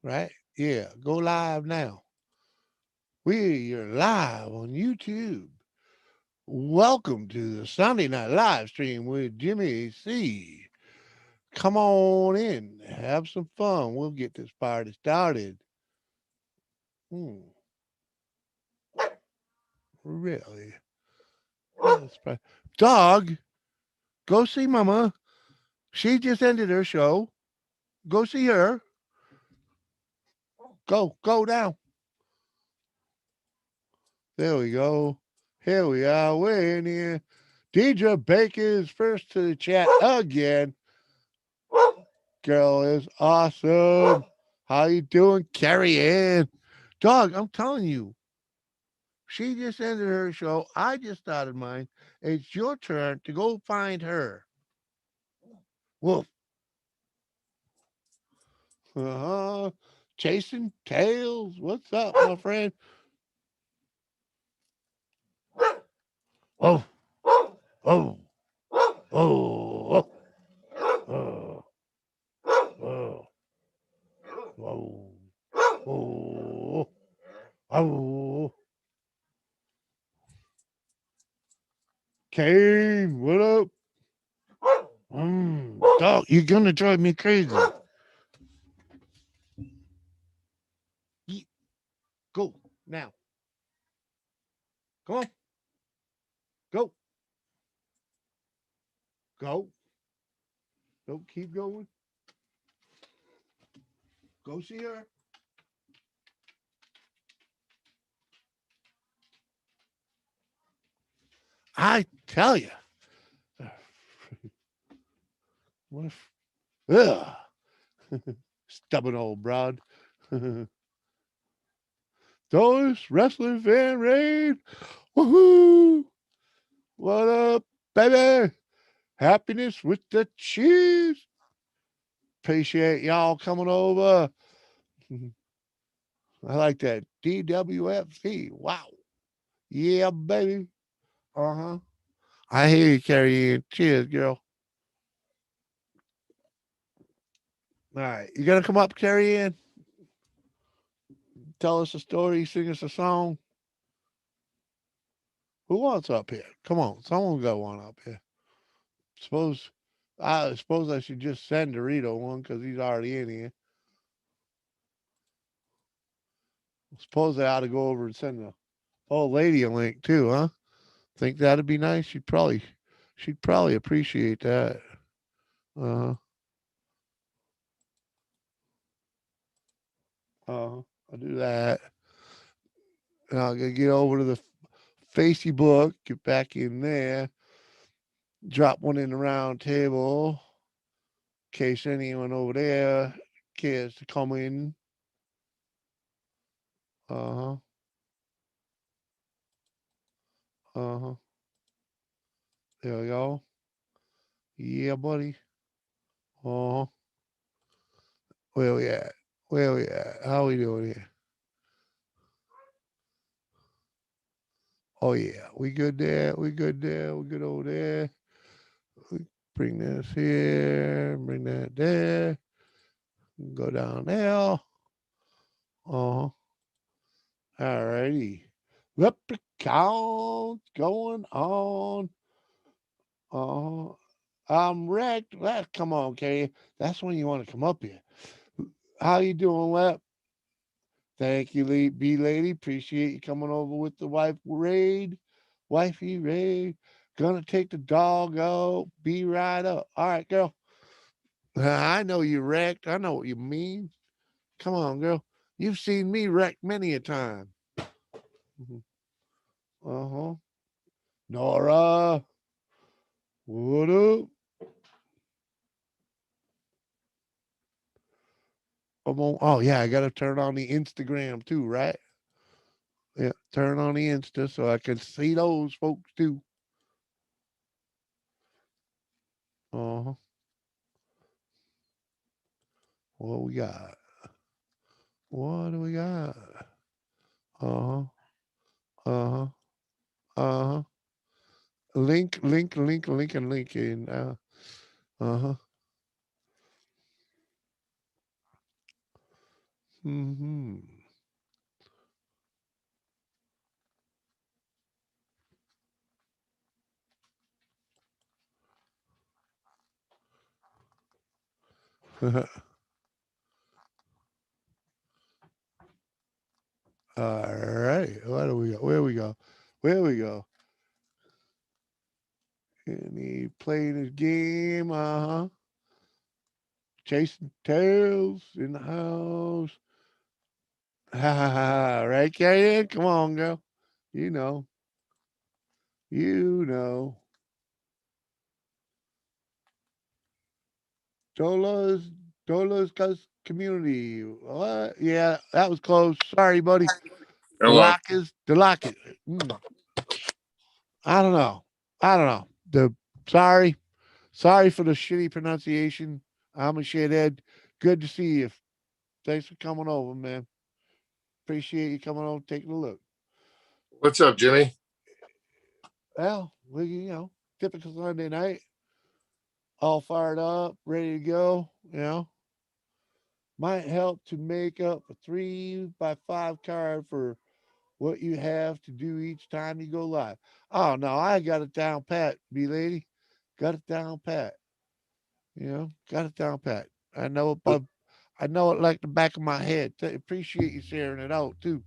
right? Yeah, go live now. We're live on YouTube. Welcome to the Sunday night live stream with Jimmy C. Come on in, have some fun. We'll get this party started. Hmm, really? Dog, go see Mama. She just ended her show. Go see her. Go now. There we go. Here we are. We're in here. Deidre Baker's first to the chat again. Girl is awesome. How you doing, Carrie Ann? Dog, I'm telling you, she just ended her show. I just started mine. It's your turn to go find her. Wolf. Uh-huh. Chasing tails. What's up, my friend? Oh, oh, oh, oh, oh, oh, oh, oh. Kane, what up? Dog, you're gonna drive me crazy. Go now. Come on. Go. Go. Don't keep going. Go see her. I tell you. What ugh. Stubborn old broad. Those wrestling fan raid. Woohoo. What up, baby? Happiness with the cheese. Appreciate y'all coming over. I like that. DWFC. Wow. Yeah, baby. Uh-huh. I hear you, Carrie Ann. Cheers, girl. All right. You gonna come up, Carrie Ann? Tell us a story, sing us a song. Who wants up here? Come on, someone got one up here. Suppose I should just send Dorito one because he's already in here. Suppose I ought to go over and send the old lady a link too, huh? Think that'd be nice? She'd probably appreciate that. Uh I'll do that. And I'll get over to the Facebook, get back in there, drop one in the round table in case anyone over there cares to come in. Uh-huh. Uh-huh. There we go. Yeah, buddy. Uh-huh. Where we at? Where we at? How we doing here? Oh yeah, we good there. We good there. We good over there. We bring this here. Bring that there. Go down there. Uh-huh. All righty. Leprechauns going on. Uh-huh. I'm wrecked. Come on, Kay. That's when you want to come up here. How you doing, Lep? Thank you, B lady. Appreciate you coming over with the wife raid. Wifey raid. Gonna take the dog out. Be right up. All right, girl. I know you wrecked. I know what you mean. Come on, girl. You've seen me wreck many a time. Mhm. Uh-huh. Nora. What up? Come on. Oh yeah, I gotta turn on the Instagram too, right? Yeah, turn on the Insta so I can see those folks too. Uh-huh. What we got? What do we got? Uh-huh. Uh-huh. Uh-huh. Link in. Uh-huh. Mm-hmm. All right. What do we go? Where we go? Where we go? And he playing his game. Uh huh. Chasing tails in the house. Ha ha ha. Right, Kaden? Come on, girl. You know. You know. Dola's community. What? Yeah, that was close. Sorry, buddy. Oh well. The lock is. I don't know. I don't know. Sorry for the shitty pronunciation. I'm a shithead. Good to see you. Thanks for coming over, man. Appreciate you coming over, taking a look. What's up, Jimmy? Well, typical Sunday night, all fired up, ready to go. Might help to make up a 3x5 card for what you have to do each time you go live. Oh no, I got it down pat, B lady. Got it down pat. Got it down pat. I know it like the back of my head. Appreciate you sharing it out too.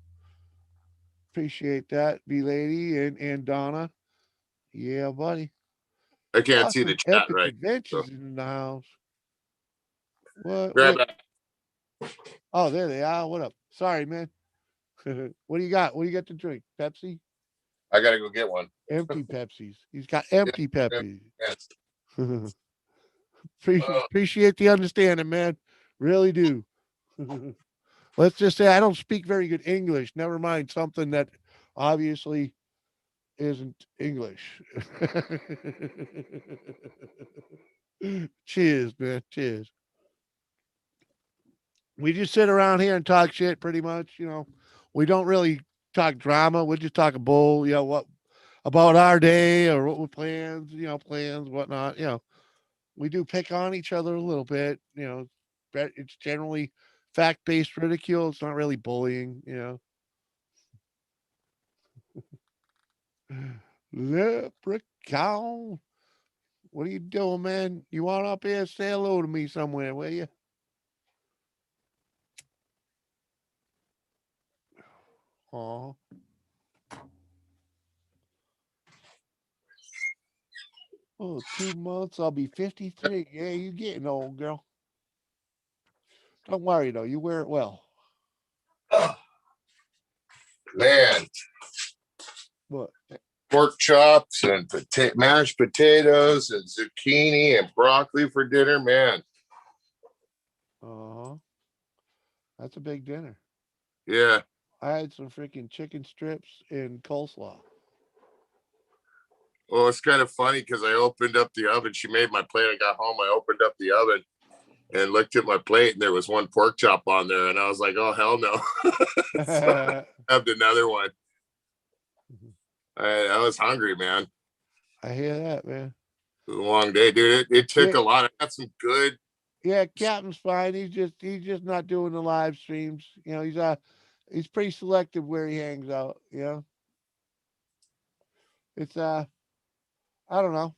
Appreciate that, B lady and Donna. Yeah, buddy. I can't see the Awesome chat epic right. So adventures in the house. What? grab Wait. that. Oh, there they are. What up? Sorry, man. What do you got? What do you got to drink? Pepsi? I gotta go get one. Empty Pepsis. He's got Yeah, empty yeah, Pepsi. yes. Oh, Appreciate the understanding, man. Really do. Let's just say I don't speak very good English. Never mind something that obviously isn't English. Cheers, man. Cheers. We just sit around here and talk shit pretty much. We don't really talk drama. We just talk bull, what about our day or what we plans, whatnot. We do pick on each other a little bit. But it's generally fact based ridicule. It's not really bullying. Leprechaun. What are you doing, man? You want up here? Say hello to me somewhere, will you? Oh, oh, 2 months. I'll be 53. Yeah, you getting old, girl. Don't worry though. You wear it well. man, What? pork chops and mashed potatoes and zucchini and broccoli for dinner, man. Uh huh. That's a big dinner. Yeah. I had some freaking chicken strips and coleslaw. Well, it's kind of funny because I opened up the oven. She made my plate. I got home. I opened up the oven and looked at my plate, and there was one pork chop on there, and I was like, "Oh hell no!" So I grabbed another one. I was hungry, man. I hear that, man. It was a long day, dude. It took Yeah, a lot. I got some good. yeah. Captain's fine. He's just not doing the live streams. He's pretty selective where he hangs out. It's I don't know.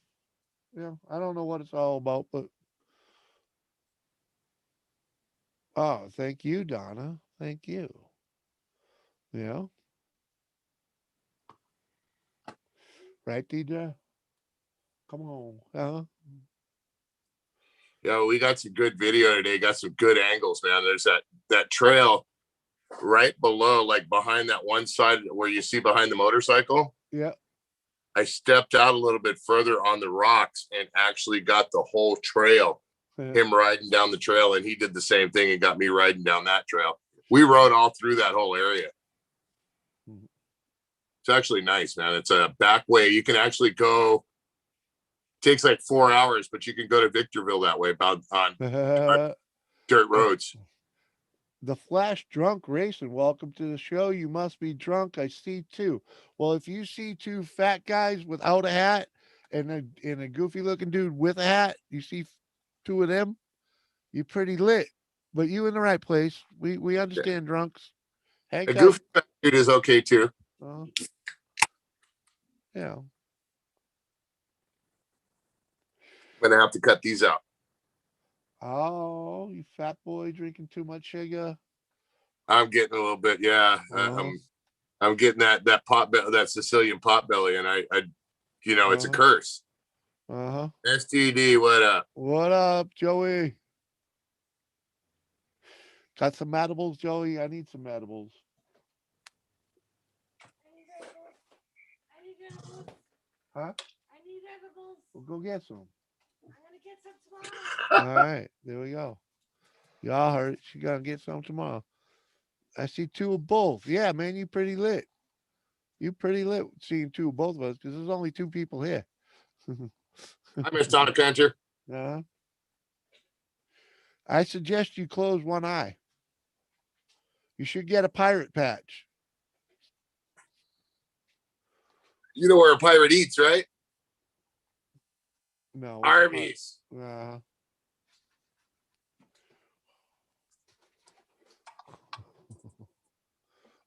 I don't know what it's all about, but oh, thank you, Donna. Thank you. You know, right, DJ? Come on, huh? Yeah, we got some good video today. Got some good angles, man. There's that trail right below, like behind that one side where you see behind the motorcycle. Yeah. I stepped out a little bit further on the rocks and actually got the whole trail. Him riding down the trail, and he did the same thing and got me riding down that trail. We rode all through that whole area. It's actually nice, man. It's a back way. You can actually go. Takes like 4 hours, but you can go to Victorville that way, about on dirt roads. The Flash Drunk Racing. Welcome to the show. You must be drunk. I see two. Well, if you see two fat guys without a hat and a goofy looking dude with a hat, you see two of them, you're pretty lit. but you in the right place. We Yeah. understand drunks. A Hank out. goofy dude is okay too. Uh, yeah. I'm gonna have to cut these out. Oh, you fat boy drinking too much sugar. I'm getting a little bit, yeah. Uh-huh. I'm getting that pot belly, that Sicilian pot belly, and I it's a Uh-huh. curse. Uh-huh. STD, what up? What up, Joey? Got some edibles, Joey? I need some edibles. I need edibles. Huh? I need edibles. We'll go get some. I'm gonna get some tomorrow. All right. There we go. Y'all heard it. She gonna get some tomorrow. I see two of both. Yeah, man, you pretty lit. You pretty lit seeing two of both of us because there's only two people here. I miss Donna Cantor. uh, I suggest you close one eye. You should get a pirate patch. You know where a pirate eats, right? No. Armies.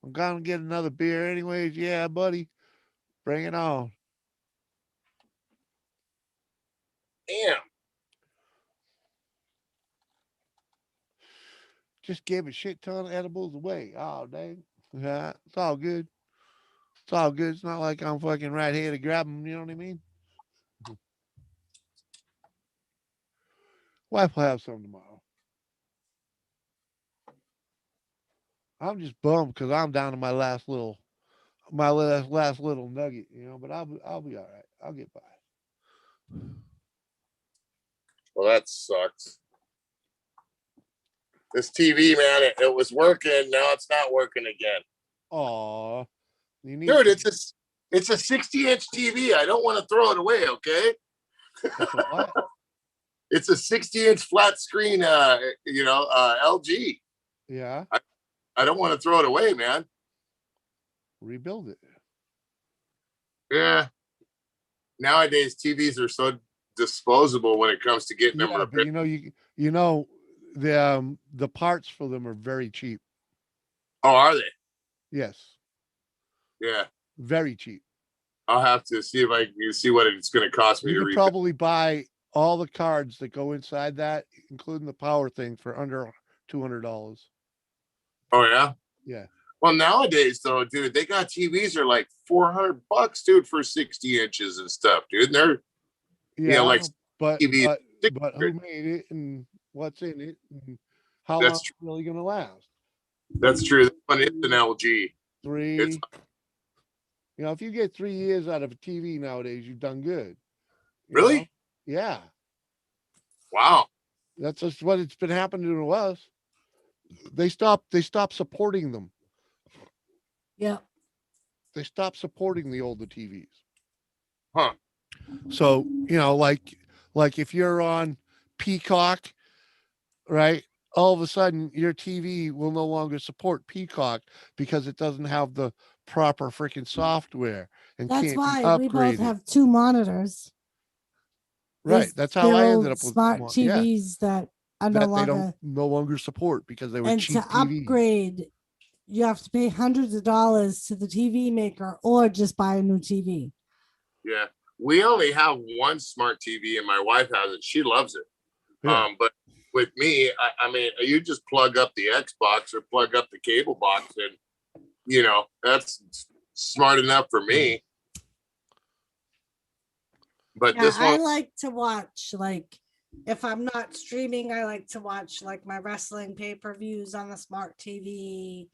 I'm gonna get another beer anyways. Yeah, buddy. Bring it on. Damn. Just gave a shit ton of edibles away. Oh, dang. Yeah, it's all good. It's all good. It's not like I'm fucking right here to grab them. You know what I mean? Wife will have some tomorrow. I'm just bummed because I'm down to my last little nugget, But I'll be all right. I'll get by. Well, that sucks. This TV, man, it was working. Now it's not working again. Aw, you need Dude, it's a 60-inch TV. I don't want to throw it away, okay? what? It's a 60-inch flat screen, LG. Yeah, I don't want to throw it away, man. rebuild it. Yeah. Nowadays, TVs are so disposable when it comes to getting them Yeah, but repaired. the parts for them are very cheap. Oh, are they? Yes, Yeah. very cheap. I'll have to see if I can see what it's going to cost me You to could rebuild. probably buy all the cards that go inside that, including the power thing, for under $200. Oh, yeah? Yeah. Well, nowadays, though, dude, they got TVs are like $400, dude, for 60 inches and stuff, dude. And they're, Yeah, like but TVs. who made it and what's in it and how long That's it's really going to last? That's true. That one is an LG. It's 3. If you get 3 years out of a TV nowadays, you've done good. really? Yeah, Wow. that's just what it's been happening to us. They stopped supporting them. Yeah. They stopped supporting the older TVs. Huh. So, like if you're on Peacock, right? All of a sudden your TV will no longer support Peacock because it doesn't have the proper freaking software and That's can't be why we both upgraded. have two monitors. Right. That's how They're I ended old up with smart yeah, TVs that are no that they don't longer. no longer support because they were And to cheap TVs. upgrade, you have to pay hundreds of dollars to the TV maker or just buy a new TV. Yeah. We only have one smart TV and my wife has it. She loves it. Yeah. But with me, I mean, you just plug up the Xbox or plug up the cable box and, that's smart enough for me. But Yeah, this I one, like to watch, like, if I'm not streaming, I like to watch like my wrestling pay-per-views on the smart TV,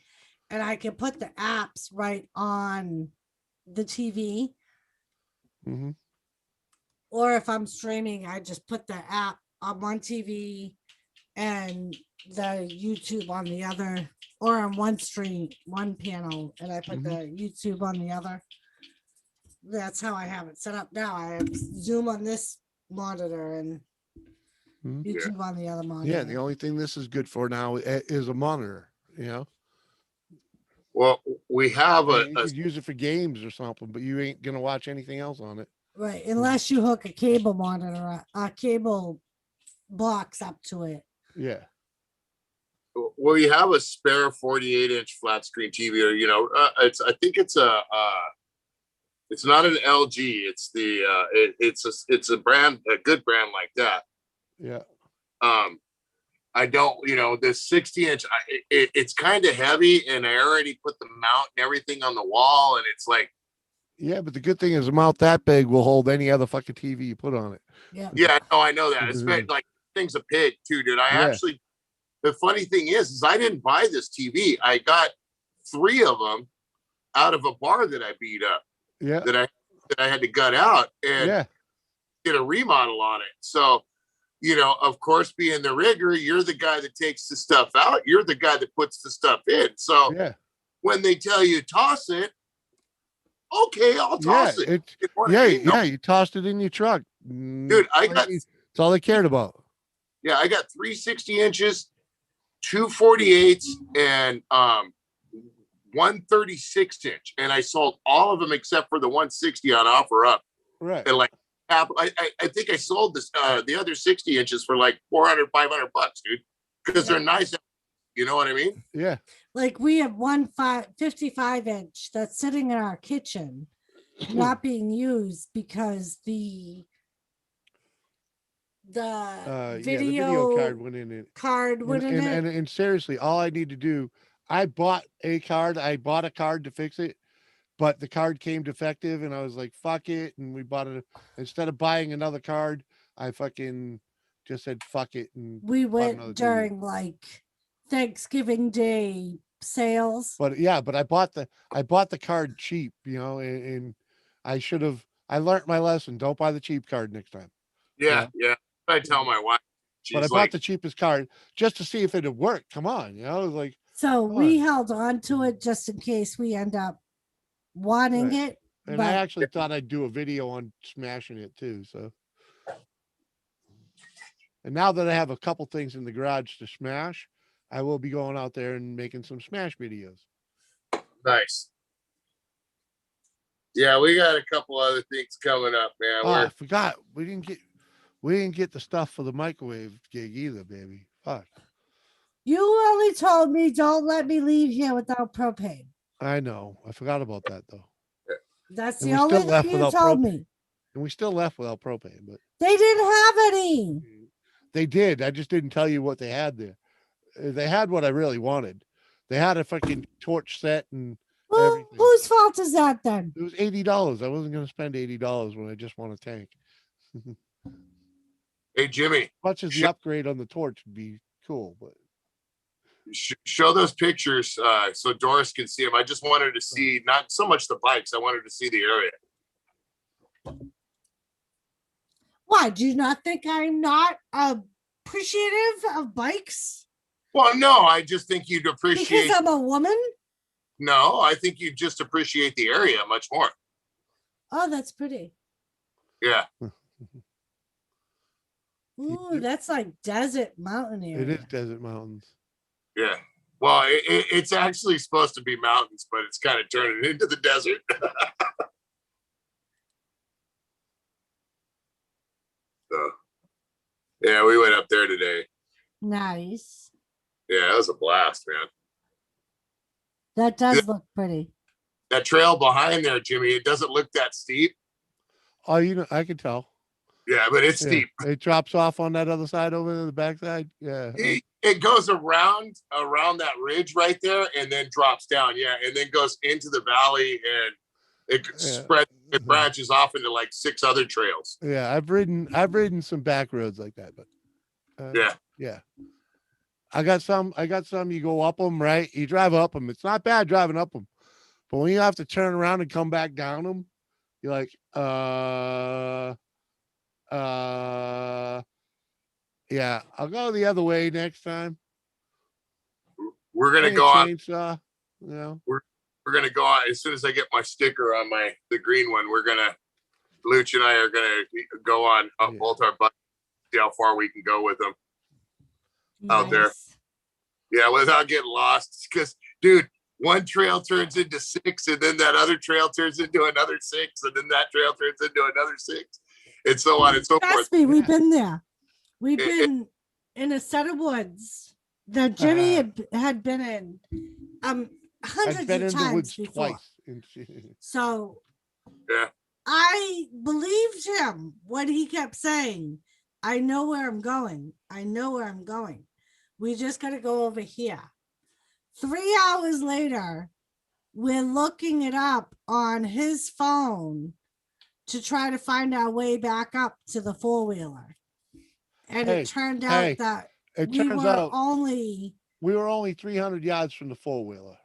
and I can put the apps right on the TV. Mhm. Or if I'm streaming, I just put the app on one TV and the YouTube on the other, or on one stream, one panel, and I put the YouTube on the other. That's how I have it set up now. I have Zoom on this monitor and Mhm. YouTube on the other monitor. Yeah, the only thing this is good for now is a monitor. well, we have You could use it for games or something, but you ain't gonna watch anything else on it. Right, unless you hook a cable monitor, a cable box up to it. Yeah. well, you have a spare 48-inch flat screen TV, or I think it's it's not an LG. It's it's a brand, a good brand like that. Yeah. I don't, this 60-inch, it's kind of heavy, and I already put the mount and everything on the wall, and it's like, Yeah, but the good thing is a mount that big will hold any other fucking TV you put on it. Yeah. I know that. It's like thing's a pig too, dude. The funny thing is I didn't buy this TV. I got 3 of them out of a bar that I beat up. Yeah. That I had to gut out and did a remodel on it. So, of course, being the rigger, you're the guy that takes the stuff out. You're the guy that puts the stuff in. So when they tell you toss it, okay, I'll toss it. You tossed it in your truck. Dude, that's all they cared about. Yeah, I got 3 60 inches, 2 48s, and 1 36-inch. And I sold all of them except for the 160 on OfferUp. Right. And like, I think I sold this the other 60 inches for like $400, $500, dude, because they're nice. You know what I mean? Yeah. Like we have 55-inch that's sitting in our kitchen, not being used because the video card went in it. And seriously, all I need to do, I bought a card. I bought a card to fix it, but the card came defective, and I was like, "Fuck it!" And we bought it instead of buying another card. I fucking just said, "Fuck it!" And we went during like Thanksgiving Day sales. But I bought the card cheap, and I should have. I learned my lesson. Don't buy the cheap card next time. Yeah. I tell my wife. But I bought the cheapest card just to see if it would work. Come on, it was like. So we held on to it just in case we end up wanting it. And I actually thought I'd do a video on smashing it too. So. And now that I have a couple things in the garage to smash, I will be going out there and making some smash videos. Nice. Yeah, we got a couple other things coming up, man. I forgot. We didn't get the stuff for the microwave gig either, baby. Fuck. You only told me don't let me leave here without propane. I know. I forgot about that though. That's the only thing you told me. And we still left without propane, but they didn't have any. They did. I just didn't tell you what they had there. They had what I really wanted. They had a fucking torch set and everything. Whose fault is that then? It was $80. I wasn't going to spend $80 when I just want a tank. Hey, Jimmy. As much as the upgrade on the torch would be cool, but show those pictures so Doris can see them. I just wanted to see not so much the bikes. I wanted to see the area. Why? Do you not think I'm not appreciative of bikes? Well, no, I just think you'd appreciate. Because I'm a woman? No, I think you'd just appreciate the area much more. Oh, that's pretty. Yeah. Ooh, that's like desert mountain area. It is desert mountains. Yeah. Well, it's actually supposed to be mountains, but it's kind of turning into the desert. So, yeah, we went up there today. Nice. Yeah, it was a blast, man. That does look pretty. That trail behind there, Jimmy, it doesn't look that steep. Oh, I can tell. Yeah, but it's steep. It drops off on that other side over the backside. Yeah. It goes around that ridge right there and then drops down. Yeah. And then goes into the valley and it branches off into like 6 other trails. Yeah. I've ridden some back roads like that, but yeah. I got some, you go up them, right? You drive up them. It's not bad driving up them, but when you have to turn around and come back down them, you're like, yeah, I'll go the other way next time. We're gonna go on. Chainsaw, we're gonna go on as soon as I get my sticker on the green one. Luch and I are gonna go on both our bikes, see how far we can go with them out there. Yeah, without getting lost. Because, dude, one trail turns into 6, and then that other trail turns into another 6, and then that trail turns into another 6, and so on and so forth. Trust me, we've been there. We've been in a set of woods that Jimmy had been in I've hundreds been of in the times woods before. twice. So Yeah. I believed him when he kept saying, I know where I'm going. I know where I'm going. We just got to go over here. 3 hours later, we're looking it up on his phone to try to find our way back up to the four-wheeler. And Hey, it turned out that it we turns were out only 300 yards from the four-wheeler.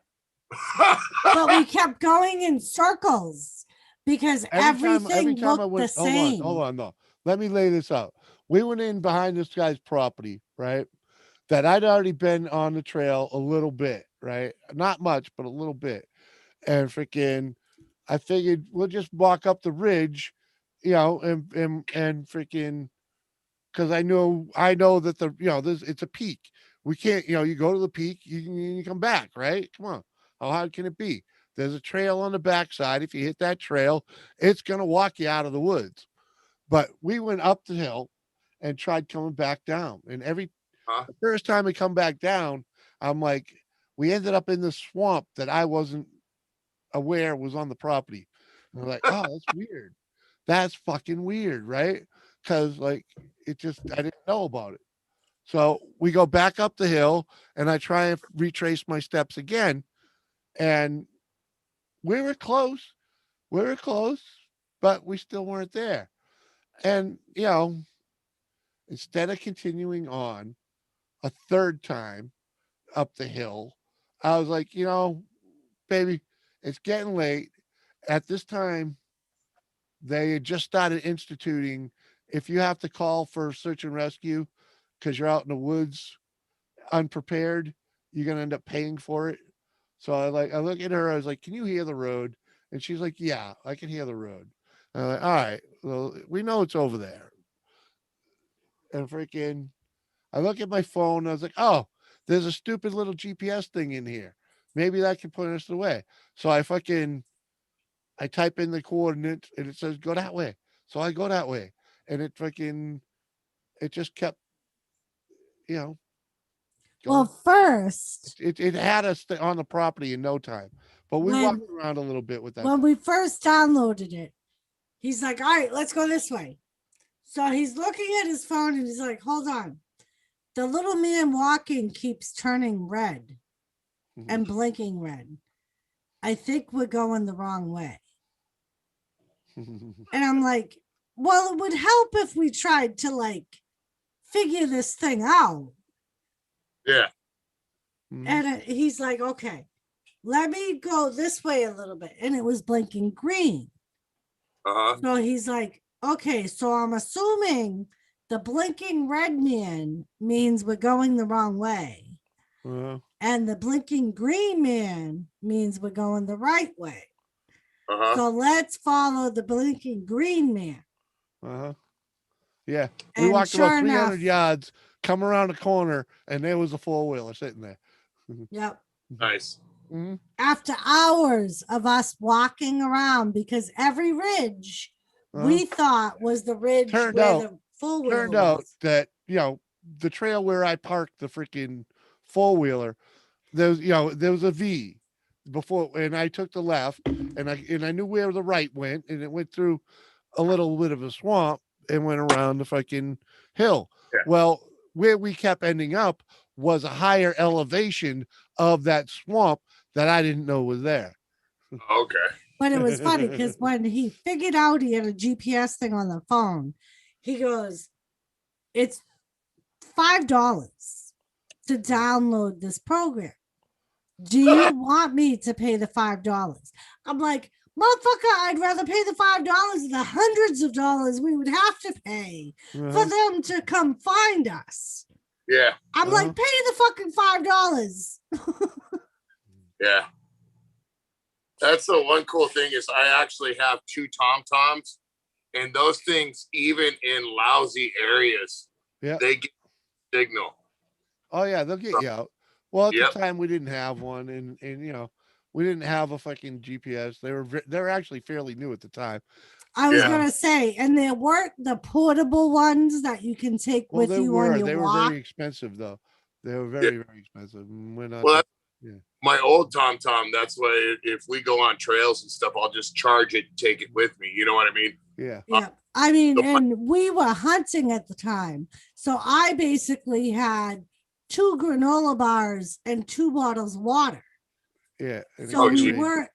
but we kept going in circles because everything I looked went, the same. hold on, no. Let me lay this out. We went in behind this guy's property, right? That I'd already been on the trail a little bit, right? Not much, but a little bit. And freaking, I figured we'll just walk up the ridge, and freaking, because I know that it's a peak. We can't, you go to the peak, you come back, right? Come on, how hard can it be? There's a trail on the backside. If you hit that trail, it's gonna walk you out of the woods. But we went up the hill and tried coming back down, and the first time we come back down, I'm like, we ended up in the swamp that I wasn't aware was on the property. And we're like, oh, that's weird. That's fucking weird, right? Because like I didn't know about it. So we go back up the hill and I try and retrace my steps again. And we were close. We were close, but we still weren't there. And instead of continuing on a third time up the hill, I was like, baby, it's getting late. At this time, they had just started instituting if you have to call for search and rescue because you're out in the woods unprepared, you're gonna end up paying for it. So I look at her, I was like, can you hear the road? And she's like, yeah, I can hear the road. And I'm like, all right, well, we know it's over there. And freaking, I look at my phone, I was like, oh, there's a stupid little GPS thing in here. Maybe that can point us the way. So I type in the coordinates and it says go that way. So I go that way. And it just kept, you know, Well, going. first, It had us on the property in no time. But we when walked around a little bit with that. when we first downloaded it, he's like, all right, let's go this way. So he's looking at his phone and he's like, hold on. The little man walking keeps turning red and blinking red. I think we're going the wrong way. And I'm like, well, it would help if we tried to figure this thing out. Yeah. And he's like, okay, let me go this way a little bit. And it was blinking green. So he's like, okay, so I'm assuming the blinking red man means we're going the wrong way. And the blinking green man means we're going the right way. So let's follow the blinking green man. Yeah. We walked about 300 yards, come around the corner, and there was a four-wheeler sitting there. Yep. Nice. After hours of us walking around, because every ridge we thought was the ridge the four-wheeler turned out that, the trail where I parked the freaking four-wheeler, there was a V before, and I took the left, and I knew where the right went, and it went through a little bit of a swamp and went around the fucking hill. Yeah. Well, where we kept ending up was a higher elevation of that swamp that I didn't know was there. Okay. But it was funny because when he figured out he had a GPS thing on the phone, he goes, it's $5 to download this program. Do you want me to pay the $5? I'm like, motherfucker, I'd rather pay the $5 than the hundreds of dollars we would have to pay for them to come find us. Yeah. I'm like, pay the fucking $5. Yeah. That's the one cool thing is I actually have 2 TomToms, and those things, even in lousy areas, they get signal. Oh yeah, they'll get you out. Well, at the time we didn't have one, and we didn't have a fucking GPS. They're actually fairly new at the time. I was gonna say, and there weren't the portable ones that you can take with you on your walk. They were very expensive though. They were very, very expensive. We're not. Well, yeah. My old Tom, that's why if we go on trails and stuff, I'll just charge it and take it with me. You know what I mean? Yeah. Yeah. I mean, and we were hunting at the time. So I basically had 2 granola bars and 2 bottles of water. Yeah. So we were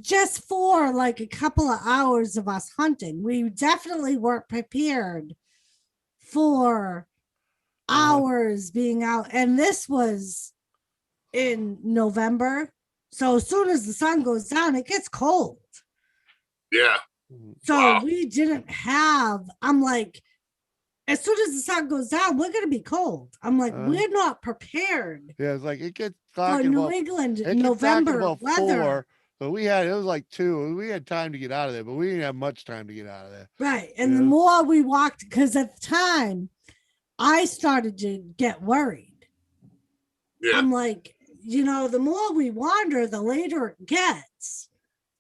just for like a couple of hours of us hunting. We definitely weren't prepared for hours being out. And this was in November. So as soon as the sun goes down, it gets cold. Yeah. So we didn't have, I'm like, as soon as the sun goes down, we're going to be cold. I'm like, we're not prepared. Yeah, it's like it gets for New England November weather. 4, but it was like 2. We had time to get out of there, but we didn't have much time to get out of there. Right. And the more we walked, because at the time I started to get worried. Yeah. I'm like, the more we wander, the later it gets.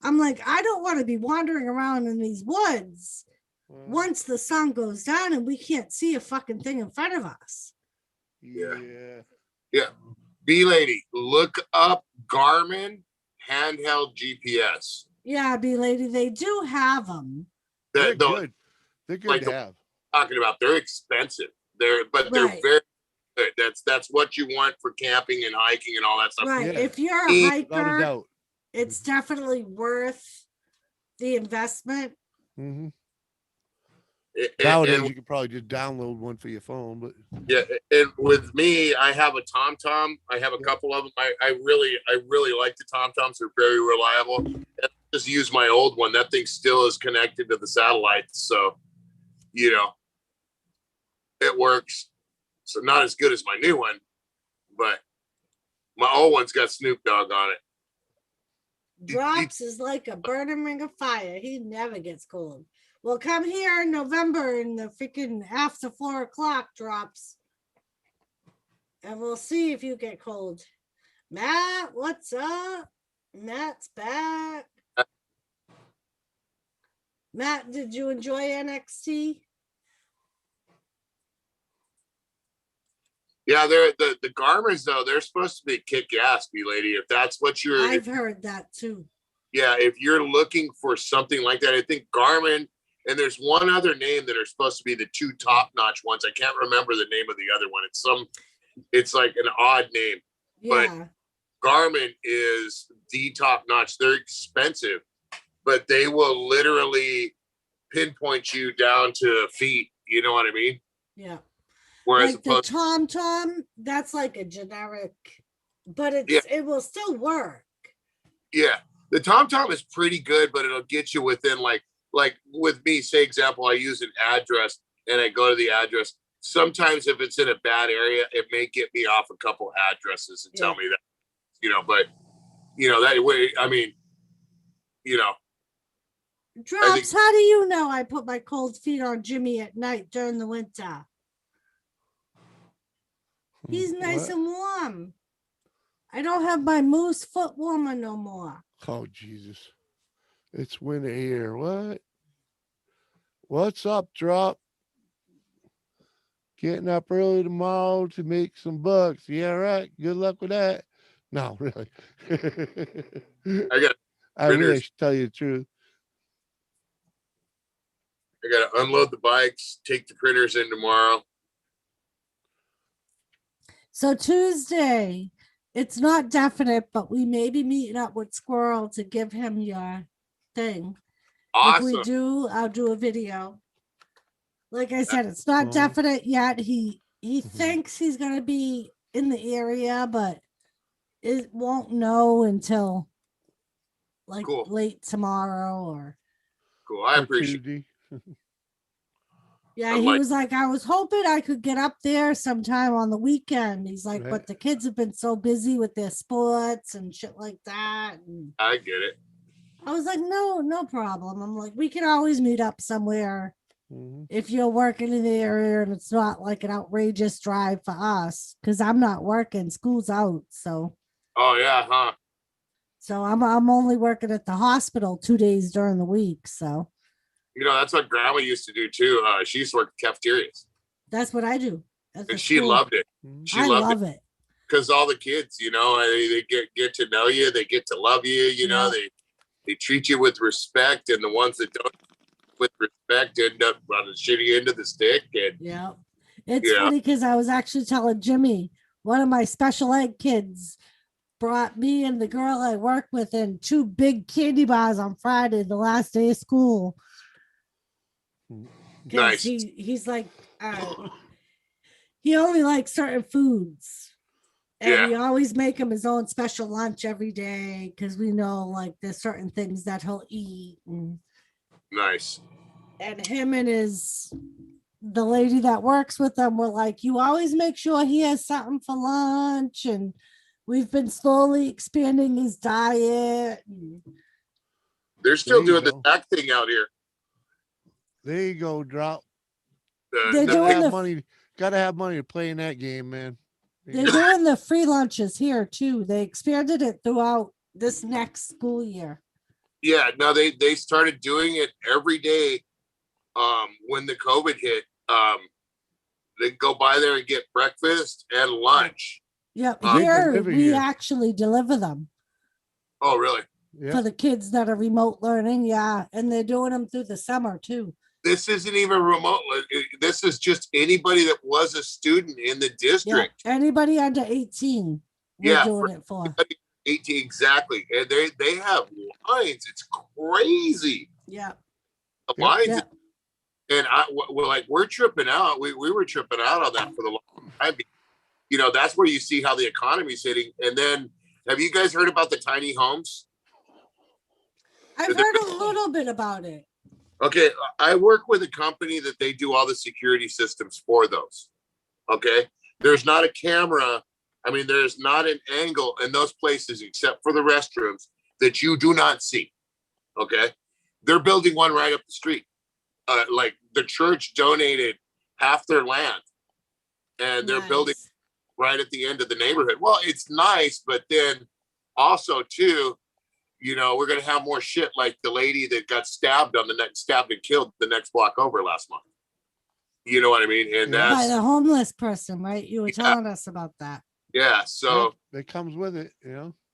I'm like, I don't want to be wandering around in these woods once the sun goes down and we can't see a fucking thing in front of us. Yeah. B lady, look up Garmin handheld GPS. Yeah, B lady, they do have them. They're good. They're good like to have. Talking about, they're expensive. They're very good. That's what you want for camping and hiking and all that stuff. Right. Yeah. If you're a hiker, it's definitely worth the investment. Mm-hmm. Nowadays, you could probably just download one for your phone, but and with me, I have a TomTom. I have a couple of them. I really like the TomToms. They're very reliable. And I just use my old one. That thing still is connected to the satellites, so it works. So not as good as my new one, but my old one's got Snoop Dogg on it. Drops is like a burning ring of fire. He never gets cold. Well, come here in November in the freaking after 4 o'clock drops. And we'll see if you get cold. Matt, what's up? Matt's back. Matt, did you enjoy NXT? Yeah, they're the Garmins though, they're supposed to be kick-ass, lady. If that's what I've heard that too. Yeah, if you're looking for something like that, I think Garmin. And there's one other name that are supposed to be the 2 top-notch ones. I can't remember the name of the other one. It's like an odd name. Yeah. But Garmin is the top-notch. They're expensive, but they will literally pinpoint you down to feet. You know what I mean? Yeah. Whereas like the TomTom, that's like a generic, but it will still work. Yeah. The TomTom is pretty good, but it'll get you within like with me, say example, I use an address and I go to the address. Sometimes if it's in a bad area, it may get me off a couple addresses and tell me that, but that way, I mean, Drops, how do you know I put my cold feet on Jimmy at night during the winter? He's nice and warm. I don't have my moose foot warmer no more. Oh, Jesus. It's winter here. What? What's up, Drop? Getting up early tomorrow to make some bucks. Yeah, right. Good luck with that. No, really. I really should tell you the truth. I got to unload the bikes, take the printers in tomorrow. So Tuesday, it's not definite, but we may be meeting up with Squirrel to give him your thing. Awesome. If we do, I'll do a video. Like I said, it's not definite yet. He thinks he's going to be in the area, but it won't know until like late tomorrow or. Cool. I appreciate it. Yeah, he was like, I was hoping I could get up there sometime on the weekend. He's like, but the kids have been so busy with their sports and shit like that. And I get it. I was like, no problem. I'm like, we can always meet up somewhere if you're working in the area and it's not like an outrageous drive for us because I'm not working. School's out. So. Oh, yeah, huh? So I'm only working at the hospital 2 days during the week. So. That's what Grandma used to do too. She used to work at cafeterias. That's what I do. And she loved it. I love it. because all the kids, they get to know you, they get to love you, they treat you with respect, and the ones that don't with respect end up on the shitty end of the stick. And yeah, it's funny because I was actually telling Jimmy, one of my special ed kids brought me and the girl I work with in 2 big candy bars on Friday, the last day of school. Because nice. he's like, he only likes certain foods. And we always make him his own special lunch every day because we know like there's certain things that he'll eat. Nice. And him and the lady that works with him were like, you always make sure he has something for lunch. And we've been slowly expanding his diet. They're still doing the snack thing out here. There you go, Drop. They're doing money. Gotta have money to play in that game, man. They're doing the free lunches here too. They expanded it throughout this next school year. Yeah, no, they started doing it every day. When the COVID hit, they go by there and get breakfast and lunch. Yep, here we actually deliver them. Oh, really? For the kids that are remote learning, yeah, and they're doing them through the summer too. This isn't even remote. This is just anybody that was a student in the district. Yeah, anybody under 18, we're doing it for. 18, exactly. And they have lines. It's crazy. Yeah. The lines. Yeah. And we're tripping out. We were tripping out on that for the long time. That's where you see how the economy's hitting. And then, have you guys heard about the tiny homes? I've heard a little bit about it. Okay, I work with a company that they do all the security systems for those. Okay, there's not a camera. I mean, there's not an angle in those places except for the restrooms that you do not see. Okay, they're building one right up the street. Like the church donated half their land, and they're building right at the end of the neighborhood. Well, it's nice, but then also too, we're going to have more shit like the lady that got stabbed and killed the next block over last month. You know what I mean? And that's by the homeless person, right? You were telling us about that. Yeah. So it comes with it,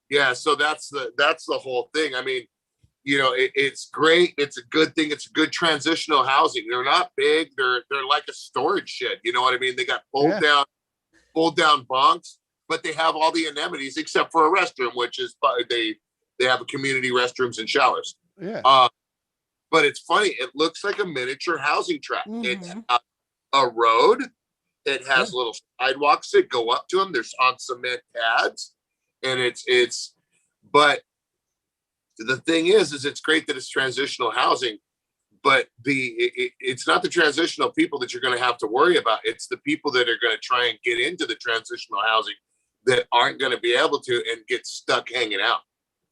Yeah. So that's the whole thing. I mean, it's great. It's a good thing. It's a good transitional housing. They're not big. They're like a storage shed. You know what I mean? They got fold down bunks, but they have all the amenities except for a restroom, which is they have a community restrooms and showers. Yeah. But it's funny. It looks like a miniature housing tract. Mm-hmm. It's a road. It has little sidewalks that go up to them. There's on cement pads, and but the thing is it's great that it's transitional housing, but it's not the transitional people that you're going to have to worry about. It's the people that are going to try and get into the transitional housing that aren't going to be able to and get stuck hanging out.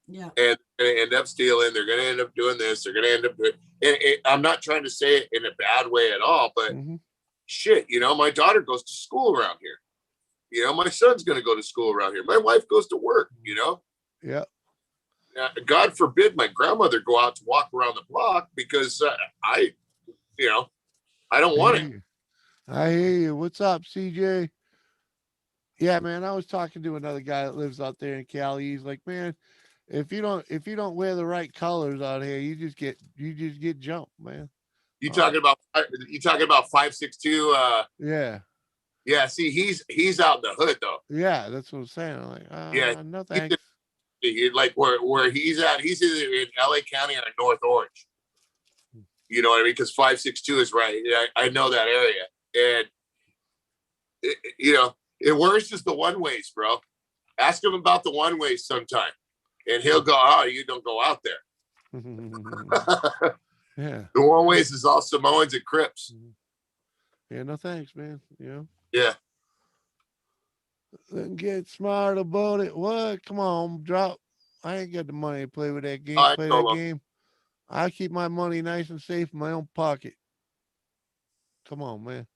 Yeah. And they're going to end up stealing. They're going to end up doing this. They're going to end up doing it. I'm not trying to say it in a bad way at all, but shit, my daughter goes to school around here. My son's going to go to school around here. My wife goes to work, Yeah. God forbid my grandmother go out to walk around the block because I don't want it. I hear you. What's up, CJ? Yeah, man. I was talking to another guy that lives out there in Cali. He's like, man, if you don't wear the right colors out here, you just get jumped, man. You talking about 562? Yeah. Yeah. See, he's out in the hood though. Yeah, that's what I'm saying. I'm like, no thanks. Like where he's at, he's either in LA County or in North Orange. You know what I mean? Because 562 is right. I know that area, and it worst is the one ways, bro. Ask him about the one ways sometime, and he'll go, "Oh, you don't go out there." Yeah. The one ways is all Samoans and Crips. Yeah, no thanks, man. Yeah. Then get smart about it. What? Come on, Drop. I ain't got the money to play with that game. Game. I keep my money nice and safe in my own pocket. Come on, man.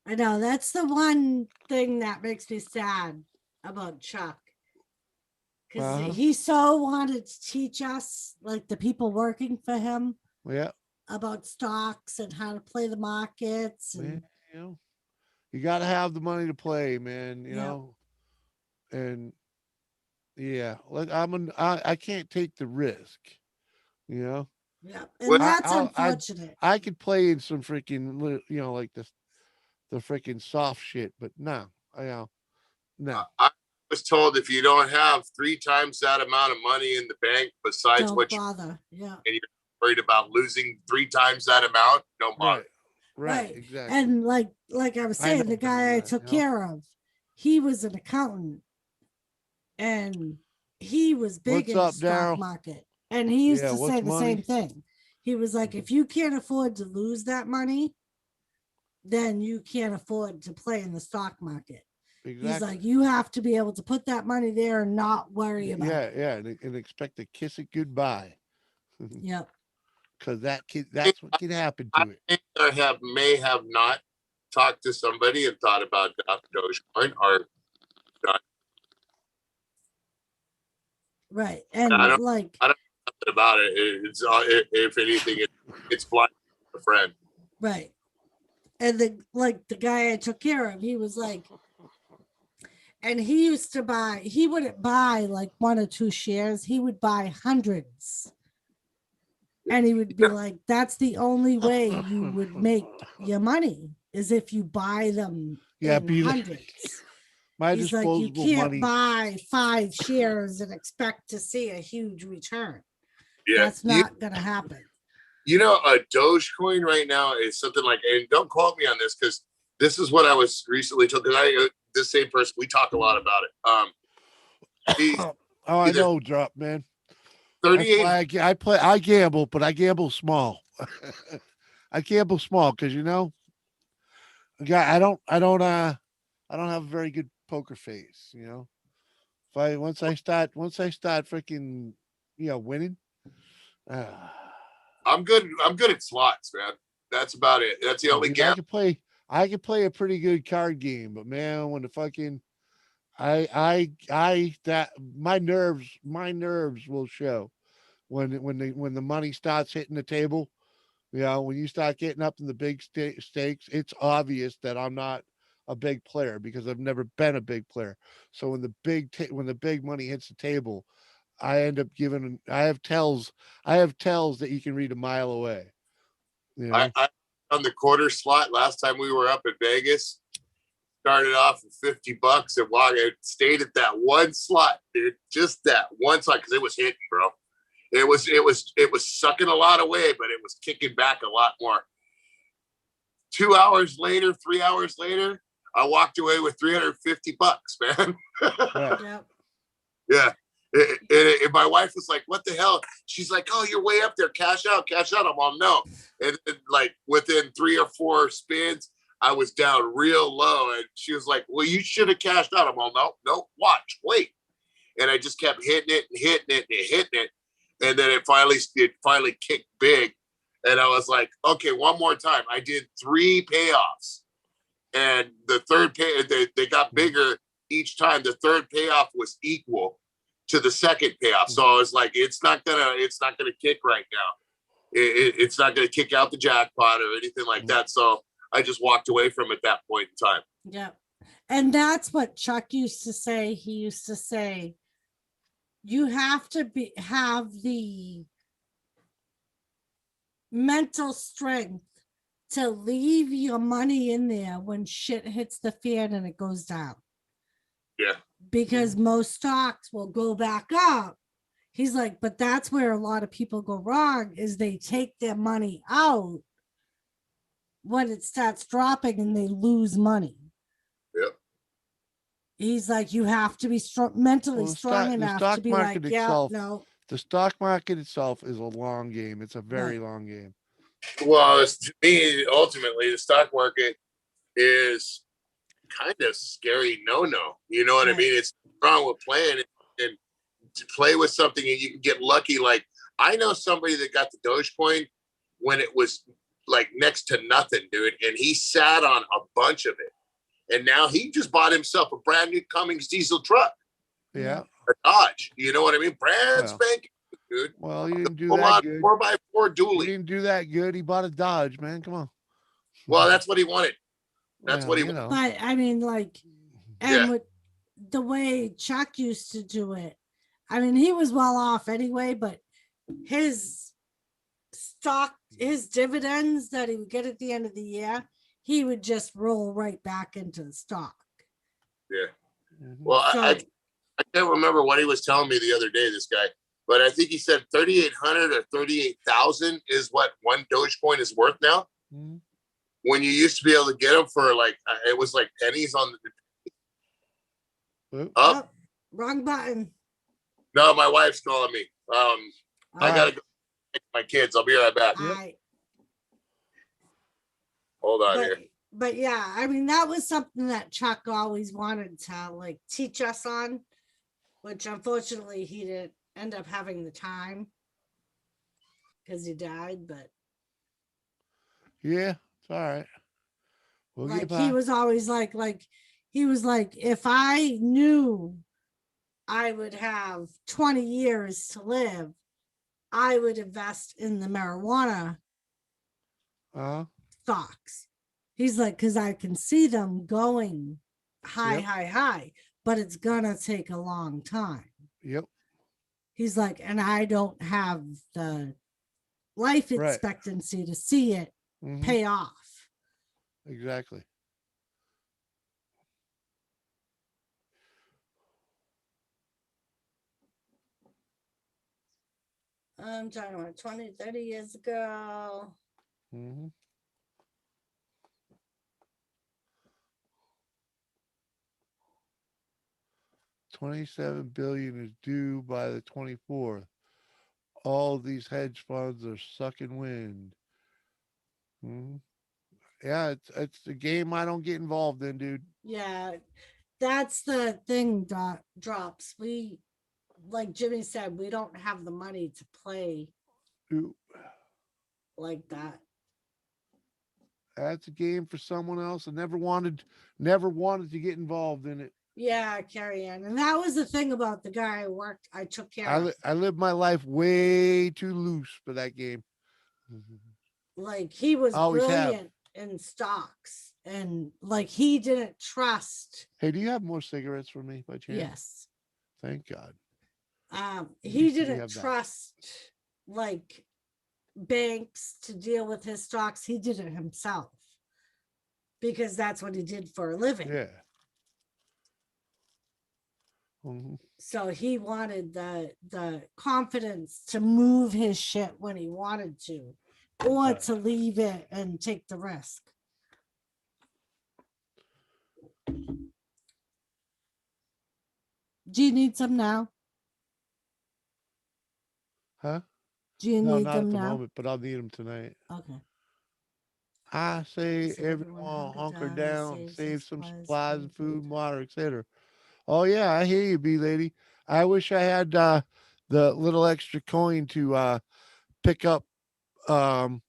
I know that's the one thing that makes me sad about Chuck. Because he so wanted to teach us, like the people working for him, about stocks and how to play the markets. And man, you got to have the money to play, man. You know, and yeah, like I can't take the risk, you know. Yeah, Well, and that's I unfortunate. I could play in some freaking like the freaking soft shit, but no, no. I was told if you don't have 3 times that amount of money in the bank besides Don't what you bother. Yeah. and you're worried about losing 3 times that amount, don't bother. Right, right, Right. exactly. And like I was I know saying, the better than guy I that, took care of, he was an accountant and he was big What's in the up, stock Daryl? market. And he used Yeah, to say what's the same money? thing. He was like, if you can't afford to lose that money, then you can't afford to play in the stock market. He's Exactly. like, you have to be able to put that money there and not worry about Yeah, it. yeah, and expect to kiss it goodbye, Yep. because that's what can happen I to it. think I may have not talked to somebody and thought about Dogecoin or not. Right. I And don't like, I don't know nothing about it. It's if anything, it's blind a friend. right. And the guy I took care of, he was like, and he used to buy, he wouldn't buy like 1 or 2 shares, he would buy hundreds. And he would be like, that's the only way you would make your money is if you buy them Yeah, in be hundreds. my He's like, you disposable can't money. buy 5 shares and expect to see a huge return. Yeah, That's not going to happen. a Dogecoin right now is something like, and don't quote me on this because this is what I was recently told. Because this same person, we talk a lot about it. He's Oh, I either know, drop man. That's 38. why I gamble, but I gamble small. I gamble small because I don't have a very good poker face. If I once I start freaking winning, uh, I'm good. I'm good at slots, man. That's about it. That's the only dude, game. I can play a pretty good card game, but man, when the fucking I that my nerves will show when the money starts hitting the table. When you start getting up in the big stakes, it's obvious that I'm not a big player because I've never been a big player. So when the big money hits the table, I end up giving. I have tells that you can read a mile away. You know. I on the quarter slot last time we were up in Vegas. Started off with $50 and walked. It stayed at that one slot, dude. Just that one slot because it was hitting, bro. It was sucking a lot away, but it was kicking back a lot more. 2 hours later, 3 hours later, I walked away with $350, man. Right. Yep. Yeah. And my wife was like, "What the hell?" She's like, "Oh, you're way up there. Cash out, cash out." I'm all no. And like within 3 or 4 spins, I was down real low. And she was like, "Well, you should have cashed out." I'm all no, no, watch, wait. And I just kept hitting it and hitting it and hitting it. And then it finally kicked big. And I was like, okay, one more time. I did 3 payoffs. And the third they got bigger each time. The third payoff was equal to the second payoff. So I was like, it's not gonna kick right now. It's not gonna kick out the jackpot or anything like that. So I just walked away from it at that point in time. Yep. And that's what Chuck used to say. He used to say, you have to have the mental strength to leave your money in there when shit hits the fan and it goes down. Yeah. Because most stocks will go back up. He's like, but that's where a lot of people go wrong is they take their money out when it starts dropping and they lose money. Yep. He's like, you have to be mentally Well, strong the enough to stock be like, market yeah, itself, no. the stock market itself is a long game. It's a very Right. long game. Well, to me, ultimately, the stock market is kind of scary no. You know what I Right. mean? It's wrong with playing and to play with something and you can get lucky. Like I know somebody that got the Dogecoin when it was like next to nothing, dude, and he sat on a bunch of it. And now he just bought himself a brand new Cummins diesel truck, Yeah. a Dodge. You know what I mean? Brand Well, spanking, dude. Well, you didn't do Full that on good. 4x4 You dually. didn't do that good. He bought a Dodge, man. Come on. Well, that's what he wanted. That's Well, what he wanted. But I mean, like, and Yeah. what the way Chuck used to do it. I mean, he was well off anyway, but his his dividends that he would get at the end of the year, he would just roll right back into the stock. Yeah. Mhm. Well, So I can't remember what he was telling me the other day, this guy, but I think he said 3,800 or 38,000 is what one Dogecoin is worth now. Mhm. When you used to be able to get them for like, it was like pennies on the Oop. up. wrong button. No, my wife's calling me. I gotta go take my kids. I'll be right back. Yep. Hold on here. But yeah, I mean, that was something that Chuck always wanted to like teach us on, which unfortunately he didn't end up having the time because he died. But Yeah, it's all right. We'll like get by. he was always like he was like, if I knew I would have 20 years to live, I would invest in the marijuana stocks. He's like, because I can see them going high, Yep. high, but it's gonna take a long time. Yep. He's like, and I don't have the life Right. expectancy to see it Mhm. pay off. Exactly. I'm talking about 20, 30 years ago. Mhm. 27 billion is due by the 24th. All these hedge funds are sucking wind. Mhm. Yeah, it's a game I don't get involved in, dude. Yeah, that's the thing, drops. We, like Jimmy said, we don't have the money to play Ooh, like that. that's a game for someone else. I never wanted to get involved in it. Yeah, carry on. And that was the thing about the guy I took care of. I lived my life way too loose for that game. Like he was Always have. brilliant in stocks and like he didn't trust. Hey, do you have more cigarettes for me by chance? Yes. Thank God. He At least we didn't have that. trust like banks to deal with his stocks. He did it himself because that's what he did for a living. Yeah. Mhm. So he wanted the confidence to move his shit when he wanted to, or to leave it and take the risk. Do you need some now? Huh? Do you No, need not them at the now? moment, but I'll need them tonight. Okay. I say So everyone hunker down, save some supplies and of food, water, etc. Oh yeah, I hear you, B lady. I wish I had the little extra coin to pick up um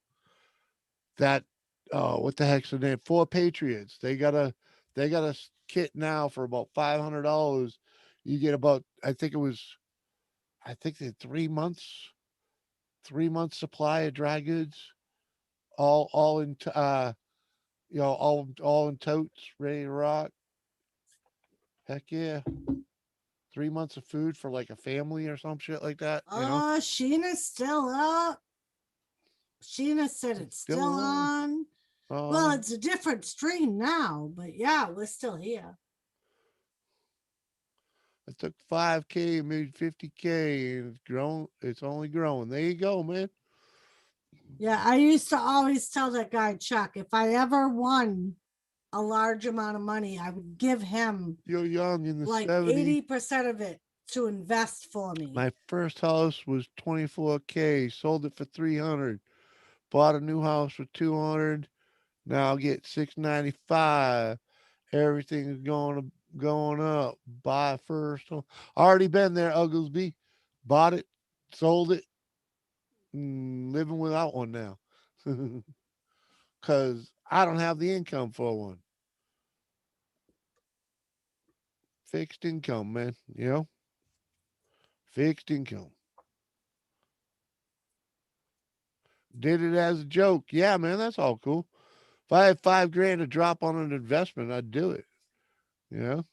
that what the heck's the name? Four Patriots. They got a kit now for about $500. You get about I think they 3 months supply of dry goods, all in all in totes, ready to rock. Heck yeah. 3 months of food for like a family or some shit like that. Oh, Sheena's still up. Sheena said it's still on. Well, it's a different stream now, but yeah, we're still here. I took 5K, made 50K, and it's grown. It's only growing. There you go, man. Yeah, I used to always tell that guy Chuck, if I ever won a large amount of money, I would give him You're young in the like 70s. 80% of it to invest for me. My first house was 24K. Sold it for 300. Bought a new house for 200. Now I'll get 695. Everything is going up. Buy first. Already been there, Ugglesby. Bought it, sold it, living without one now. Because I don't have the income for one. Fixed income, man. Fixed income. Did it as a joke. Yeah, man, that's all cool. If I had $5,000 to drop on an investment, I'd do it. You know?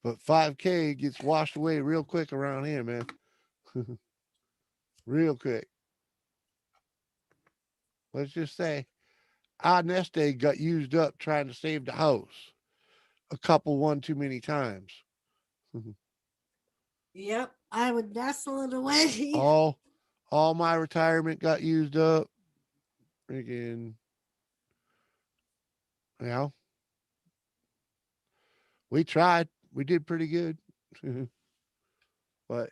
But 5K gets washed away real quick around here, man. Real quick. Let's just say our nest egg got used up trying to save the house. A couple one too many times. Yep, I would nestle it away. All my retirement got used up. Again, you know, we tried. We did pretty good. But,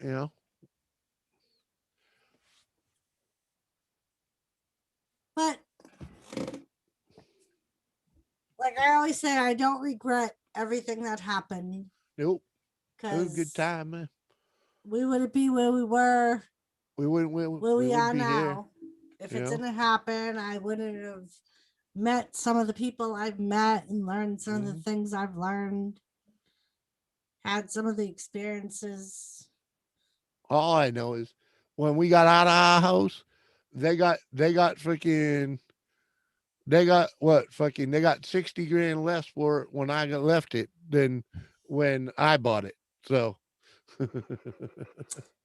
But like I always say, I don't regret everything that happened nope. It was a good because time, man. we wouldn't be where we were, We wouldn't, where we we are wouldn't be here. now. If you it know? didn't happen, I wouldn't have met some of the people I've met and learned some of the things I've learned, had some of the experiences. All I know is when we got out of our house, they got freaking they got what fucking they got 60 grand less for it when I got left it than when I bought it. So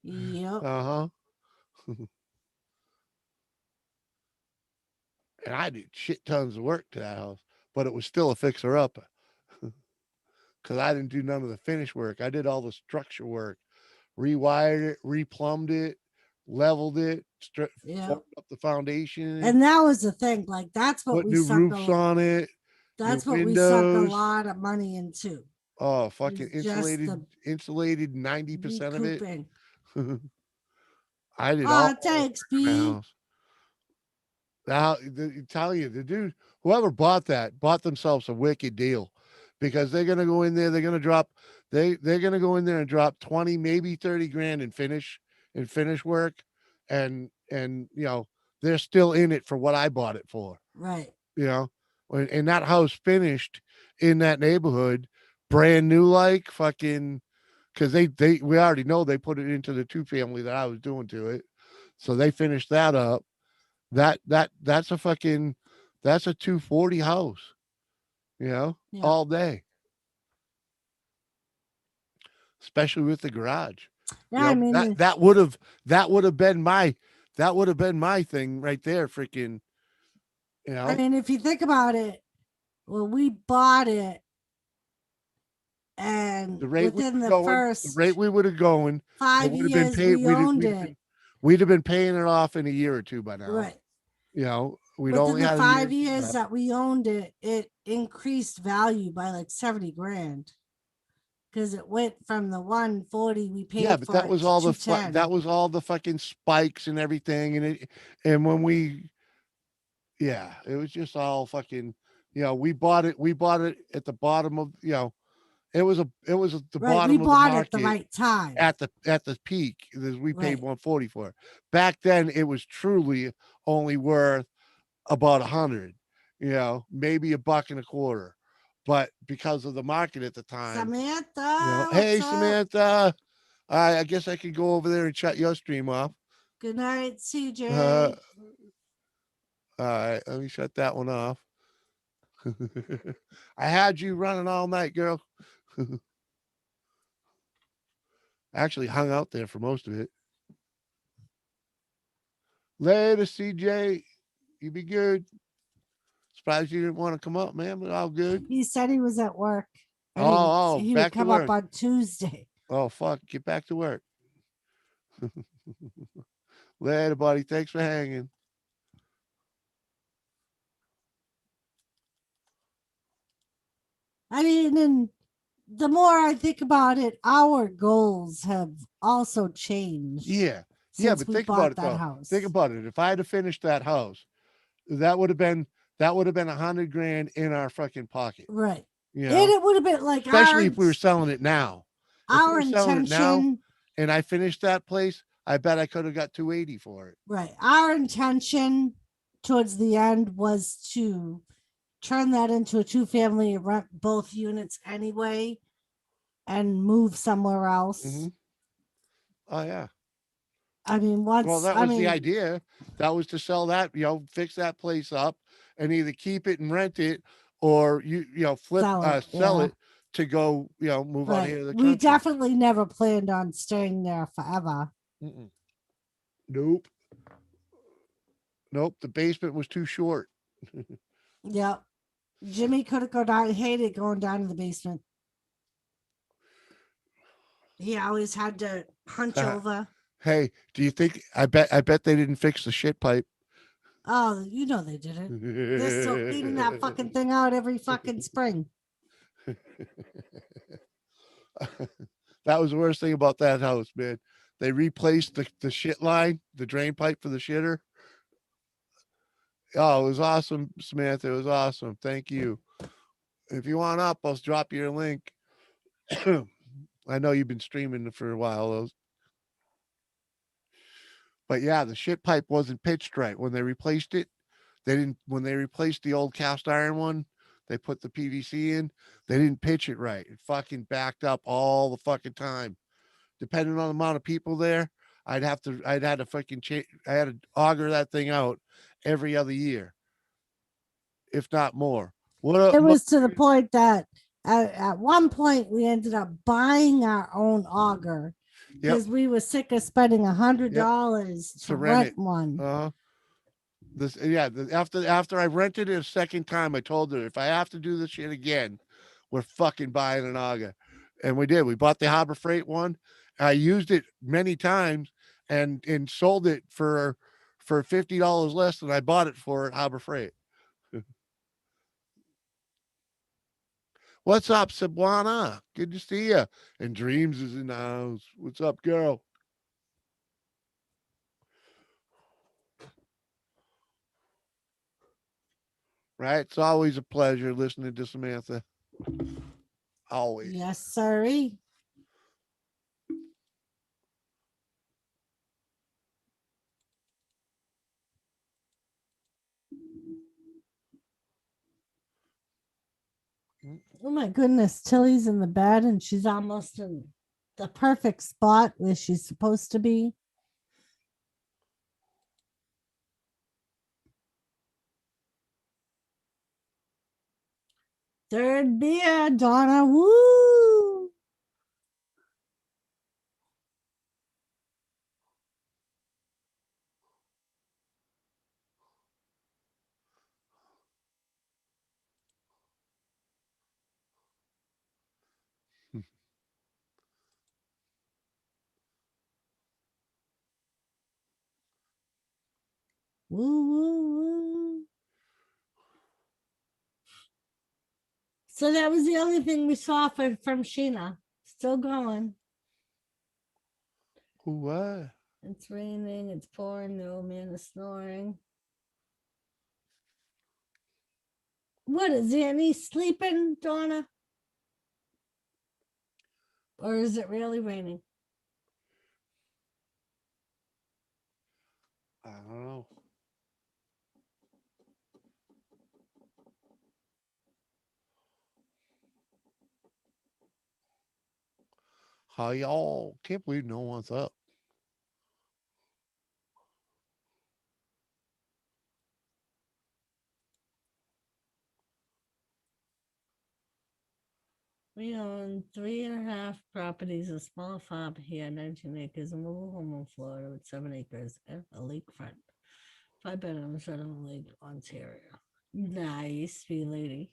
Yep. uh-huh. And I did shit tons of work to that house, but it was still a fixer upper. Because I didn't do none of the finish work. I did all the structure work, rewired it, replumbed it, leveled it, Yep. formed up the foundation, And that was the thing. Like that's what put we new sunk roofs on it. that's new what we sunk a windows. lot of money into. Oh, fucking It's just insulated 90% of it. recouping. I did all Thanks, in my B. house. Now, tell you, the dude, whoever bought that, bought themselves a wicked deal, because they're gonna go in there, they're gonna drop, they're gonna go in there and drop 20, maybe 30 grand in finish work, and they're still in it for what I bought it for. Right. And that house finished in that neighborhood, brand new, like fucking, because we already know they put it into the 2-family that I was doing to it, so they finished that up. That's a fucking that's a 240 house, Yeah. all day, especially with the garage. Yeah, I mean, that would have been my thing right there, freaking. I mean, if you think about it, well, we bought it, and the rate within the the first rate we would have going, 5 would have been years, paid. we owned it. We'd have been paying it off in a year or two by now. Right. We'd Within only the had 5 years that we owned it, it increased value by like 70 grand. Because it went from the 140 we paid Yeah, but for that it was to all 210. that was all the fucking spikes and everything, and when we, yeah, it was just all fucking, we bought it at the bottom of, it was at the Right. bottom We of the bought it the market right time. at the peak. We paid Right. 140 for it. Back then, it was truly only worth about 100, maybe $1.25. But because of the market at the time, Samantha, hey, what's up? Samantha, I guess I could go over there and shut your stream off. Good night, CJ. All right, let me shut that one off. I had you running all night, girl. Actually hung out there for most of it. Later, CJ. You be good. Surprised you didn't want to come up, man, but all good. He said he was at work. Oh, he back would come to work. up on Tuesday. Oh, fuck. Get back to work. Later, buddy. Thanks for hanging. I mean, and the more I think about it, our goals have also changed. Yeah. Since But we think bought about it, that though. house. Think about it. If I had to finish that house, that would have been 100 grand in our fucking pocket. Right. And it would have been like, especially if we were selling it now. If we our were selling it now intention, and I finished that place, I bet I could have got 280 for it. right. Our intention towards the end was to turn that into a 2-family and rent both units anyway and move somewhere else. Mm-hmm. Oh, yeah. I mean, well, that was the idea. That was to sell that, fix that place up and either keep it and rent it, or flip, sell it to go, move out Right. here to the We country. definitely never planned on staying there forever. Mm-mm. Nope. The basement was too short. Yep. Jimmy could have gone down, hated going down to the basement. He always had to hunch over. Hey, do you think I bet they didn't fix the shit pipe? Oh, you know they didn't. They're still cleaning that fucking thing out every fucking spring. That was the worst thing about that house, man. They replaced the shit line, the drain pipe for the shitter. Oh, it was awesome, Samantha. It was awesome. Thank you. If you want up, I'll drop you a link. I know you've been streaming for a while, those. But yeah, the shit pipe wasn't pitched right when they replaced it. They didn't when they replaced the old cast iron one. They put the PVC in. They didn't pitch it right. It fucking backed up all the fucking time. Depending on the amount of people there, I'd had to fucking change. I had to auger that thing out every other year, if not more. It was to the point that at one point we ended up buying our own auger because we were sick of spending $100 to rent one. After I rented it a second time, I told her if I have to do this shit again, we're fucking buying an auger. And we did. We bought the Harbor Freight one. I used it many times and sold it for $50 less than I bought it for at Harbor Freight. What's up, Sabuana? Good to see you. And Dreams is in the house. What's up, girl? Right? It's always a pleasure listening to Samantha. Always. Yes, sir. Oh my goodness, Tilly's in the bed and she's almost in the perfect spot where she's supposed to be. Third beer, Donna. Woo! Woo, woo, woo. So that was the only thing we saw from Sheena. Still going. What? It's raining, it's pouring, the old man is snoring. What is Annie sleeping, Donna? Or is it really raining? I don't know. How y'all? Can't believe no one's up. We own 3.5 properties, a small farm here, 19 acres, a mobile home in Florida with 7 acres, and a lakefront. 5 bedrooms right on the lake, Ontario. Nice, sweet lady.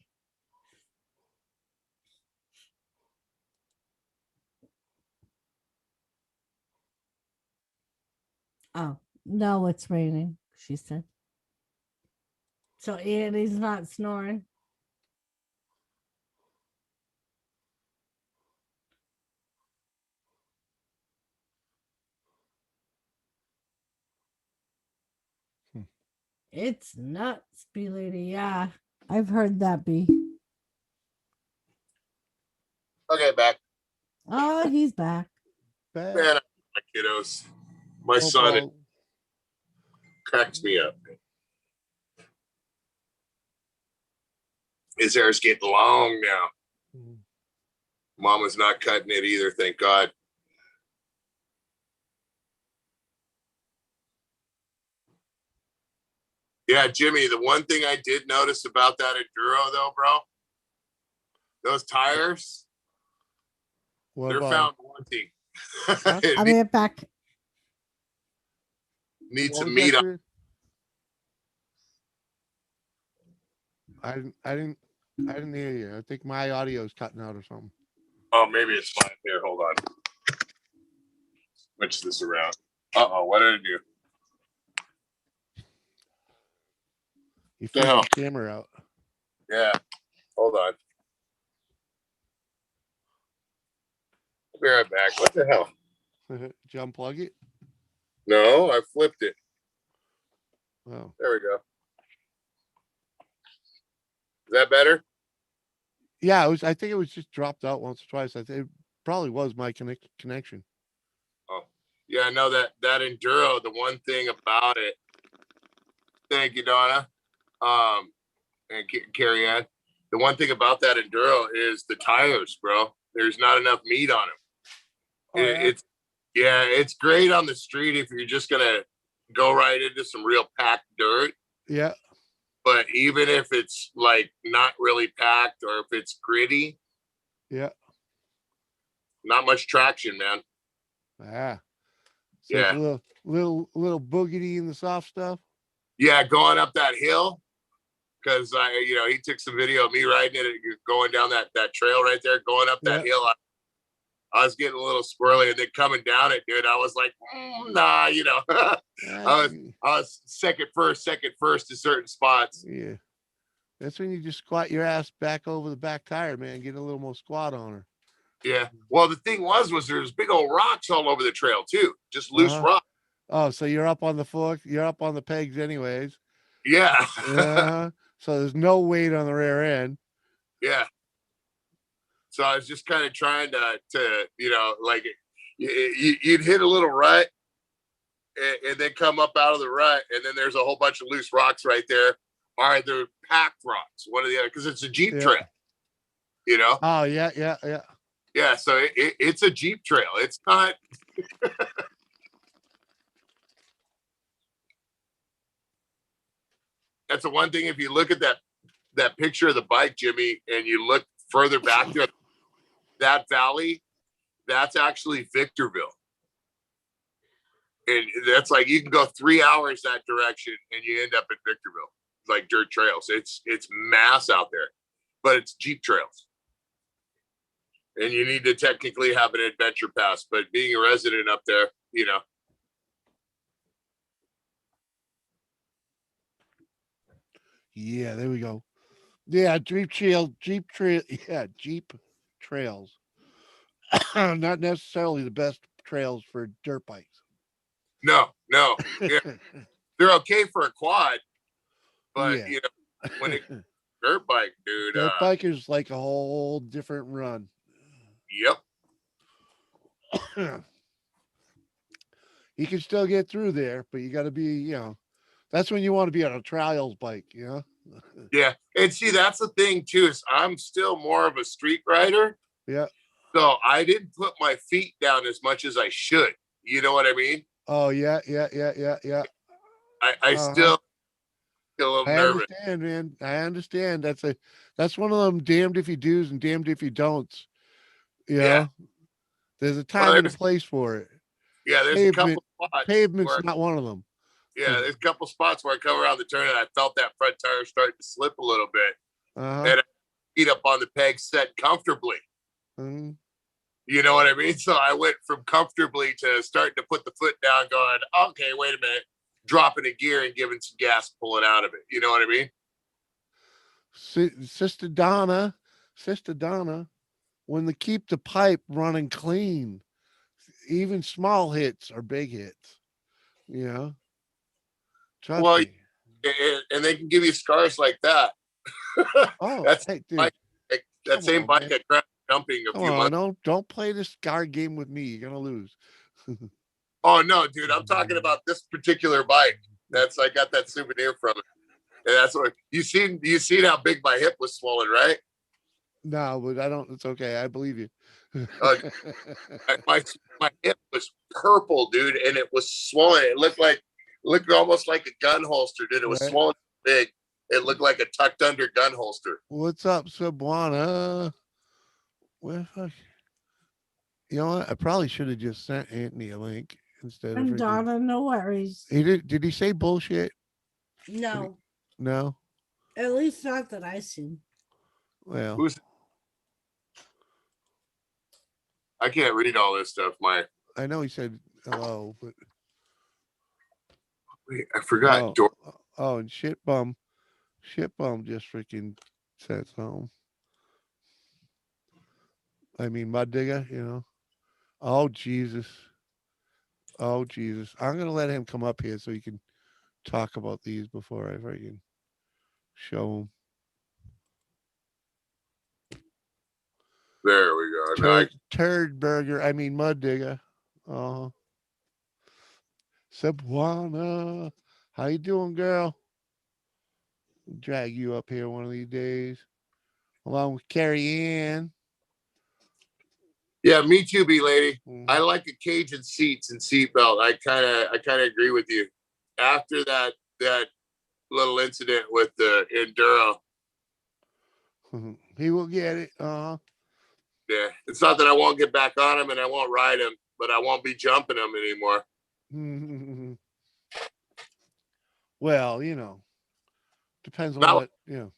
Oh, no, it's raining, she said. So Annie's not snoring. It's nuts, B lady. Yeah, I've heard that, B. Okay, back. Oh, he's back. Bad. Man, my kiddos. My son cracks me up. His hair's getting long now. Mhm. Mama's not cutting it either, thank God. Yeah, Jimmy, the one thing I did notice about that Enduro, though, bro, those tires, What They're about found wanting. I'll It be right back. needs what some was meat that, on. Chris? I didn't hear you. I think my audio is cutting out or something. Oh, maybe it's fine. Here, hold on. Switch this around. Uh-oh, what did I do? You The flipped hell? the camera out. Yeah, hold on. I'll be right back. What the hell? Did you unplug it? No, I flipped it. Oh. There we go. Is that better? Yeah, I think it was just dropped out once or twice. I think it probably was my connection. Oh, yeah, I know that enduro. The one thing about it. Thank you, Donna. And Carrie Ann. The one thing about that enduro is the tires, bro. There's not enough meat on them. Oh, yeah. It's great on the street if you're just gonna go right into some real packed dirt. Yeah. But even if it's like not really packed or if it's gritty, Yeah. not much traction, man. Ah. So it's Yeah. a little boogity in the soft stuff. Yeah, going up that hill. Because he took some video of me riding it, going down that trail right there, going up that hill. I was getting a little squirrely, and then coming down it, dude. I was like, nah, I was second first to certain spots. Yeah, that's when you just squat your ass back over the back tire, man. Get a little more squat on her. Yeah. Well, the thing was there's big old rocks all over the trail too, just loose rocks. Oh, so you're up on the fork, you're up on the pegs, anyways. Yeah. So there's no weight on the rear end. Yeah. So I was just kind of trying to like you'd hit a little rut and then come up out of the rut, and then there's a whole bunch of loose rocks right there. All right, they're packed rocks, one or the other, because it's a Jeep trail. Oh, yeah. Yeah, so it's a Jeep trail. It's not. That's the one thing. If you look at that picture of the bike, Jimmy, and you look further back to that valley, that's actually Victorville. And that's like you can go 3 hours that direction and you end up in Victorville. It's like dirt trails. It's mass out there, but it's Jeep trails. And you need to technically have an adventure pass, but being a resident up there, Yeah, there we go. Yeah, Jeep trail. Yeah, Jeep trails. Not necessarily the best trails for dirt bikes. No. Yeah. They're okay for a quad, but Yeah. when it dirt bike, dude. Dirt bike is like a whole different run. Yep. You can still get through there, but you got to be, that's when you want to be on a trials bike, Yeah. And see, that's the thing too, is I'm still more of a street rider. Yeah. So I didn't put my feet down as much as I should. You know what I mean? Oh, yeah. I still get a little nervous. Understand, man. I understand. That's one of them damned if you do's and damned if you don'ts. Yeah. There's a time and a place for it. Yeah, there's a couple spots. Pavement's not one of them. Yeah, there's a couple spots where I come around the turn and I felt that front tire starting to slip a little bit. And I feet up on the peg set comfortably. Mm-hmm. You know what I mean? So I went from comfortably to starting to put the foot down, going, okay, wait a minute, dropping a gear and giving some gas, pulling out of it. You know what I mean? Sister Donna, when they keep the pipe running clean, even small hits are big hits. Trust me. And they can give you scars like that. Oh, that's hey, dude. That same bike I crashed jumping a few months. Don't play this scar game with me. You're gonna lose. Oh no, dude! I'm talking about this particular bike. I got that souvenir from it, and that's what you seen. You seen how big my hip was swollen, right? No, but I don't. It's okay. I believe you. My hip was purple, dude, and it was swollen. It looked almost like a gun holster, dude. It was swollen big. It looked like a tucked under gun holster. What's up, Sabuana? Where fuck? You know what? I probably should have just sent Anthony a link instead of And freaking. Donna, no worries. He did. Did he say bullshit? No, No. at least not that I seen. Well, Who's? I can't read all this stuff. I know he said hello, but Wait, I forgot. and shit bum just freaking said something. I mean, mud digger, you know. Oh Jesus. Oh Jesus. I'm gonna let him come up here so he can talk about these before I freaking show him. There we go. Turd burger. I mean mud digger. Uh huh. Cebuana. How you doing, girl? Drag you up here one of these days. Along with Carrie Ann. Yeah, me too, B lady. Mhm. I like a Cajun seats and seatbelt. I kind of agree with you. After that little incident with the Enduro, He will get it. yeah, it's not that I won't get back on him and I won't ride him, but I won't be jumping him anymore. Well, you know, depends on Now, what, you know.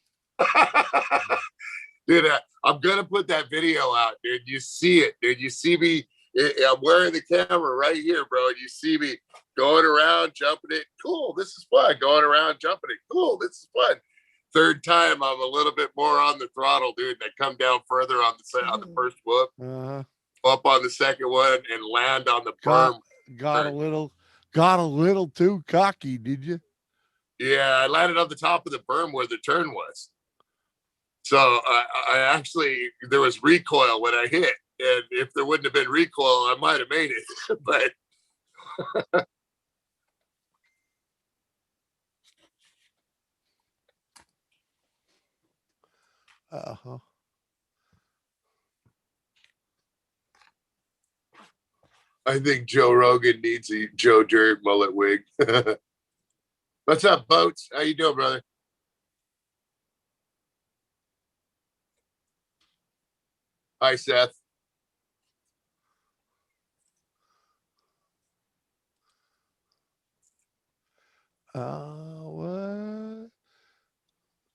dude, I'm gonna put that video out, dude. You see it, dude. You see me. I'm wearing the camera right here, bro. And you see me going around, jumping it. Cool, this is fun. Going around, jumping it. Cool, this is fun. Third time, I'm a little bit more on the throttle, dude. And I come down further on the first whoop, up on the second one, and land on the berm. Got a little too cocky, did you? Yeah, I landed on the top of the berm where the turn was. So I actually, there was recoil when I hit. And if there wouldn't have been recoil, I might have made it. But I think Joe Rogan needs a Joe Dirt mullet wig. What's up, Boats? How you doing, brother? Hi, Seth.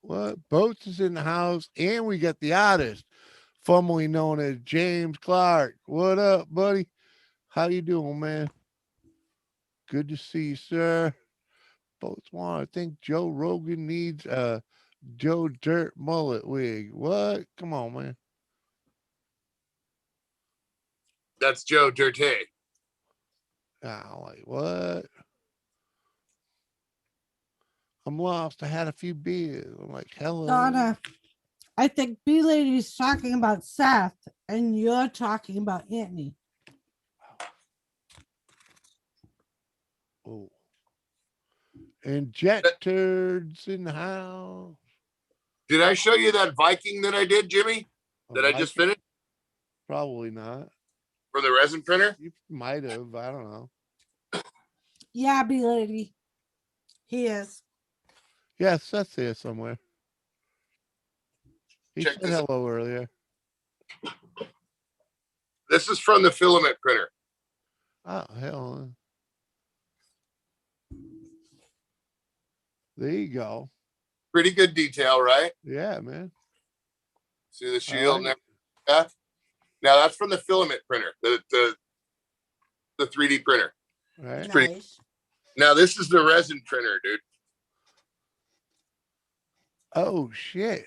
What? Boats is in the house, and we got the artist, formerly known as James Clark. What up, buddy? How you doing, man? Good to see you, sir. Boats want to think Joe Rogan needs a Joe Dirt mullet wig. What? Come on, man. That's Joe Dirte. Like what? I'm lost. I had a few beers. I'm like, hello. Donna, I think B Lady's talking about Seth and you're talking about Anthony. Oh. And jet turds in the house. Did I show you that Viking that I did, Jimmy? That I just finished? Probably not. For the resin printer? You might have. I don't know. Yeah, B Lady. He is. Yeah, Seth's here somewhere. He Check said this hello earlier. This is from the filament printer. Oh, hell. There you go. Pretty good detail, right? Yeah, man. See the shield and that? Now that's from the filament printer, the 3D printer. Right. Nice. Now this is the resin printer, dude. Oh shit.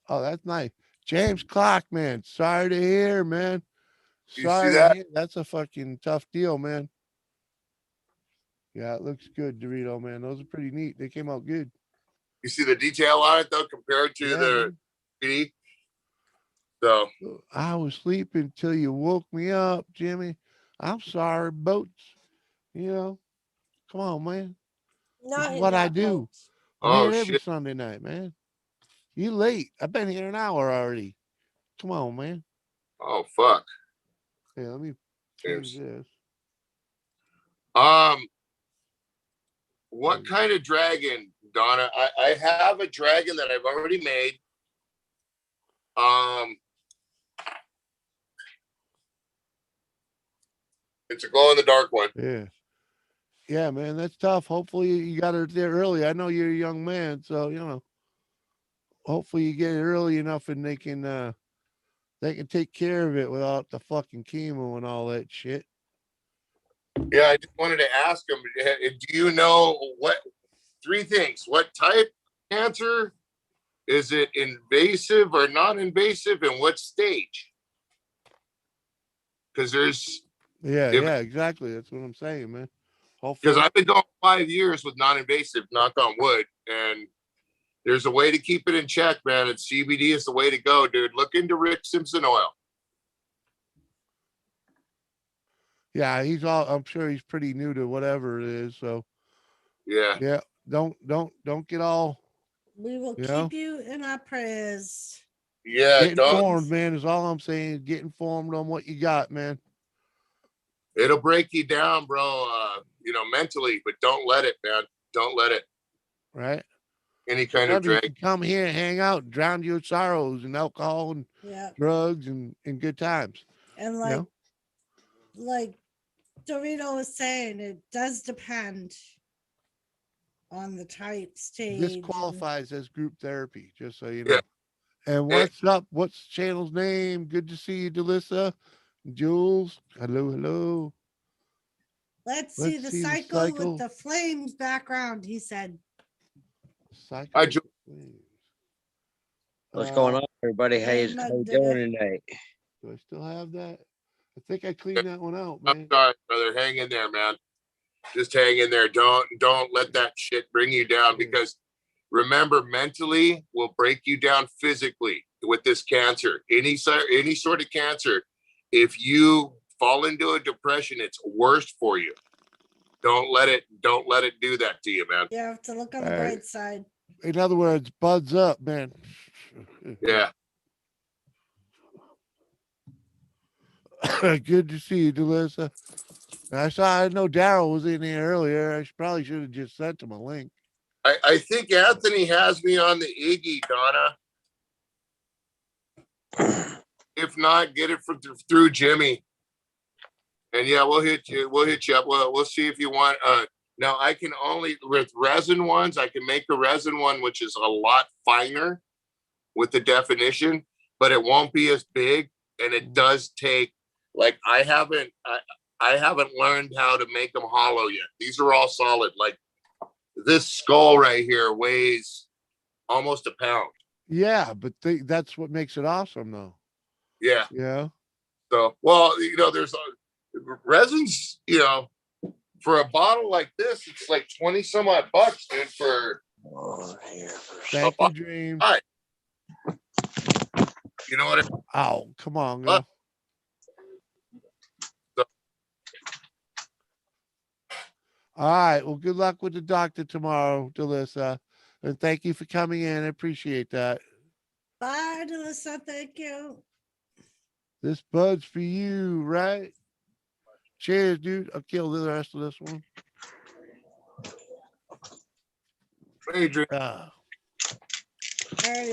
Oh, that's nice. James Clark, man. Sorry to hear, man. Sorry to hear. That's a fucking tough deal, man. Yeah, it looks good, Dorito, man. Those are pretty neat. They came out good. You see the detail on it though, compared to the 3D. So I was sleeping till you woke me up, Jimmy. I'm sorry, Boats. You know, come on, man. This is what I do. I'm here every Sunday night, man. You late. I've been here an hour already. Come on, man. Oh fuck. Hey, let me change this. What kind of dragon, Donna? I have a dragon that I've already made. It's a glow in the dark one. Yeah. Yeah, man, that's tough. Hopefully you got it there early. I know you're a young man, so hopefully you get it early enough and they can take care of it without the fucking chemo and all that shit. Yeah, I just wanted to ask him, do you know what 3 things? What type of cancer? Is it invasive or non-invasive, and what stage? Because Yeah, exactly. That's what I'm saying, man. because Hopefully. I've been going 5 years with non-invasive, knock on wood, and there's a way to keep it in check, man. And CBD is the way to go, dude. Look into Rick Simpson oil. Yeah, I'm sure he's pretty new to whatever it is. So Yeah. yeah, don't get all, We will you know, keep you in our prayers. Yeah, get don't. informed, man, is all I'm saying. Get informed on what you got, man. It'll break you down, bro. Mentally, but don't let it, man. Don't let it. Right? Any kind of Remember, you drag. can come here and hang out and drown your sorrows and alcohol and Yeah. drugs and good times. And You know? like Dorito was saying, it does depend on the type, stage. This qualifies as group therapy, just so you know. Yeah. And what's up? What's the channel's name? Good to see you, Delissa. Jules. Hello. Let's see the cycle with the flames background, he said. Cycle. Hi, Jules. What's going on, everybody? How you doing tonight? Do I still have that? I think I cleaned that one out, I'm man. sorry, brother. Hang in there, man. Just hang in there. Don't let that shit bring you down, because remember, mentally will break you down physically with this cancer. Any sort of cancer. If you fall into a depression, it's worse for you. Don't let it do that to you, man. You have to look on the bright side. In other words, buds up, man. Yeah. Good to see you, Delissa. I know Daryl was in here earlier. I probably should have just sent him a link. I think Anthony has me on the Iggy, Donna. If not, get it through Jimmy. And yeah, we'll hit you up. We'll see if you want. Now I can only, with resin ones, I can make a resin one which is a lot finer with the definition, but it won't be as big, and it does take, like, I haven't learned how to make them hollow yet. These are all solid. Like this skull right here weighs almost a pound. Yeah, but that's what makes it awesome, though. Yeah. Yeah. So, well, there's resins, for a bottle like this, it's like 20 some odd bucks, dude, for Thank you, Dream. All right. You know what? Oh, come on, girl. All right. Well, good luck with the doctor tomorrow, Delissa. And thank you for coming in. I appreciate that. Bye, Delissa. Thank you. This bud's for you, right? Cheers, dude. I'll kill the rest of this one. Adrian. I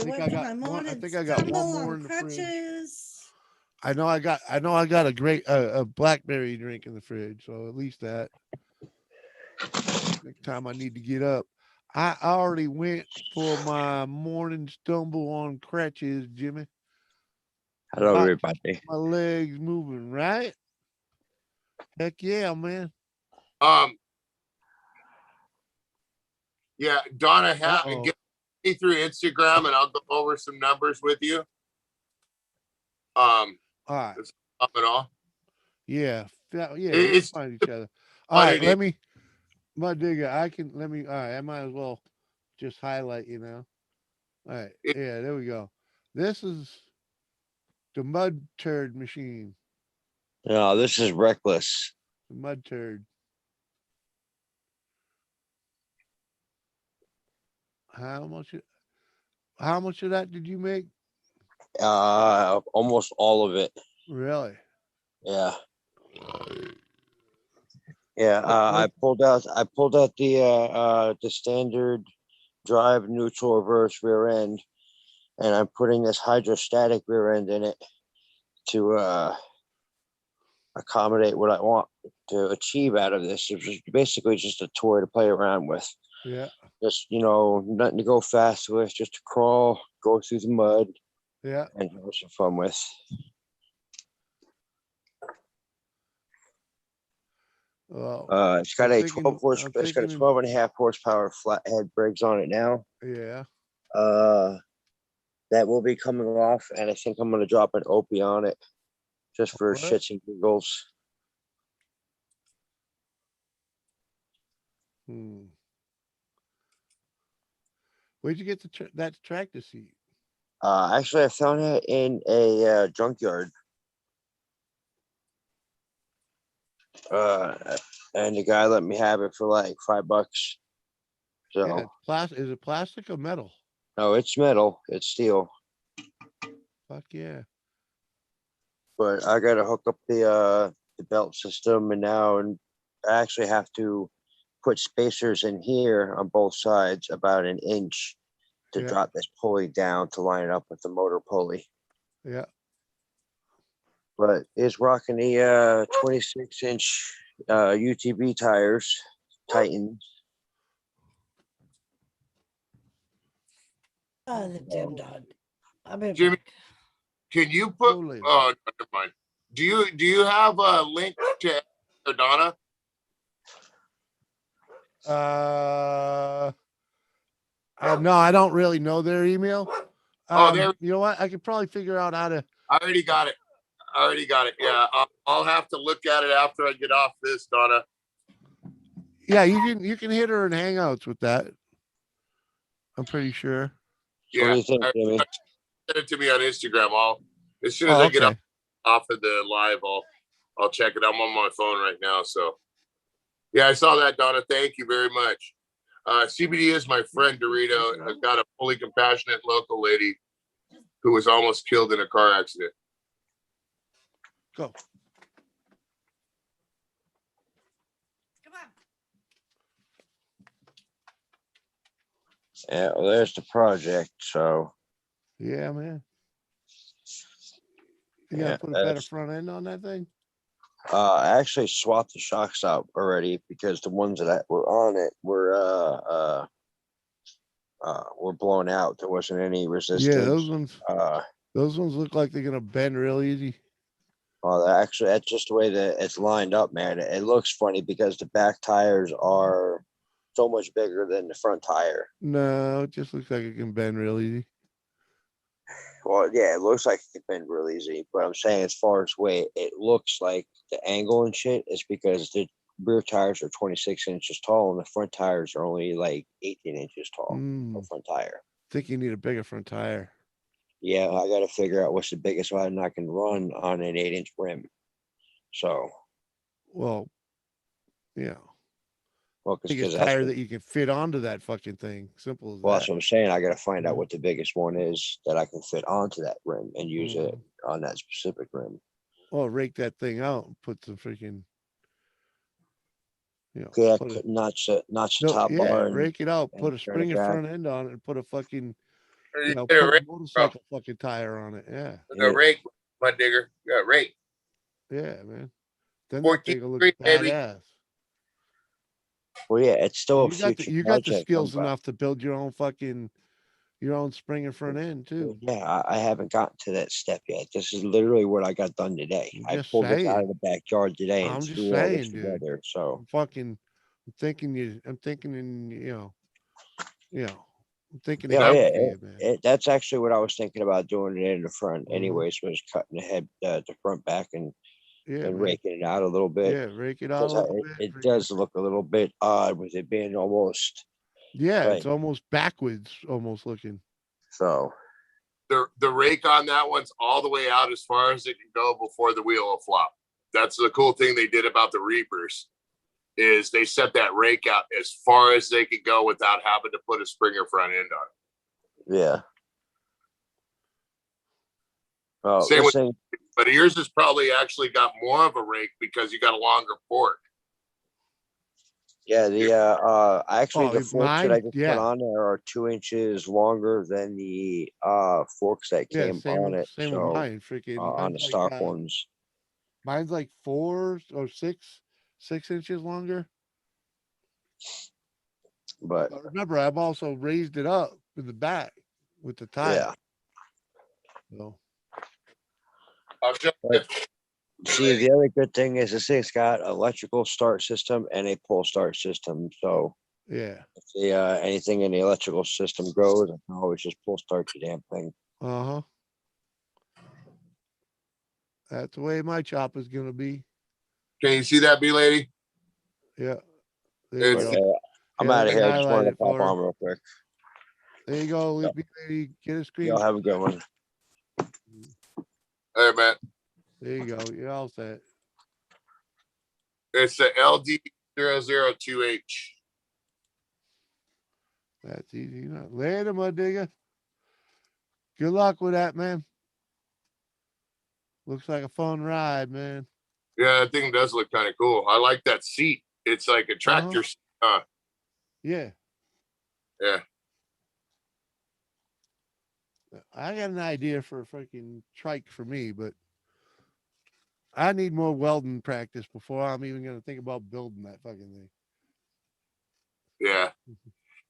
think I got one more in the fridge. I know I got a great a blackberry drink in the fridge, so at least that. Next time I need to get up. I already went for my morning stumble on crutches, Jimmy. Hello, everybody. My legs moving, right? Heck yeah, man. Yeah, Donna, get me through Instagram, and I'll go over some numbers with you. All right. Up at all. Yeah, we'll find each other. All right, my digger, all right, I might as well just highlight you now. All right, yeah, there we go. This is the mud turd machine. No, this is reckless. The mud turd. How much of that did you make? Almost all of it. Really? Yeah. Yeah. I pulled out the standard drive, neutral, reverse, rear end, and I'm putting this hydrostatic rear end in it to accommodate what I want to achieve out of this. It's basically just a toy to play around with. Yeah. Just, nothing to go fast with, just to crawl, go through the mud, Yeah. and have some fun with. Well, It's got I'm a thinking, 12 horse. I'm It's got a thinking, 12.5 horsepower flathead brakes on it now. yeah. That will be coming off, and I think I'm going to drop an Opie on it just for What? shits and giggles. Where'd you get that tractor seat? Actually, I found it in a junkyard. And the guy let me have it for like $5. So Yeah, is it plastic or metal? no, it's metal. It's steel. Fuck yeah. But I gotta hook up the belt system, and I actually have to put spacers in here on both sides about an inch to Yeah. drop this pulley down to line it up with the motor pulley. Yeah. But it's rocking the 26-inch UTV tires, Titans. Oh, the damn dog. I'll be Jimmy, back. can you put? Go later. Oh, never mind. Do you have a link to Donna? No, I don't really know their email. There. You know what? I could probably figure out how to. I already got it. Yeah, I'll have to look at it after I get off this, Donna. Yeah, you can hit her in Hangouts with that. I'm pretty sure. So what do you think, Jimmy? Send it to me on Instagram. As soon as I get Okay. off of the live, I'll check it. I'm on my phone right now, so yeah, I saw that, Donna. Thank you very much. CBD is my friend Dorito. I've got a fully compassionate local lady who was almost killed in a car accident. Go. Come on. Yeah, well, there's the project. So Yeah, man. You gotta put a better front end on that thing. I actually swapped the shocks out already because the ones that were on it were blown out. There wasn't any resistance. Yeah, those ones look like they're gonna bend real easy. Well, actually, that's just the way that it's lined up, man. It looks funny because the back tires are so much bigger than the front tire. No, it just looks like it can bend real easy. Well, yeah, it looks like it can bend real easy, but I'm saying as far as weight, it looks like the angle and shit is because the rear tires are 26 inches tall and the front tires are only like 18 inches tall. The front tire. I think you need a bigger front tire. Yeah, I got to figure out what's the biggest one I can run on an 8-inch rim. So, well, yeah. Well, biggest tire that you can fit onto that fucking thing. Simple as well, that. that's what I'm saying. I got to find out what the biggest one is that I can fit onto that rim and use it on that specific rim. Well, rake that thing out and put the freaking, Yeah, notch the top bar. And, rake it out. Put a turn it Springer back. front end on it and put a fucking, Yeah, put a rake, motorcycle fucking tire on it. Yeah. A rake, my digger. Yeah, rake. Yeah, man. Then that 14 thing will look degree, baby. badass. Well, yeah, it's still a You got future you got the project. skills enough to build your own Springer front end too. Yeah, I haven't gotten to that step yet. This is literally what I got done today. I'm I just pulled this out saying. of the backyard today and I'm just threw all this saying, dude. together. So I'm thinking I'm thinking of yeah, for you, man. that's actually what I was thinking about doing it in the front. Mhm. Anyways, was cutting the front back and Yeah, man. raking it out a little bit. Yeah, rake it out a little bit. It does look a little bit odd with it being almost. Yeah, like, it's almost backwards, almost looking. So the rake on that one's all the way out as far as it can go before the wheel will flop. That's the cool thing they did about the Reapers, is they set that rake out as far as they could go without having to put a Springer front end on it. Yeah. Oh, Same with, but yours has probably actually got more of a rake because you got a longer fork. Yeah, the actually the forks that I just yeah. put on there are 2 inches longer than the forks that came on it. Same So with mine. Freaking on the mine's stock like, ones. Mine's like 4 or 6 inches longer. But But remember, I've also raised it up in the back with the tile. yeah. So I'll show But you see, later. the other good thing is this thing's got electrical start system and a pull start system. So yeah. if anything in the electrical system goes, I can always just pull start the damn thing. Uh-huh. That's the way my chop is gonna be. Can you see that, B lady? Yeah. There you It's go. Okay, I'm Yeah, out let of me here. I just highlight wanted to it pop for her. on real quick. There you go, Yep. lady. Get a screen. Y'all have a good one. hey man. There you go. You're all set. It's the LD002H. That's easy enough. Later, mud digger. Good luck with that, man. Looks like a fun ride, man. Yeah, that thing does look kind of cool. I like that seat. It's like a tractor seat. Yeah. Yeah. I got an idea for a freaking trike for me, but I need more welding practice before I'm even gonna think about building that fucking thing. Yeah.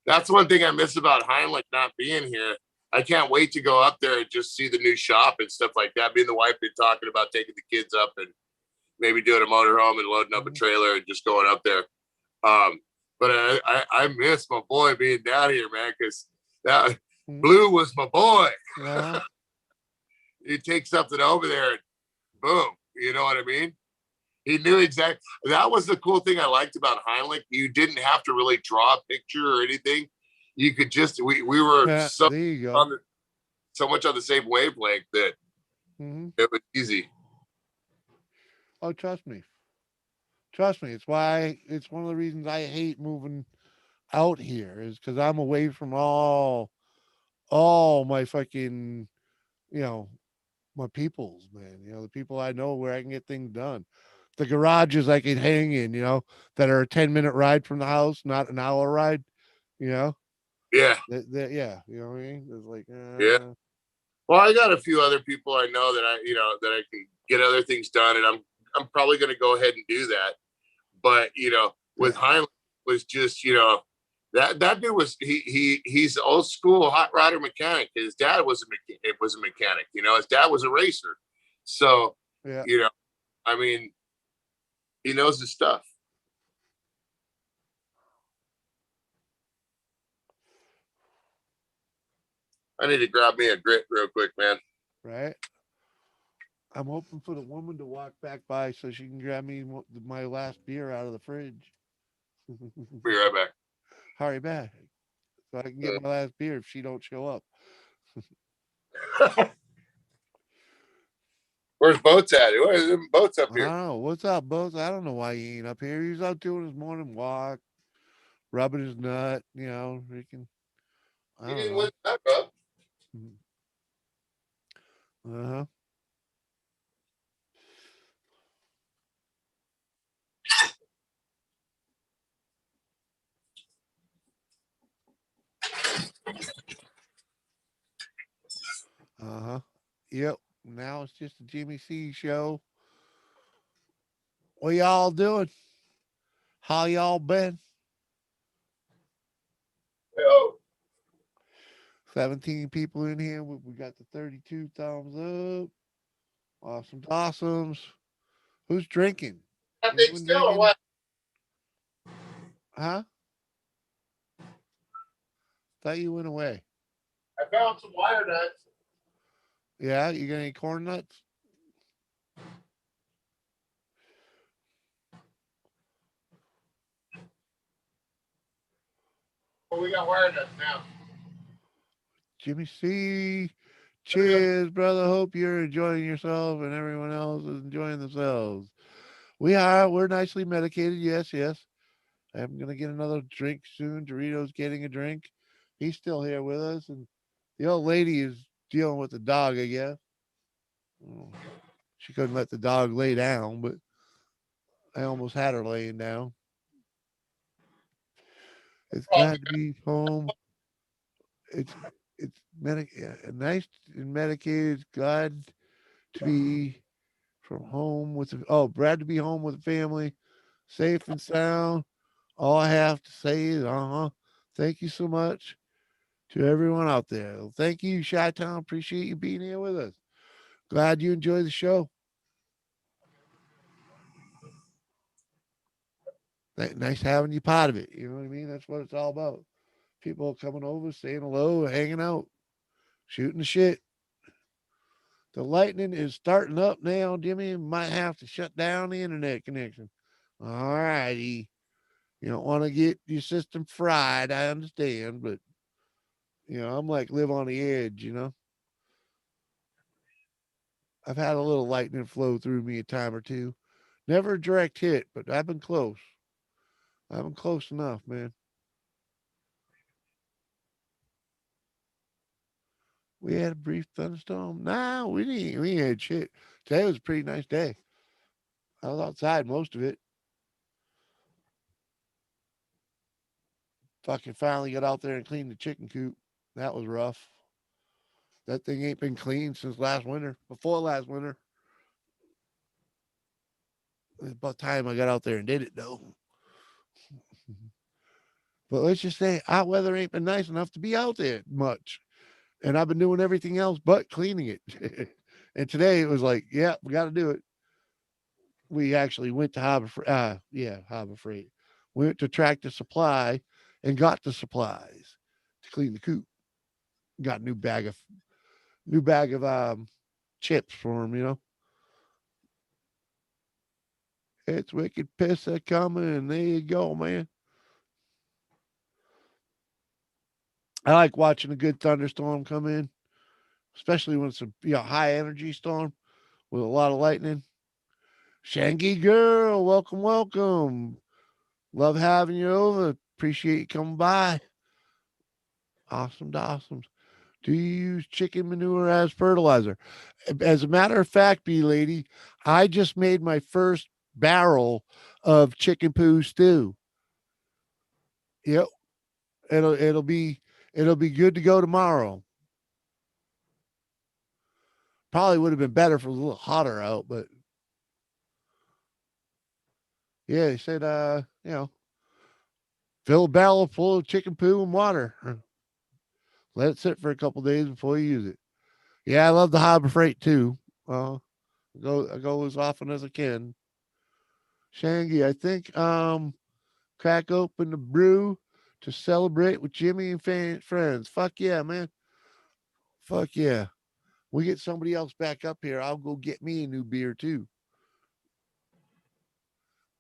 That's one thing I miss about Heinrich not being here. I can't wait to go up there and just see the new shop and stuff like that. Me and the wife been talking about taking the kids up and maybe doing a motorhome and loading up a trailer and just going up there. But I miss my boy being down here, man, because that Blue was my boy. Uh-huh. He'd take something over there and boom, you know what I mean? He knew exactly. That was the cool thing I liked about Heinrich. You didn't have to really draw a picture or anything. You could just we were Yeah, so there you go. on the, so much on the same wavelength that it was easy. Oh, trust me. Trust me. It's why it's one of the reasons I hate moving out here is because I'm away from all my fucking, you know, my peoples, man. You know, the people I know where I can get things done. The garages I can hang in, that are a 10-minute ride from the house, not an hour ride, you know. Yeah, Yeah, you know what I mean? It's like, yeah. Well, I got a few other people I know that I can get other things done, and I'm probably going to go ahead and do that. But with Heinrich was just that dude was he's old school hot rodder mechanic. His dad was a mechanic. His dad was a racer, so yeah. I mean, he knows his stuff. I need to grab me a grit real quick, man. Right. I'm hoping for the woman to walk back by so she can grab me my last beer out of the fridge. Be right back. Hurry back so I can get my last beer if she don't show up. Where's Boats at? Where's Boats up I here? don't know. What's up, Boats? I don't know why he ain't up here. He's out doing his morning walk, rubbing his nut, freaking. I He don't didn't know. win that, bro. Uh-huh. Uh-huh. Yep. Now it's just a Jimmy C show. What y'all doing? How y'all been? Yo. 17 people in here. We got the 32 thumbs up. Awesome. Awesomes. Who's drinking? I think Anyone still or drinking? what? Huh? Thought you went away. I found some wire nuts. Yeah, you got any corn nuts? Well, we got wire nuts now. Jimmy C. Cheers, brother. Hope you're enjoying yourself and everyone else is enjoying themselves. We are. We're nicely medicated. Yes, yes. I'm going to get another drink soon. Dorito's getting a drink. He's still here with us. And the old lady is dealing with the dog, I guess. Oh, she couldn't let the dog lay down, but I almost had her laying down. It's glad to be home. It's nice and medicated. It's glad to be from home with Brad to be home with the family, safe and sound. All I have to say is, thank you so much to everyone out there. Thank you, Chi Town. Appreciate you being here with us. Glad you enjoy the show. Nice having you part of it. You know what I mean? That's what it's all about. People coming over, saying hello, hanging out, shooting the shit. The lightning is starting up now, Jimmy. Might have to shut down the internet connection. All righty. You don't want to get your system fried. I understand, but I'm like live on the edge. I've had a little lightning flow through me a time or two. Never a direct hit, but I've been close. I've been close enough, man. We had a brief thunderstorm. Nah, we didn't. We ain't had shit. Today was a pretty nice day. I was outside most of it. Fucking finally got out there and cleaned the chicken coop. That was rough. That thing ain't been cleaned since last winter. Before last winter. It's about time I got out there and did it though. But let's just say our weather ain't been nice enough to be out there much. And I've been doing everything else but cleaning it. And today it was like, yeah, we got to do it. We actually went to Harbor Freight. We went to Tractor Supply and got the supplies to clean the coop. Got a new bag of chips for him. It's wicked piss a coming, and there you go, man. I like watching a good thunderstorm come in, especially when it's a high energy storm with a lot of lightning. Shangy girl, welcome, welcome. Love having you over. Appreciate you coming by. Awesome, awesome. Do you use chicken manure as fertilizer? As a matter of fact, B lady, I just made my first barrel of chicken poo stew. Yep, it'll be good to go tomorrow. Probably would have been better if it was a little hotter out, but yeah, they said fill a barrel full of chicken poo and water. Let it sit for a couple days before you use it. Yeah, I love the Harbor Freight too. I go as often as I can. Shangy, I think crack open the brew to celebrate with Jimmy and friends. Fuck yeah, man. Fuck yeah. We get somebody else back up here. I'll go get me a new beer too.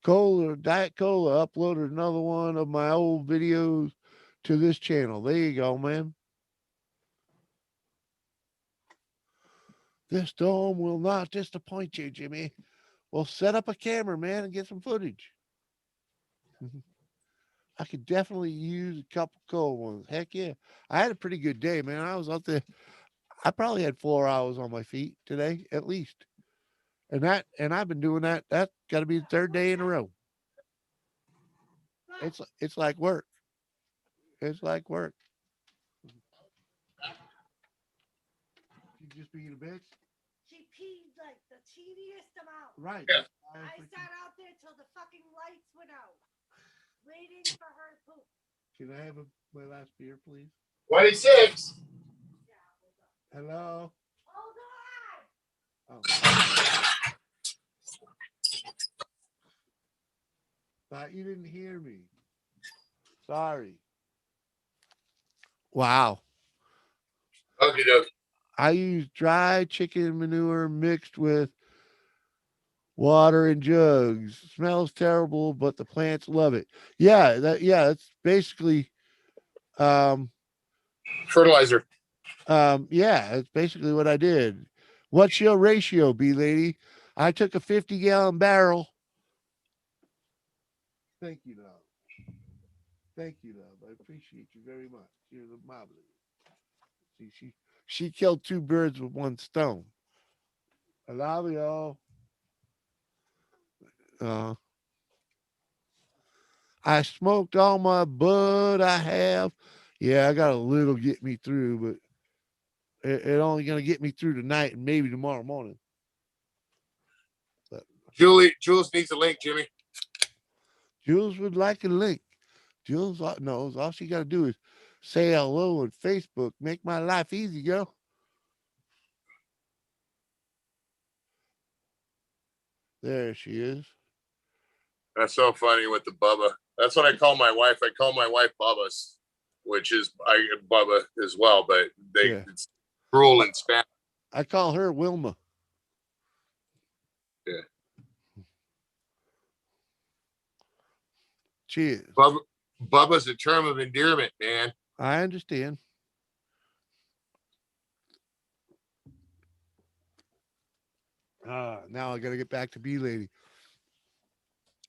Diet Cola uploaded another one of my old videos to this channel. There you go, man. This dome will not disappoint you, Jimmy. We'll set up a camera, man, and get some footage. I could definitely use a couple cold ones. Heck yeah. I had a pretty good day, man. I was out there. I probably had 4 hours on my feet today, at least. And I've been doing that. That's got to be the third day in a row. It's like work. It's like work. You just being a bitch. She peed like the teeniest amount. Right. Yeah. I sat out there till the fucking lights went out, waiting for her to poop. Can I have my last beer, please? 26. Hello. Hold on. Oh. Thought you didn't hear me. Sorry. Wow. Okay, doke. I use dry chicken manure mixed with water in jugs. Smells terrible, but the plants love it. That's basically um Fertilizer. that's basically what I did. What's your ratio, B lady? I took a 50-gallon barrel. Thank you, love. Thank you, love. I appreciate you very much. You're the marvelous. See, she killed two birds with one stone. I love y'all. Uh, I smoked all my bud I have. Yeah, I got a little get me through, but it only gonna get me through tonight and maybe tomorrow morning. Jules needs a link, Jimmy. Jules would like a link. Jules knows all she got to do is say hello on Facebook. Make my life easy, girl. There she is. That's so funny with the Bubba. That's what I call my wife. I call my wife Bubba's, which is Bubba as well, but it's cruel in Spanish. I call her Wilma. Yeah. Cheers. Bubba's a term of endearment, man. I understand. Now I got to get back to B Lady.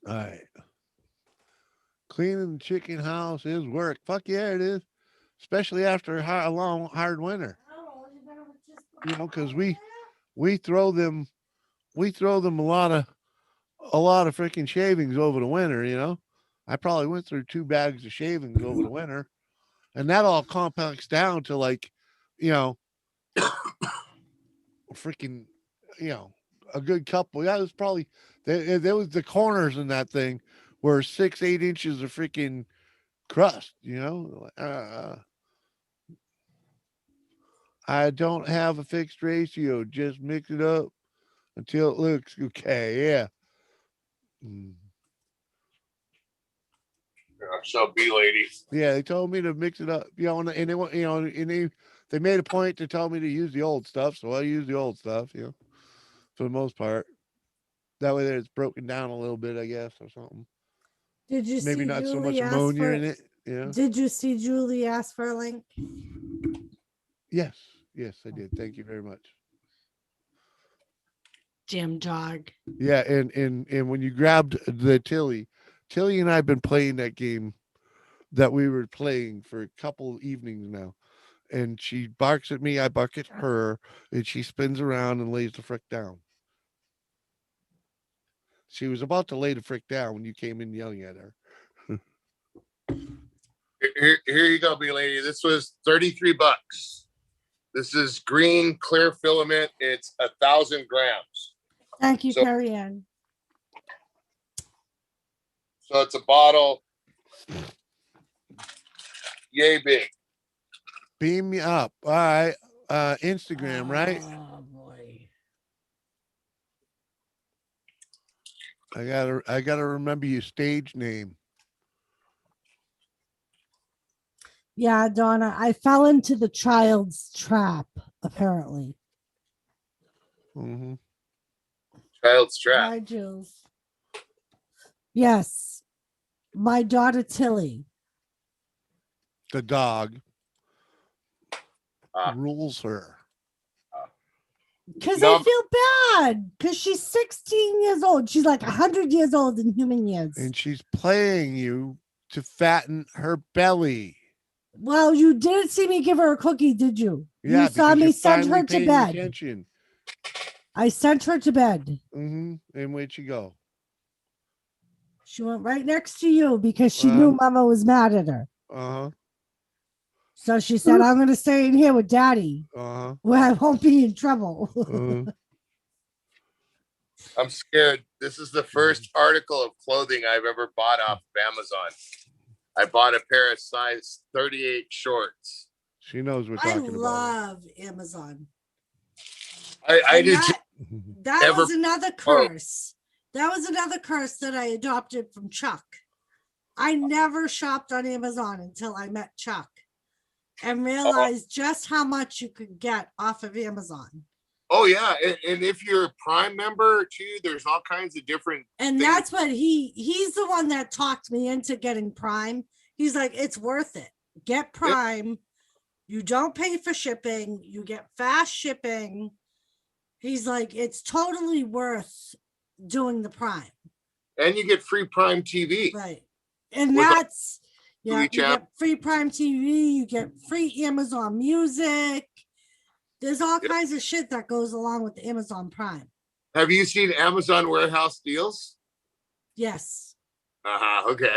All right. Cleaning the chicken house is work. Fuck yeah, it is. Especially after a long, hard winter. You know, because we throw them a lot of freaking shavings over the winter. You know, I probably went through 2 bags of shavings over the winter, and that all compacts down to like, you know, freaking, you know, a good couple. Yeah, it was probably there was the corners in that thing were 6-8 inches of freaking crust. You know, I don't have a fixed ratio. Just mix it up until it looks okay. Yeah. So B Lady. Yeah, they told me to mix it up. You know, and they want, you know, and they made a point to tell me to use the old stuff, so I use the old stuff. You know, for the most part. That way, it's broken down a little bit, I guess, or something. Did you Maybe see not Julie so much ask ammonia for, in it. Yeah. Did you see Julie ask for a link? Yes, I did. Thank you very much. Jim dog. Yeah, and when you grabbed the Tilly and I've been playing that game that we were playing for a couple evenings now. And she barks at me, I bark at her, and she spins around and lays the frick down. She was about to lay the frick down when you came in yelling at her. Here you go, B Lady. This was $33. This is green clear filament. It's 1,000 grams. Thank you, Carrie Ann. So it's a bottle. Yay big. Beam me up. All right. Instagram, right? Oh boy. I gotta remember your stage name. Yeah, Donna, I fell into the child's trap, apparently. Mm-hmm. Child's trap. Hi, Jules. Yes. My daughter Tilly. The dog rules her. Because I feel bad. Because she's 16 years old. She's like 100 years old in human years. And she's playing you to fatten her belly. Well, you didn't see me give her a cookie, did you? Yeah, you saw me send her to bed. Attention. I sent her to bed. Mm-hmm. And where'd she go? She went right next to you because she knew Mama was mad at her. Uh-huh. So she said, I'm going to stay in here with Daddy where I won't be in trouble. I'm scared. This is the first article of clothing I've ever bought off of Amazon. I bought a pair of size 38 shorts. She knows we're talking about. I love Amazon. I did. That was another curse. That was another curse that I adopted from Chuck. I never shopped on Amazon until I met Chuck and realized just how much you could get off of Amazon. Oh yeah, and if you're a Prime member too, there's all kinds of different. And things. That's what he's the one that talked me into getting Prime. He's like, it's worth it. Get Prime. Yep. You don't pay for shipping. You get fast shipping. He's like, it's totally worth doing the Prime. And you get free Prime TV. Right. And that's, you get free Prime TV. You get free Amazon Music. There's all kinds of shit that goes along with the Amazon Prime. Have you seen Amazon Warehouse Deals? Yes. Okay.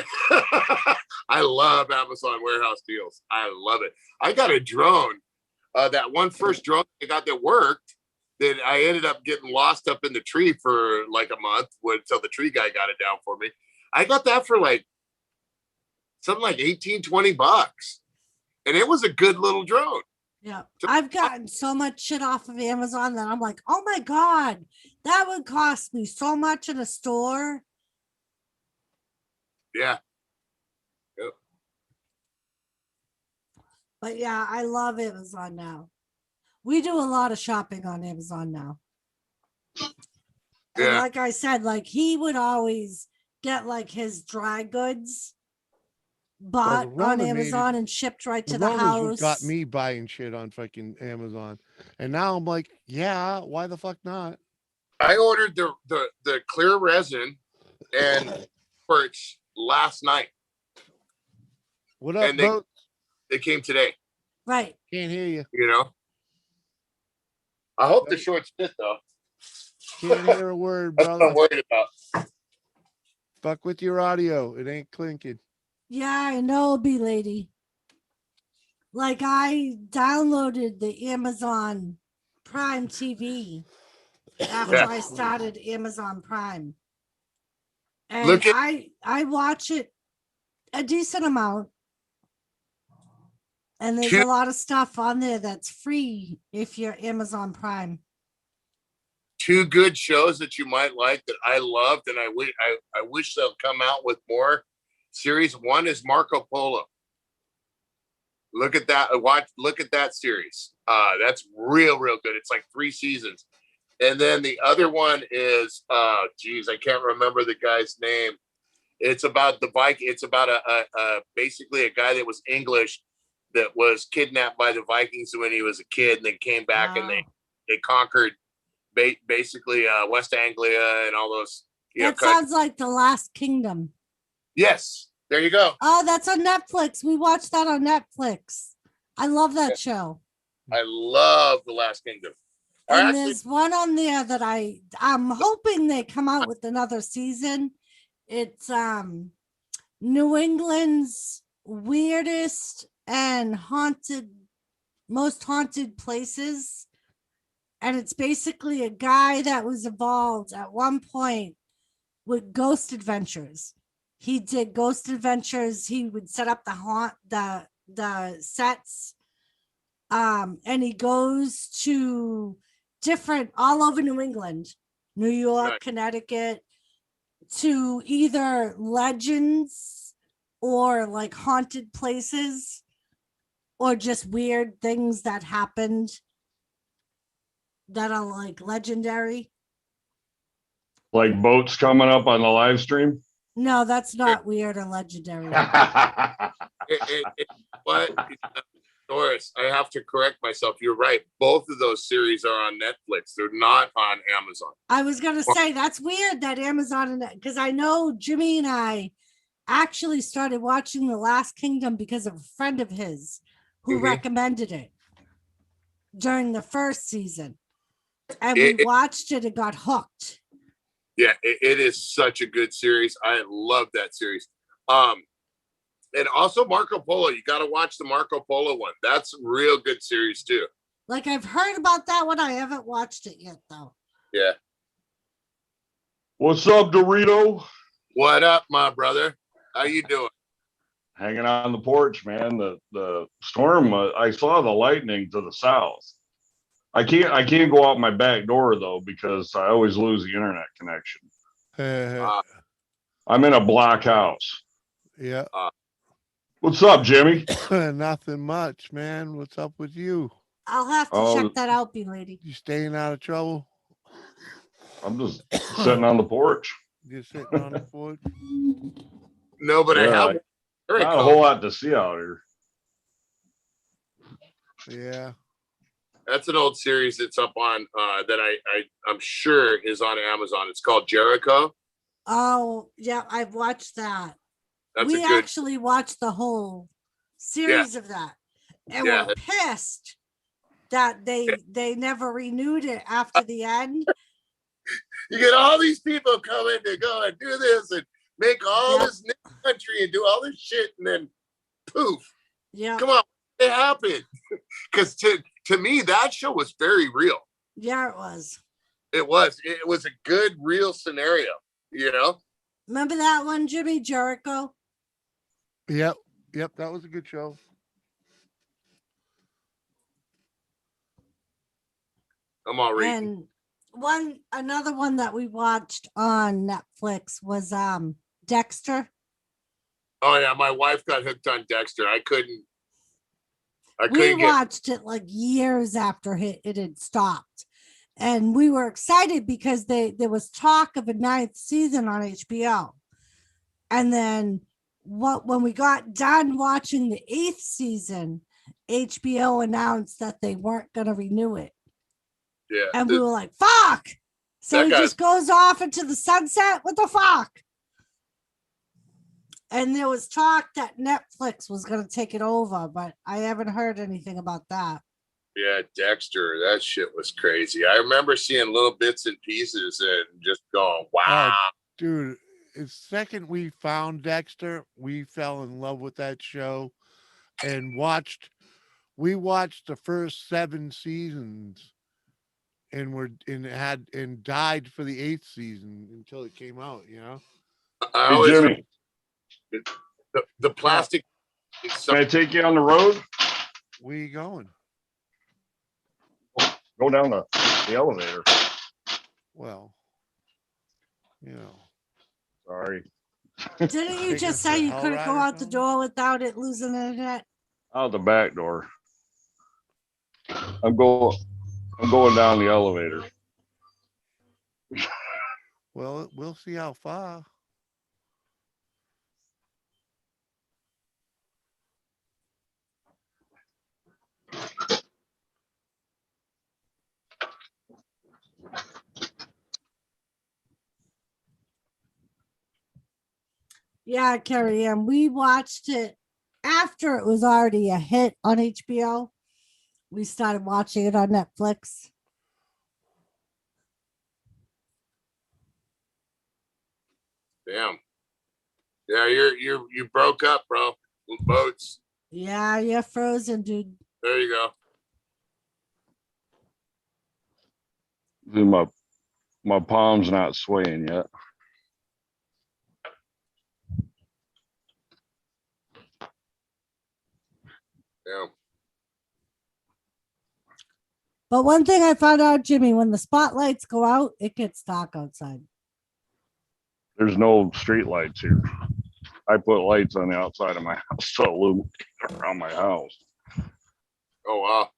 I love Amazon Warehouse Deals. I love it. I got a drone. That one first drone I got that worked. then I ended up getting lost up in the tree for like a month until the tree guy got it down for me. I got that for like something like 18, $20. And it was a good little drone. Yeah. I've gotten so much shit off of Amazon that I'm like, oh my God, that would cost me so much in a store. Yeah. Yep. But yeah, I love Amazon now. We do a lot of shopping on Amazon now. And Yeah. like I said, like he would always get like his dry goods bought on Amazon and shipped right to the house. What got me buying shit on fucking Amazon. And now I'm like, yeah, why the fuck not? I ordered the clear resin and perch last night. What up, and boat? They came today. Right. Can't hear you. You know? I hope the shorts fit though. Can't hear a word, That's brother. what I'm worried about. Fuck with your audio. It ain't clinking. Yeah, I know, B lady. Like I downloaded the Amazon Prime TV after I started Amazon Prime. And I watch it a decent amount. And there's a lot of stuff on there that's free if you're Amazon Prime. 2 good shows that you might like that I loved, and I wish they'll come out with more series. One is Marco Polo. Look at that. Look at that series. That's real good. It's like 3 seasons. And then the other one is geez, I can't remember the guy's name. It's about the Viking. It's about a basically a guy that was English that was kidnapped by the Vikings when he was a kid, and then came back and they conquered basically West Anglia and all those. That sounds like The Last Kingdom. Yes, there you go. Oh, that's on Netflix. We watched that on Netflix. I love that show. I love The Last Kingdom. And there's one on there that I'm hoping they come out with another season. It's New England's weirdest and most haunted places. And it's basically a guy that was involved at one point with ghost adventures. He did ghost adventures. He would set up the sets. And he goes to different all over New England, New York, Connecticut, to either legends or like haunted places or just weird things that happened that are like legendary. Like boats coming up on the live stream? No, that's not weird or legendary. But Doris, I have to correct myself. You're right. Both of those series are on Netflix. They're not on Amazon. I was going to say that's weird that Amazon, because I know Jimmy and I actually started watching The Last Kingdom because of a friend of his who recommended it during the first season. And we watched it and got hooked. Yeah, it is such a good series. I love that series. And also Marco Polo. You got to watch the Marco Polo one. That's a real good series too. Like I've heard about that one. I haven't watched it yet though. Yeah. What's up, Dorito? What up, my brother? How you doing? Hanging on the porch, man. The storm. I saw the lightning to the south. I can't go out my back door though because I always lose the internet connection. I'm in a block house. Yeah. What's up, Jimmy? Nothing much, man. What's up with you? I'll have to check that out, B lady. You staying out of trouble? I'm just sitting on the porch. Just sitting on the porch? No, but I have not a whole lot to see out here. Yeah. That's an old series that's up on that I'm sure is on Amazon. It's called Jericho. Oh, yeah, I've watched that. We actually watched the whole series of that. And we're pissed that they never renewed it after the end. You get all these people coming to go and do this and make all this new country and do all this shit, and then poof. Yeah. Come on, it happened. Because to me, that show was very real. Yeah, it was. It was. It was a good, real scenario. You know. Remember that one, Jimmy Jericho? Yep. Yep. That was a good show. I'm all reading. And another one that we watched on Netflix was Dexter. Oh yeah, my wife got hooked on Dexter. I couldn't. We watched it like years after it had stopped, and we were excited because there was talk of a 9th season on HBO. And then when we got done watching the 8th season, HBO announced that they weren't going to renew it. Yeah. And we were like, fuck. So he just goes off into the sunset. What the fuck? And there was talk that Netflix was going to take it over, but I haven't heard anything about that. Yeah, Dexter, that shit was crazy. I remember seeing little bits and pieces and just going, wow. Dude, the second we found Dexter, we fell in love with that show and we watched the first 7 seasons and died for the 8th season until it came out, you know? Hey, Jimmy, the plastic. Can I take you on the road? Where you going? Go down the elevator. Well, you know. Sorry. Didn't you just say you couldn't go out the door without it losing internet? Out the back door. I'm going down the elevator. Well, we'll see how far. Yeah, Carrie Ann, we watched it after it was already a hit on HBO. We started watching it on Netflix. Damn. Yeah, you broke up, bro. Boats. Yeah, you're frozen, dude. There you go. Dude, my palm's not swaying yet. Yeah. But one thing I found out, Jimmy, when the spotlights go out, it gets dark outside. There's no street lights here. I put lights on the outside of my house to illuminate around my house. Oh wow.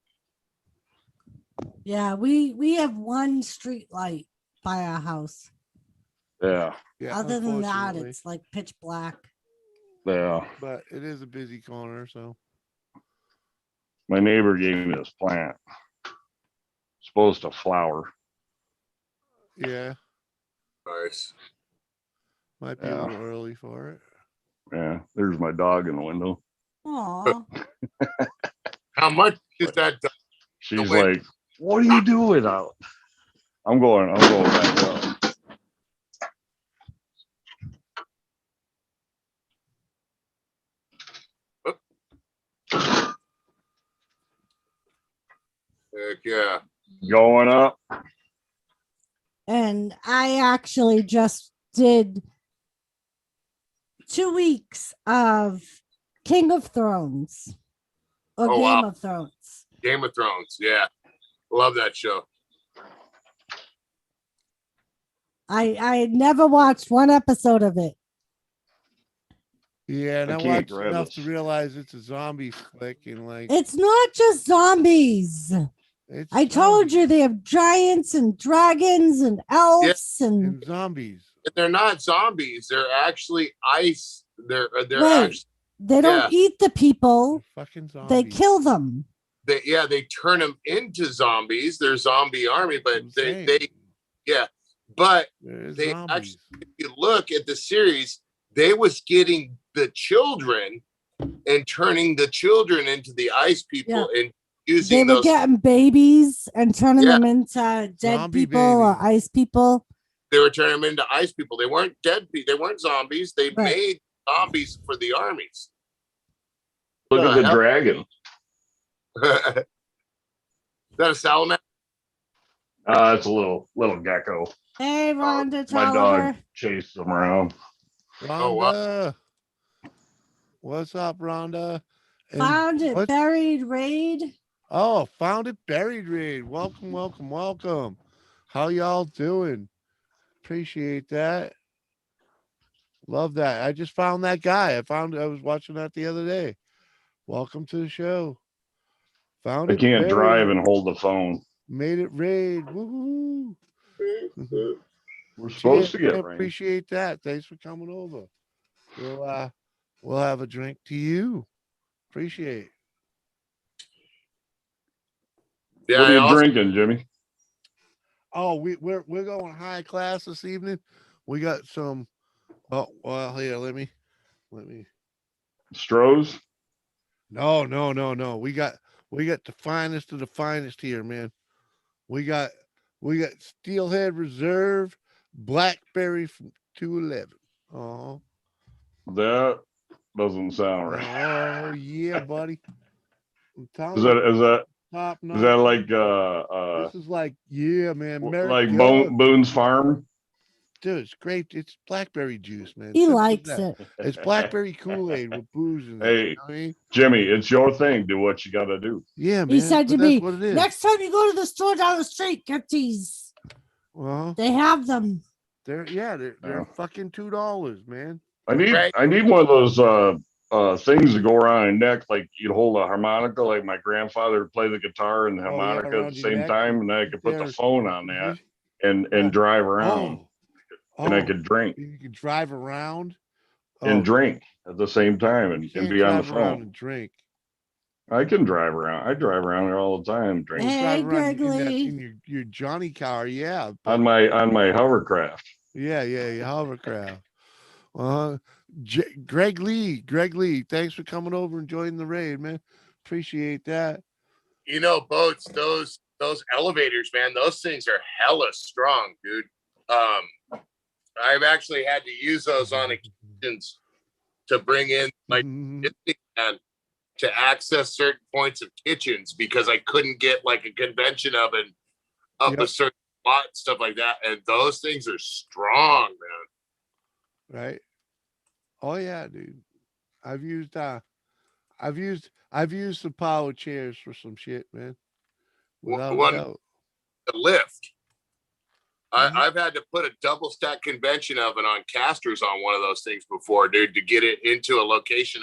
Yeah, we have one street light by our house. Yeah. Yeah. Other than that, it's like pitch black. Yeah. But it is a busy corner, so. My neighbor gave me this plant. It's supposed to flower. Yeah. Nice. Might be a little early for it. Yeah. There's my dog in the window. Aw. How much is that? She's like, what are you doing out? I'm going back up. Heck yeah. Going up. And I actually just did 2 weeks of King of Thrones or Game of Thrones. Game of Thrones. Yeah. Love that show. I never watched one episode of it. Yeah, and I watched enough to realize it's a zombie flick and like it's not just zombies. I told you they have giants and dragons and elves and zombies. They're not zombies. They're actually ice. They're actually, they don't eat the people. They're fucking zombies. They kill them. They turn them into zombies. They're zombie army, but but they actually, if you look at the series, they was getting the children and turning the children into the ice people and using they were getting babies and turning them into dead zombie people or ice people. They were turning them into ice people. They weren't dead people. They weren't zombies. They made zombies for the armies. Look at the dragon. Is that a salamander? It's a little gecko. Hey, Rhonda My dog Tolliver. chased him around. Oh, wow. Rhonda. What's up, Rhonda? And Found it what? buried raid. Oh, found it buried raid. Welcome, welcome, welcome. How y'all doing? Appreciate that. Love that. I just found that guy. I was watching that the other day. Welcome to the show. Found I it can't drive buried. and hold the phone. Made it raid. Woohoo. We're Cheers, supposed to get man. rain. Appreciate that. Thanks for coming over. We'll have a drink to you. Appreciate it. Yeah, What are I you also, drinking, Jimmy? Oh, we're going high class this evening. We got some. Oh well, here let me. Strohs? No. We got the finest of the finest here, man. We got Steelhead Reserve Blackberry from 211. Oh, That doesn't sound right. oh yeah, buddy. I'm Is telling that you, is that top is that notch. like This is like, yeah, man. like America. Boone's Farm? Dude, it's great. It's blackberry juice, man. He Simple as likes that. it. It's blackberry Kool-Aid with booze in it. You know Hey, what I mean? Jimmy, it's your thing. Do what you got to do. Yeah, He man. said to But that's me, what it is. next time you go to the store down the street, get these. Well, They have them. they're Yeah. fucking $2, man. Greg, I need one of those things to go around your neck, like you'd hold a harmonica, like my grandfather would play the guitar and the Oh yeah, harmonica at the around your same neck. time, and then I could put the There. phone on that Oh, and drive around, and I oh. could drink You can drive around. and Oh, drink at the same time you and can't be on the drive around phone. and drink. I can drive around. I drive around there all the time, You drinking Hey, drive around in Gregory. your Johnny car, yeah. But on my hovercraft. yeah, your hovercraft. Uh, Greg Lee, thanks for coming over and joining the raid, man. Appreciate that. boats, those elevators, man, those things are hella strong, dude. I've actually had to use those on occasions to bring in my Disneyland to access certain points of kitchens because I couldn't get like a convention oven up a Yep. certain spot and stuff like that. And those things are strong, man. Right. Oh yeah, dude. I've used I've used some power chairs for some shit, man. Without a One, doubt. the lift. Mhm. I've had to put a double stack convention oven on casters on one of those things before, dude, to get it into a location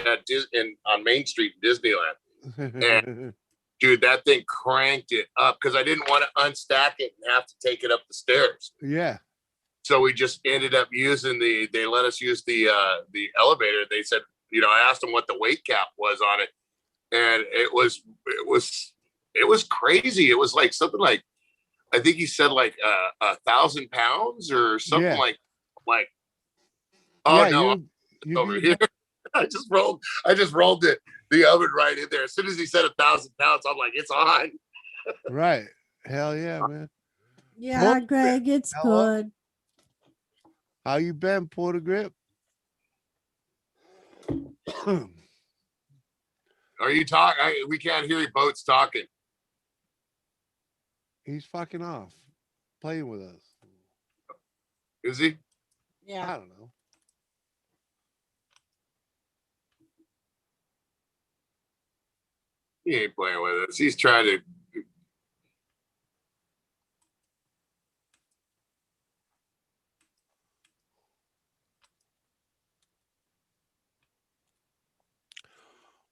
on Main Street in Disneyland. Dude, that thing cranked it up because I didn't want to unstack it and have to take it up the stairs. Yeah. So we just ended up using they let us use the elevator. They said, I asked them what the weight cap was on it, and it was crazy. It was like something like, I think he said like 1,000 pounds or something Yeah. like, oh Yeah, no, you over do here. I just rolled the oven right in there. As soon as he said 1,000 pounds, I'm like, it's on. right. Hell yeah, man. Yeah, Greg, it's Hello? good. How you been, Porter Grip? Are you talking? We can't hear your boats talking. He's fucking off. Playing with us. Is he? Yeah. I don't know. He ain't playing with us. He's trying to.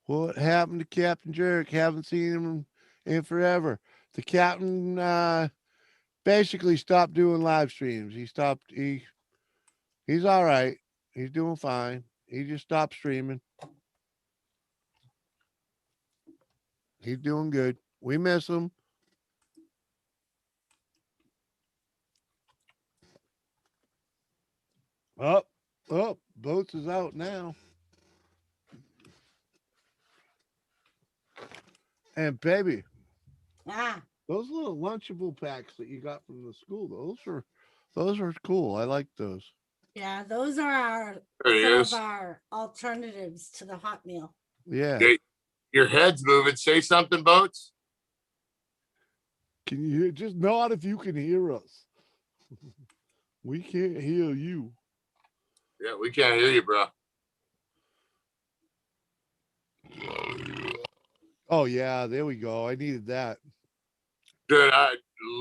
What happened to Captain Jerk? Haven't seen him in forever. The captain basically stopped doing live streams. He's all right. He's doing fine. He just stopped streaming. He's doing good. We miss him. Up, Boats is out now. And baby, Ah, those little Lunchable packs that you got from the school, those are cool. I like those. yeah, those are There he some is. of our alternatives to the hot meal. Yeah. Hey, your head's moving. Say something, boats. Can you hear? Just nod if you can hear us. We can't hear you. Yeah, we can't hear you, bro. Oh yeah, there we go. I needed that. Dude,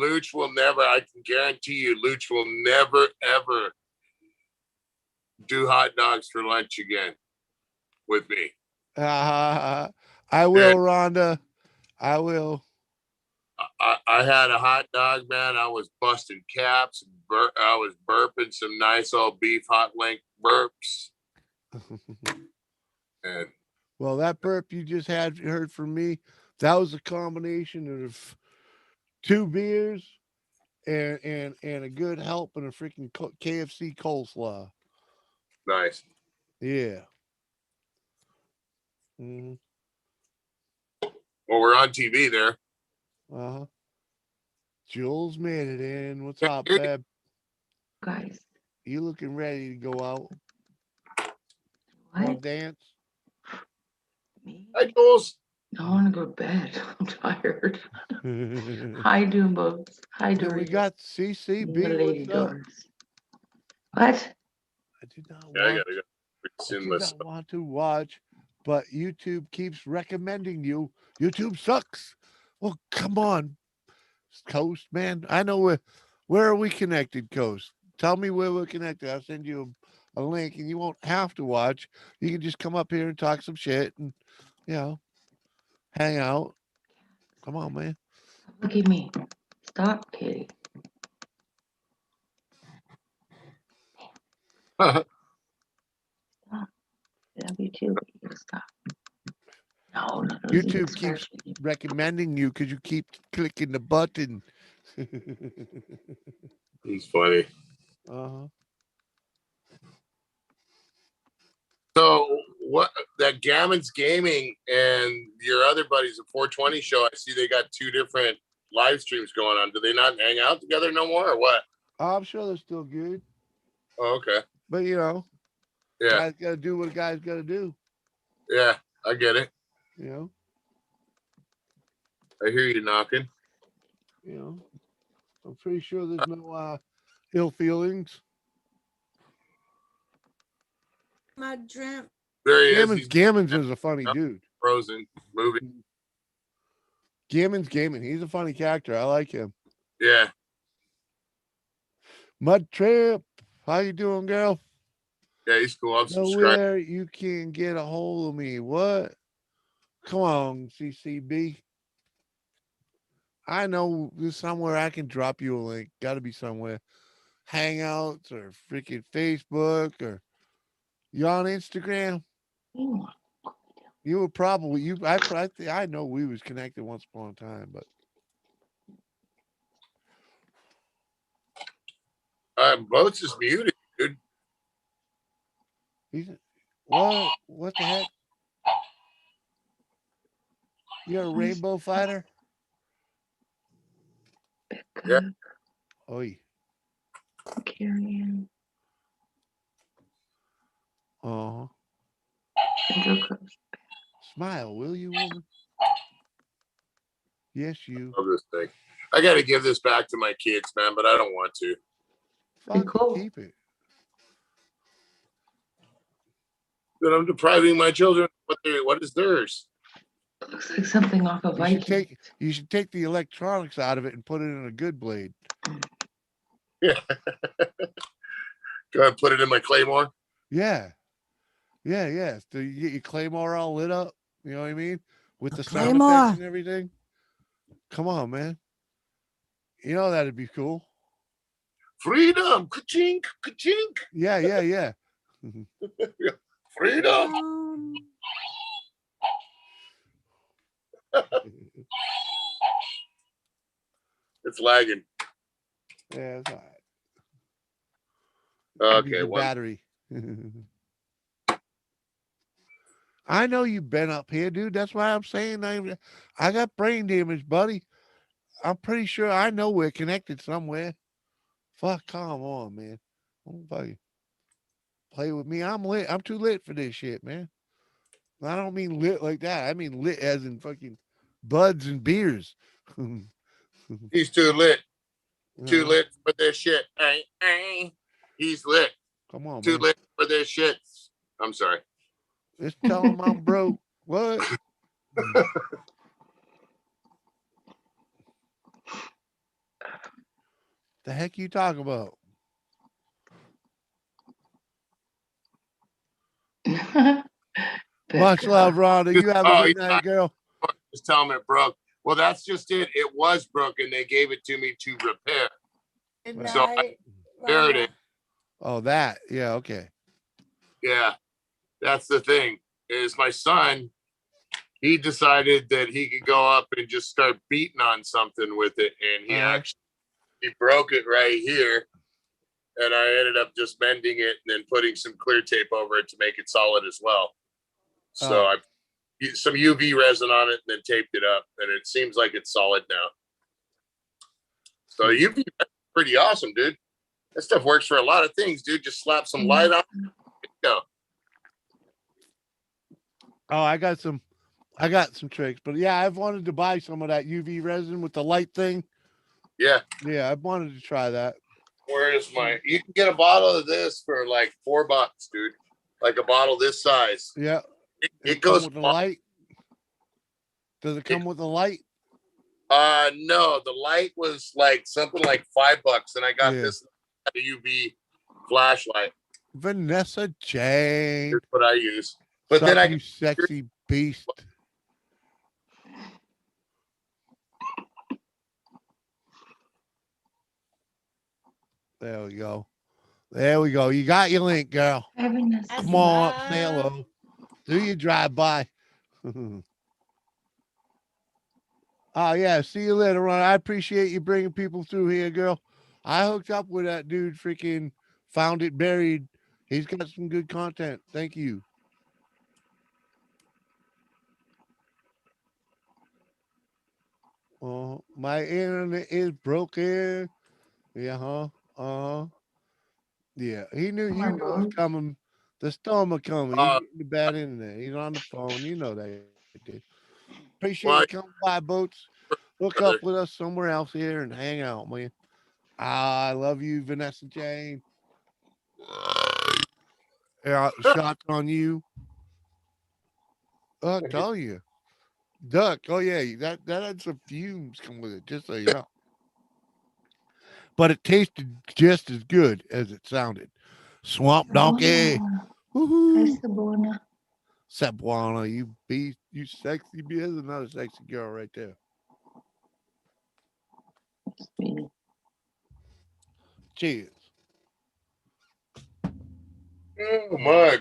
Luch will never, I can guarantee you, Luch will never, ever do hot dogs for lunch again with me. I will, Dude, Rhonda. I will. I had a hot dog, man. I was busting caps. I was burping some nice old beef hot link burps. And Well, that burp you just heard from me, that was a combination of 2 beers and a good help and a freaking KFC coleslaw. nice. Yeah. Mm-hmm. Well, we're on TV there. Uh-huh. Jules made it in. What's up, babe? Guys, You looking ready to go out? what? Want to dance? Me? Hi, Jules. I want to go to bed. I'm tired. Well, Hi, Doombos. Hi, we Dory. got The CCB. lady What's up? doors. What? I did not Yeah, I want. gotta go. I Soon did myself. not want to watch, but YouTube keeps recommending you. YouTube sucks. Well, come on, Coast man. I know where are we connected, Coast? Tell me where we're connected. I'll send you a link, and you won't have to watch. You can just come up here and talk some shit, and you know, hang out. Come on, man. Look at me. Stop, kitty. Stop. Love you too, but you gotta stop. No, no, no. YouTube keeps recommending you because you keep clicking the button. He's funny. Uh-huh. So what that Gammon's Gaming and your other buddies at 420 show, I see they got 2 different live streams going on. Do they not hang out together no more or what? I'm sure they're still good, Oh, okay. but you know, Yeah. guys got to do what a guy's got to do. Yeah, I get it. You know, I hear you knocking. you know. I'm pretty sure there's no ill feelings. My dream. There he is. He's Gammons is a funny dude. Frozen movie. Gammons Gaming. He's a funny character. I like him. Yeah. Mud Trip. How you doing, girl? Yeah, he's cool. I'm subscribed. Nowhere you can get a hold of me. What? Come on, CCB. I know there's somewhere I can drop you a link. Got to be somewhere. Hangouts or freaking Facebook or you on Instagram? You were probably I know we was connected once upon a time, but Boats is muted, dude. he's what the heck? You're a rainbow fighter? Yeah. Oi. Carrying. Uh-huh. Smile, will you, woman? Yes, you. Love this thing. I got to give this back to my kids, man, but I don't want to. Fuck, cool. keep it. Then I'm depriving my children what is theirs. Looks like something off of Viking. You should take the electronics out of it and put it in a good blade. Yeah. Go ahead and put it in my Claymore. Yeah. Yeah. So you get your Claymore all lit up. You know what I mean? With the sound Claymore. effects and everything. Come on, man. You know that'd be cool. Freedom. Ka-chink, ka-chink. Yeah. Freedom. It's lagging. Yeah, it's all right. Okay. The battery. I know you've been up here, dude. That's why I'm saying I got brain damage, buddy. I'm pretty sure I know we're connected somewhere. Fuck, come on, man. Don't fucking play with me. I'm lit. I'm too lit for this shit, man. I don't mean lit like that. I mean lit as in fucking buds and beers. He's too lit. Too Uh, lit for this shit. He's lit. Come on, Too man. lit for this shit. I'm sorry. Just tell him I'm broke. What? The heck you talking about? Much love, Rhonda. You have a Oh, good yeah, night, girl. just tell him it broke. Well, that's just it. It was broken. They gave it to me to repair. Good So I night, repaired it. Rhonda. Oh, that. Yeah, okay. Yeah, that's the thing. Is my son, he decided that he could go up and just start beating on something with it, and he broke it right here. And I ended up just bending it and then putting some clear tape over it to make it solid as well. So I put some UV resin on it and then taped it up, and it seems like it's solid now. So UV is pretty awesome, dude. That stuff works for a lot of things, dude. Just slap some light on it, go. Oh, I got some tricks, but yeah, I've wanted to buy some of that UV resin with the light thing. Yeah. Yeah, I've wanted to try that. Where is my? You can get a bottle of this for like $4, dude. Like a bottle this size. Yeah. It come goes with the light. Does it come with the light? No, the light was like something like $5, and I got this UV flashlight. Vanessa Jane. Here's what I use. But Sup, then I you sexy beast. There we go. There we go. You got your link, girl. Come on up, say hello. Do you drive by? Oh, yeah. See you later, Ron. I appreciate you bringing people through here, girl. I hooked up with that dude, freaking Found It Buried. He's got some good content. Thank you. My internet is broken. Yeah, yeah. He knew you knew it was coming. The storm was coming. He's getting the bad internet. He's on the phone. You know that, dude. Appreciate you coming by, Boats. Hook up with us somewhere else here and hang out, man. I love you, Vanessa Jane. Yeah, shots on you. I'll tell you. Duck. Oh yeah, that had some fumes come with it, just so you know. But it tasted just as good as it sounded. Swamp donkey. Woohoo. Sabuana, you beast, you sexy beast. There's another sexy girl right there. Cheers. Oh my.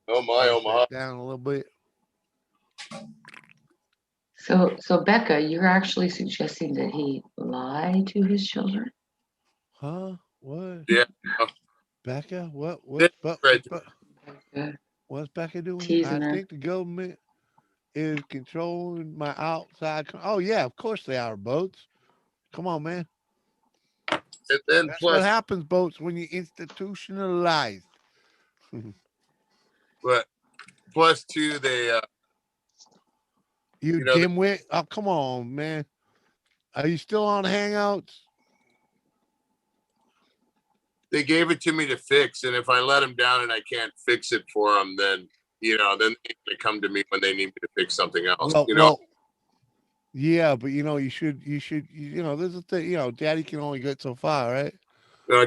Oh my, oh my. Down a little bit. So Becca, you're actually suggesting that he lie to his children? Huh? What? Yeah. Becca? What? Yeah. What's Becca doing? Teasing I her. think the government is controlling my outside. Oh yeah, of course they are, Boats. Come on, man. And then That's plus, what happens, Boats, when you institutionalize. but plus two, they You know, dimwit. Oh, come on, man. Are you still on Hangouts? they gave it to me to fix, and if I let them down and I can't fix it for them, then then they come to me when they need me to fix something else. Well, yeah, but you should, there's a thing, Daddy can only get so far, right?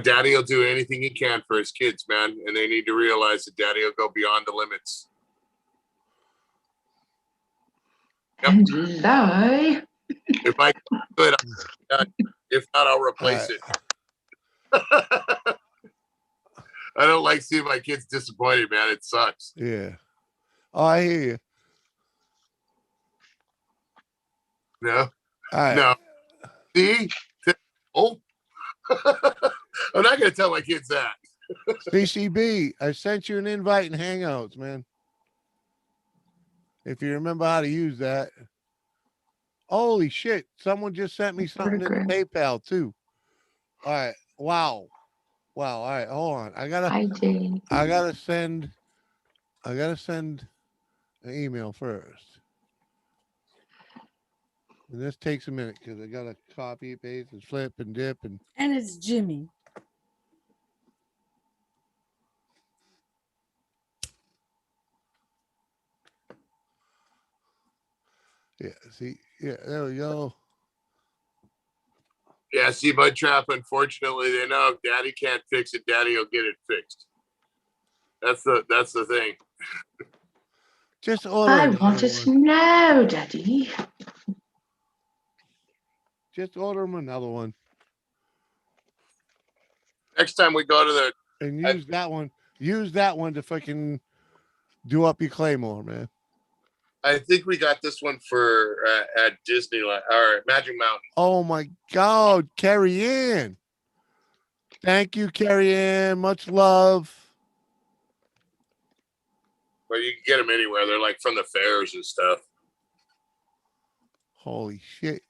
Daddy will do anything he can for his kids, man, and they need to realize that Daddy will go beyond the limits. Yep. And lie. If I could, if not, I'll replace it. I don't like seeing my kids disappointed, man. It sucks. Yeah. Oh, I hear you. No. Right. No. See? Oh. I'm not going to tell my kids that. CCB, I sent you an invite in Hangouts, man. If you remember how to use that. Holy shit. Someone just sent me something in the PayPal, too. All right. Wow. All right. Hold on. I gotta send an email first. And this takes a minute because I got to copy, paste, and flip and dip and And it's Jimmy. yeah. See, yeah, there we go. Yeah, see, Bud Trap, unfortunately, they know if Daddy can't fix it, Daddy will get it fixed. That's the thing. Just order I another want to one. know, Daddy. Just order him another one Next time we go to the, and use that one. Use that one to fucking do up your Claymore, man. I think we got this one for at Disneyland or Magic Mountain. Oh my God, Carrie Ann. Thank you, Carrie Ann. Much love. But you can get them anywhere. They're like from the fairs and stuff. Holy shit.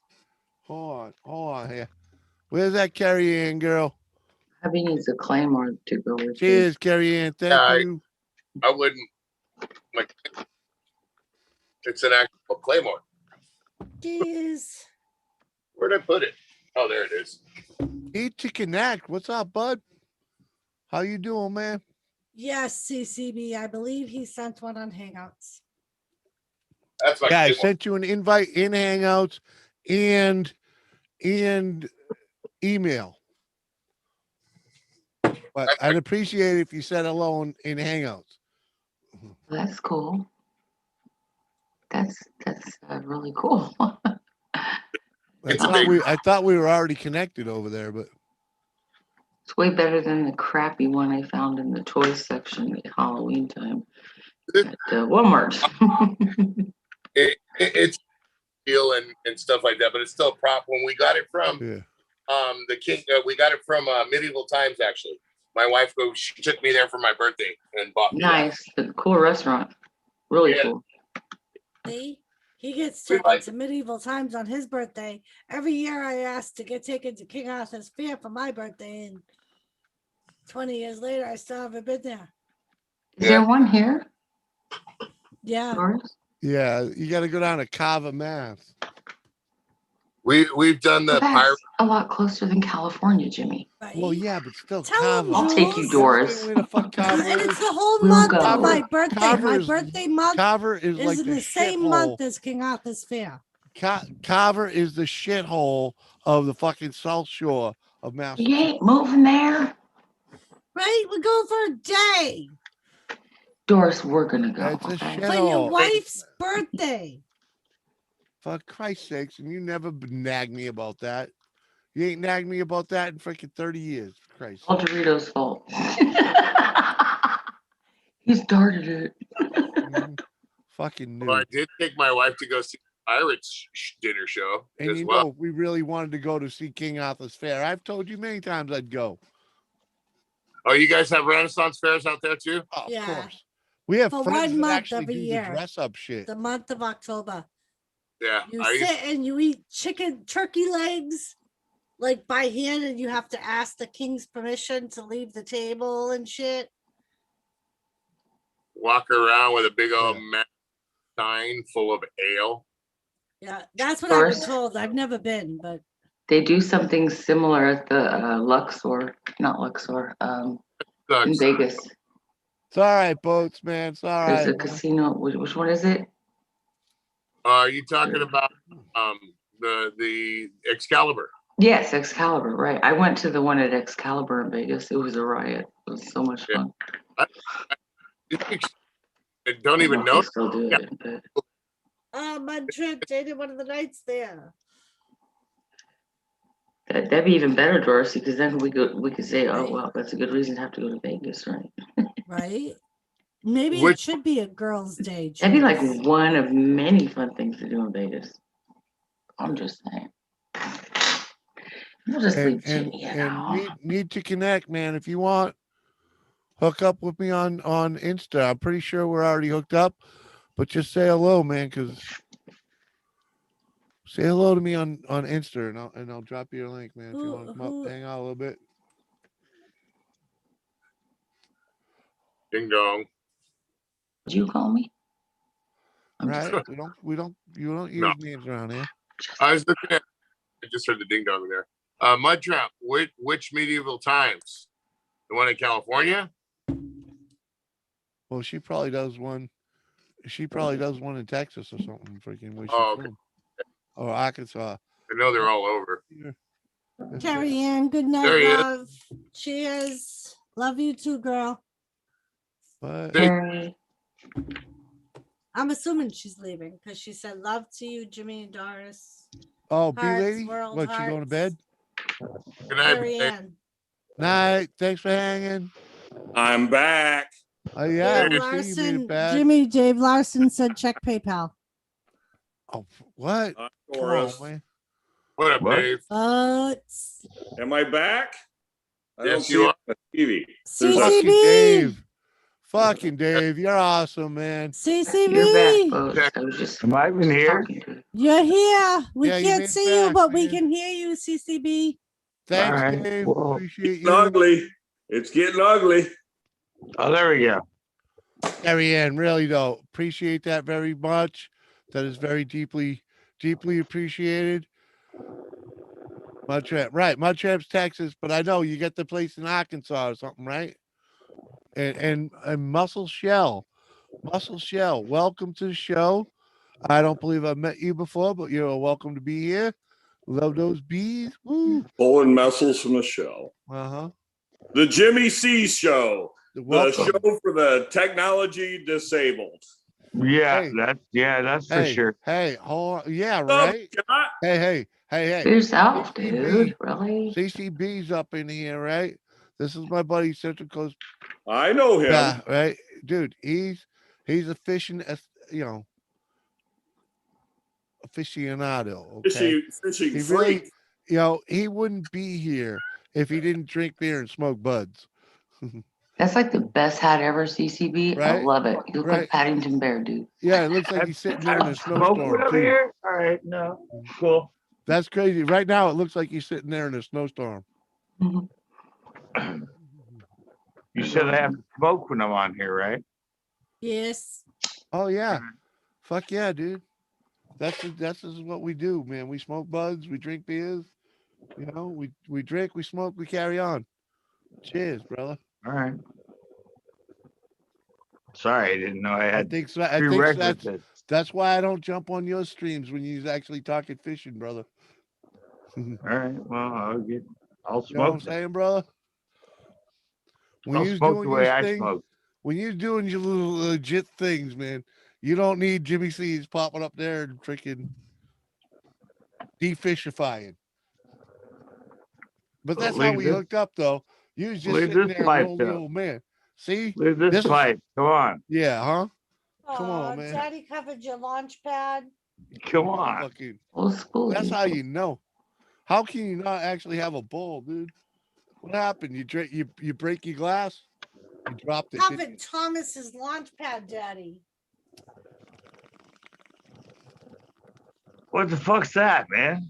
Hold on here. Where's that Carrie Ann girl? Hubby needs a claymore to go with Cheers, Carrie Ann. Thank Yeah, you. I wouldn't like. It's an actual Claymore. Jeez. Where'd I put it? Oh, there it is. Need to connect. What's up, bud? How you doing, man? Yes, CCB. I believe he sent one on Hangouts. That's my Yeah, I big one. sent you an invite in Hangouts and email. But I'd appreciate it if you said hello in Hangouts. That's cool. That's really cool. It's a big. I thought we were already connected over there, but It's way better than the crappy one I found in the toy section at Halloween time at Walmart. It's deal and stuff like that, but it's still a prop. When we got it from yeah. the king, we got it from Medieval Times. Actually, my wife she took me there for my birthday and bought me Nice, the cool restaurant, really Yeah. cool. See, he gets We taken like to Medieval Times on his birthday. Every year I ask to get taken to King Arthur's Fair for my birthday, and 20 years later, I still haven't been there. Is there one here? Yeah. Doris? Yeah, you got to go down to Carver, Mass. We've done the Well, that's pirate. a lot closer than California, Jimmy. Right? Well, yeah, but still Tell Carver. him, I'll take you, Jules. Doris. Where the fuck Carver And is? it's the whole We'll month go. of my birthday. Carver My is- birthday month Carver is is like in the the same month shithole. as King Arthur's Fair. Carver is the shithole of the fucking South Shore of You Massachusetts. ain't moving there. Right? We're going for a day Doris, we're gonna go. It's a Okay? for your shithole. wife's birthday. For Christ's sakes, and you never nagged me about that. You ain't nagged me about that in freaking 30 years. For Christ's All sake. Doritos' fault. He started it. Mhm. Fucking new. Well, I did take my wife to go see the Pirates dinner show And as you well. know, if we really wanted to go to see King Arthur's Fair, I've told you many times I'd go. Oh, you guys have Renaissance fairs out there too? Oh, Yeah. of course. We have For friends 1 that month actually every do year. the dress up shit. The month of October. Yeah, You I used sit and you eat turkey legs, like by hand, and you have to ask the king's permission to leave the table and shit. to walk around with a big old Yeah. stein full of ale. Yeah, that's what I've been Doris? told. I've never been, but They do something similar at the not Luxor, in Sucks. Vegas. It's all right, boats, man. It's all There's right. a casino. Which one is it? Are you talking about the Excalibur? Yes, Excalibur. Right. I went to the one at Excalibur in Vegas. It was a riot. It was so much fun. I don't I even don't know. know if they still do it, but my trip dated one of the nights there. that'd be even better, Dorsey, because then we could say, oh well, that's a good reason to have to go to Vegas, right? Right? Maybe it Which- should be a girls' day. That'd be like Jules. one of many fun things to do in Vegas. I'm just saying. We'll just leave Jimmy at home. need to connect, man. If you want, hook up with me on Insta. I'm pretty sure we're already hooked up, but just say hello, man, because say hello to me on Insta, and I'll drop you a link, man. If you want to come up, hang out a little bit. Ding dong. Did you call me? I'm just Right? You don't use No. names around here. I was looking at. I just heard the ding dong there. Mud Trap. Which medieval times? The one in California? Well, she probably does one. She probably does one in Texas or something. Freaking where she's Oh, okay. from. Or Arkansas. I know they're all over. Carrie Ann, good night, There he is. love. Cheers. Love you too, girl. But Very. I'm assuming she's leaving because she said love to you, Jimmy and Doris. oh, B Hearts, lady, world what? She going to hearts. bed? Good night. Carrie babe. Ann. Night. Thanks for hanging. I'm back. Oh yeah, Dave we see you made Larson, it back. Jimmy, Dave Larson said check PayPal. Oh, what? I'm Come on, Doris. man. What up, What? Dave? Am I back? I don't Yes, see you it are. on the TV. Fucking CCB. Dave. Fucking Dave, you're awesome, man. You're back, CCB. folks. I was just Am I even here? talking to You're here. We Yeah, you can't made it see you, back, but we man. can hear you, CCB. Thanks, All right, Dave. well, Appreciate It's you. ugly. It's getting ugly. Oh, there we go. Carrie Ann, really though, appreciate that very much. That is very deeply, deeply appreciated. Mudtrap, right? Mudtrap's Texas, but I know you get the place in Arkansas or something, right? And Muscle Shell, welcome to the show. I don't believe I've met you before, but you're welcome to be here. Love those bees. Woo. Pulling muscles from the show. Uh-huh. The Jimmy C Show. The Welcome. show for the technology disabled. Yeah, Hey. that's for Hey, sure. hey, hold on. Yeah, What's up, right. Scott? Hey. yourself, CCB. dude. Really? CCB's up in here, right? This is my buddy Central Coast. I know him. Yeah, right, dude. He's a fishing, aficionado. Okay, Fishing he freak. really, he wouldn't be here if he didn't drink beer and smoke buds. That's like the best hat ever, CCB. I Right? love it. You look Right. like Paddington Bear, dude. Yeah, it looks like he's sitting there in a I'm snowstorm smoking over too. here. All right, no, cool. That's crazy. Right now, it looks like he's sitting there in a snowstorm. Mhm. You said I have to smoke when I'm on here, right? Yes. Oh yeah, fuck yeah, dude. That's what we do, man. We smoke buds, we drink beers. We drink, we smoke, we carry on. Cheers, brother. All right. Sorry, I didn't know I I had think so. I think prerequisites. that's why I don't jump on your streams when you're actually talking fishing, brother. All right, well, I'll You know what smoke. I'm saying, brother? When I'll you're smoke doing the way your I thing, smoke. when you're doing your little legit things, man, you don't need Jimmy C's popping up there and freaking defishifying. But that's how Leave we this- hooked up, though. You was just leave sitting this there, pipe lonely up. old man. See? Leave this This is- pipe. Come on. Yeah, huh? Come Aw, on, man. Daddy covered your launch pad. Come on. Fucking, Old school. that's dude. how you know. How can you not actually have a bowl, dude? What happened? You drink, you break your glass? You dropped it. didn't Covered Thomas's launch pad, Daddy. What the fuck's that, man?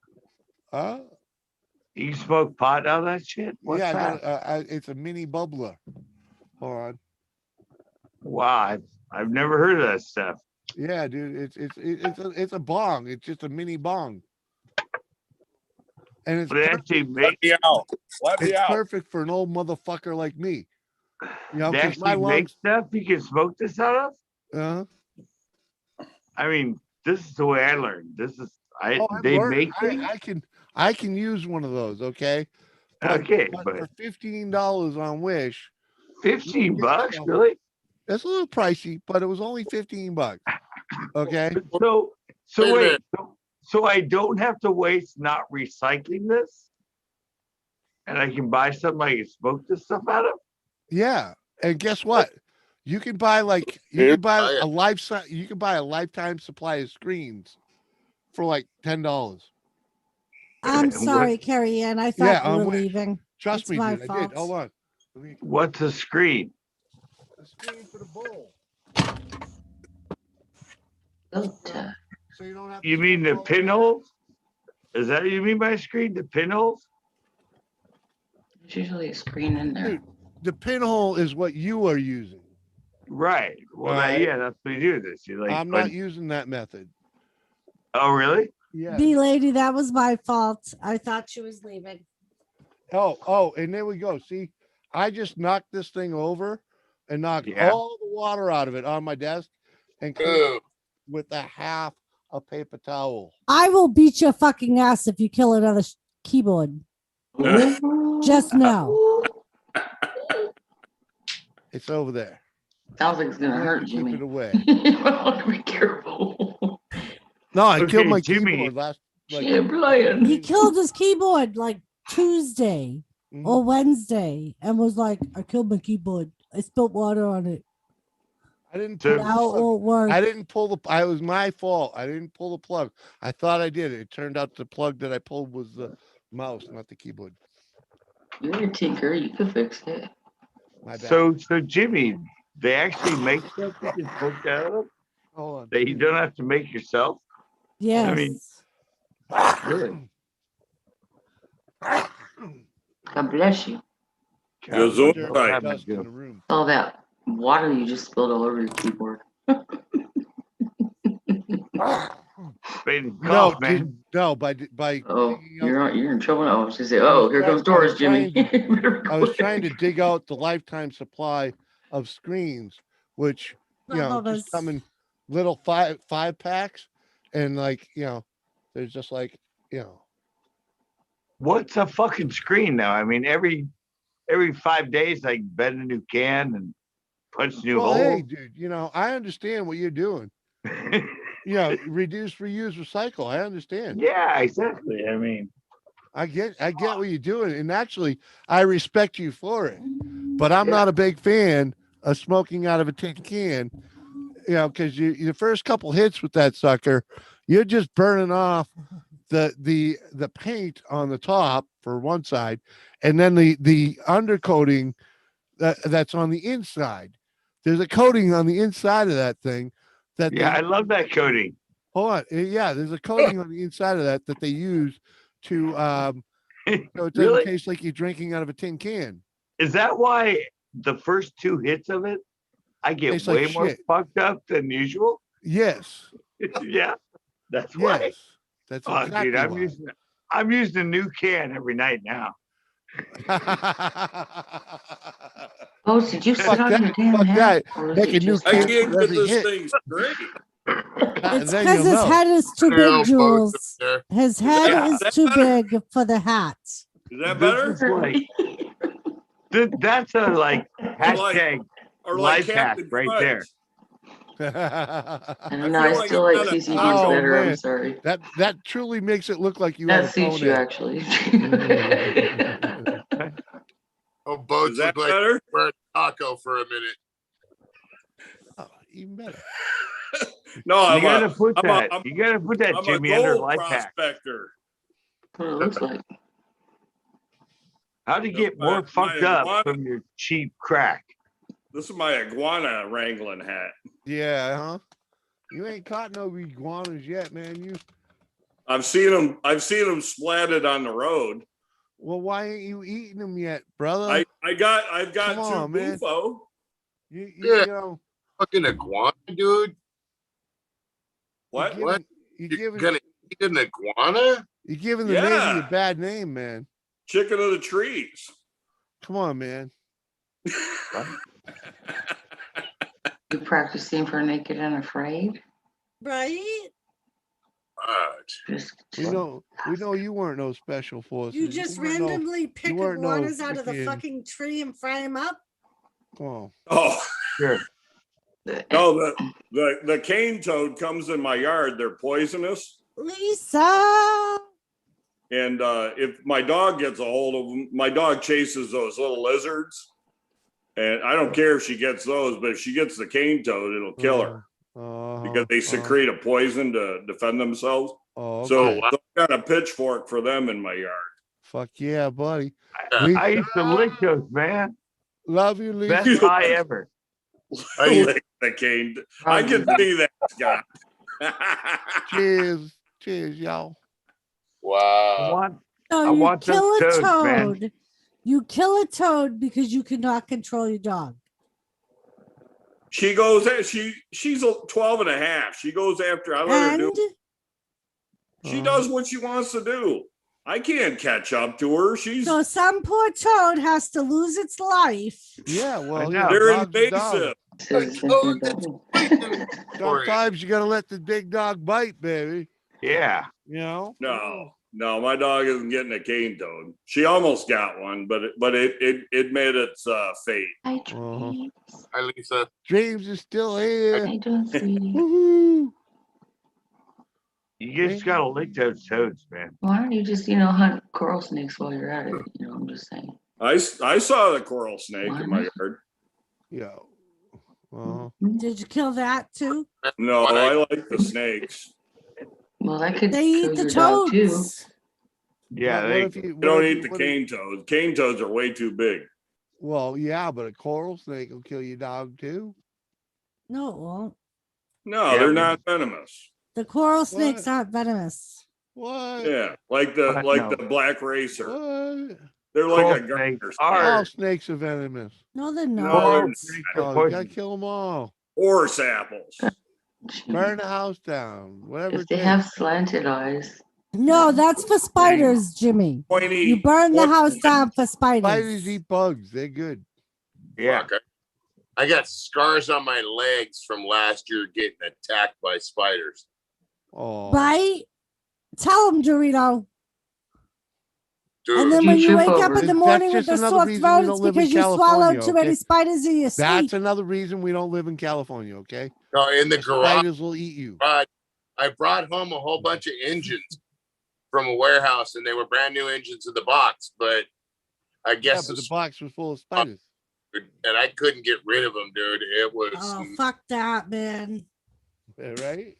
you? Huh? You smoke pot out of that shit? What's Yeah, that? it's a mini bubbler. Hold on. Wow, I've never heard of that stuff. Yeah, dude, it's a bong. It's just a mini bong, and it's But they perfect, actually make Let me out. Let me it's out. perfect for an old motherfucker like me. they Because my actually make lungs. stuff you can smoke this out of? I mean, this is the way I learned. This is they make things. I can use one of those. Okay. Okay, but but for $15 on Wish, $15, yourself- really? it's a little pricey, but it was only $15. Okay. So Wait a wait, minute. so I don't have to waste not recycling this, and I can buy something I can smoke this stuff out of. Yeah, and guess what? You can buy you can buy a lifetime supply of screens for like $10. I'm What- sorry, Carrie Ann. I thought Yeah, you were Wish. leaving. Trust It's me, my dude. I fault. did. Hold on. Let me What's a screen? the screen for the bowl. Filter. So you don't have to You mean the smoke all the way pinholes? Is that what you mean by screen? The pinholes? There's usually a screen in there. Dude, the pinhole is what you are using. Right. Well, Right. yeah, that's what you do this. You like. I'm not using that method. Oh, really? Yeah. B lady, that was my fault. I thought she was leaving. Oh, and there we go. See, I just knocked this thing over and knocked Yeah. all the water out of it on my desk and cleaned Ew. it with a half a paper towel. I will beat your fucking ass if you kill another keyboard. Just know. It's over there. Sounds like it's gonna I'm hurt, keep Jimmy. it away. You want to be careful. No, I killed Okay, my Jimmy. keyboard last. Like, Shit, Brian. He killed his keyboard like Tuesday Mhm. or Wednesday and was like, I killed my keyboard. I spilled water on it. I didn't So- pull the Now it plug. won't work. I didn't pull the. It was my fault. I didn't pull the plug. I thought I did. It turned out the plug that I pulled was the mouse, not the keyboard. You're a tinker. You can fix it. My bad. So Jimmy, they actually make stuff that you hooked out of Hold on. that you don't have to make yourself. Yes. I mean- Good. God bless you. Goes God, on. what Right. happened Dust to in you? the room. All that water you just spilled all over your keyboard. Made it No, cough, man. no. By Oh, digging out you're in trouble. I was just say, I was oh, here try- comes I was Doris, Jimmy. trying I was trying to dig out the lifetime supply of screens, which Some of just us- come in little five packs, and like there's just like What's a fucking screen now? I mean, every 5 days, I bend a new can and punch new well, hey, holes. dude, I understand what you're doing. Reduce, reuse, recycle. I understand. Yeah, exactly. I mean, I get what you're doing, and actually, I respect you for it. But I'm Yeah. not a big fan of smoking out of a tin can. Because the first couple hits with that sucker, you're just burning off the paint on the top for one side, and then the undercoating that's on the inside. There's a coating on the inside of that thing that yeah, I love that coating. hold on. Yeah, there's a coating on the inside of that they use to so it doesn't Really? taste like you're drinking out of a tin can. Is that why the first two hits of it, I get Tastes like way more shit. fucked up than usual? Yes. Yeah, that's why. Yes. That's Oh, exactly dude, why. I'm using a new can every night now. Oh, did you sit Fuck on that, your damn fuck hat? that. Or is Make it a new just I can. that? can't get Every this hit. thing straight. It's Then because you'll his know. head is too Clear out big, both Jules. up there. His head Yeah. is That too better? big for the hat. Is that This better? is like that's a hashtag Or like life hack Captain right Crunch? there. I don't I know. feel I like still it's like not a TCG's Oh, better. I'm man. sorry. that truly makes it look like you have That a suits you, bonehead. actually. Oh, boats Is that look like better? we're a taco for a minute. Oh, even better. No, You gotta put I'm a- that. I'm- You gotta put that I'm a Jimmy under gold life hack. prospector. What it looks like. How to get more My fucked up iguana- from your cheap crack. This is my iguana wrangling hat. Yeah, huh? You ain't caught no iguanas yet, man. I've seen them splatted on the road. Well, why ain't you eating them yet, brother? I've got Come two on, man. bufo. You Yeah. Fucking iguana, dude. What? You're What? giving, You're gonna eat an iguana? you're giving the Navy Yeah. a bad name, man. Chicken of the trees. Come on, man. You practicing for Naked and Afraid? Right? What? We know you weren't no special forces. You just weren't no- randomly pick weren't no iguanas out of the freaking- fucking tree and fry them up? Come on. Oh Sure. no, the cane toad comes in my yard. They're poisonous. Lisa! And if my dog gets a hold of them, my dog chases those little lizards. And I don't care if she gets those, but if she gets the cane toad, it'll kill her because they secrete a poison to defend themselves. Oh, So okay. I've got a pitchfork for them in my yard. Fuck yeah, buddy. I used to lick those, man. Love you, Lisa. Best high ever. I Lick the cane. I can see that, Scott. Cheers. Cheers, y'all. I wow. want No, I you want kill a those toads, man. toad. You kill a toad because you cannot control your dog. She goes, she's 12 and a half. She goes after, I let her And do She does what she wants to do. I can't catch up to her. She's So some poor toad has to lose its life. Yeah, well, know. yeah, they're dog's a dog. invasive. Says Oh, something about Sometimes you gotta let the big dog bite, baby. Yeah. You know? No, my dog isn't getting a cane toad. She almost got one, but it made its fate. Hi, Dreams. Hi, Lisa. Dreams is still here. How you doing, sweetie? Woohoo! You just gotta lick those toads, man. Why don't you just, hunt coral snakes while you're at it? I'm just saying. I saw the coral snake in my yard. Yeah. Uh-huh. Did you kill that too? No, I like the snakes. Well, that could They kill eat the your dog too. toads. Yeah, What they if you You don't if eat you- the what if- cane toads. Cane toads are way too big. Well, yeah, but a coral snake will kill your dog too. No, it won't. No, Yeah, they're we- not venomous. The coral snakes What? aren't venomous. What? Yeah, like the What? like No. the black racer. What? They're Coral like a garter snakes snake. are- All snakes are venomous. No, they're No, not. they're Coral snakes are Oh, you gotta poison. kill them all. horse apples. Burn the house down. Whatever If it they takes. have slanted eyes, No, that's for spiders, Jimmy. Pointy. You burn the pointy- house down for Spiders spiders. eat bugs. They're good. Yeah. Fuck, I got scars on my legs from last year getting attacked by spiders. Oh, Right? Tell them, Dorito. Dude, And then You when you trip wake up over. in the That's morning with just the another sore reason we throat, don't it's live in because you swallowed California, too okay? many spiders in your that's sleep. another reason we don't live in California. Okay, no, in the the garage, spiders will eat you. I brought home a whole bunch of engines from a warehouse, and they were brand new engines in the box. But I Yeah, guess, but the box was full of spiders. and I couldn't get rid of them, dude. It was Oh, fuck that, man. Yeah, right?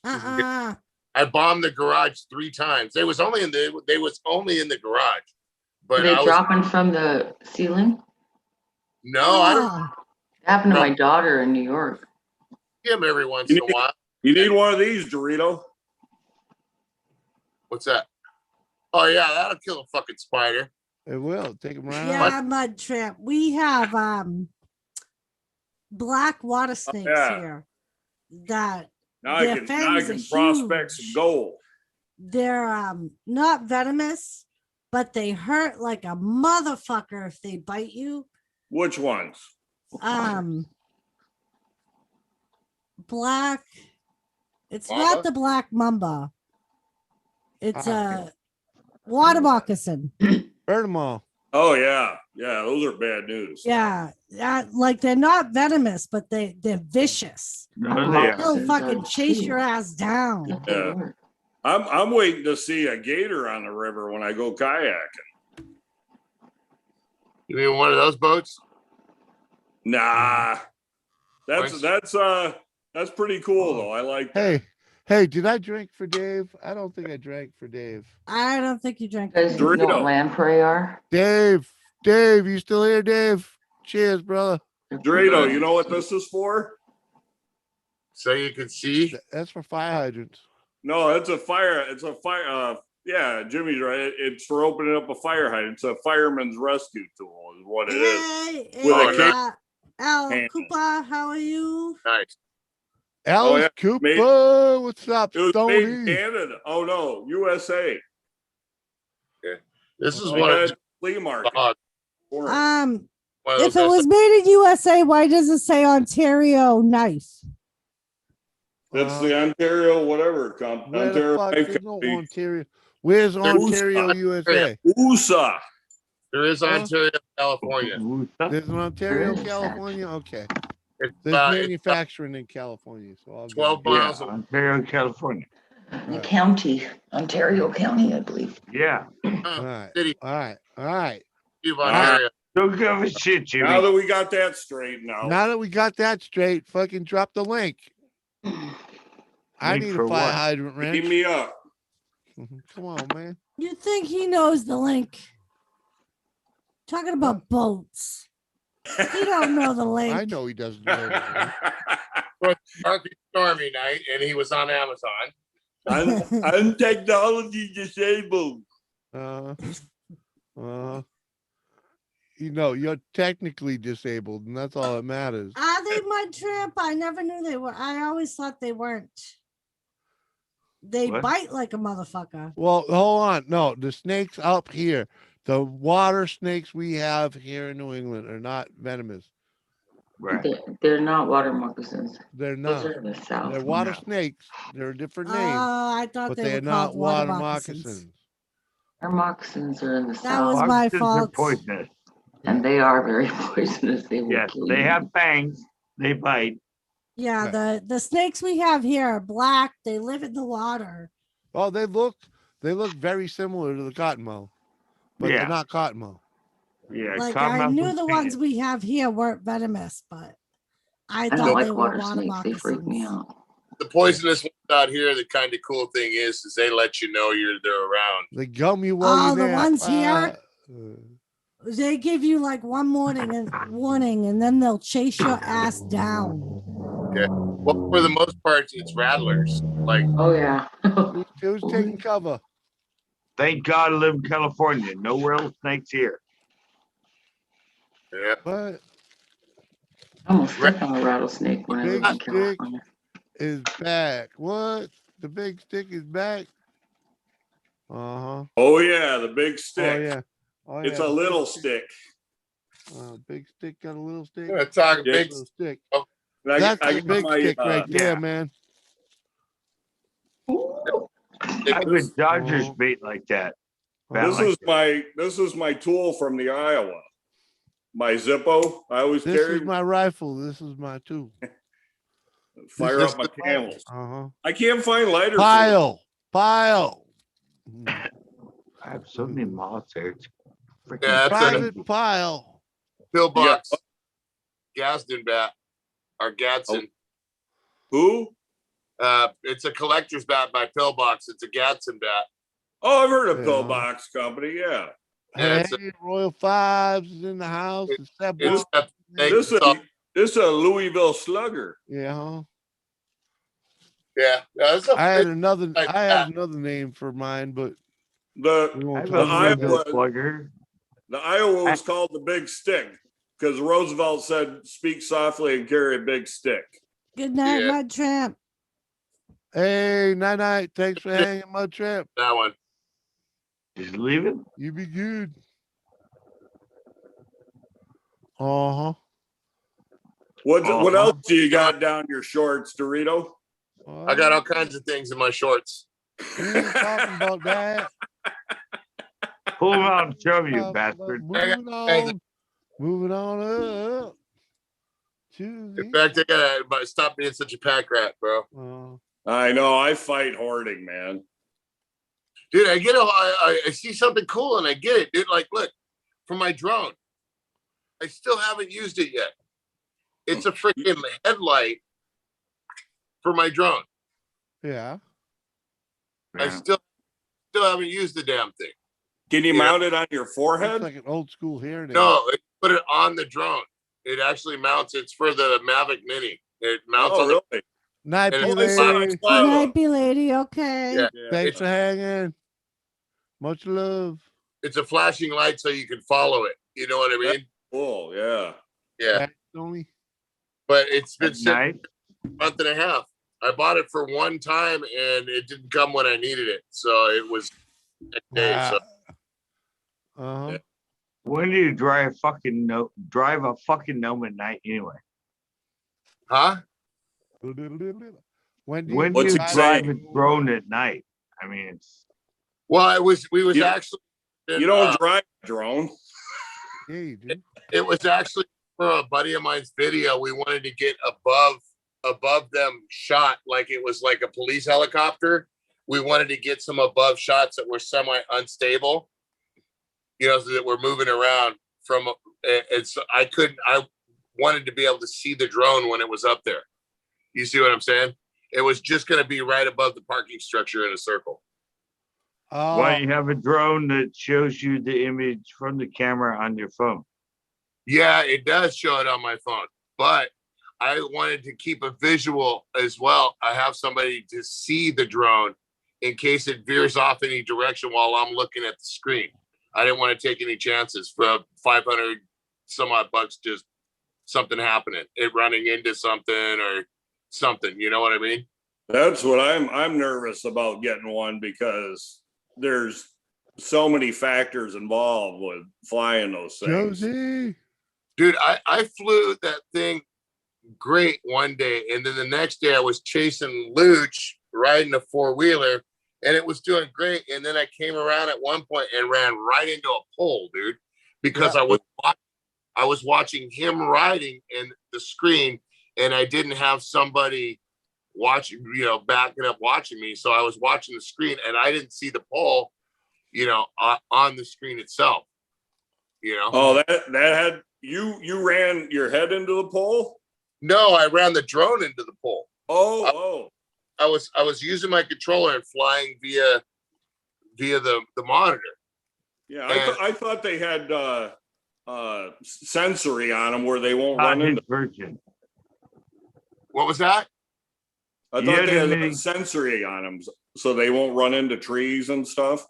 Uh-uh. I bombed the garage 3 times. They was only in the garage, but are they I was dropping from the ceiling? no, I don't Ah. It happened to No. my daughter in New York. see them every once in a while. You need one of these, Dorito. What's that? Oh yeah, that'll kill a fucking spider. It will take them right Yeah, out. mud tramp. We have black water snakes yeah. here that Now Their I can fangs are prospect some huge. gold. they're not venomous, but they hurt like a motherfucker if they bite you. Which ones? Black. It's Mamba? not the black mamba. It's Ah. a water moccasin. Burn them all. Oh yeah, yeah. Those are bad news. Yeah, like they're not venomous, but they're vicious. No, they are. They'll Moccasins fucking are chase your cute. ass down. If they Yeah. work. I'm waiting to see a gator on the river when I go kayaking. You mean one of those boats? Nah, When's- that's pretty cool though. I like that. Hey, did I drink for Dave? I don't think I drank for Dave. I don't think you drank. You guys know Dorito. what lamprey are? Dave, you still here, Dave? Cheers, brother. They're Dorito, pretty you know what this is for? So you can see. That's for fire hydrants. No, it's a fire. It's a fire. Yeah, Jimmy's right. It's for opening up a fire hydrant. It's a fireman's rescue tool, is what it is. Hey, With a hey, cake. Al Hand. Cooper, how are you? Nice. Alice yeah, Cooper, made- what's up, It was made in Stoney? Canada. Oh no, USA. This is Like one a of flea market. one Or- of If those it was made in USA, why does it say Ontario knife? That's the Ontario whatever company. Where the Ontario fuck? Knife There's no Company. Ontario. Where's Ontario, USA? USA. There is Ontario, California. There's an Ontario, Where is that? California. Okay, It's, there's it's manufacturing in California, so I'll 12 give it. miles Yeah, away. Ontario, California. The county, Ontario County, I believe. Yeah. All right, City all right. of Ontario. Don't give a shit, Now Jimmy. that we got that straightened out. Now that we got that straight, fucking drop the link. I Link need for a fire what? hydrant Beat wrench. me up. Come on, man. You think he knows the link? Talking about boats. He don't know the link. I know he doesn't know. That. Dark and Stormy Night, and he was on Amazon. I'm technology disabled. You know, you're technically disabled, and that's all that matters. Are they mud tramp? I never knew they were. I always thought they weren't. They What? bite like a motherfucker. Well, hold on. No, the snakes up here, the water snakes we have here in New England are not venomous. Right. They're not water moccasins. They're Those not. are in the south. They're water No. snakes. They're a different Oh, name, I thought but they they were are not called water water moccasins. moccasins. Our moccasins are in the That south, was my Moccasins are fault. poisonous. and they are very poisonous. They will Yes, kill they you. have fangs. They bite. Yeah, Okay. the snakes we have here are black. They live in the water. Oh, they look very similar to the cottonmouth, but Yeah. they're not cottonmouth. Yeah. Like I cottonmouth knew is the ones peanut. we have here weren't venomous, but I I don't thought they like were water water snakes. They freak me moccasins. out. The poisonous ones out here, the kind of cool thing is they let you know they're around. They gum you while Oh, you the nap. ones here? They give you like one warning and then they'll chase your ass down. Yeah. Well, for the most part, it's rattlers. Like, Oh yeah. Who's taking cover? Thank God I live in California. No rattlesnakes here. yeah. What I almost stepped on a rattlesnake when I big lived in stick California. is back? What? The big stick is back? Uh-huh. Oh yeah, the big stick. Oh yeah. Oh It's yeah. a the little big stick. Big stick got a little stick. I'm gonna talk Yeah. big. Little stick. And I That's got the big my, stick right there, yeah. man. I have a Dodgers Oh. bait like that. This Like is my tool from the Iowa. My Zippo. I always This carry. is my rifle. This is my tool. Fire This up my is the- camels. Uh-huh. I can't find lighter fluid. Pile. I have so many moths there. It's freaking Yeah, that's crazy. Private pile. Pillbox, Gadsden bat, or Gadsden. Who? It's a collector's bat by Pillbox. It's a Gadsden bat. Oh, I've heard of Yeah. Pillbox Company. Yeah. Yeah, Hey, Royal Fives is in the house. It's that It's book. got This it's all- this is a Louisville Slugger. Yeah. Huh? yeah. That's I had a another like I that. had another name for mine, but we The I won't have The a talk about Louisville that. slugger. the Iowa was called the Big Stick because Roosevelt said, "Speak softly and carry a big stick." Good night, Yeah. Mud Tramp. Hey, night. Thanks for hanging, my trip. That one. Just leave it. You be good. Uh-huh. What else do you got down your shorts, Dorito? I got all kinds of things in my shorts. We ain't talking about that. Pull them out and show me, you Talking about bastard. moving on up to In fact, I gotta stop being such a pack rat, bro. I know. I fight hoarding, man. Dude, I see something cool and I get it, dude. Like, look, for my drone, I still haven't used it yet. It's a freaking headlight for my drone. yeah. I Yeah. still haven't used the damn thing. Can you Yeah. mount it on your It's forehead? like an old school hair. No, put it on the drone. It actually mounts. It's for the Mavic Mini. It mounts Oh, on the really? Night, and be it's I saw- I lady. Good saw night, the- be lady. Okay. Yeah. Yeah. Thanks for hanging. Much love. It's a flashing light so you can follow it. You know what I mean? Cool. Yeah. Yeah. Thanks, Tony. But it's been At sitting night. a month and a half. I bought it for one time and it didn't come when I needed it. So it was next day. So Uh-huh. Yeah. When do you drive a fucking gnome at night anyway? huh? When do When do What's you it drive say? a drone at night? I mean, it's Well, we was You- actually You don't drive a drone. Yeah, you do. it was actually for a buddy of mine's video. We wanted to get above them shot like it was like a police helicopter. We wanted to get some above shots that were semi unstable, you know, so that we're moving around from it's I wanted to be able to see the drone when it was up there. You see what I'm saying? It was just going to be right above the parking structure in a circle. why Oh, you have a drone that shows you the image from the camera on your phone. Yeah, it does show it on my phone, but I wanted to keep a visual as well. I have somebody to see the drone in case it veers off any direction while I'm looking at the screen. I didn't want to take any chances for 500 some odd bucks, just something happening, it running into something or something. You know what I mean? That's what I'm nervous about getting one because there's so many factors involved with flying those things. Josie. Dude, I flew that thing great one day, and then the next day I was chasing Luch riding a four-wheeler, and it was doing great. And then I came around at one point and ran right into a pole, dude, because I was watching him riding in the screen, and I didn't have somebody watching, backing up watching me. So I was watching the screen, and I didn't see the pole, on the screen itself. Oh, that had you ran your head into the pole? No, I ran the drone into the pole. Oh. I was using my controller and flying via the monitor. Yeah, I thought they had sensory on them where they won't run into. Virgin. What was that? I thought they had sensory on them so they won't run into trees and stuff.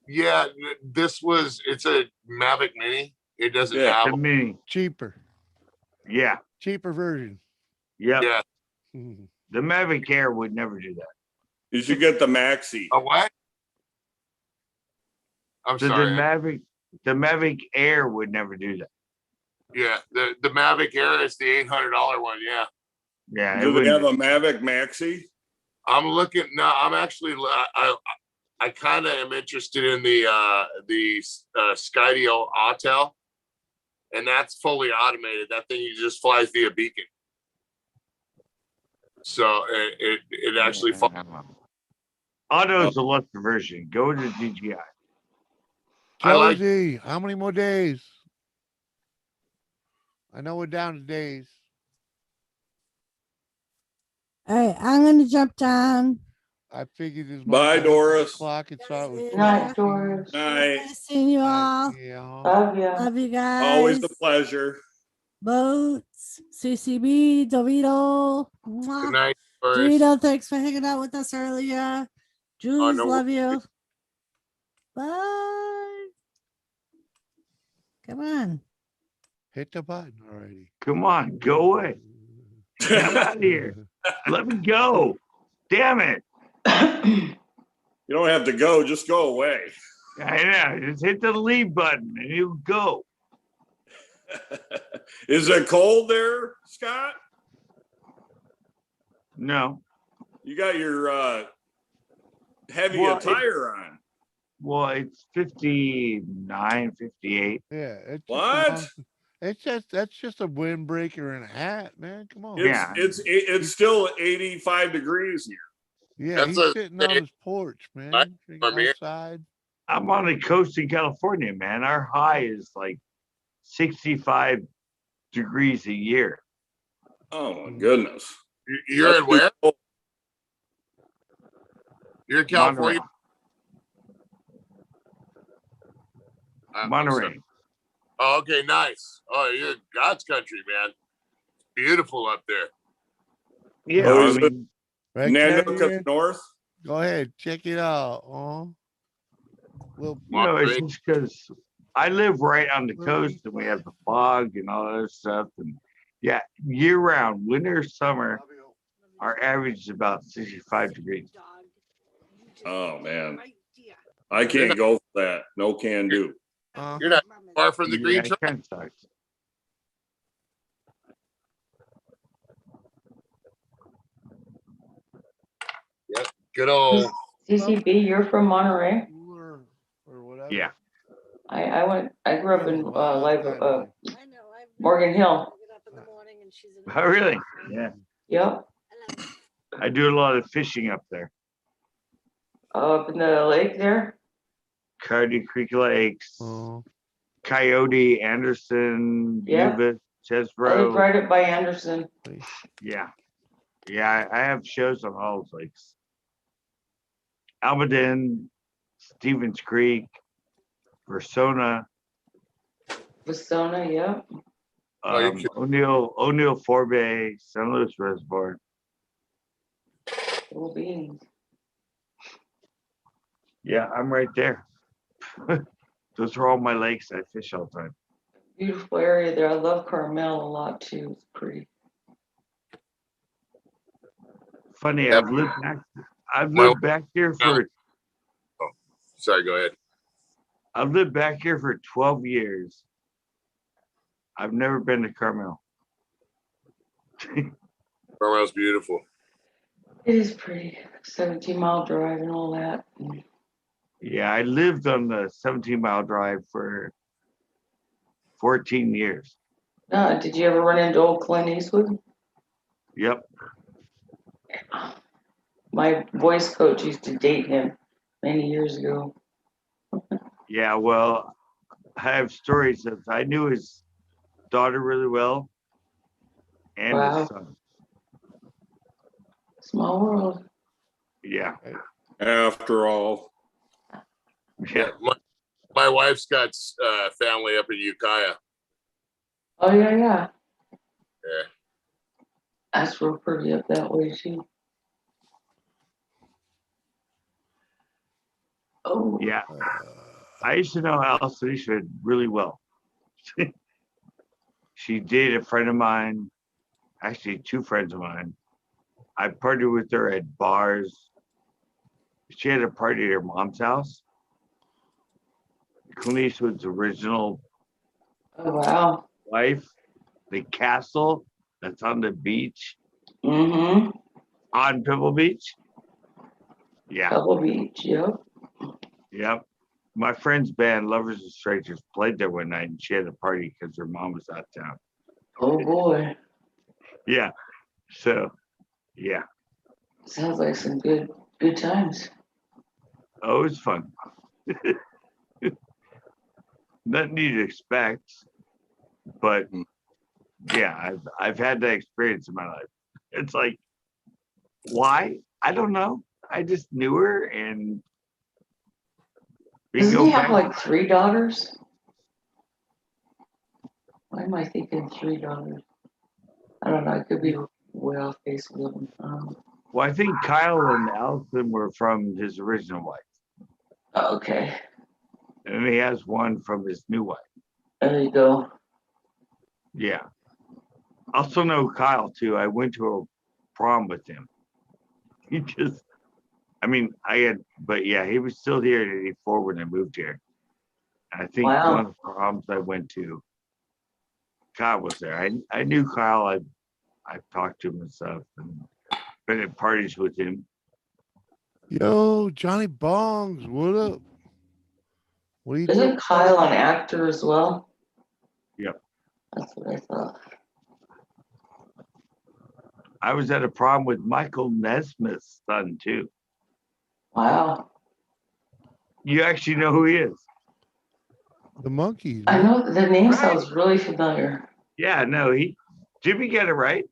Yeah, it's a Mavic Mini. It doesn't have the Mini. Cheaper. Yeah. Cheaper version. Yep. Yeah. The Mavic Air would never do that. You should get the Maxi. A what? I'm sorry. The Mavic Air would never do that. Yeah, the Mavic Air is the $800 one. Yeah. Yeah. Do they have a Mavic Maxi? I'm looking. No, I'm actually. I kind of am interested in the Skydio Autel, and that's fully automated. That thing flies via beacon. So it actually. Auto is the lesser version. Go to DJI. Josie, how many more days? I know we're down to days. All right, I'm gonna jump down. I figured as much. Bye, Doris. Clock and saw it was Night, Doris. Night. Nice seeing you all. Yeah. Love ya. Love you guys. Always a pleasure. Boats, CCB, Dorito. Good night, Dorito, thanks for hanging out with us earlier. Jules, no love you. Bye. Come on. Hit the button already. Come on, go away. Get out of here. Let me go. Damn it. You don't have to go, just go away. I know. Just hit the leave button and you go. Is it cold there, Scott? No. You got your heavy Well, attire on. Well, it's 59, 58. Yeah. What? That's just a windbreaker and a hat, man. Come on. It's still 85 degrees here. Yeah, he's sitting on his porch, man. Outside. I'm on the coast in California, man. Our high is like 65 degrees a year. Oh my goodness. You're in where? You're in California? Monterey. Oh, okay, nice. Oh, you're in God's country, man. Beautiful up there. Yeah. Oh, I is mean, it Nanook North? Go ahead, check it out. Well, it's just because I live right on the coast and we have the fog and all that stuff. And yeah, year round, winter, summer, our average is about 65 degrees. Oh man, I can't go for that. No can do. You're not far from the green truck. Kind of sucks. Yep, good old. CCB, you're from Monterey? Or whatever. Yeah. I grew up in Morgan Hill. Oh, really? Yeah. Yep. I do a lot of fishing up there. Up in the lake there? Cardi Creek Lakes, Oh. Coyote, Anderson, Yeah. Yuba, I live Chesbro. right up by Anderson. Yeah. Yeah, I have shows on all those lakes. Almaden, Stevens Creek, Versona, Vasona, yep. O'Neill Forbay, San Luis Reservoir. Cool beans. Yeah, I'm right there. Those are all my lakes. I fish all the time. Beautiful area there. I love Carmel a lot too. It's pretty. funny. Yeah. I've My- lived back here for Sorry, go ahead. I've lived back here for 12 years. I've never been to Carmel. Carmel's beautiful. It is pretty. 17-mile drive and all that. Yeah, I lived on the 17-mile drive for 14 years. Did you ever run into old Clint Eastwood? Yep. My voice coach used to date him many years ago. Yeah, well, I have stories of I knew his daughter really well and Wow. his son. Small world. Yeah. After all, Yeah. My wife's got family up in Ukiah. Oh yeah, yeah. Yeah. That's real pretty up that way too. Oh Yeah. I used to know Alice Eastwood really well. She dated a friend of mine, actually two friends of mine. I partied with her at bars. She had a party at her mom's house. Clint Eastwood's original wow. wife, the castle that's on the beach, Mm-hmm. on Pebble Beach. Yeah. Pebble Beach. Yep. Yep. My friend's band, Lovers and Strangers, played there one night and she had a party because her mom was out of town. Oh boy. Yeah. So, yeah. Sounds like some good times. Oh, it was fun. Nothing you'd expect, but yeah, I've had that experience in my life. It's like, why? I don't know. I just knew her and we Doesn't go he have back. like 3 daughters? Why am I thinking 3 daughters? I don't know. I could be way off base with them. Well, I think Kyle and Allison were from his original wife. Okay. And he has one from his new wife. There you go. Yeah. Also know Kyle too. I went to a prom with him. He just, but yeah, he was still here in '84 when I moved here. And I think Wow. one of the proms I went to, Kyle was there. I knew Kyle. I've talked to him and stuff and been at parties with him. Yo, Johnny Bongs, what up? What are you doing? Isn't Kyle an actor as well? Yep. That's what I thought. I was at a prom with Michael Nesmith's son too. Wow. You actually know who he is? The Monkeys. I man. know the name Right. sounds really familiar. Yeah, no, Jimmy got it right.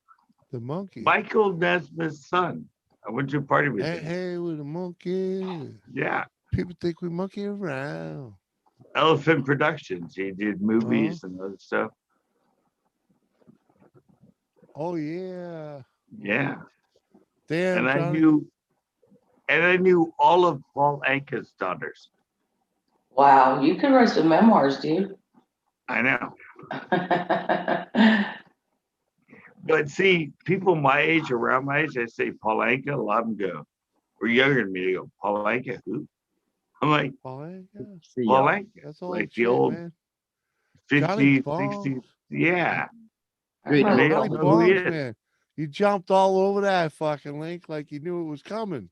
The Monkeys. Michael Nesmith's son. I went to a party with Hey, him. hey, with the monkeys. Yeah. People think we monkey around. Elephant Productions. He did movies and other stuff. Oh yeah. Yeah. Damn, And Johnny. I knew all of Paul Anka's daughters. Wow, you could write some memoirs, dude. I know. But see, people my age, around my age, I say Paul Anka, a lot of them go, or younger than me, they go, Paul Anka, who? I'm like, Paul Anka. Paul Anka. That's all Like the shit, old man. 50s, Bongs. 60s. Yeah. Great. They all Johnny know who he Bongs, is. man. You jumped all over that fucking link like you knew it was coming.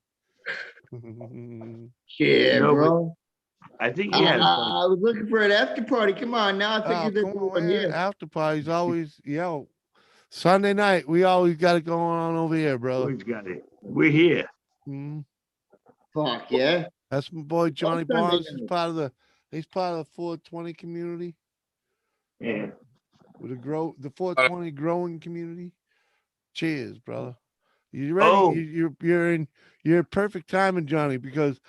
Yeah, No, bro. I think he has. I was looking for an after party. Come on, now I Oh, figured there's come on, one man. here. After parties always, yo. Sunday night, we always got it going on over here, brother. Always got it. We're here. Mhm. Fuck yeah. That's my boy Johnny Sunday Bonds. He's night. part of the 420 community. Yeah. With the 420 growing community. Cheers, brother. You ready? Oh. You're perfect timing, Johnny, because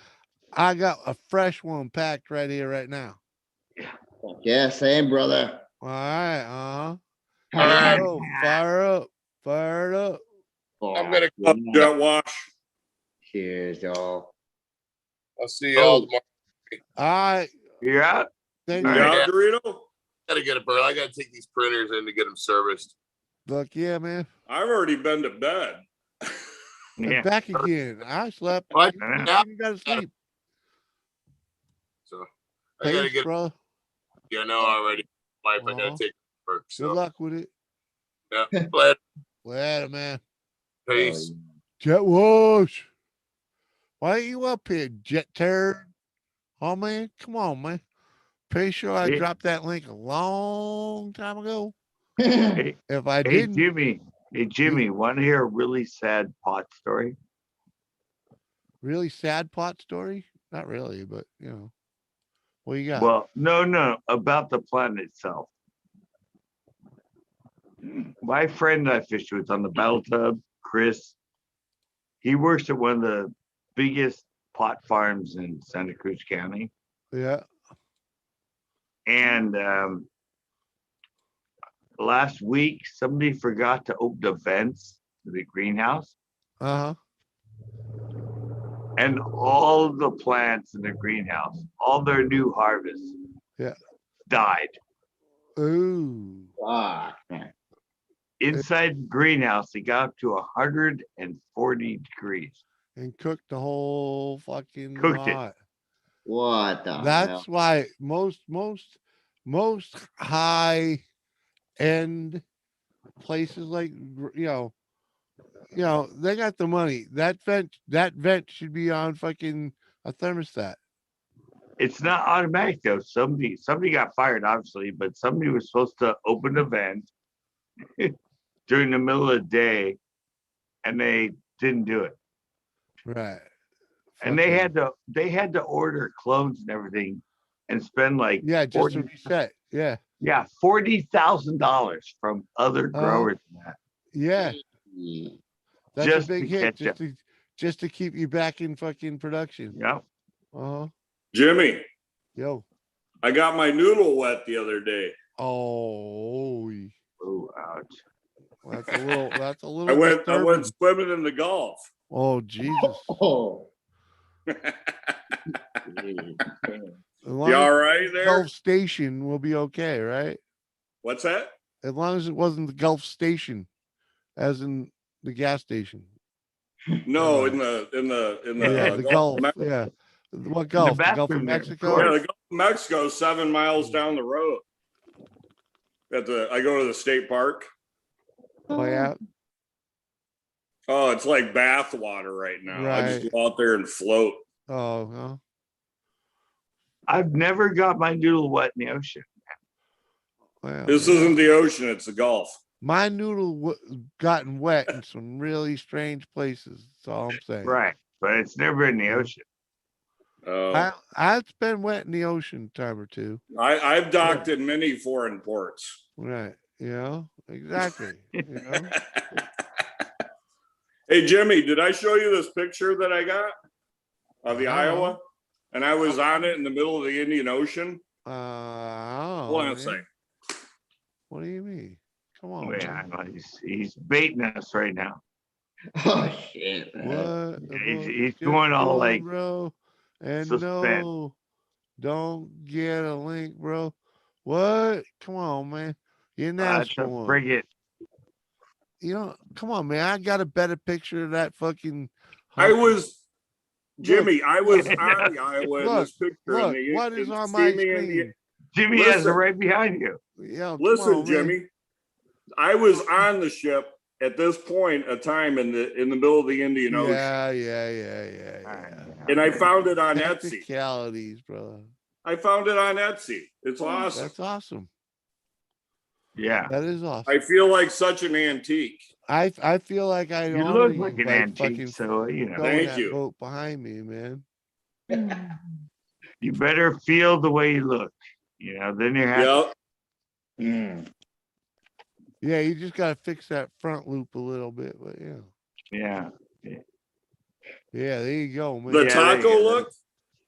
I got a fresh one packed right here, right now. Fuck yeah, same, brother. All right, All right. Go. Fire up. Fire it up. I'm gonna jet wash. Cheers, y'all. I'll see y'all tomorrow. All right. You're out? Thank All you. right. Yeah, Dorito. Gotta get it, bro. I gotta take these printers in to get them serviced. Look, yeah, man. I've already been to bed. I'm back again. I slept. But You gotta sleep. So I gotta Thanks, get. bro. Yeah, I know already. Wife, I gotta Uh-huh. take work. So Good luck with it. yeah, glad. Later, man. Peace. Jet wash. Why ain't you up here, jet turd? Oh man, come on, man. Pretty sure I Hey. dropped that link a long time ago. Hey, If I hey didn't, Jimmy. Hey Jimmy, want to hear a really sad pot story? really sad pot story? Not really, but you know. What you got? Well, no, about the planet itself. My friend I fished with on the Battle Tub, Chris, he works at one of the biggest pot farms in Santa Cruz County. Yeah. And last week, somebody forgot to open the vents to the greenhouse. Uh-huh. And all the plants in the greenhouse, all their new harvests, died. Ooh. Fuck. Inside the greenhouse, it got up to 140 degrees. And cooked the whole fucking Cooked it. lot. What the That's hell? why most high end places like they got the money. That vent should be on fucking a thermostat. It's not automatic though. Somebody got fired, obviously, but somebody was supposed to open the vent during the middle of the day, and they didn't do it. Right. And they had to order clones and everything, and spend like just to reset. Yeah. $40,000 from other growers. Yeah. That's Just a big to hit. catch Just to keep you back in fucking production. Yeah. Uh-huh. Jimmy, Yo. I got my noodle wet the other day. Oh. Oh, ouch. That's a little. That's a little. I went disturbing. swimming in the Gulf. Oh Jesus. Oh. You all right there? Gulf Station will be okay, right? What's that? As long as it wasn't the Gulf Station, as in the gas station. No, in the the Gulf. Yeah. What Gulf? The Gulf of Mexico? Yeah, the Gulf of Mexico, 7 miles down the road. I go to the state park. Oh yeah. Oh, it's like bath water right now. Right. I just go out there and float. Oh, huh? I've never got my noodle wet in the ocean. Well, This isn't the ocean, it's the Gulf. My noodle gotten wet in some really strange places. That's all I'm saying. Right, but it's never in the ocean. I've been wet in the ocean a time or two. I've docked in many foreign ports. Right. Exactly. Hey, Jimmy, did I show you this picture that I got of the Iowa? And I was on it in the middle of the Indian Ocean. Hold on a second. What do you mean? Come on. Yeah, he's baiting us right now. Oh shit. What? He's going all like, bro. And suspense. no, don't get a link, bro. What? Come on, man. You announced one. Bring it. Come on, man. I got a better picture of that fucking. Jimmy, I was on the Iowa in this picture. Look, what is on my screen? Jimmy has it right behind you. Yeah. Listen, Jimmy, I was on the ship at this point of time in the middle of the Indian Ocean. Yeah. And I found it on Etsy. Technicalities, brother. I found it on Etsy. It's awesome. That's awesome. Yeah. That is awesome. I feel like such an antique. I feel like I You look like an antique, so Thank you. Boat behind me, man. You better feel the way you look. Then you're happy. Yep. Yeah, you just gotta fix that front loop a little bit, but Yeah. Yeah, there you go, man. The taco look?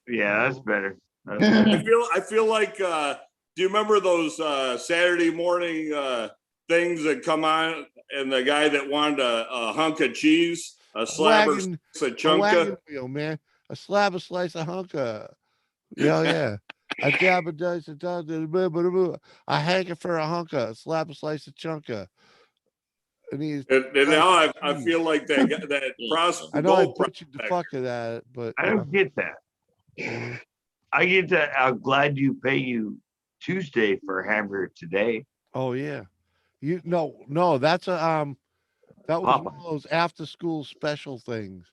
Yeah, that's better. I feel like do you remember those Saturday morning things that come on and the guy that wanted a hunk of cheese, a slab or a chunka? Wheel, man. A slab, a slice, a hunka. Yeah. A dab, a dice, a hanker for a hunka, a slab, a slice, a chunka. And he's And now I feel like that prosper. I know I butchered the fuck out of it, but I don't get that. Mhm. I get that. I'm glad you pay you Tuesday for a hamburger today. Oh yeah. No, that's a that was one Papa. of those after school special things.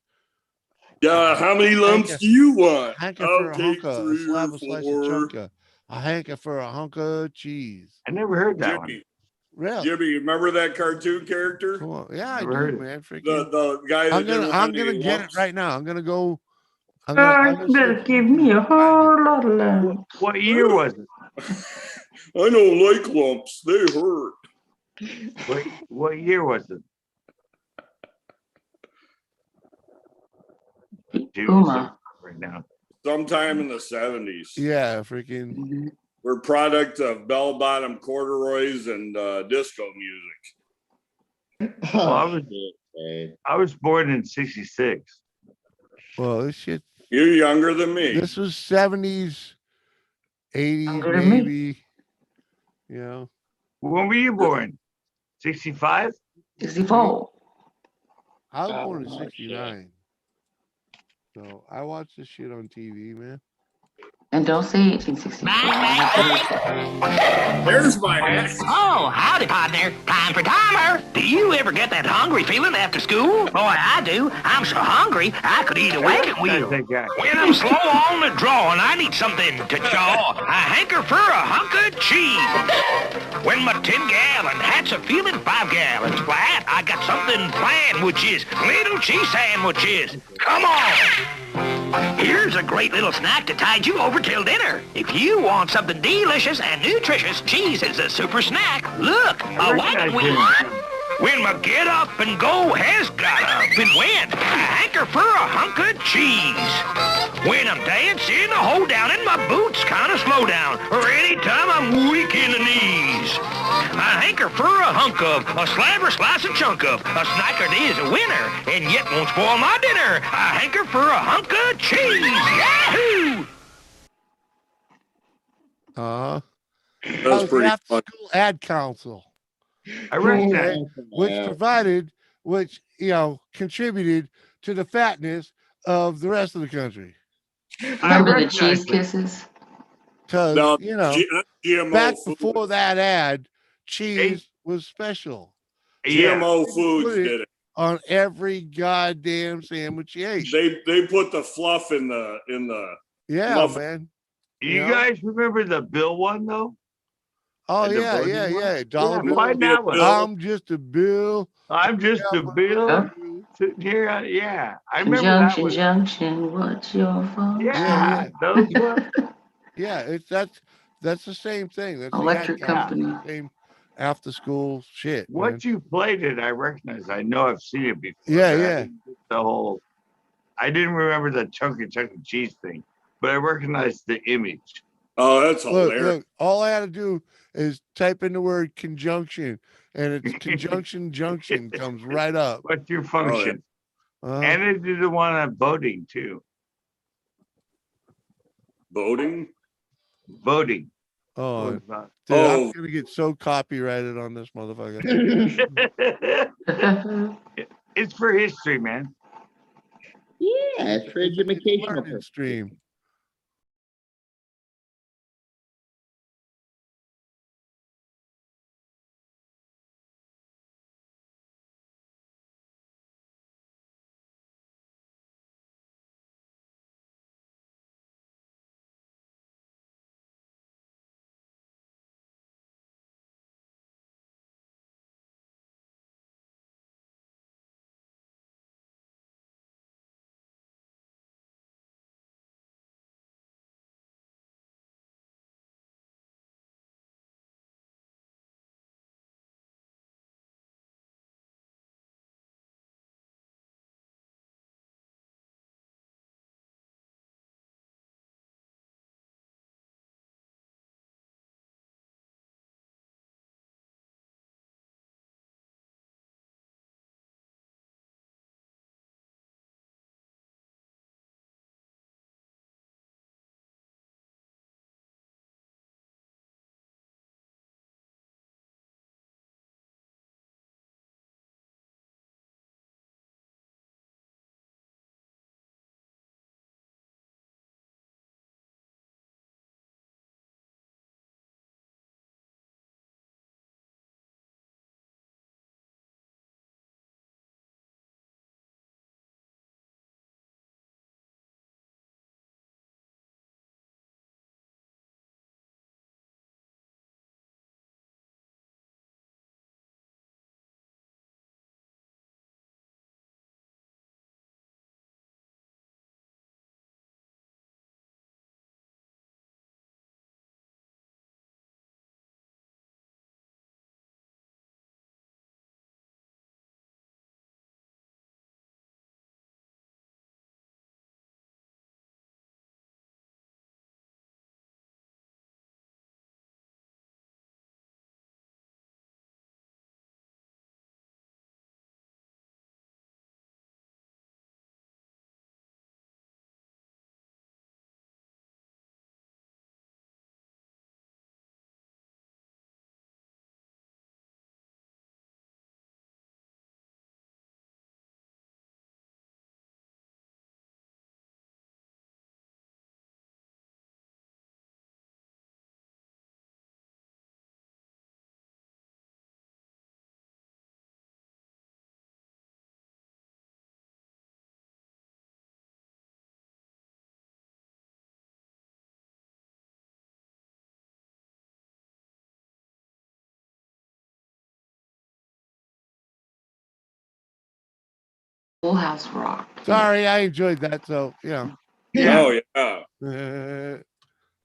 Yeah, how many lumps do you want? Hanker I'll for a take hunker, a 3 slab or of slice of 4. chunka, a hanker for a hunk of cheese. I never heard that one. Jimmy, Really? Jimmy, you remember that cartoon character? Come on. Yeah, I Never do, heard it. man. Freaking The guy that didn't want I'm gonna any get it lumps? right now. I'm gonna go. I'm You better give me a whole lot of love. What year was it? I don't like lumps. They hurt. What year was it? Puma. Right now. Sometime in the 70s. Yeah, freaking. Mhm. We're product of bell-bottom corduroys and disco music. Well, I was born in '66. Well, this shit. You're younger than me. This was 70s, 80s, Younger than me. maybe. You know. When were you born? 65? 64. I was born in '69. So I watched this shit on TV, man. And don't say 1864. There's my hat. Oh, howdy, partner. Time for timer. Do you ever get that hungry feeling after school? Boy, I do. I'm so hungry, I could eat a wagon wheel. That guy. When I'm slow on the draw and I need something to chaw, I hanker for a hunk of cheese. When my 10-gallon hat's a feeling 5 gallons flat, I got something planned, which is little cheese sandwiches. Come on. Here's a great little snack to tide you over till dinner. If you want something delicious and nutritious, cheese is a super snack. Look, a wagon wheel. When my get up and go has got up and went, I hanker for a hunk of cheese. When I'm dancing, I hold down and my boots kind of slow down, or anytime I'm weak in the knees. I hanker for a hunk of, a slab or slice and chunk of, a snack that is a winner, and yet won't spoil my dinner. I hanker for a hunk of cheese. Yahoo! That was the pretty after fun. school ad council. I recognize Which contributed to the fatness of the rest of the country. Remember the cheese kisses? Because Now, GMO back food. before that ad, cheese was special GMO They foods put it did it. on every goddamn sandwich you ate. They put the fluff in the Yeah, fluff. man. You guys remember the Bill one though? Oh And the yeah, voting yeah, one? yeah. Dollar Yeah, bill. find that one. I'm just a bill. I'm just a Bill sitting here. Yeah, I remember that Conjunction, one. junction, what's your function? Yeah, those ones. Yeah, that's the same thing. That's Electric the ad council, company. same after school shit. man. Once you played it, I recognize. I know I've seen it before. Yeah, but I yeah. didn't get the whole. I didn't remember the chunky cheese thing, but I recognized the image. Oh, that's hilarious. Look, all I had to do is type in the word conjunction, and it's conjunction junction comes right up. What's your function? And they did the one on voting too. Voting? Voting. Oh, Was not- dude, I'm gonna get so copyrighted on this motherfucker. It's for history, man. Yeah, it's for educational Learning purposes. stream. Full House Rock. Sorry, I enjoyed that. So yeah. Oh yeah.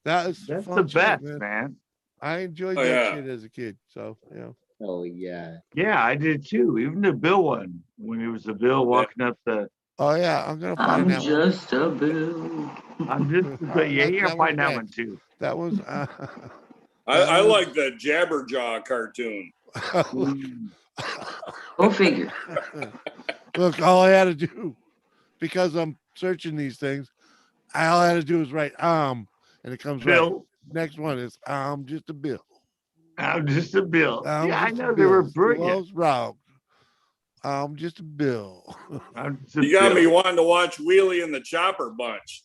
That was That's fun the best, shit, man. man. I enjoyed Oh, that yeah. shit as a kid. So yeah. Oh yeah. Yeah, I did too. Even the Bill one, when it was the Bill walking up the. Oh yeah, I'm gonna find I'm that one. just a bill. I'm just. Yeah, That you're was find that one next. too. That was. I like the Jabberjaw cartoon. Go figure. Look, all I had to do, because I'm searching these things, all I had to do was write and it comes right. Bill. Next one is just a bill. I'm just a Bill. I'm Yeah, I just a know they were bill. brilliant. Loves rock. I'm just a bill. I'm just a You got me Bill. wanting to watch Wheelie and the Chopper Bunch.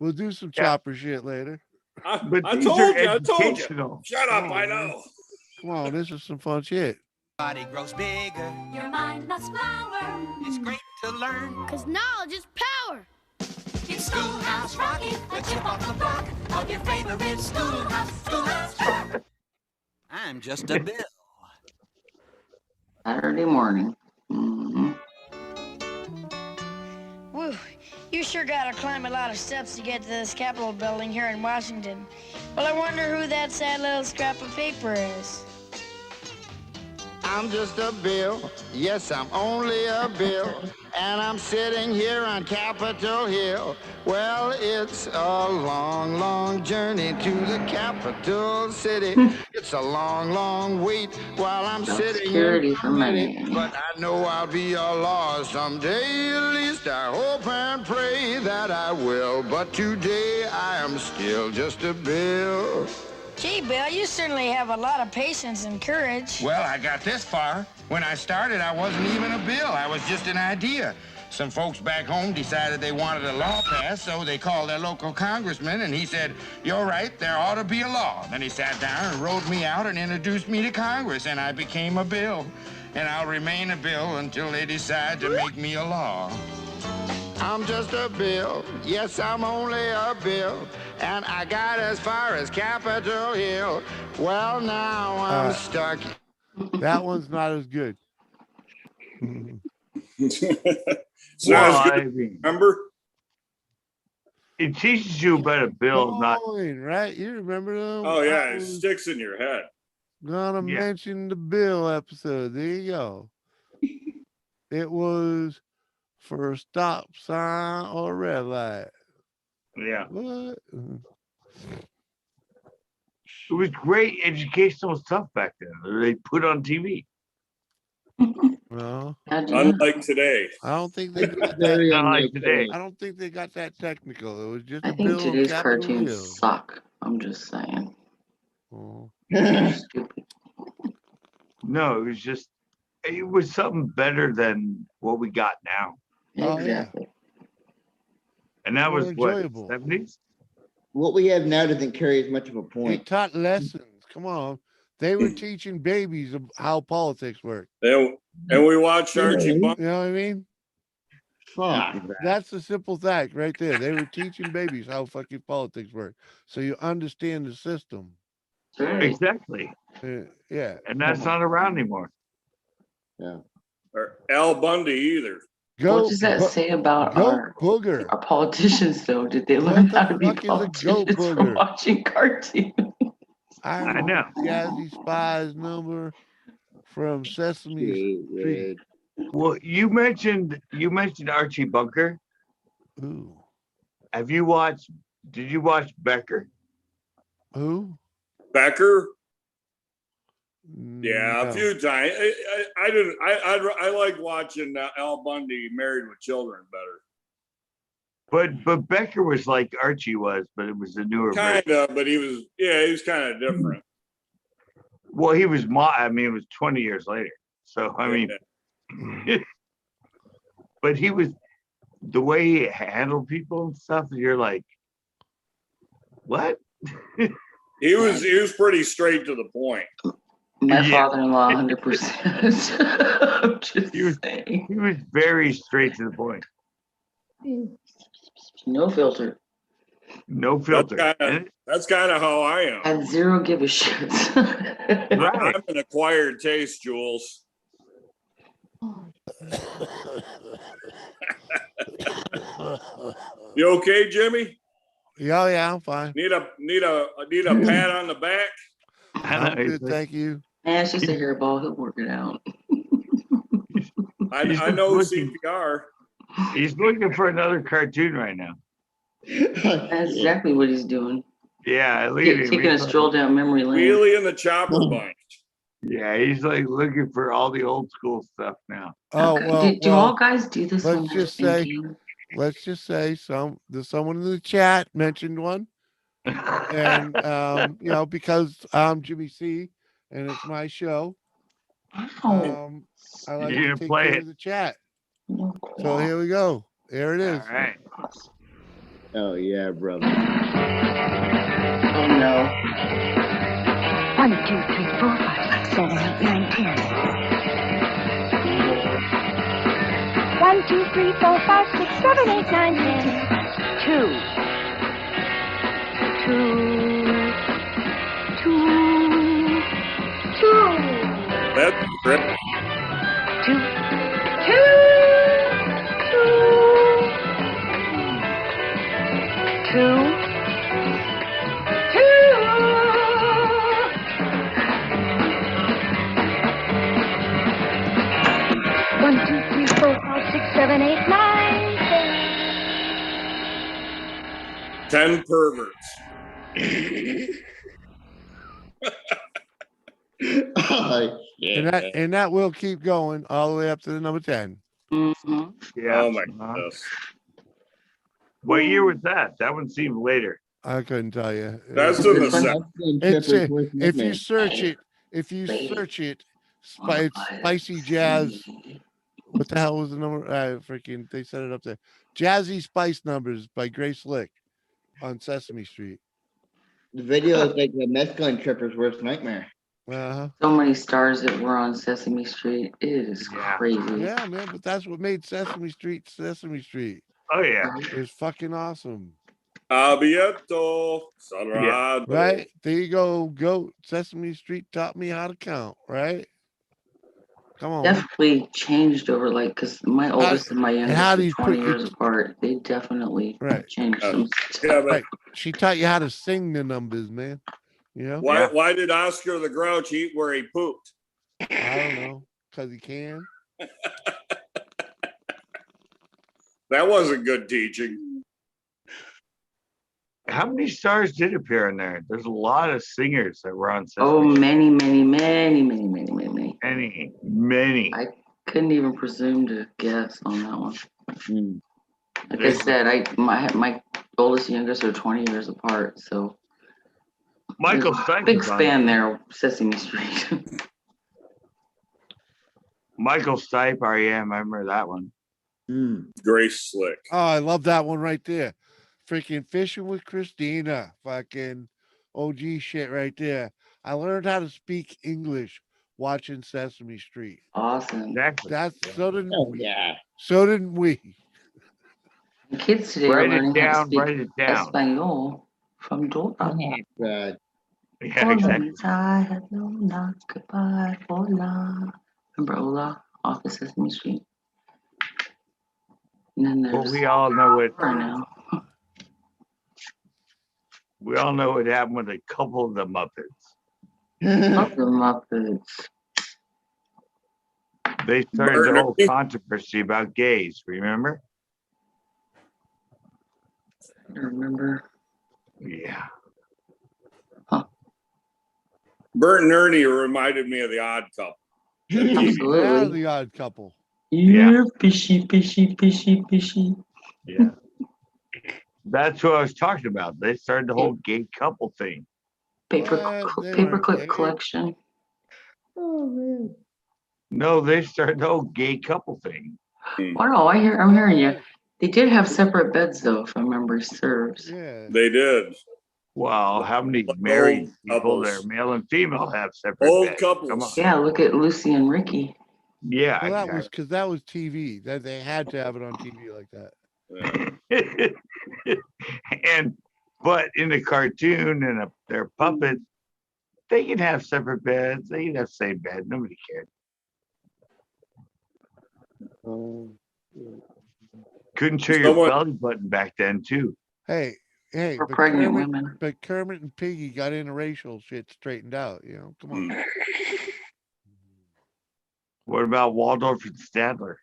We'll do some Yeah. chopper shit later. But I these told are you. I told you. educational. Shut up. Come I on, man. know. Come on, this is some fun shit. Body grows bigger. Your mind must flower. It's great to learn. Cause knowledge is power. It's Schoolhouse Rocky, the chip off the block of your favorite schoolhouse rock. I'm just a bill. Saturday morning. Woo, you sure gotta climb a lot of steps to get to this Capitol building here in Washington. Well, I wonder who that sad little scrap of paper is. I'm just a bill. Yes, I'm only a bill. And I'm sitting here on Capitol Hill. Well, it's a long, long journey to the capital city. It's a long, long wait while I'm sitting Security for money. But I know I'll be a law someday. At least I hope and pray that I will. But today I am still just a bill. Gee, Bill, you certainly have a lot of patience and courage. Well, I got this far. When I started, I wasn't even a bill. I was just an idea. Some folks back home decided they wanted a law passed, so they called their local congressman, and he said, "You're right, there ought to be a law." Then he sat down and wrote me out and introduced me to Congress, and I became a bill. And I'll remain a bill until they decide to make me a law. I'm just a bill. Yes, I'm only a bill. And I got as far as Capitol Hill. Well, now I'm stuck. That one's not as good. Remember? It teaches you about a bill, not right. You remember them? Oh yeah, it sticks in your head. Gonna mention the bill episode. There you go. It was for a stop sign or a red light. Yeah. What? It was great educational stuff back then. They put on TV. Well, unlike today. I don't think they got Very that. unlike today. I don't think they got that technical. It was just I a think bill on today's Capitol cartoons Hill. suck. I'm just saying. Oh. Stupid. No, it was something better than what we got now. Oh, Exactly. And that More was what, enjoyable. 70s? What we have now doesn't carry as much of a They point. taught lessons. Come on. They were teaching babies how politics work. And we watched Archie Bunker. You know what I mean? That's the simple fact right there. They were teaching babies how fucking politics work. So you understand the system. Exactly. Yeah. And that's not around anymore. Yeah. Or Al Bundy either. What does that say about our politicians, though? Did they learn how to be politicians from watching cartoons? I know. Jazzy Spies number from Sesame Street. Well, you mentioned Archie Bunker. Ooh. Did you watch Becker? Who? Becker? Mm, Yeah, no. a few times. I didn't. I like watching Al Bundy Married with Children better. But Becker was like Archie was, but it was a newer version. Kind of, but he was kind of different. Well, he was it was 20 years later. So I mean, but he was the way he handled people and stuff. You're like, what? He was pretty straight to the point. My father-in-law, 100%. I'm just saying. He was very straight to the point. No filter. No filter. That's kind of how I am. And zero give a shit. I'm an acquired taste, Jules. You okay, Jimmy? Yeah, I'm fine. Need a pat on the back? I'm good, thank you. Man, it's just a hairball. He'll work it out. I know CPR. He's looking for another cartoon right now. That's exactly what he's doing. Yeah, look at him. Taking a He's stroll like, down memory lane. Wheelie in the chopper bunch. yeah, he's like looking for all the old school stuff now. Oh well. Do all guys do this when Let's they're just say, thinking? there's someone in the chat mentioned one, and because I'm Jimmy C, and it's my show. I like You're to gonna take play care it. of the chat. So here we go. There it is. All right. Oh yeah, brother. Oh no. 1, 2, 3, 4, 5, 6, 7, 8, 9, 10. 1, 2, 3, 4, 5, 6, 7, 8, 9, 10. 2. 2. That's correct. 2. 1, 2, 3, 4, 5, 6, 7, 8, 9, 10 perverts. Oh, yeah. And that will keep going all the way up to the number 10. Mm-hmm. Yeah. Oh my goodness. What year was that? That one seemed later. I couldn't tell you. That's in the second. It's if you search it, spicy jazz. What the hell was the number? Freaking, they set it up there. Jazzy Spice Numbers by Grace Slick on Sesame Street. The video is like the meth gun tripper's worst nightmare. Uh-huh. So many stars that were on Sesame Street. It is crazy. Yeah, man, but that's what made Sesame Street Sesame Street. Oh yeah. It's fucking awesome. Abierto, cerrado. Right? There you go. Goat. Sesame Street taught me how to count, right? Come on. Definitely changed over, like, because my oldest and my youngest how do are you 20 put- years apart. They definitely changed some stuff. Right. She taught you how to sing the numbers, man. You know? Why did Oscar the Grouch eat where he pooped? I don't know. Because he can. That wasn't good teaching. How many stars did appear in there? There's a lot of singers that were on Sesame Oh, Street. many. Many. I couldn't even presume to guess on that one. Like I said, my oldest and youngest are 20 years apart, so Michael there's a Stipe big was on span it. there, Sesame Street. Michael Stipe, REM, I remember that one. Grace Slick. Oh, I love that one right there. Freaking Fishing with Christina. Fucking OG shit right there. I learned how to speak English watching Sesame Street. Awesome. Exactly. So didn't yeah. So didn't we. The kids today Write are it learning down, how to speak write it down. Espanol from Dora. Bad. Yeah, exactly. Hola, goodbye, hola. Remember Ola off of Sesame Street? And then Well, there's we all know what Dora now. we all know what happened with a couple of the Muppets. Love the Muppets. They started the whole controversy about gays, remember? I remember. Yeah. Bert and Ernie reminded me of the Odd Couple. Yeah, Absolutely. the Odd Couple. Yeah, fishy. Yeah. That's what I was talking about. They started the whole gay couple thing. Paperclip collection. Oh man. No, they started the whole gay couple thing. Wow, I'm hearing you. They did have separate beds though, if I remember serves. Yeah. They did. Well, how many married people couples. there, male and female, have separate Old beds? couples. Come on. Yeah, look at Lucy and Ricky. Yeah. Well, that was because that was TV. That they had to have it on TV like that. But in the cartoon and their puppets, they can have separate beds. They can have the same bed. Nobody cared. Couldn't show your Someone- belly button back then, too. Hey, For pregnant women. But Kermit and Piggy got interracial shit straightened out. You know, come on. What about Waldorf and Statler?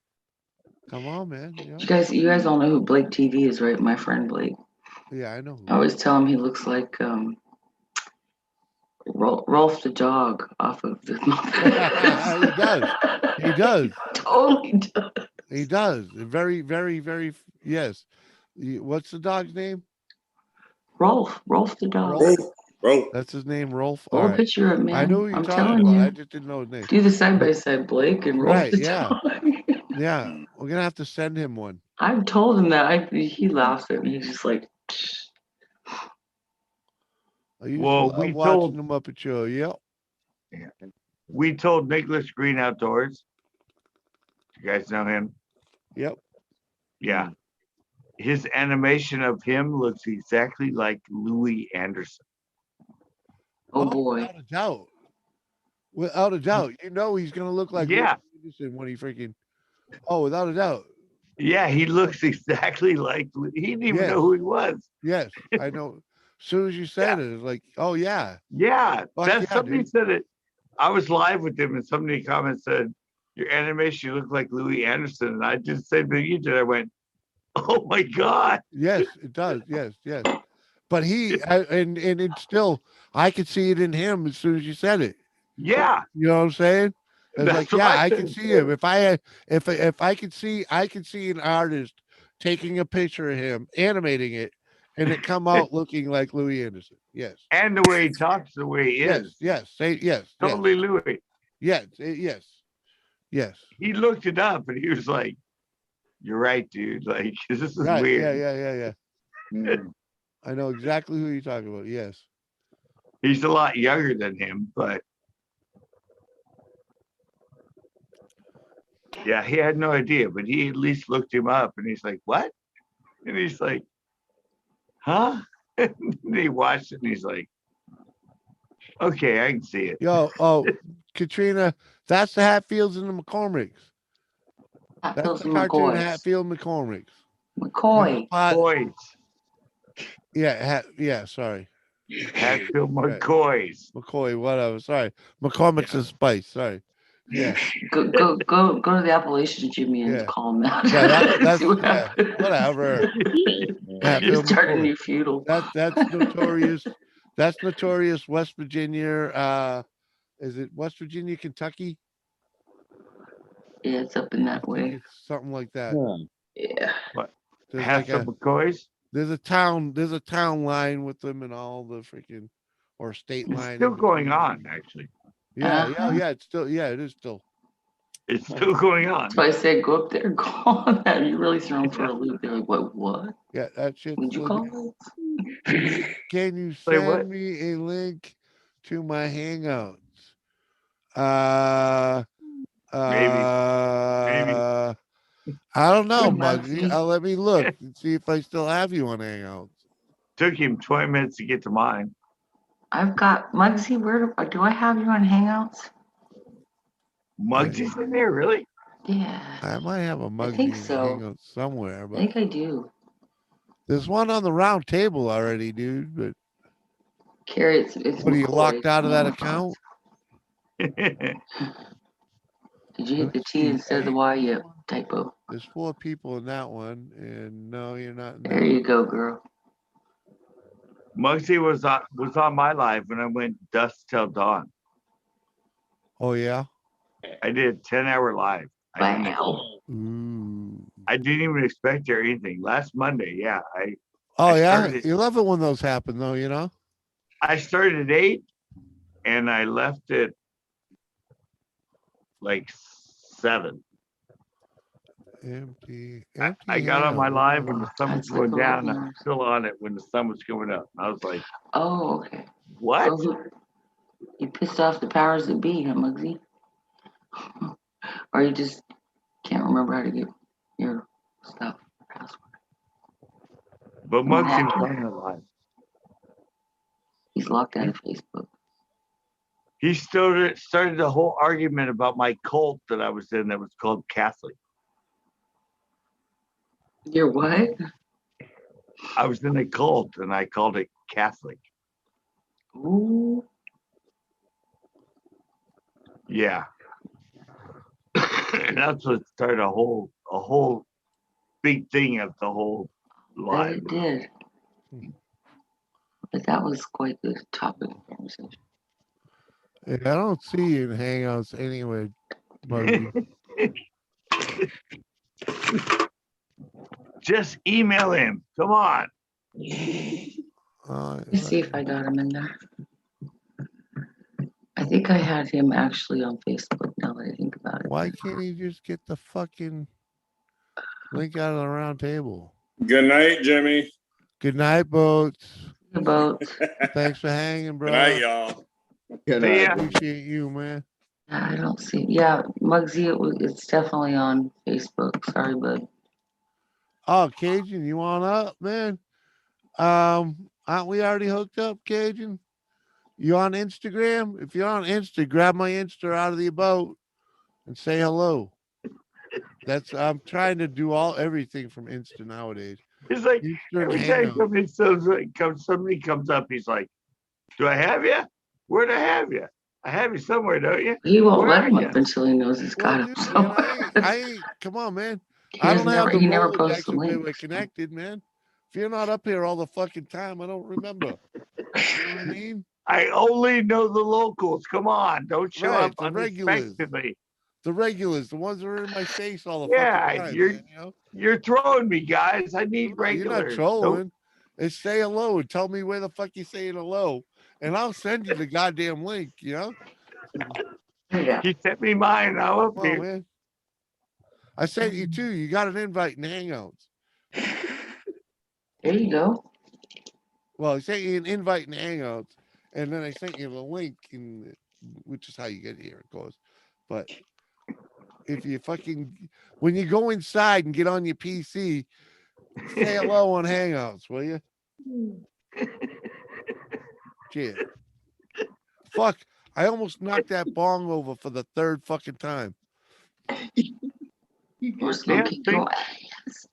Come on, man. You know? You guys all know who Blake TV is, right? My friend Blake. Yeah, I know. I always tell him he looks like Rolf the dog off of the He does. He does. Totally does. He does. Very, very, very. Yes. What's the dog's name? Rolf the dog. Bro, That's his name, Rolf. Pull All a right. picture of it, man. I know who you're I'm talking telling about. you. I just didn't know his name. Do the side by side, Blake and Rolf Right, the yeah. dog. Yeah, we're gonna have to send him one. I've told him that. He laughs at me. He's just like, I used Well, to love we watching told- the Muppet Show. Yep. We told Nicholas Green Outdoors. You guys know him? Yep. Yeah. His animation of him looks exactly like Louis Anderson. oh boy. Without a doubt. Without a doubt. You know he's gonna look like Yeah. Louis Anderson when he freaking. Oh, without a doubt. Yeah, he looks exactly like he didn't even Yes. know who he was. Yes, I know. As soon as you said it, it's like, oh yeah. Yeah, Fuck that's yeah, somebody dude. said it. I was live with him, and somebody in the comments said, "Your animation, you look like Louis Anderson." And I just said to you, did I went, "Oh my god!" Yes, it does. Yes, yes. But and it's still, I could see it in him as soon as you said it. Yeah, You know what I'm saying? It's That's like, what yeah, I I can said, see too. him. If I had, if I could see an artist taking a picture of him, animating it, and it come out looking like Louis Anderson. Yes. and the way he talks, the way he Yes. is, Yes. Say yes. totally Louis. Yes. Yes. Yes. He looked it up, and he was like, "You're right, dude. Like this is Right. weird." Yeah. I know exactly who you're talking about. Yes. He's a lot younger than him, but yeah, he had no idea. But he at least looked him up, and he's like, "What?" And he's like, "Huh?" And he watched it, and he's like, "Okay, I can see it." Yo, Katrina, that's the Hatfields and the McCormicks. That's Hatfields the and cartoon McCoys. Hatfield McCormicks. McCoy. Boys, Yeah, sorry. Hatfield Right. McCoys. McCoy, whatever. Sorry. McCormick's and Spice. Sorry. Yeah. Go to the Appalachian Jimmy and Yeah. call him out. Yeah, that's See what yeah, happens. whatever. Hatfield Start a McCoy. new feudal. That's notorious. That's notorious West Virginia. Is it West Virginia, Kentucky? Yeah, it's up in that way. It's something like that. Yeah. What? There's like Hatfield McCoys. there's a town line with them and all the freaking or state It's line. still in going between. on, actually. Yeah. It's still it is still. It's still going on. That's why I said go up there, go on that. You really throw them for a loop. They're like, what? Yeah, that shit. Would you call it? Can you Say what? send me a link to my Hangouts? Maybe. I don't know, Good, Muggsy. Muggsy. Let me look and see if I still have you on Hangouts. Took him 20 minutes to get to mine. I've got Muggsy. Where do I have you on Hangouts? Muggsy's in there, really? Yeah, I might have a Muggsy think so. Hangouts somewhere, I but think I do. there's one on the round table already, dude. But Carrie, it's what are you McCoy. locked out of that No, account? Did you hit Let the me T see. instead of the Y? Yep, typo. There's 4 people in that one, and no, you're not in There that. you go, girl. Muggsy was on my live when I went dusk till dawn. Oh yeah. I did a 10-hour live. Wow. Ooh. I didn't even expect or anything. Last Monday, yeah. Oh I yeah. started- You love it when those happen, though. You know. I started at 8 and I left at like 7. Empty. I got on my Hangout. live when the sun was That's going like down. a- I'm still on it when the sun was coming up. I was like, Oh, okay. what? So you pissed off the powers that be, huh, Muggsy? Or you just can't remember how to get your stuff. Password. But Muggsy was on that live. He's locked out of Facebook. He started the whole argument about my cult that I was in that was called Catholic. You're what? I was in a cult and I called it Catholic. Ooh. Yeah. And that's what started a whole big thing of the whole Bet live. it did. But that was quite the topic of conversation. Hey, I don't see you in Hangouts anyway, Muggy. Just email him. Come on. Let me see if I got him in there. I think I had him actually on Facebook now that I think about it. Why can't he just get the fucking link out of the round table? Good night, Jimmy. Good night, Boats. Good boat. Thanks for hanging, bro. Good night, y'all. Good See night. ya. Appreciate you, man. I don't see. Yeah, Muggsy, it's definitely on Facebook. Sorry, bud. Oh, Cajun, you on up, man? Aren't we already hooked up, Cajun? You on Instagram? If you're on Insta, grab my Insta out of the boat and say hello. I'm trying to do everything from Insta nowadays. It's like Insta and every time Hangout. somebody comes up, he's like, "Do I have you? Where'd I have you? I have you somewhere, don't you?" He won't Where let are him ya? up until he knows he's Well, got him. dude, man, So I ain't. Come on, man. I don't have the he never posts Rolodex the of where we're links. connected, man. If you're not up here all the fucking time, I don't remember. You know what I mean? I only know the locals. Come on, don't show Right, up the regulars. unexpectedly. The regulars, the ones that are in my face all the Yeah, fucking time, you're man. You know? you're throwing me, guys. I need No, you're not regulars. trolling. It's say hello and tell me where the fuck you saying hello, and I'll send you the goddamn link. You know? Yeah. He sent me mine. I'm up Come on, here. man. I sent you too. You got an invite in Hangouts. There you go. Well, I sent you an invite in Hangouts, and then I sent you the link, which is how you get here, of course. But if you when you go inside and get on your PC, say hello on Hangouts, will you? Cheers. Fuck, I almost knocked that bong over for the third fucking time. Who's gonna kick your ass?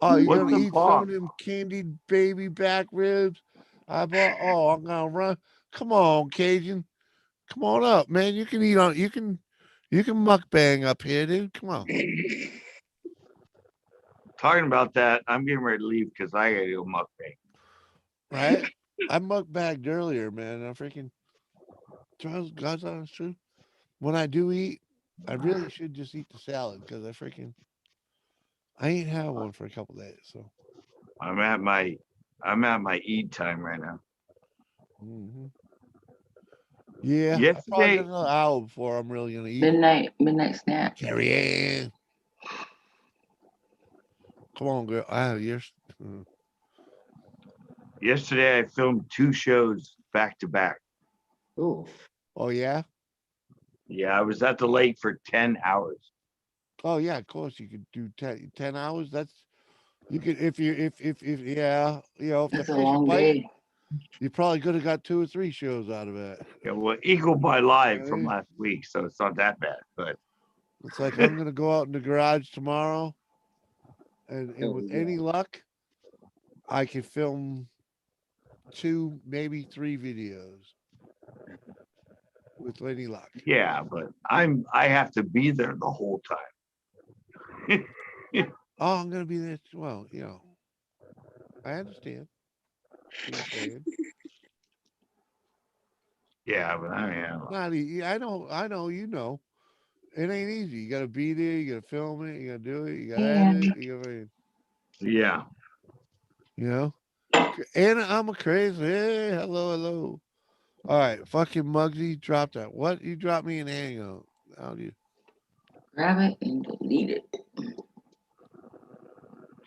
Oh, you're What's gonna the eat some bong? of them candied baby back ribs I bought? Oh, I'm gonna run. Come on, Cajun. Come on up, man. You can eat on. You can mukbang up here, dude. Come on. Talking about that, I'm getting ready to leave because I gotta do a mukbang. Right? I mukbanged earlier, man. I freaking God's honest truth. When I do eat, I really should just eat the salad because I ain't had one for a couple days. So I'm at my eat time right now. yeah, I probably Yesterday, got another hour before I'm really gonna eat. Midnight snack. Carrie Ann. Come on, girl. yesterday I filmed 2 shows back to back. Ooh. Oh yeah. Yeah, I was at the lake for 10 hours. Oh yeah. Of course, you could do 10 hours. That's you could if yeah, if the That's a fish are long biting, day. you probably could have got 2 or 3 shows out of it. Yeah, well, equal my live from Okay. last week, so it's not that bad. But It's like I'm gonna go out in the garage tomorrow, and Oh, with yeah. any luck, I can film 2, maybe 3 videos. With any luck. yeah, but I have to be there the whole time. Oh, I'm gonna be there. Well, I understand what you're saying. Yeah, but I mean, Not easy. I know. You know, it ain't easy. You gotta be there. You gotta film it. You gotta do it. You gotta edit it. You gotta, yeah. And I'm a crazy. Hey, hello. All right, fucking Muggsy, drop that. What you dropped me in Hangout? How do you? Grab it and delete it.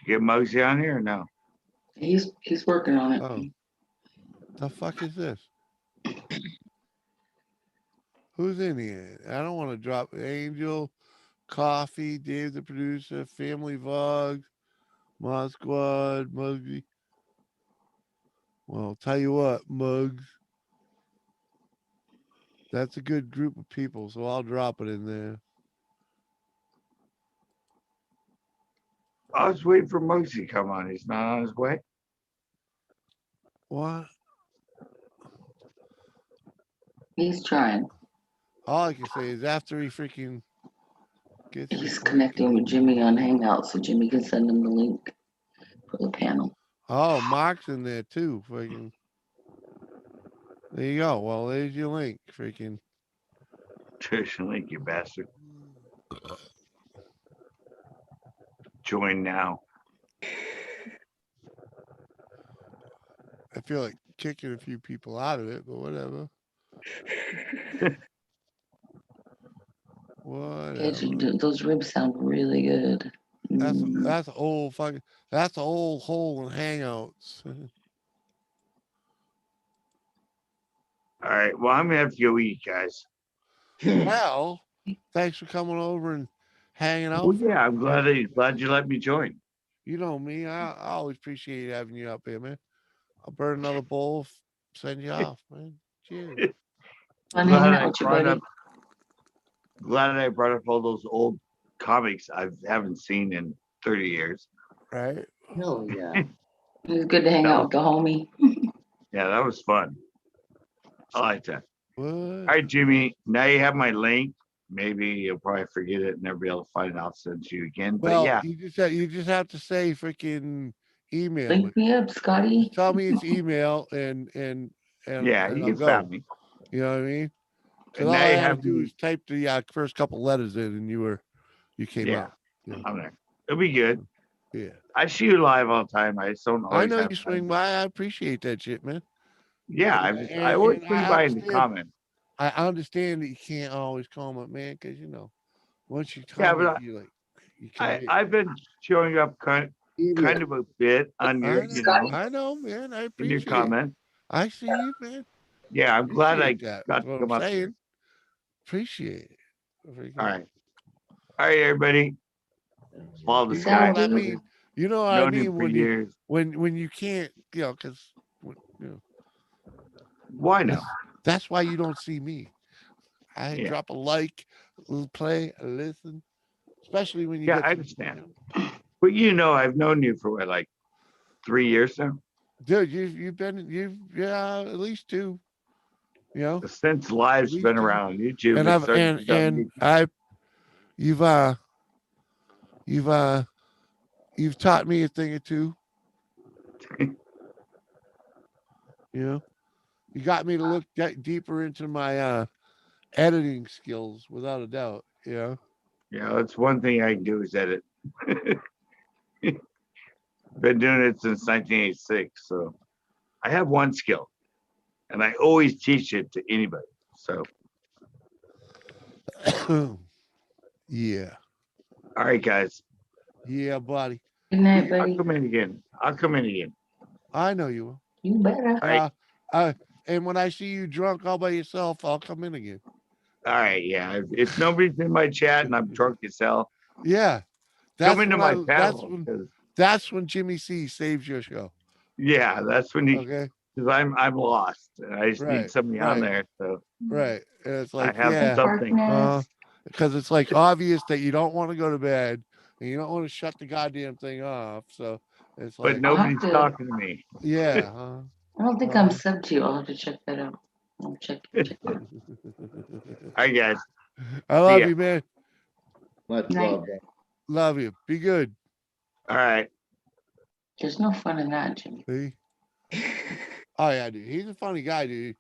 Get Muggsy on here or no? He's working on it. Oh, the fuck is this? Who's in here? I don't want to drop Angel, Coffee, Dave the producer, Family Vlogs, Mod Squad, Muggsy. Well, I'll tell you what, Muggs. That's a good group of people, so I'll drop it in there. I was waiting for Muggsy to come on. He's not on his way. What? He's trying. All I can say is after he freaking gets He's his link connecting with going. Jimmy on Hangout, so Jimmy can send him the link for the panel. Oh, Mark's in there too. Freaking. There you go. Well, there's your link. Freaking. Tuition link, you bastard. Join now. I feel like kicking a few people out of it, but whatever. Whatever. Those ribs sound really good. That's old fucking. That's the old hole in Hangouts. All right. Well, I'm gonna have to go eat, guys. Well, thanks for coming over and hanging out. Well, yeah, I'm glad you let me join. You know me. I always appreciate having you up here, man. I'll burn another bowl, send you off, man. Cheers. I'm hanging out with you, buddy. Glad I brought up all those old comics I haven't seen in 30 years. Right? Hell yeah. It was good to hang out with the homie. Yeah, that was fun. I like that. What? All right, Jimmy. Now you have my link. Maybe you'll probably forget it and never be able to find it. I'll send it to you again. Well, But yeah, you just have to say freaking email Link me up, Scotty. Just tell me it's email and yeah, and I'll you go. found me. You know what I mean? Because And all now I you had to have do me. is type the first couple letters in, and you came Yeah, up. Yeah. I'm there. It'll be good. Yeah. I see you live all the time. I just don't I always know have you time. swing by. I appreciate that shit, man. Yeah, I always And swing by in the comment. I understand that you can't always comment, man, because once you Yeah, comment, but you commit. I've been showing up kind of a bit on your, I know, man. I in appreciate your it. comment. I see you, man. Yeah, I'm glad I Appreciate that. got That's to what come I'm up here. saying. Appreciate it. All right. All right, everybody. Follow the You know sky. what I mean? You know what I Known him mean for when years. when you can't, because Why not? That's why you don't see me. I Yeah. drop a like, play, listen, especially when you Yeah, get I some- understand. But I've known you for what, like 3 years now? Dude, you've been at least 2. Since live's been around on YouTube, And it I've started in 2018. you've taught me a thing or two. You got me to look deeper into my editing skills, without a doubt. Yeah, that's one thing I can do is edit. Been doing it since 1986, so I have one skill, and I always teach it to anybody. So, yeah. All right, guys. Yeah, buddy. Good night, buddy. I'll come in again. I know you will. You better. All right. And when I see you drunk all by yourself, I'll come in again. All right, yeah. If nobody's in my chat and I'm drunk as hell, yeah, come into my panel. That's when Jimmy C saves your show. Yeah, that's when you. Okay. Because I'm lost and I just need somebody on there. So right, and it's like I have something. Because it's like obvious that you don't want to go to bed and you don't want to shut the goddamn thing off. So it's like. But nobody's talking to me. Yeah. I don't think I'm sub to you. I'll have to check that out. I'll check it out. All right, guys. I love you, man. Much love. Love you. Be good. All right. There's no fun in that, Jimmy. See? Oh yeah, dude. He's a funny guy, dude.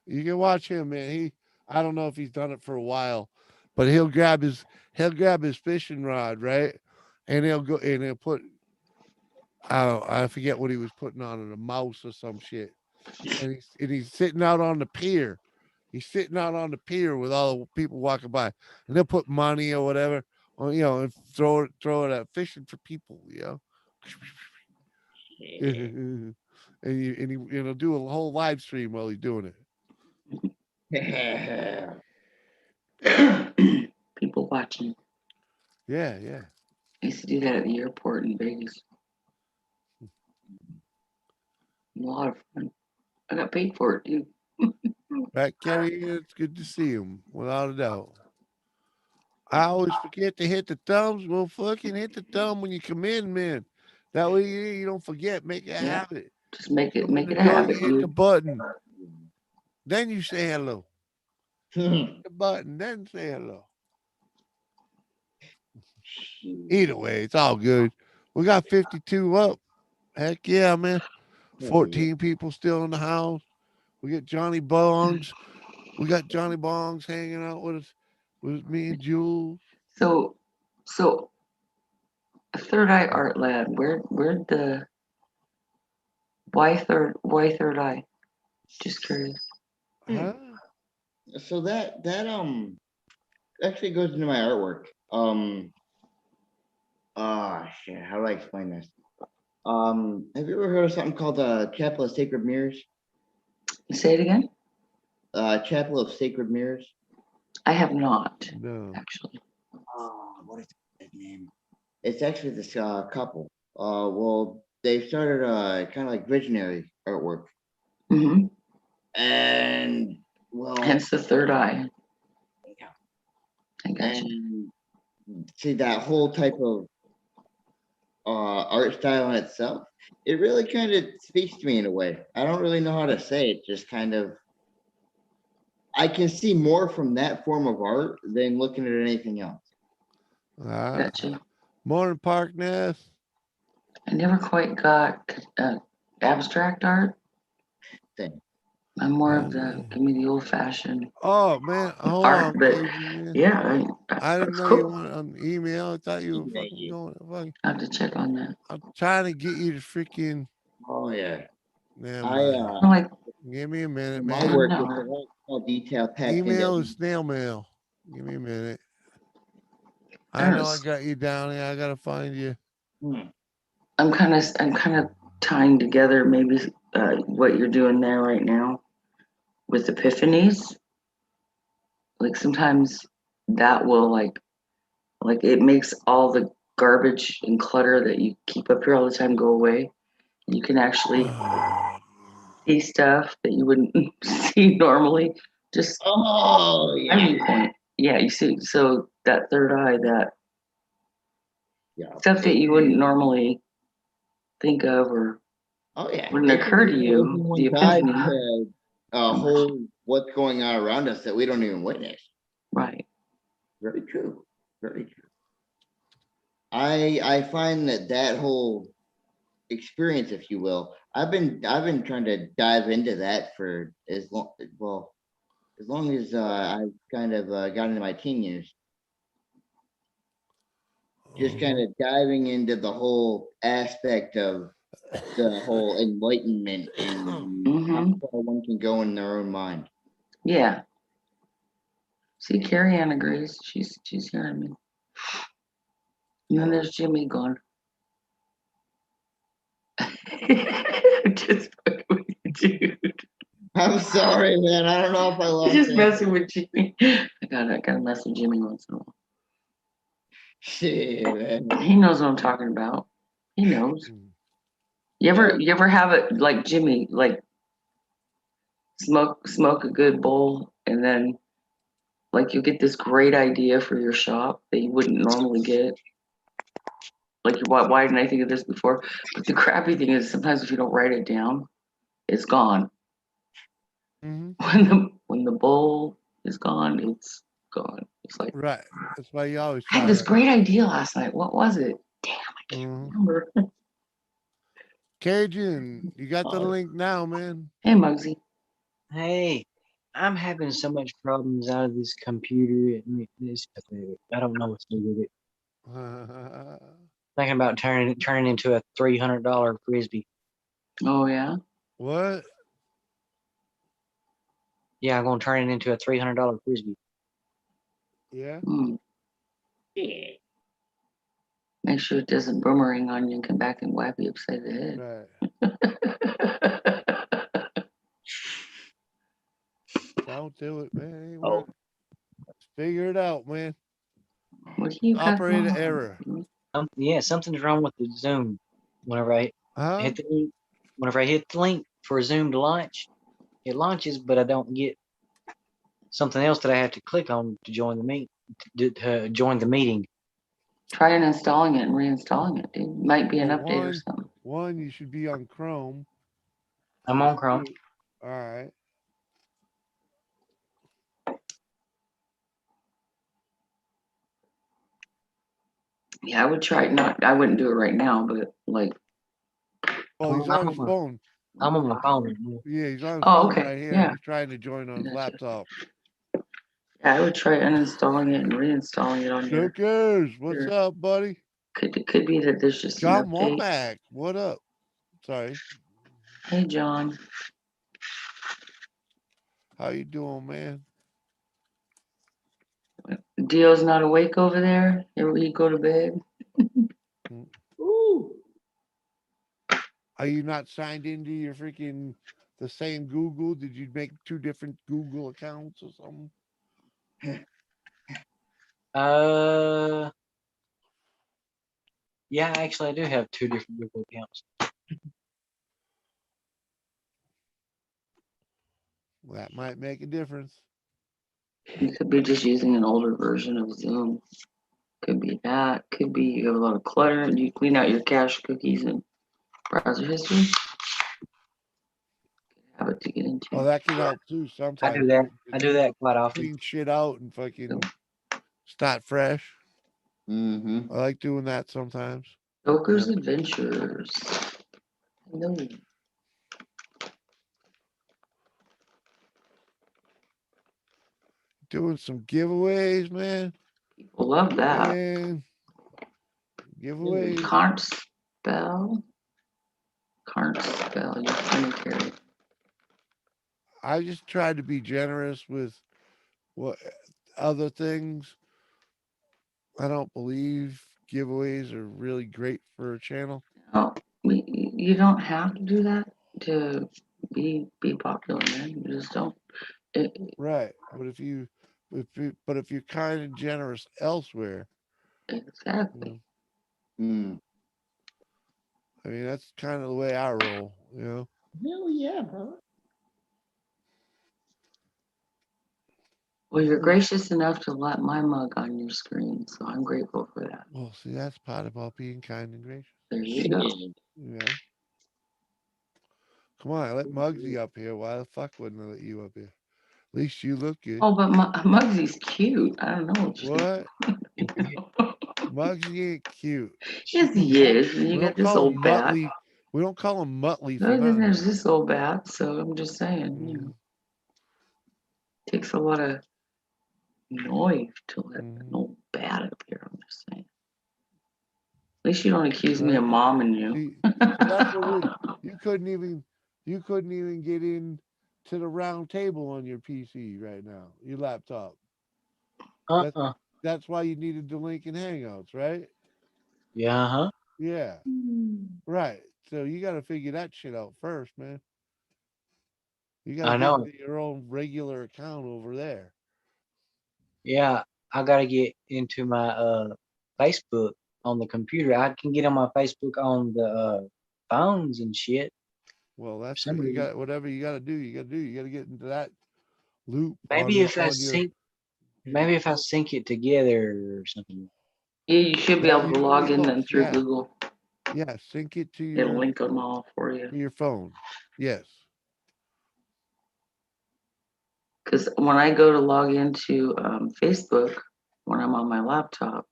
You can watch him, man. I don't know if he's done it for a while, but he'll grab his fishing rod, right? And he'll go and he'll put I forget what he was putting on it, a mouse or some shit. And he's sitting out on the pier. He's sitting out on the pier with all the people walking by, and they'll put money or whatever, or, and throw it at fishing for people, and he'll do a whole live stream while he's doing it. People watching. Yeah. I used to do that at the airport in Vegas. A lot of fun. I got paid for it, dude. Right, Kerry? It's good to see him, without a doubt. I always forget to hit the thumbs. Well, fucking hit the thumb when you come in, man. That way you don't forget. Make it a Yeah. habit. Just make it Come in make the it a door, habit, you hit the dude. button. Then you say hello. The button, then say hello. Either way, it's all good. We got 52 up. Heck yeah, man. 14 people still in the house. We got Johnny Bongs. We got Johnny Bongs hanging out with us, with me and Jules. So Third Eye Art Lab. Where'd the why third eye? Just curious. Huh? So that actually goes into my artwork. Shit, how do I explain this? Have you ever heard of something called Chapel of Sacred Mirrors? Say it again. Chapel of Sacred Mirrors. I have not No. actually. What is that name? It's actually this couple. Well, they started kind of like visionary artwork, Mm-hmm. and well, Hence the third eye. I got you. and see that whole type of art style in itself, it really kind of speaks to me in a way. I don't really know how to say it. Just kind of, I can see more from that form of art than looking at anything else. Gotcha. Morning, Park Ness. I never quite got abstract art. Thing. I'm more of the give me the old fashioned Oh man, hold art, on, but Cajun, man. yeah, I didn't that's know you cool. wanted on email. I thought you were fucking going. Fucking, I have to check on that. I'm trying to get you to freaking. Oh yeah. Never I mind. Give me a minute, my man. work is a lot more detail packed Email into. is snail mail. Give me a minute. I know I got you down here. I gotta find you. I'm kind of tying together maybe what you're doing there right now with epiphanies. Like sometimes that will like it makes all the garbage and clutter that you keep up here all the time go away. You can actually see stuff that you wouldn't see normally. Just viewpoint. Yeah, you see. So that third eye, that stuff that you wouldn't normally think of or wouldn't occur to you. The epiphany. A whole what's going on around us that we don't even witness. Right. Very true. Very true. I find that whole experience, if you will, I've been trying to dive into that for as long as I've kind of got into my teen years. Just kind of diving into the whole aspect of the whole enlightenment and how far one can go in their own mind. Yeah. See, Carrie Ann agrees. She's hearing me. And then there's Jimmy gone. Just fucking with you, dude. I'm sorry, man. I don't know if I lost Just it. messing with Jimmy. I gotta mess with Jimmy once in a while. Shit, man. He knows what I'm talking about. He knows. You ever have it like Jimmy, like smoke a good bowl and then like you get this great idea for your shop that you wouldn't normally get. Like why didn't I think of this before? But the crappy thing is sometimes if you don't write it down, it's gone. When the bowl is gone, it's gone. It's like right. That's why you always. I had this great idea last night. What was it? Damn, I can't remember. Cajun, you got the link now, man. Hey, Muggsy. Hey, I'm having so much problems out of this computer and this. I don't know what to do with it. Thinking about turning into a $300 frisbee. Oh yeah. What? Yeah, I'm gonna turn it into a $300 frisbee. Yeah. Yeah. Make sure it doesn't boomerang on you and come back and whack you upside the head. Right. Don't do it, man. Let's figure it out, man. What do you got Operator going on? error. Yeah, something's wrong with the Zoom. Whenever I hit the link, whenever I hit the link for Zoom to launch, it launches, but I don't get something else that I have to click on to join the meet. to join the meeting. Try uninstalling it and reinstalling it, dude. Might be an Well, update or something. One, you should be on Chrome. I'm on Chrome. All right. Yeah, I would try it. Not, I wouldn't do it right now, but like. Oh, he's on his phone. I'm on my phone. Yeah, he's on his Oh, phone okay. right here. Yeah. He's trying to join on his Gotcha. laptop. Yeah, I would try uninstalling it and reinstalling it on your. Jokers, what's up, buddy? Could be that there's just John an update. Womack, what up? Sorry. Hey, John. How you doing, man? Dio's not awake over there. Here we go to bed. Ooh. Are you not signed into your freaking the same Google? Did you make 2 different Google accounts or something? Yeah, actually, I do have 2 different Google accounts. That might make a difference. You could be just using an older version of Zoom. Could be that. Could be you have a lot of clutter and you clean out your cache cookies and browser history. Have it to get into. Oh, that can help too. Sometimes I do that. I do that quite often. Clean shit out and fucking start fresh. I like doing that sometimes. Joker's Adventures. Hello. Doing some giveaways, man. People love that. Man. Giveaways. Can't spell. Can't spell your cemetery. I just tried to be generous with what other things. I don't believe giveaways are really great for a channel. Oh, you don't have to do that to be popular, man. You just don't. Right, but if you're kind and generous elsewhere, exactly. I mean, that's kind of the way I roll, you know. Hell yeah, bro. Well, you're gracious enough to let my mug on your screen, so I'm grateful for that. Well, see, that's part about being kind and gracious. There you go. Yeah. Come on, I let Muggsy up here. Why the fuck wouldn't I let you up here? At least you look good. Oh, but Muggsy's cute. I don't know what. Muggsy ain't cute. Yes, he is. You We got don't this call old him bat. Muttley. We don't call him Muttley for No, then nothing. there's this old bat. So I'm just saying, you know, takes a lot of noise to let an old bat up here. I'm just saying. At least you don't accuse me of momming you. See, that's what you couldn't even get in to the round table on your PC right now, your laptop. That's why you needed the link in Hangouts, right? Yeah, huh? Yeah. Right. So you got to figure that shit out first, man. You got to get into your own regular account over there. Yeah, I gotta get into my Facebook on the computer. I can get on my Facebook on the phones and shit. Well, that's what you got. Whatever you got to do, you got to do. You got to get into that loop. Maybe if I sync it together or something. Yeah, you should be able to log in then through Google. Yeah, sync it to your. It'll link them all for you. To your phone. Yes. Because when I go to log into Facebook, when I'm on my laptop,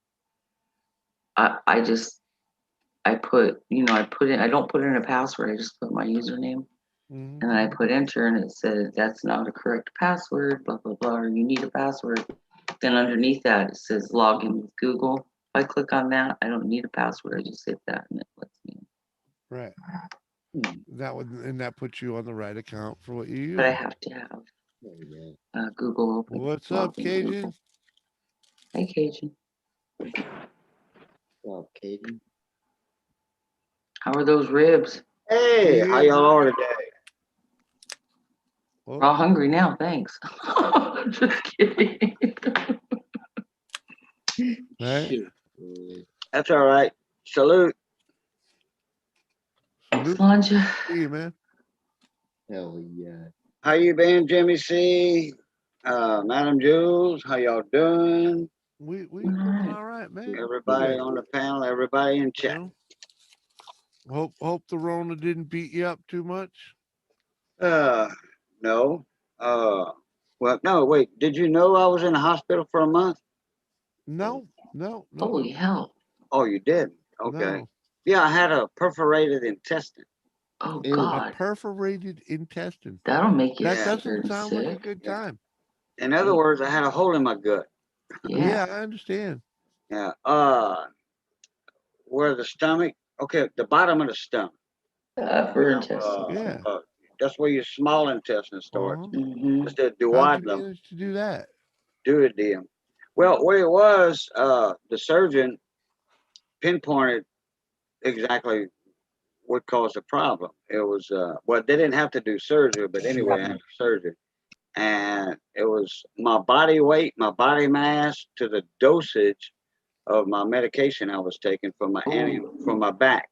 I put in, I don't put in a password. I just put my username, and then I put enter, and it says that's not a correct password. Blah blah blah. Or you need a password. Then underneath that it says log in with Google. If I click on that, I don't need a password. I just hit that, and it lets me in. Right. That puts you on the right account for what you use. But I have to have Google open. What's up, Cajun? Hey, Cajun. What's up, Cajun? How are those ribs? Hey, how y'all are today? We're all hungry now, thanks. Just kidding. Right. That's all right. Salute. Slanja. See you, man. Hell yeah. How you been, Jimmy C? Madam Jules, how y'all doing? We doing all right, man. Everybody Good. on the panel, everybody in chat. You know? Hope the Rona didn't beat you up too much. No. Well, no, wait. Did you know I was in the hospital for a month? No. Holy hell. Oh, you didn't? Okay. No. Yeah, I had a perforated intestine. Oh A God. perforated intestine. That'll make you That Yeah. doesn't scared and sound like a sick. good time. In other words, I had a hole in my gut. Yeah, I understand. Yeah. Where the stomach? Okay, the bottom of the stomach. Upper intestine. Yeah. That's where your small intestine starts. Mm-hmm. It's the How'd you duodenum. manage to do that? Duodenum. Well, what it was, the surgeon pinpointed exactly what caused the problem. It was, well, they didn't have to do surgery, but anyway, I had surgery. And it was my body weight, my body mass to the dosage of my medication I was taking for my for my back.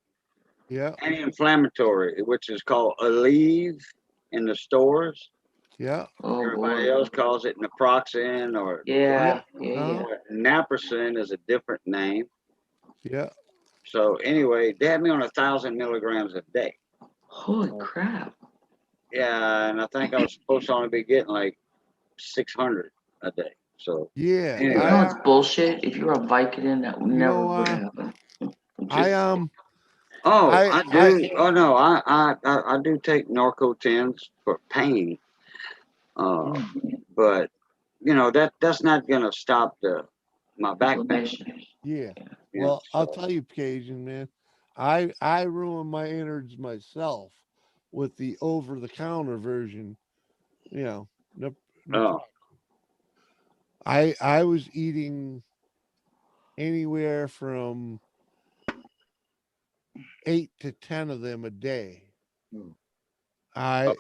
Yeah. Anti-inflammatory, which is called Aleve in the stores. Yeah. Oh Everybody boy. else calls it naproxen or Yeah. Yeah. naproxen is a different name. Yeah. So anyway, they had me on 1,000 milligrams a day. Holy crap. Yeah, and I think I was supposed to only be getting like 600 a day. So Yeah. You know it's bullshit. If you're on Vicodin, that You never know, would happen. I do. Oh no, I do take Narco-10s for pain. But you know that's not gonna stop my back pain. Yeah. Yeah, Well, I'll so- tell you, Cajun man, I ruined my innards myself with the over the counter version. You know, Oh. I was eating anywhere from 8 to 10 of them a day. I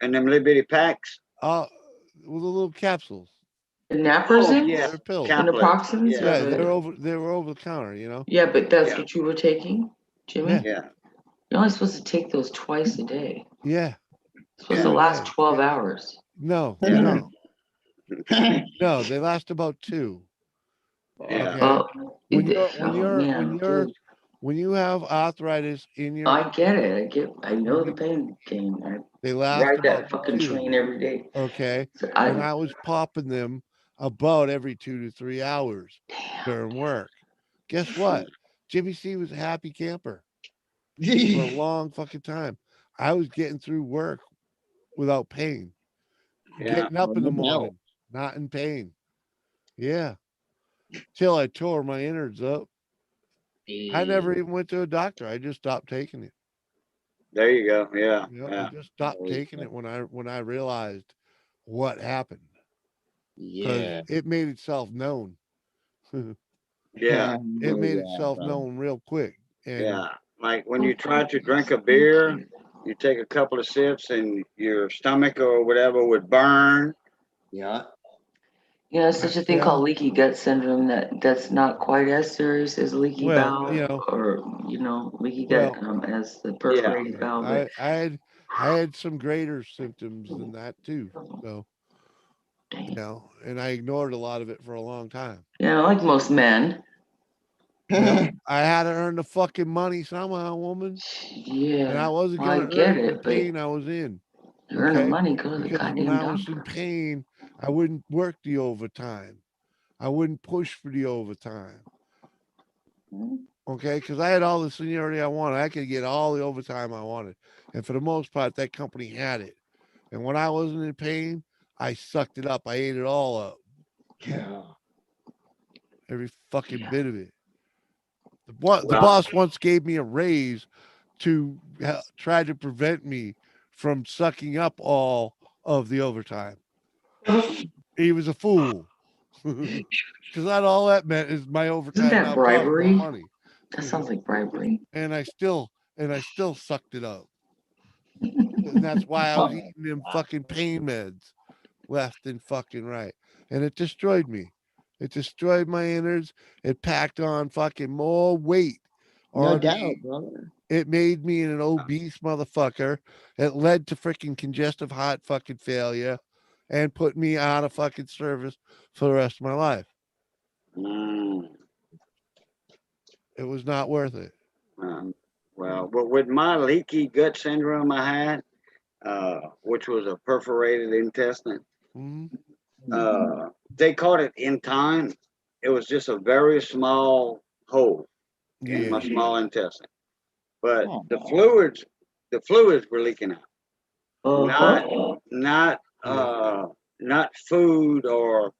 and them little bitty packs. with the little capsules. The naproxen? yeah, They're pills. And naproxens? Yeah, or they the- were over the counter, you know. Yeah, but that's what you were taking, Jimmy? Yeah. You're only supposed to take those twice a day. Yeah. It's supposed to last 12 hours. No, Yeah. no. No, they last about 2. Yeah. Okay. Well, When you have arthritis in your I get it. I know the pain game. they I last ride about that fucking 2. train every day. Okay. So And I was popping them about every 2 to 3 hours during work. Guess what? Jimmy C was a happy camper for a long fucking time. I was getting through work without pain. Yeah. Getting up in the morning, not in pain. Yeah. Till I tore my innards up. I never even went to a doctor. I just stopped taking it. There you go. Yeah. You know, Yeah. I just stopped taking it when I realized what happened. Yeah. It made itself known. Yeah. It made itself known real quick. And Yeah. Like when you try to drink a beer, you take a couple of sips and your stomach or whatever would burn. Yeah. You know, such a thing called leaky gut syndrome that's not quite as serious as leaky bowel or leaky gut as the perforated bowel. But I had some greater symptoms than that too. So and I ignored a lot of it for a long time. yeah, like most men. I had to earn the fucking money somehow, woman. Yeah. And I wasn't Well, I gonna get earn it in it, the but pain I was in. you earn the money, go to the Because when goddamn I was in doctor. pain, I wouldn't work the overtime. I wouldn't push for the overtime. Okay, because I had all the seniority I wanted. I could get all the overtime I wanted. And for the most part, that company had it. And when I wasn't in pain, I sucked it up. I ate it all up. Yeah. Every fucking bit of it. The boss once gave me a raise to try to prevent me from sucking up all of the overtime. He was a fool. Because all that meant is my overtime Isn't that now cost more bribery? money. That sounds like bribery. And I still sucked it up. And that's why I was eating them fucking pain meds left and fucking right. And it destroyed me. It destroyed my innards. It packed on fucking more weight. No doubt, brother. It made me an obese motherfucker. It led to freaking congestive heart fucking failure and put me out of fucking service for the rest of my life. Mm. It was not worth it. Well, but with my leaky gut syndrome I had, which was a perforated intestine, they caught it in time. It was just a very small hole in my small intestine, but the fluids were leaking out. Not food or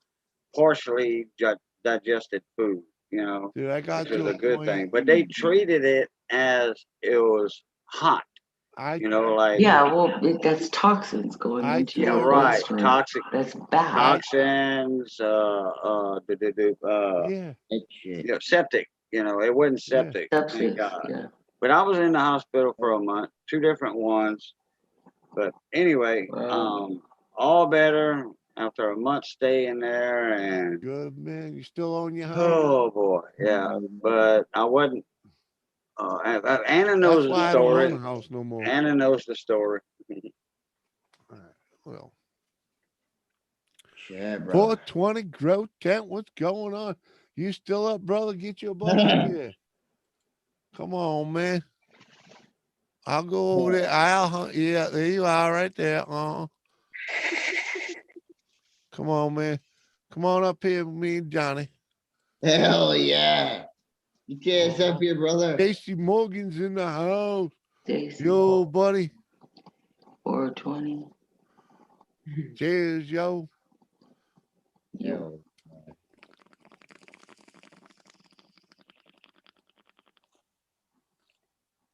partially digested food. Dude, I got which to was a a good point. thing. But they treated it as it was hot. Like Yeah, well, that's toxins going into yeah, your right, bloodstream. toxic. That's bad. Toxins, yeah, septic. It wasn't septic. Thank Sepsis, God. yeah. But I was in the hospital for a month, 2 different ones. But anyway, all better after a month stay in there, and good man. You still own your house? oh boy, yeah. But I wasn't. Anna knows That's the why I story. don't own a house no more. Anna knows the story. Well, Yeah, bro. 420 Grow Tent, what's going on? You still up, brother? Get your butt up here. Come on, man. I'll go over there. Yeah, there you are, right there. Come on, man. Come on up here with me and Johnny. Hell yeah. You can't up here, brother. Casey Morgan's in the house. Jason. Yo, buddy. 420. Cheers, yo. Yo.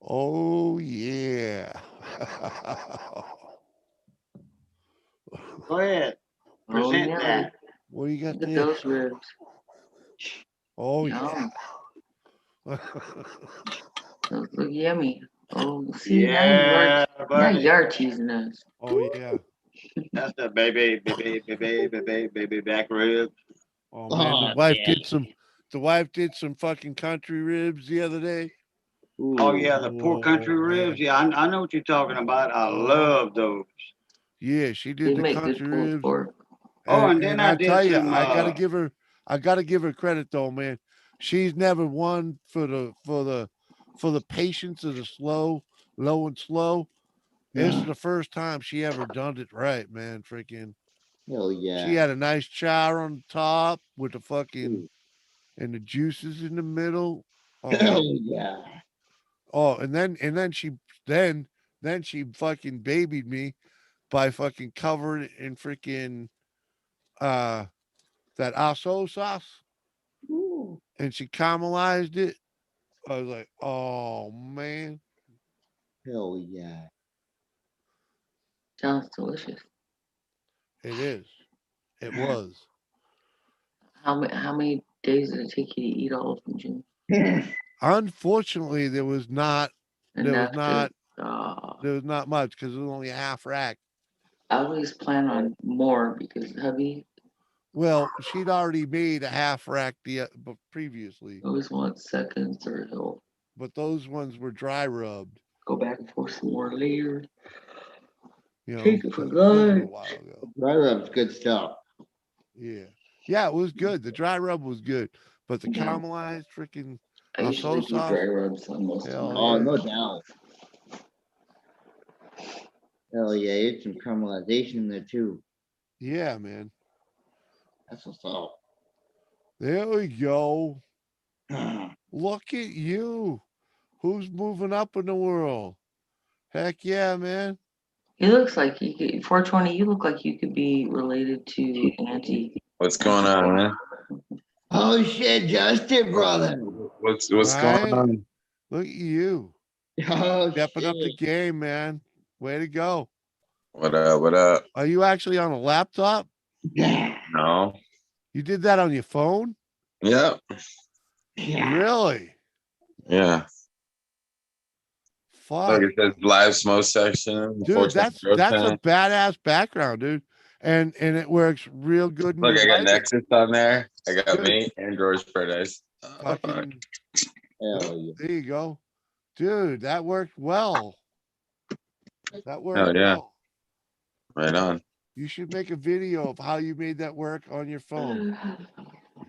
Oh, yeah. Go ahead. Present yeah. that. What do you got Look at there? those ribs. Oh, Yum. yeah. Those look yummy. Oh, see, Yeah, now buddy. you are teasing us. Oh, yeah. That's the baby back ribs. Oh, man. The wife did some fucking country ribs the other day. Oh yeah, the poor country ribs. Yeah, I know what you're talking about. I love those. Yeah, she did They the make country good pulled ribs. pork. And then I I did tell you, some, I gotta give her credit though, man. She's never won for the patience of the low and slow. This is the first time she ever done it right, man. Freaking. Hell yeah. She had a nice char on the top with the fucking and the juices in the middle. Hell yeah. Oh, and then she fucking babied me by fucking covering it in freaking that aso sauce. Ooh. And she caramelized it. I was like, oh man. Hell yeah. Sounds delicious. It is. It was. How many days did it take you to eat all of them, Jim? Unfortunately, there was not Enough much because it was only a half rack. I always plan on more because hubby Well, she'd already made a half rack previously. always wants seconds or he'll But those ones were dry rubbed. go back and forth some more layers. You know, Take it for this was a lunch. while ago. Dry rub's good stuff. Yeah. Yeah, it was good. The dry rub was good. But the Yeah. caramelized freaking I usually do sauce. dry rubs on most of my Oh, no ribs. doubt. Hell yeah, it's some caramelization in there too. Yeah, man. That's what's up. There we go. Look at you. Who's moving up in the world? Heck yeah, man. He looks like he could 420, you look like you could be related to Auntie. What's going on, man? Oh shit, Justin, brother. What's Right? going on? Look at you. Oh, Stepping up the shit. game, man. Way to go. What up? What up? Are you actually on a laptop? Yeah. No. You did that on your phone? Yep. Really? Yeah. Fuck. Look, it says live smoke section. Dude, that's a badass background, dude. And it works real good. In Look, your I got life. Nexus on there. I got Good. me and George Paradise. Fucking, Hell yeah. there you go. Dude, that worked well. That worked Hell yeah. well. Right on. You should make a video of how you made that work on your phone.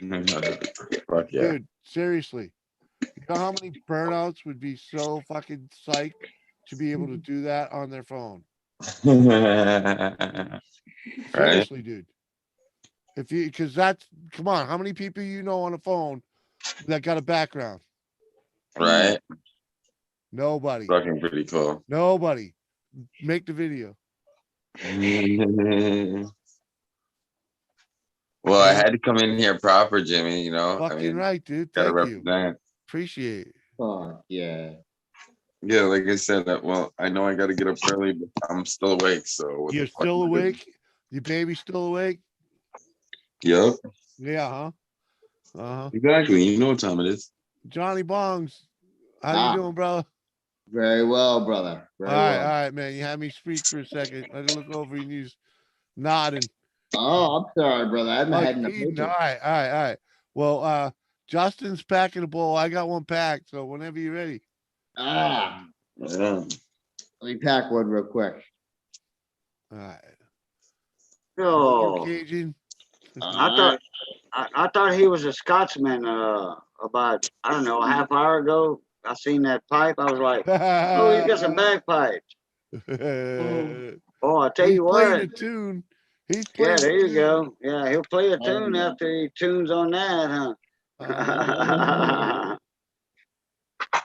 Fuck yeah. Dude, seriously. You know how many burnouts would be so fucking psyched to be able to do that on their phone? Right? Seriously, dude. If you, because that's, come on, how many people you know on a phone that got a background? Right? Nobody. Fucking pretty cool. Nobody. Make the video. Well, I had to come in here proper, Jimmy. You know, I Fucking mean, right, dude. gotta Thank you. represent. Appreciate it. Oh, yeah. Yeah, like I said, well, I know I got to get up early, but I'm still awake. So what You're the fuck still am I doing? awake? Your baby's still awake? Yep, Yeah, huh? Uh-huh. exactly. You know what time it is. Johnny Bongs, how you Ah, doing, brother? very well, brother. Very All well. right, man. You had me speak for a second. I look over and you nodding. Oh, I'm sorry, brother. I haven't Oh, had enough. you're eating. All right, all right, all right. Well, Justin's packing a bowl. I got one packed, so whenever you're ready. Ah, Yeah. let me pack one real quick. All right. Oh, Cajun. I thought he was a Scotsman. About I don't know a half hour ago, I seen that pipe. I was like, oh, he's got some bagpipes. Oh, I tell He's you playing what. a tune. He's Yeah, playing. there you go. Yeah, he'll play a Oh, tune yeah. after he tunes on that, huh?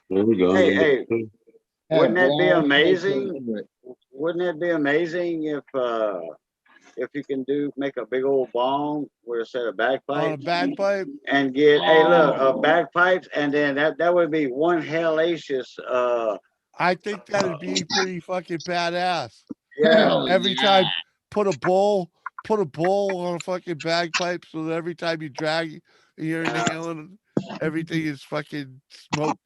There we go. Hey, Had a wouldn't that be blast amazing? listening to it. Wouldn't that be amazing if you can make a big old bong with a set of On a bagpipes bagpipe. and get hey look Oh. bagpipes and then that would be one hellacious I think that'd be pretty fucking badass. yeah. Hell Every yeah. time, put a bowl on a fucking bagpipe, so that every time you drag, you're inhaling, everything is fucking smoke.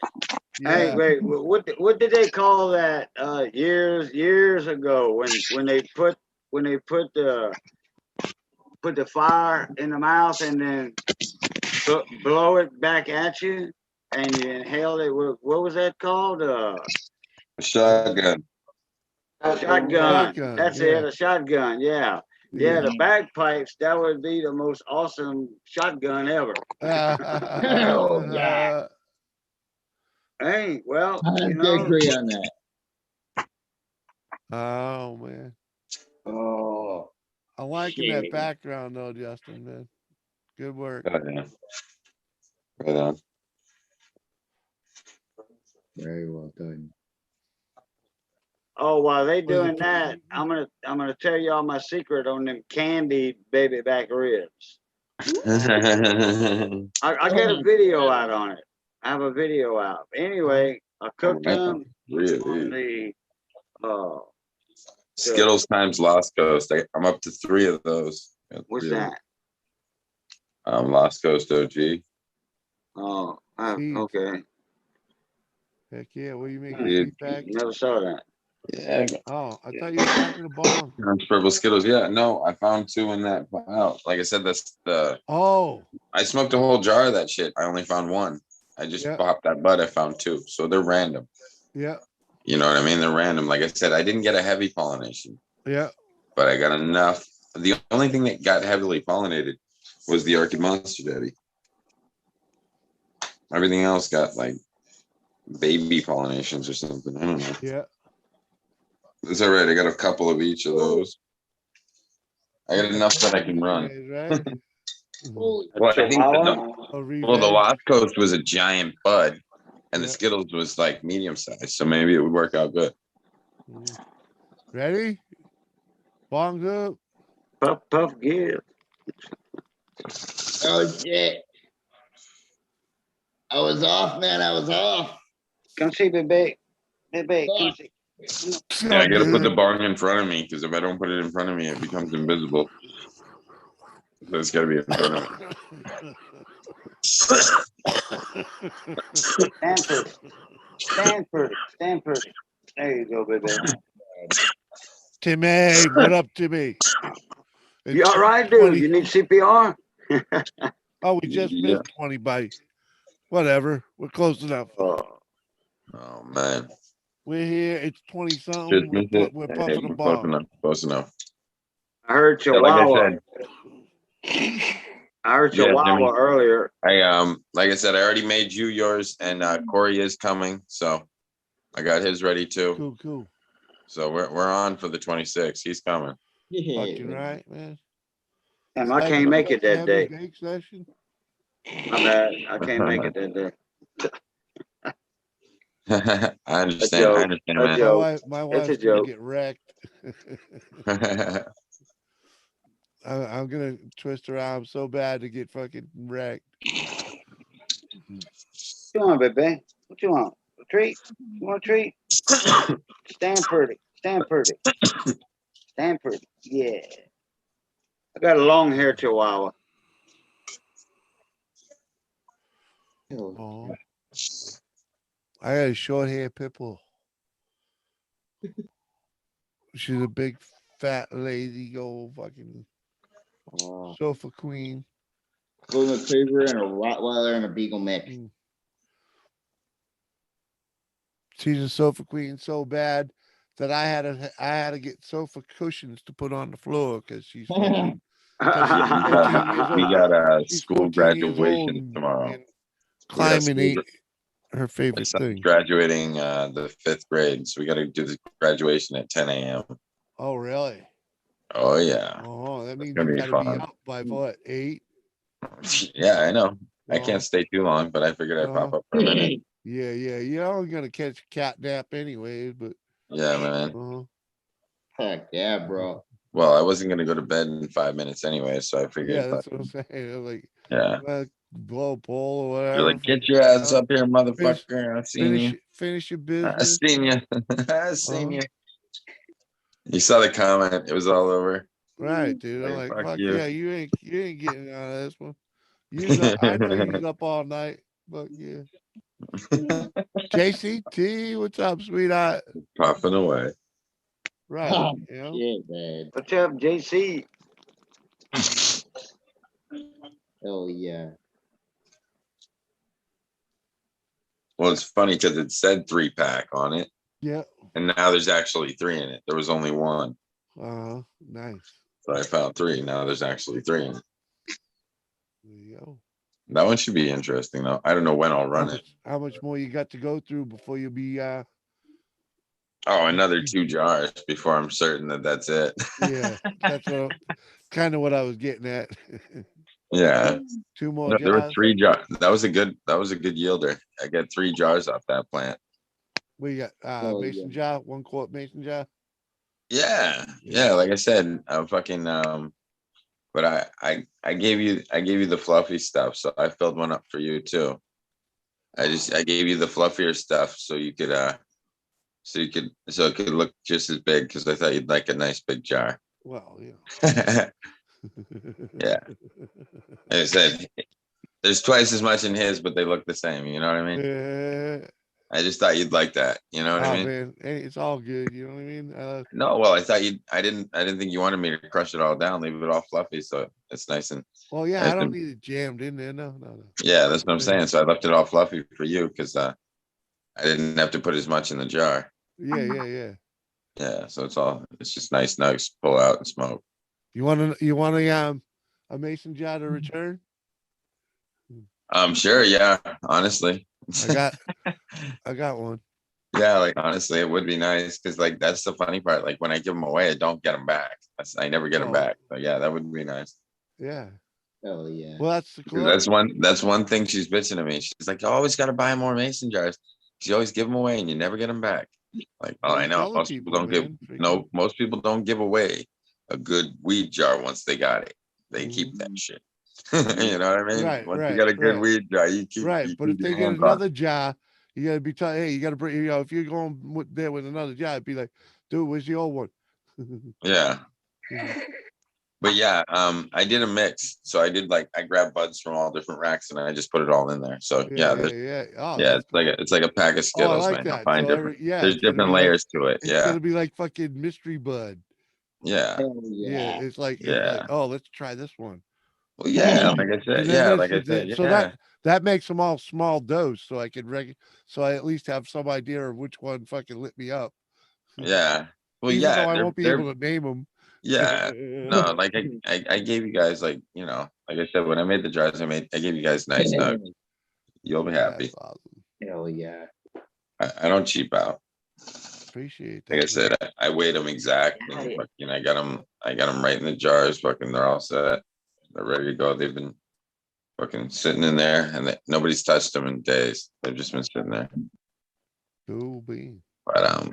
Hey, Yeah. wait, what did they call that years ago when they put the fire in the mouth and then blow it back at you and you inhale it? What was that called? Shotgun. A shotgun. Shotgun, That's yeah. it, a shotgun. Yeah. Yeah, the bagpipes, that would be the most awesome shotgun ever. Hell yeah. Hey, well, I you have to know, agree on that. Oh man, Oh, I'm liking that shit. background though, Justin. Man, good work. Oh, yeah. Right on. Very well done. oh, while they Was it doing that, I'm gonna tell y'all my secret on them candy baby back ribs. I got a video out on it. I have a video out. Anyway, I cooked them on Really? the Skittles times Lost Coast. I'm up to 3 of those. Got what's 3 of them. that? Lost Coast OG. Oh, Seeds. okay. Heck yeah, what are you making? Dude. Seed pack? Never saw that. Yeah. Oh, I thought you were packing a bomb. Purple Skittles. Yeah, no, I found 2 in that pile. Like I said, that's Oh, I smoked a whole jar of that shit. I only found 1. I just yeah, popped that bud. I found 2. So they're random. yeah, You know what I mean? They're random. Like I said, I didn't get a heavy pollination, yeah. but I got enough. The only thing that got heavily pollinated was the Orchid Monster Daddy. Everything else got like baby pollinations or something. I don't know. Yeah. It's all right. I got a couple of each of those. I got enough that I can run. Right? Well, I think the Lost Coast was a giant bud, and the Skittles was like medium sized, so maybe it would work out good. Ready? Bongs up. Puff, puff, give. Oh shit. I was off, man. I was off. Come see, baby. Baby, come see. Yeah, I gotta put the bong in front of me because if I don't put it in front of me, it becomes invisible. So it's gotta be in front of me. Stanford. There you go, baby. Timmy, what up, Timmy? You all right, dude? You need CPR? Oh, we just missed 20 by whatever. We're close enough. Oh man. We're here. It's 20 something. Just missed it. We're Hey, puffing a close bomb. enough. Close enough. I heard Yeah, like I Chihuahua. said, I heard Yeah, Chihuahua Jimmy. earlier. Like I said, I already made you yours, and Corey is coming, so I got his ready too. Cool. So we're on for the 26th. He's coming. Fucking right, man. Damn, I can't make it that day. Bake session. My bad. I can't make it that day. I understand, man. My wife's gonna get wrecked. I'm gonna twist her arm so bad to get fucking wrecked. What you want, baby? What you want? A treat? You want a treat? Stand pretty. Stand pretty. Stand pretty. Yeah. I got a long hair chihuahua. Oh. I got a short hair pit bull. She's a big fat lazy old fucking sofa queen. Golden Retriever and a Rottweiler and a Beagle mix. She's a sofa queen so bad that I had to get sofa cushions to put on the floor because she's fucking. We got a school graduation tomorrow. And climbing ain't her favorite My son's thing. graduating the 5th grade, so we got to do the graduation at 10 a.m. Oh, really? Oh yeah. Oh, that means gonna you be gotta be fun. up by what, 8? Yeah, I know. I can't stay too long, but I figured I'd pop up for a minute. Yeah. You're only gonna catch a cat nap anyways, but Yeah, man. Heck yeah, bro. Well, I wasn't gonna go to bed in 5 minutes anyway, so I figured. yeah, that's what I'm saying. Like, Yeah. blow a pole or whatever. You're like, get your ass up here, motherfucker. I seen you. Finish your I business. seen you. I seen you. You saw the comment. It was all over. Right, dude. I'm Like, like, fuck fuck you. yeah, you ain't getting out of this one. I know you's up all night, but yeah. JCT, what's up, sweetheart? Puffing away. Right. You know? Shit, man. What's up, JC? Oh yeah. Well, it's funny because it said 3-pack on it. Yeah. And now there's actually 3 in it. There was only 1. Nice. So I found 3. Now there's actually 3 in it. There you go. That one should be interesting though. I don't know when I'll run it. How much more you got to go through before you'll be Oh, another 2 jars before I'm certain that that's it. Yeah, that's kind of what I was getting at. Yeah. 2 more No, there were jars. 3 jars. That was a good yielder. I got 3 jars off that plant. We got mason jar, 1 quart mason jar. Yeah. Like I said, I'm fucking but I gave you the fluffy stuff, so I filled one up for you too. I gave you the fluffier stuff so you could so it could look just as big because I thought you'd like a nice big jar. Well, yeah. Yeah. Like I said, there's twice as much in his, but they look the same. You know what I mean? I just thought you'd like that. You know what I mean? Man, hey, it's all good. You know what I mean? No, well, I thought I didn't think you wanted me to crush it all down, leave it all fluffy, so it's nice and. Well, yeah, nice I don't and, need it jammed in there. No. Yeah, that's what I'm saying. So I left it all fluffy for you because I didn't have to put as much in the jar. Yeah. Yeah, so it's just nice nugs, pull out and smoke. You want a mason jar to return? Sure, yeah, honestly. I got one. Yeah, like honestly, it would be nice because like that's the funny part. Like when I give them away, I don't get them back. I never get them back. So yeah, that would be nice. Yeah. Oh yeah. Well, that's the club. That's one thing she's bitching to me. She's like, you always got to buy more mason jars. You always give them away and you never get them back. Like, oh, I know. Most people don't give away a good weed jar once they got it. They keep that shit. You know what I mean? Right. Once you got a good weed jar, you keep. Right, you but keep if they your get hands another on. jar, you gotta be telling. Hey, you gotta bring. If you're going there with another jar, it'd be like, dude, where's the old one? Yeah. But yeah, I did a mix. So I grabbed buds from all different racks and I just put it all in there. So yeah. Oh, yeah, it's like a pack of Skittles, I like man. that. Find So different. There's different layers to it. It's Yeah. gonna be like fucking mystery bud. Yeah. Yeah. It's like, oh, let's try this one. Well, yeah, like I said, yeah. So that makes them all small dose, so I can so I at least have some idea of which one fucking lit me up. Yeah. Well, Even yeah. though I won't be able to name them. Yeah. No, like I gave you guys like, you know, like I said, when I made the jars, I gave you guys nice nuggets. You'll be happy. That's awesome. Hell yeah. I don't cheap out. Appreciate that. Like I man. said, I weighed them exact. And fucking, I got them right in the jars. Fucking, they're all set. They're ready to go. They've been fucking sitting in there, and nobody's touched them in days. They've just been sitting there. Cool bean. But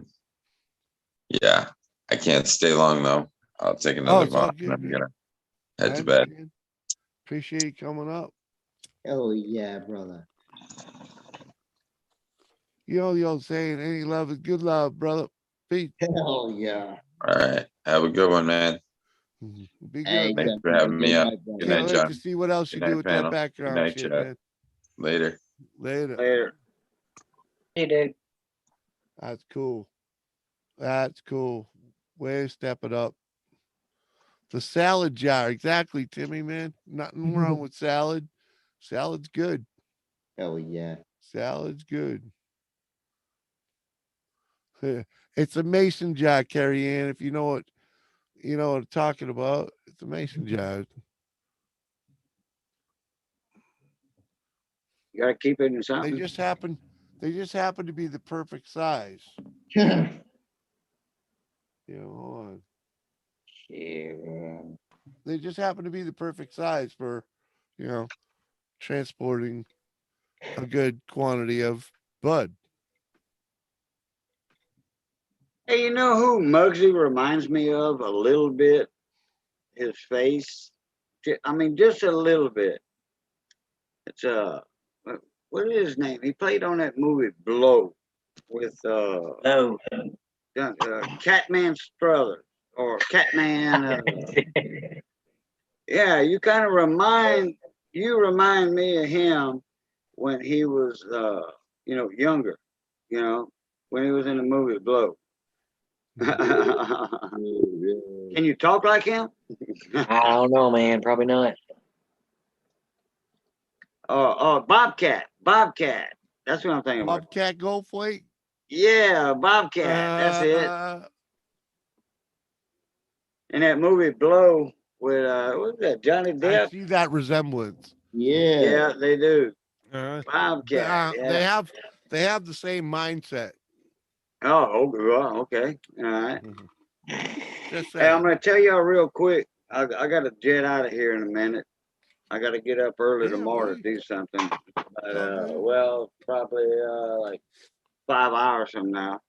yeah, I can't stay long though. I'll take Oh, another it's all bomb. And good, I'm man. gonna I head to bed. understand. Appreciate you coming up. Hell yeah, brother. You know the old saying, any love is good love, brother. Peace. Hell yeah. All right, have a good one, man. Be Hey, good, Thanks man. for having me good up. night, brother. Good Can't night, wait to John. see what else Good you do night, with that panel. Good background night, shit, chat. man. Later. Later. Later. Hey, dude. That's cool. That's cool. Way to step it up. The salad jar, exactly, Timmy, man. Nothing wrong with salad. Salad's good. Hell yeah. Salad's good. It's a mason jar, Carrie Ann. If you know what I'm talking about. It's a mason jar. You gotta keep it in They something. just happen to be the perfect size. Yeah. Hold on. Yeah. They just happen to be the perfect size for, transporting a good quantity of bud. Hey, you know who Muggsy reminds me of a little bit? His face. I mean, just a little bit. It's what is his name? He played on that movie Blow with Catman Struthers or Catman. Yeah, you kind of remind me of him when he was younger. When he was in the movie Blow. Can you talk like him? I don't know, man. Probably not. Bobcat. That's what I'm thinking about. Bobcat Goldthwait. Yeah, Bobcat. That's it. In that movie Blow with what was that, Johnny I Depp? see that resemblance. Yeah. Yeah, they do. Uh, Bobcat. Yeah. They have the same mindset. Oh, okay. All right. Just Hey, I'm saying. gonna tell y'all real quick. I got to jet out of here in a minute. I got to get up early tomorrow to do something. But, probably like 5 hours from now.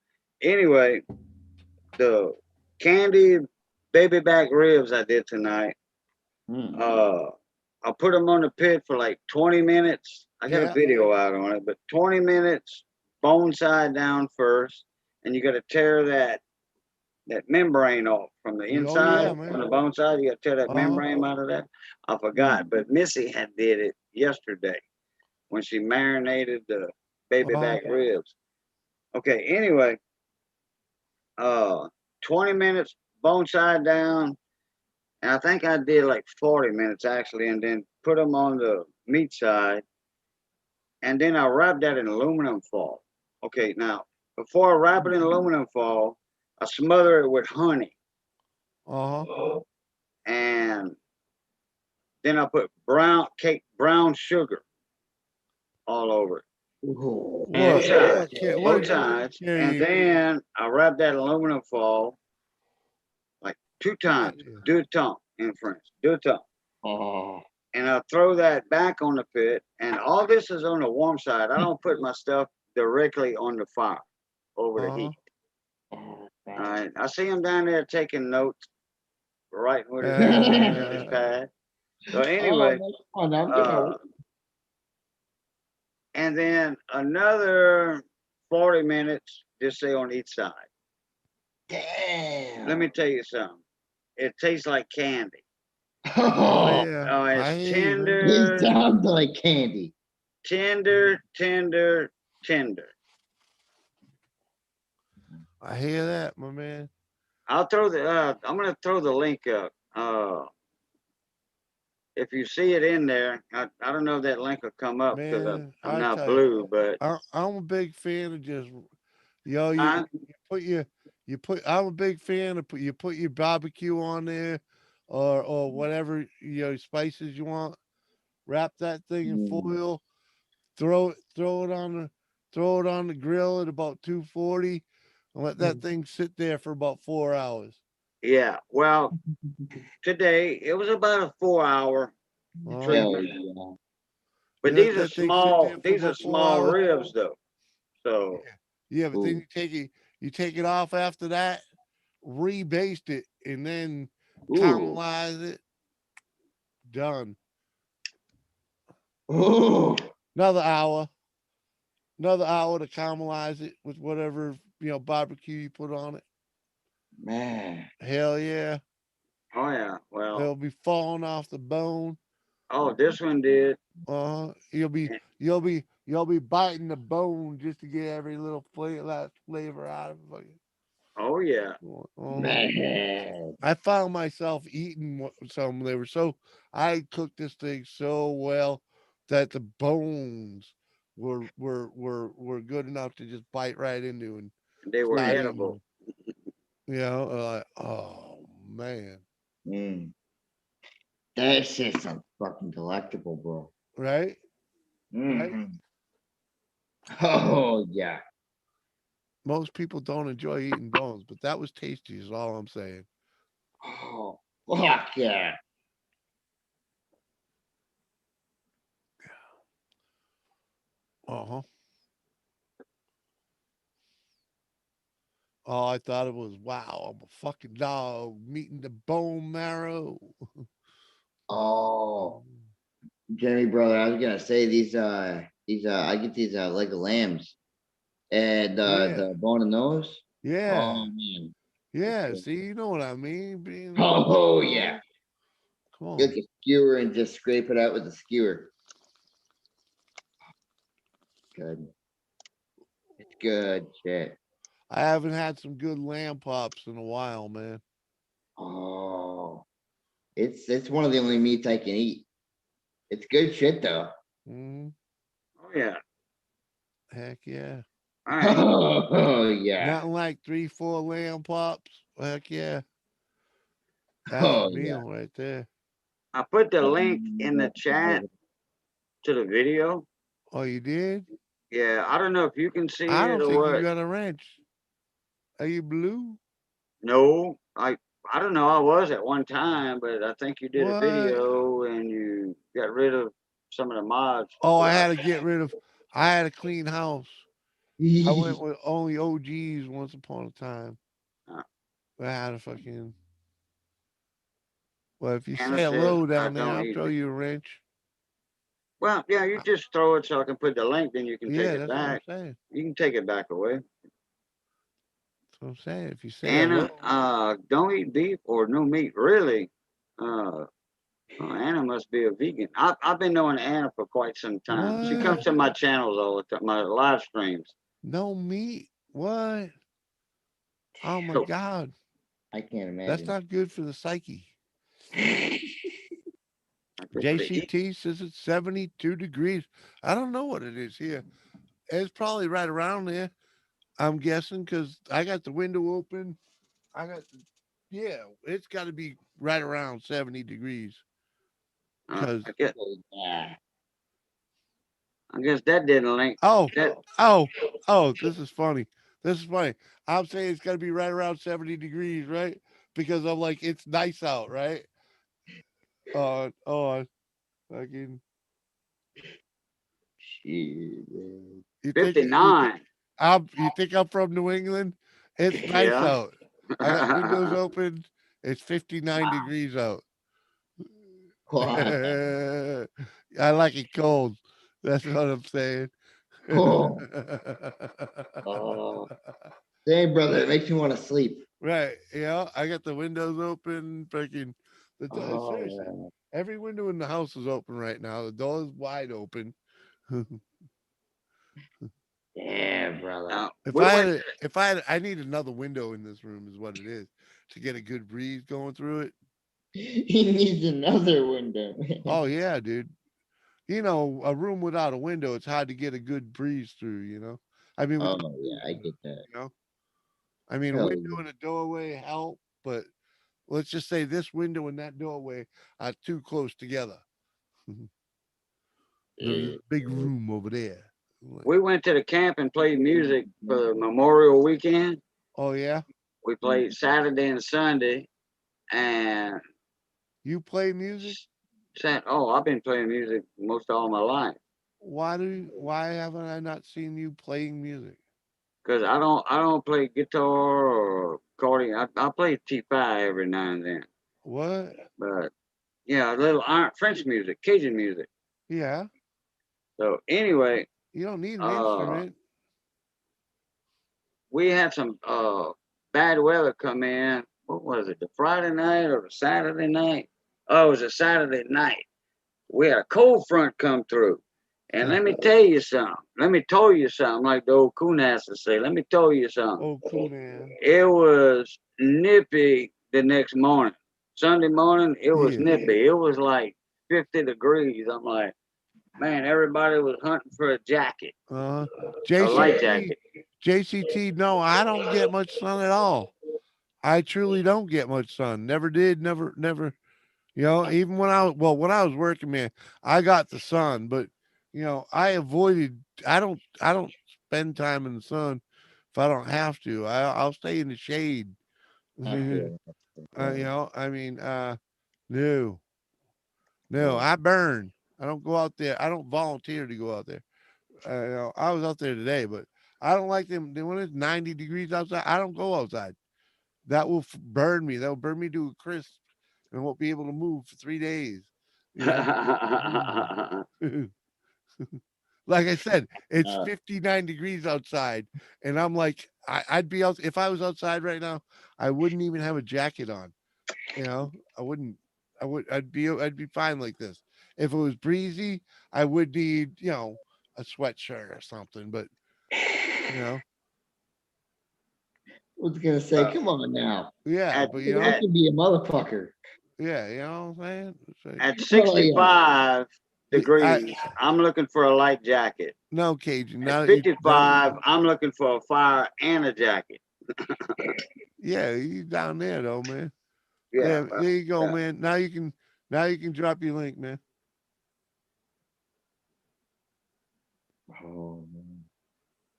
Anyway, the candy baby back ribs I did tonight. I put them on the pit for like 20 minutes. I got a video out on it, but 20 minutes, bone side down first, and you got to tear that membrane off from the inside, from the bone side. You got to tear that membrane out of that. I forgot, but Missy had did it yesterday when she marinated the baby back ribs. Okay, anyway, 20 minutes, bone side down, and I think I did like 40 minutes actually, and then put them on the meat side, and then I wrapped that in aluminum foil. Okay, now before I wrap it in aluminum foil, I smother it with honey. And then I put brown sugar all over it. Both sides. And then I wrap that aluminum foil like 2 times. Deux temps in French. Deux temps. And I throw that back on the pit. And all this is on the warm side. I don't put my stuff directly on the fire over the heat. All right. I see him down there taking notes, writing with his pad. So anyway, and then another 40 minutes, just say on each side. Damn. Let me tell you something. It tastes like candy. Oh, it's tender. It sounds like candy. Tender. I hear that, my man. I'm gonna throw the link up. If you see it in there, I don't know if that link will come up because I'm not blue, but I'm a big fan of just, you I'm a big fan of you put your barbecue on there, or whatever spices you want. Wrap that thing in foil. Throw it on the grill at about 240, and let that thing sit there for about 4 hours. Yeah. Well, today it was about a 4 hour treatment. yeah. But You let these are that thing sit there small. for These are about four small hours. ribs, though. So Yeah, but then Ooh. you take it off after that, rebaste it, and then Ooh. caramelize it. Done. Ooh. Another hour. Another hour to caramelize it with whatever barbecue you put on it. Man. Hell yeah. oh yeah. Well, It'll be falling off the bone. oh, this one did. You'll be biting the bone just to get every little flavor out of it. Oh yeah. Man. I found myself eating some. I cooked this thing so well that the bones were good enough to just bite right into and They were slide edible. into. Oh man, Mm. That shit sounds fucking delectable, bro. right? Right? Mm-hmm. Oh yeah. Most people don't enjoy eating bones, but that was tasty. Is all I'm saying. Oh fuck yeah. Uh huh. Oh, I thought it was wow. I'm a fucking dog meeting the bone marrow. Oh, Jimmy brother, I was gonna say these I get these leg of lambs and Yeah, the bone and nose. yeah, Oh man. yeah. See, you know what I mean? Oh yeah. Come Get on. the skewer and just scrape it out with the skewer. Good. It's good shit. I haven't had some good lamb pops in a while, man. Oh, it's one of the only meats I can eat. It's good shit though. Mm, Oh yeah. heck yeah. All right. Oh yeah. Nothing like 3, 4 lamb pops. Heck yeah. That's a Oh yeah. meal right there. I put the link in the chat to the video. Oh, you did? Yeah. I don't know if you can see I it don't or think you what. got a wrench. Are you blue? No. I don't know. I was at one time, but I think you did a What? video and you got rid of some of the mods. Oh, But I had to get rid of. I had a clean house. I went with only OGs once upon a time. uh, I had a fucking. Well, if you Anna say says hello I down there, don't I'll eat throw it. you a wrench. Well, yeah, you just throw it so I can put the link, then you can take Yeah, it that's what I'm back. saying. You can take it back away. That's what I'm saying. If you say Anna, hello. don't eat beef or no meat, really. Uh, Anna must be a vegan. I've been knowing Anna for quite some time. She comes What? to my channels all the time, my live streams. No meat? What? Oh my So, God. I can't That's imagine. not good for the psyche. not good for the heat. JCT says it's 72 degrees. I don't know what it is here. It's probably right around there, I'm guessing, because I got the window open. Yeah, it's got to be right around 70 degrees. Because, I guess Yeah. that didn't link. oh, That this is funny. This is funny. I'm saying it's got to be right around 70 degrees, right? Because I'm like, it's nice out, right? Fucking, Shit, man. you think, you think, 59. you think I'm from New England? It's nice Yeah. out. I got windows open. It's 59 degrees out. Wow. I like it cold. That's what I'm saying. Oh, dang, brother, it makes me want to sleep. Right. Yeah. I got the windows open. Freaking seriously. Oh, Every window in the house is open right now. The door is wide open. yeah, brother. If We I had, went. I need another window in this room, is what it is, to get a good breeze going through it. He needs another window, man. Oh yeah, dude. A room without a window, it's hard to get a good breeze through. I mean, with the Oh, yeah, I get that. you know, I mean, a Hell window yeah. and a doorway help, but let's just say this window and that doorway are too close together. There's Yeah. a big room over there. We went to the camp and played music for Memorial Weekend. Oh yeah, We played Saturday and Sunday, and you play music? I've been playing music most all my life Why haven't I not seen you playing music? because I don't play guitar or accordion. I play T5 every now and then, What? but yeah, a little French music, Cajun music. Yeah, So anyway, you don't need an uh, instrument. we had some bad weather come in. What was it? The Friday night or the Saturday night? Oh, it was a Saturday night. We had a cold front come through. And let me tell you something. Let me tell you something, like the old coon has to say. Let me tell you something. Oh, cool, man. It was nippy the next morning. Sunday morning, it was Yeah. nippy. It was like 50 degrees. I'm like, man, everybody was hunting for a jacket, Uh, a light JCT, jacket. JCT. No, I don't get much sun at all. I truly don't get much sun. Never did. Never. You know, even when I was working, man, I got the sun, but you know, I don't spend time in the sun if I don't have to. I'll stay in the shade. You know, I mean, no, no, I burn. I don't go out there. I don't volunteer to go out there. You know, I was out there today, but I don't like them when it's 90 degrees outside. I don't go outside. That will burn me. That will burn me to a crisp, and won't be able to move for 3 days. You know. Like I said, it's 59 degrees outside, and I'm like, I'd be out if I was outside right now. I wouldn't even have a jacket on. You know, I wouldn't. I'd be fine like this. If it was breezy, I would need, you know, a sweatshirt or something. But you know, I was gonna say, come on now. yeah. At, But you I know, can be a motherfucker. yeah. You know what I'm saying? It's like, at Oh yeah. 65 degrees, I'm looking for a light jacket. no, Cajun. At Now that you, 55, I'm looking for a fire and a jacket. yeah, you down there though, man. Yeah. Yeah, there you go, man. Now you can drop your link, man. Oh man.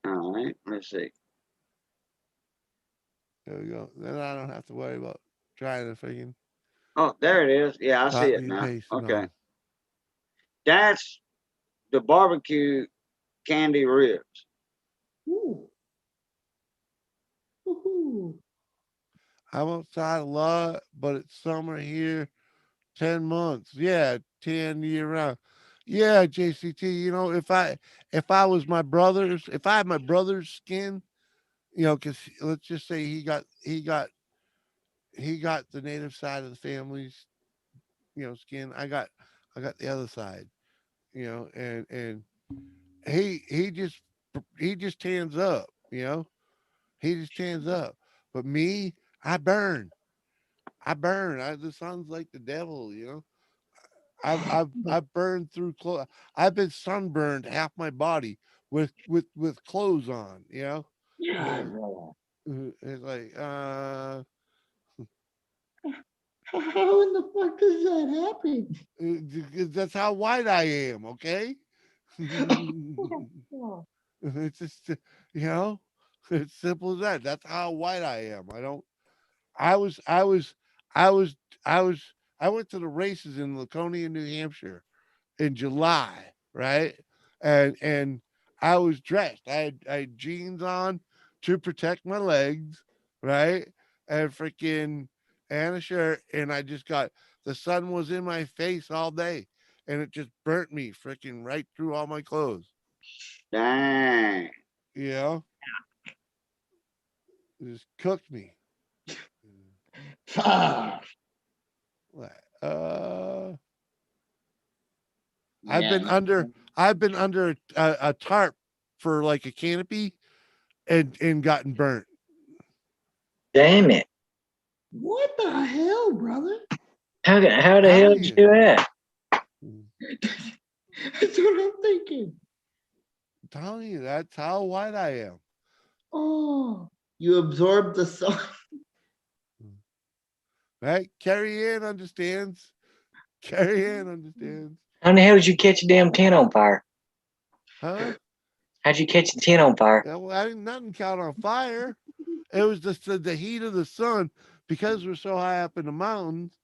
All right. Let's see. There we go. Then I don't have to worry about trying to freaking Oh, there it is. Yeah, I see it copy and now. paste and Okay. all. That's the barbecue candy ribs. Ooh. Woohoo. I'm outside a lot, but it's summer here, 10 months. Yeah, 10 year round. Yeah, JCT, you know, if I was my brother's, if I had my brother's skin, you know, because let's just say he got the native side of the family's, you know, skin. I got the other side, you know, and he he just tans up, you know. He just tans up. But me, I burn. I burn. The sun's like the devil, you know. I've burned through clothes. I've been sunburned half my body with clothes on, you know. Yeah, brother. It's like How in the fuck does that happen? that's how white I am, okay? It's just you know, it's simple as that. That's how white I am. I don't I was I was I was I was I went to the races in Laconia, New Hampshire in July, right? And I was dressed. I had jeans on to protect my legs, right? And freaking and a shirt, and I just got the sun was in my face all day, and it just burnt me freaking right through all my clothes. Dang. You know, it just cooked me. Fuck. Like, Yeah. I've been under a tarp for like a canopy and gotten burnt. Damn it. What the hell, brother? How the hell Telling did you you. do that? That's what I'm thinking. I'm telling you, that's how white I am. Oh. You absorb the sun. Right? Carrie Ann understands. Carrie Ann understands. How the hell did you catch a damn tent on fire? Huh? How'd you catch the tent on fire? Yeah, well, I didn't nothing caught on fire. It was just the heat of the sun because we're so high up in the mountains.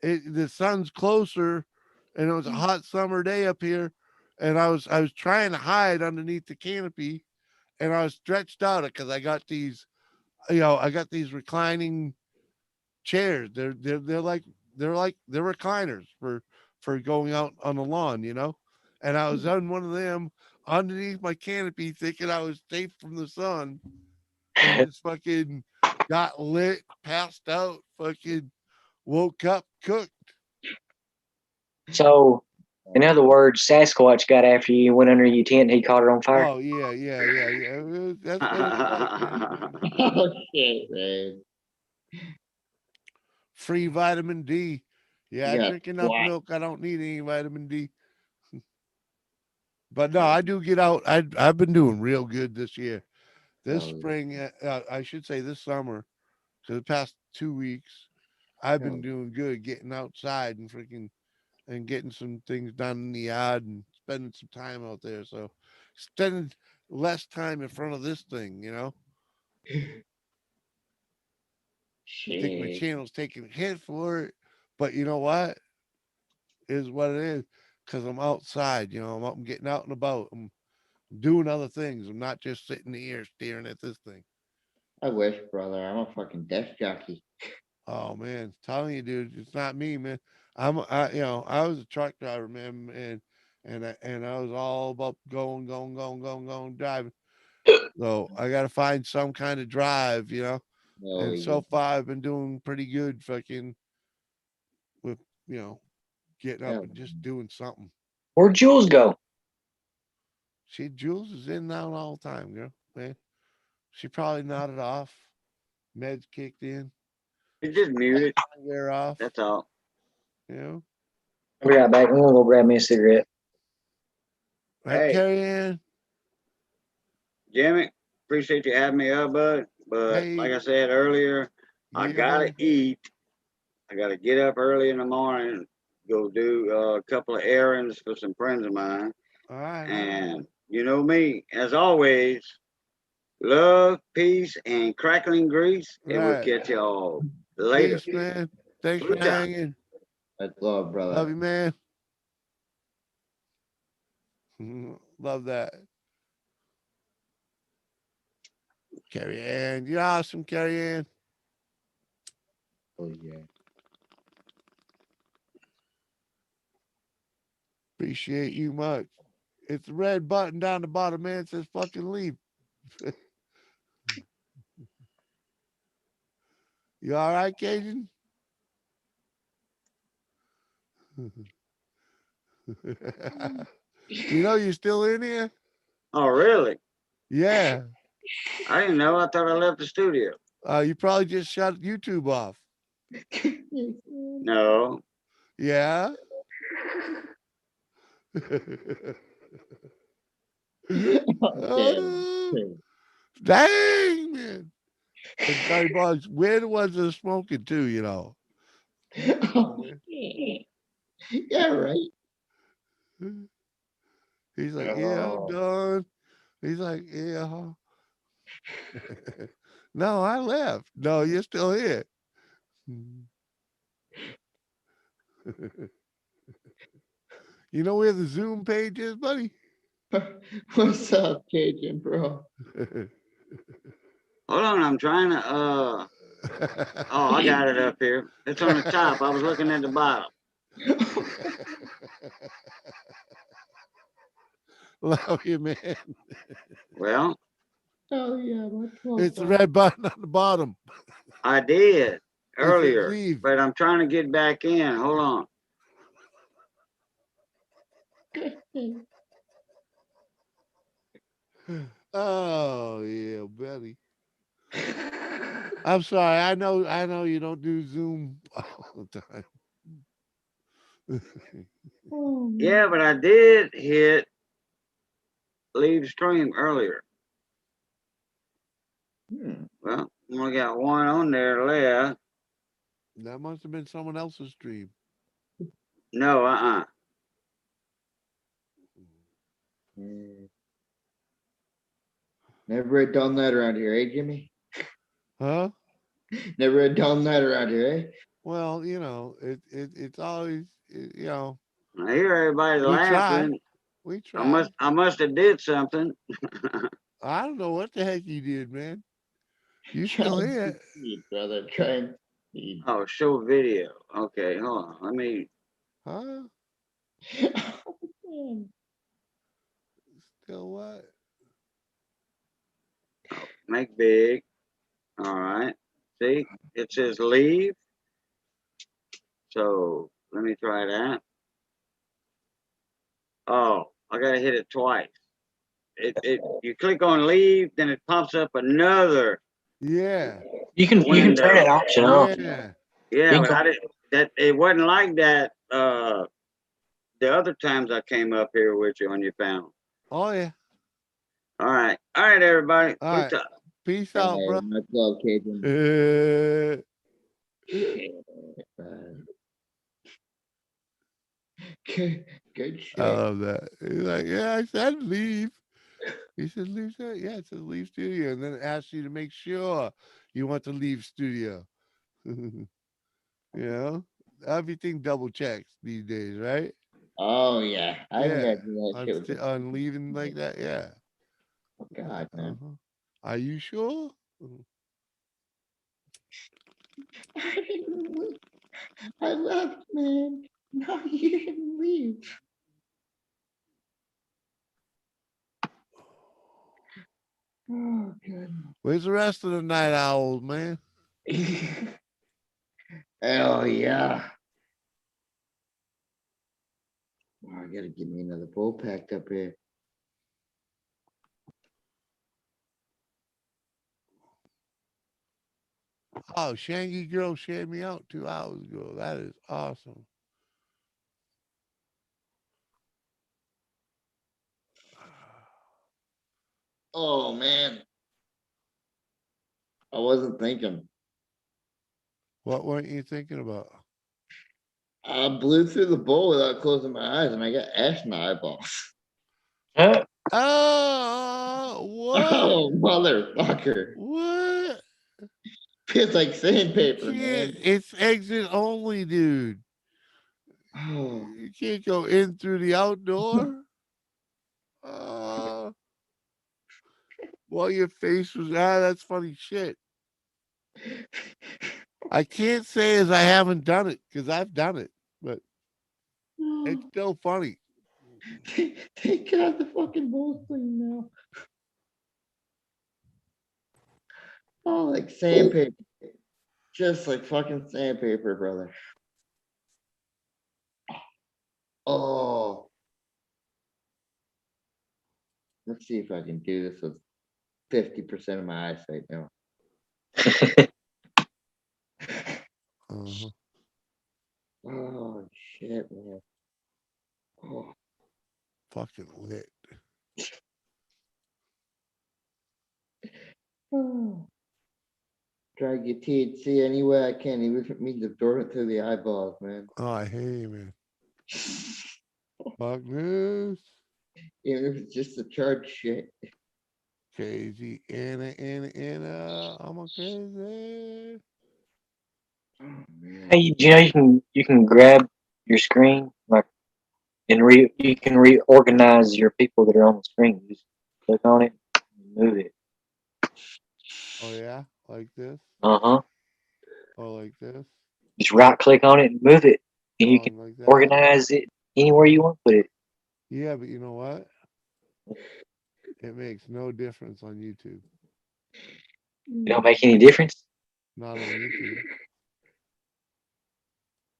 The sun's closer, and it was a hot summer day up here, and I was trying to hide underneath the canopy, and I was stretched out because I got these, I got these reclining chairs. They're recliners for going out on the lawn. And I was on one of them underneath my canopy, thinking I was safe from the sun, and just fucking got lit, passed out, fucking woke up, cooked. So, in other words, Sasquatch got after you, went under your tent, and he caught it on fire. Oh yeah. That's what it's like, man. Oh shit, man. Free vitamin D. Yeah, I Yeah. drink enough Wow. milk. I don't need any vitamin D. But no, I do get out. I've been doing real good this year. This Oh, yeah. spring, I should say this summer, for the past 2 weeks, I've been doing good getting outside and freaking and getting some things done in the yard and spending some time out there. So spending less time in front of this thing. I think my Shit. channel's taking a hit for it, but you know what? Is what it is because I'm outside. I'm getting out and about. I'm doing other things. I'm not just sitting here staring at this thing. I wish, brother. I'm a fucking desk jockey. Oh man, telling you, dude, it's not me, man. I was a truck driver, man, and I was all about going, driving. So I got to find some kind of drive. Oh, And yeah. so far I've been doing pretty good, fucking with getting up Hell, and just doing something. Where'd Jules go? Jules is in now all the time, girl, man. She probably nodded off. Meds kicked in. It's just muted. Wear off. That's all. I'll be right back. I'm gonna go grab me a cigarette. Right, Hey. Carrie Ann? Jimmy, appreciate you having me up, bud. But Hey. like I said earlier, I Yeah, gotta man. eat. I gotta get up early in the morning, go do a couple of errands for some friends of mine. All right. And you know me, as always, love, peace, and crackling grease. And we'll Right. catch y'all later. Peace, man. Thanks for Good time. hanging. That's love, brother. Love you, man. Love that. Carrie Ann. You're awesome, Carrie Ann. Oh, yeah. Appreciate you much. It's the red button down the bottom, man. It says fucking leave. You all right, Cajun? You're still in here? Oh, really? Yeah. I didn't know. I thought I left the studio. You probably just shut YouTube off. No. Yeah. Oh, dang, man. And Johnny Bugs, where was the smoking too? Yeah, right. He's like, yeah, I'm done. He's like, yeah. No, I left. No, you're still here. You know where the Zoom page is, buddy? What's up, Cajun, bro? Hold on, I'm trying to oh, I got it up here. It's on the top. I was looking at the bottom. Love you, man. Well, Oh yeah, it's the red button on the bottom. I did earlier, leave. but I'm trying to get back in. Hold on. Oh yeah, buddy. I'm sorry. I know you don't do Zoom all the time. Yeah, but I did hit leave stream earlier. Well, we only got one on there left. That must have been someone else's stream. No, Never had done that around here, eh, Jimmy? Huh? Never had done that around here, eh? Well, it's always, I hear everybody we try. laughing. We try. I must have did something. I don't know what the heck you did, man. You still here? Brother, try and see. Oh, show video. Okay, hold on. Let me. Huh? Still what? Make big. All right. See, it says leave. So let me try that. Oh, I gotta hit it twice. You click on leave, then it pops up another. Yeah. You can turn that option off. Yeah. Yeah, but I didn't. That it wasn't like that. The other times I came up here with you on your panel. Oh yeah. All right, everybody. All right. Peace out, bro. Much love, Cajun. Good shit. I love that. He's like, yeah, I said leave. He said leave studio. Yeah, it says leave studio, and then it asks you to make sure you want to leave studio. Everything double checks these days, right? Oh yeah, I think I do that shit with on leaving like that. Yeah. God, man. Are you sure? I didn't leave. I left, man. No, you didn't leave. Oh, good. Where's the rest of the night owls, man? Hell yeah. Oh, I gotta get me another bowl packed up here. Oh, Shangy Girl shared me out 2 hours ago. That is awesome. Oh man. I wasn't thinking. What weren't you thinking about? I blew through the bowl without closing my eyes, and I got ash in my eyeballs. Oh, what? Oh, motherfucker. What? Feels like sandpaper, man. It's exit only, dude. Oh. You can't go in through the outdoor. Well, your face was, that's funny shit. I can't say as I haven't done it, because I've done it, but it's still funny. Thank God the fucking bowl's clean now. Oh, like sandpaper. Just like fucking sandpaper, brother. Oh. Let's see if I can do this with 50% of my eyesight now. Oh, shit, man. Oh. Fucking lit. Oh. Try to get THC any way I can, even if it means absorb it through the eyeballs, man. Oh, I hate you, man. Fuck this. Even if it's just the charged shit. Crazy Anna, I'm a crazy. Hey, you can grab your screen like and you can reorganize your people that are on the screen. You just click on it, and move it. Oh yeah, like this. Oh, like this. Just right click on it and move it, and you can like that. organize it anywhere you want to put it. Yeah, but you know what? It makes no difference on YouTube. It don't make any difference. Not on YouTube.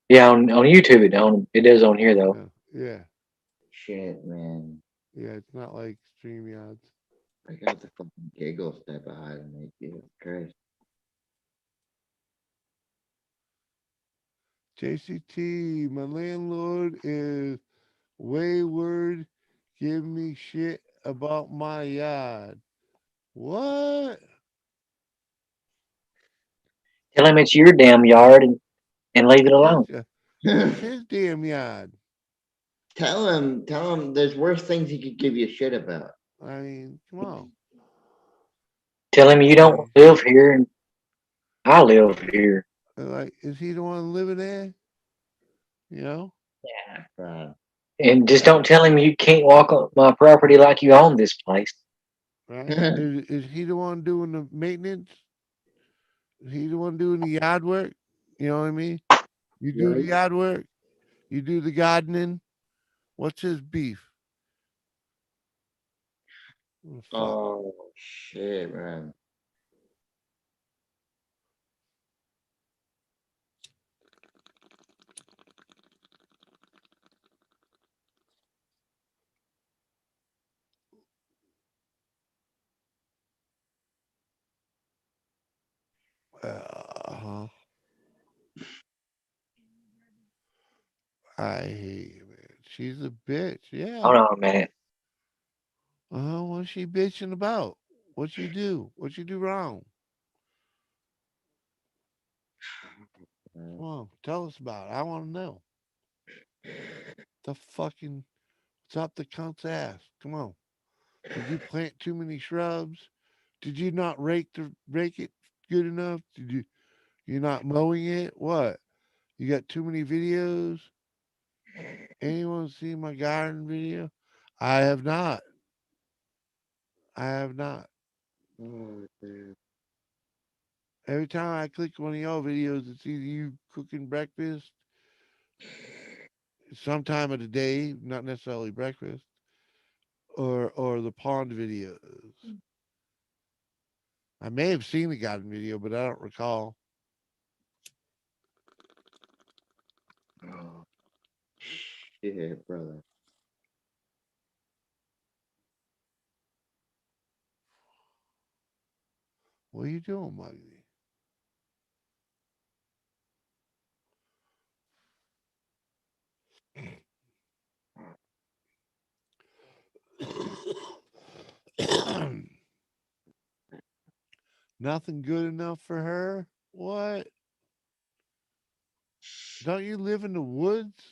Yeah, on YouTube it don't. It does on here though. Yeah. Shit, man. Yeah, it's not like StreamYards. I got the fucking giggles type of high to make you. Christ. JCT, my landlord is wayward. Give me shit about my yard. What? Tell him it's your damn yard and leave it alone. It's his damn yard. Tell him there's worse things he could give you shit about. I mean, come on. Tell him you don't live here and I live here. Like, is he the one living there? You know? Yeah. And just don't tell him you can't walk on my property like you own this place. Right? Is he the one doing the maintenance? Is he the one doing the yard work? You know what I mean? You do the Right. yard work. You do the gardening. What's his beef? Oh, fuck. Oh shit, man. Uh-huh. I hate you, man. She's a bitch. Yeah. Hold on a minute. What's she bitching about? What you do? What you do wrong? Come on, tell us about it. I want to know. The fucking what's up the cunt's ass? Come on. Did you plant too many shrubs? Did you not rake it good enough? Did you're not mowing it? What? You got too many videos? Anyone see my garden video? I have not. I have not. Oh, dude. Every time I click one of your videos, it's either you cooking breakfast, sometime of the day, not necessarily breakfast, or the pond videos. I may have seen the garden video, but I don't recall. Oh shit, brother. What are you doing, Muggsy? Nothing good enough for her? What? Don't you live in the woods?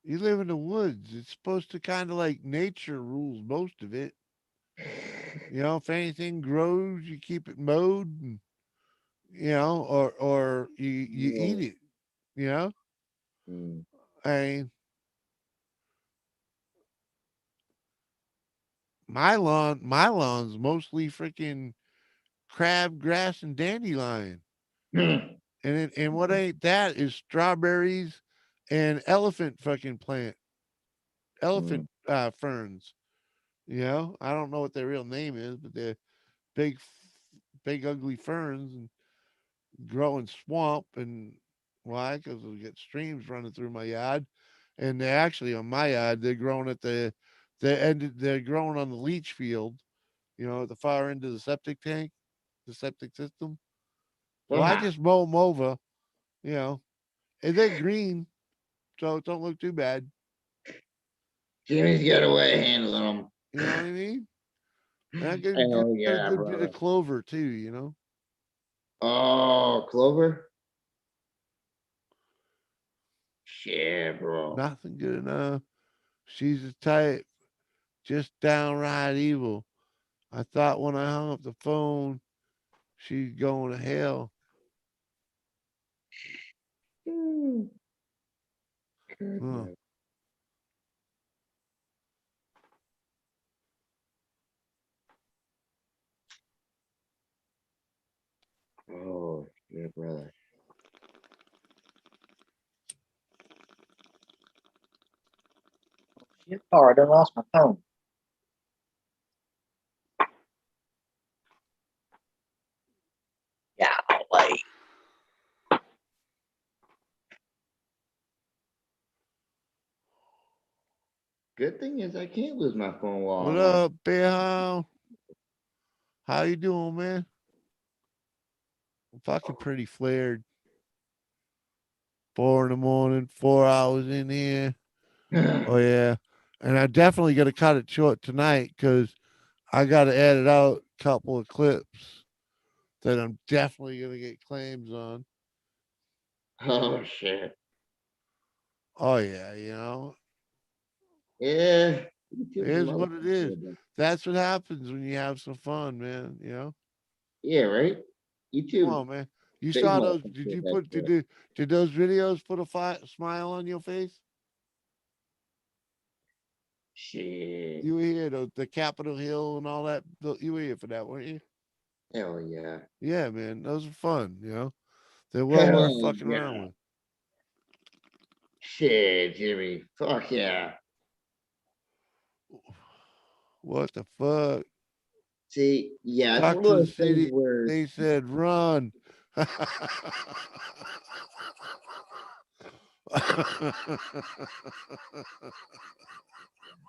You live in the woods. It's supposed to kind of like nature rules most of it. You know, if anything grows, you keep it mowed, and, you know, or you eat Yeah. it. You know, Mm. I mean, my lawn's mostly freaking crabgrass and dandelion. And what ain't that is strawberries and elephant fucking plant, elephant Mm. ferns. You know, I don't know what their real name is, but they're big, big ugly ferns and grow in swamp. And why? Because we get streams running through my yard, and they're actually on my yard. They're growing at the end. They're growing on the leach field. You know, at the far end of the septic tank, the septic system. So I Yeah. just mow them over. You know, and they're green, so it don't look too bad. Jimmy's got a way of handling them. You know what I mean? And I Hell got a yeah, good bit of brother. clover too. You know, Oh, Clover. Shit, bro. nothing good enough. She's the type, just downright evil. I thought when I hung up the phone, she's going to hell. Mm. Huh. Goodness. Oh, shit, brother. Shit, oh, I done lost my phone. Yeah, like Good thing is I can't lose my phone while What I'm on. up, Bear? How you doing, man? I'm fucking pretty flared. 4 in the morning, 4 hours in here. Oh yeah, and I definitely got to cut it short tonight because I got to edit out a couple of clips that I'm definitely gonna get claims on. Oh shit. Oh yeah, you know, Yeah. it YouTube's a is lot of what it fun is. there, but That's what happens when you have some fun, man. You know, yeah, right. come YouTube, on, man. You big saw those? motherfucker Did with you that put? shit. Did those videos put a smile on your face? Shit. You were here, the Capitol Hill and all that. You were here for that, weren't you? Hell yeah. Yeah, man. Those are fun. You know, they're well worth Hell fucking around yeah. with. Shit, Jimmy. Fuck yeah. What the fuck? See, yeah, it's Talk one of to the those things city. where They said run.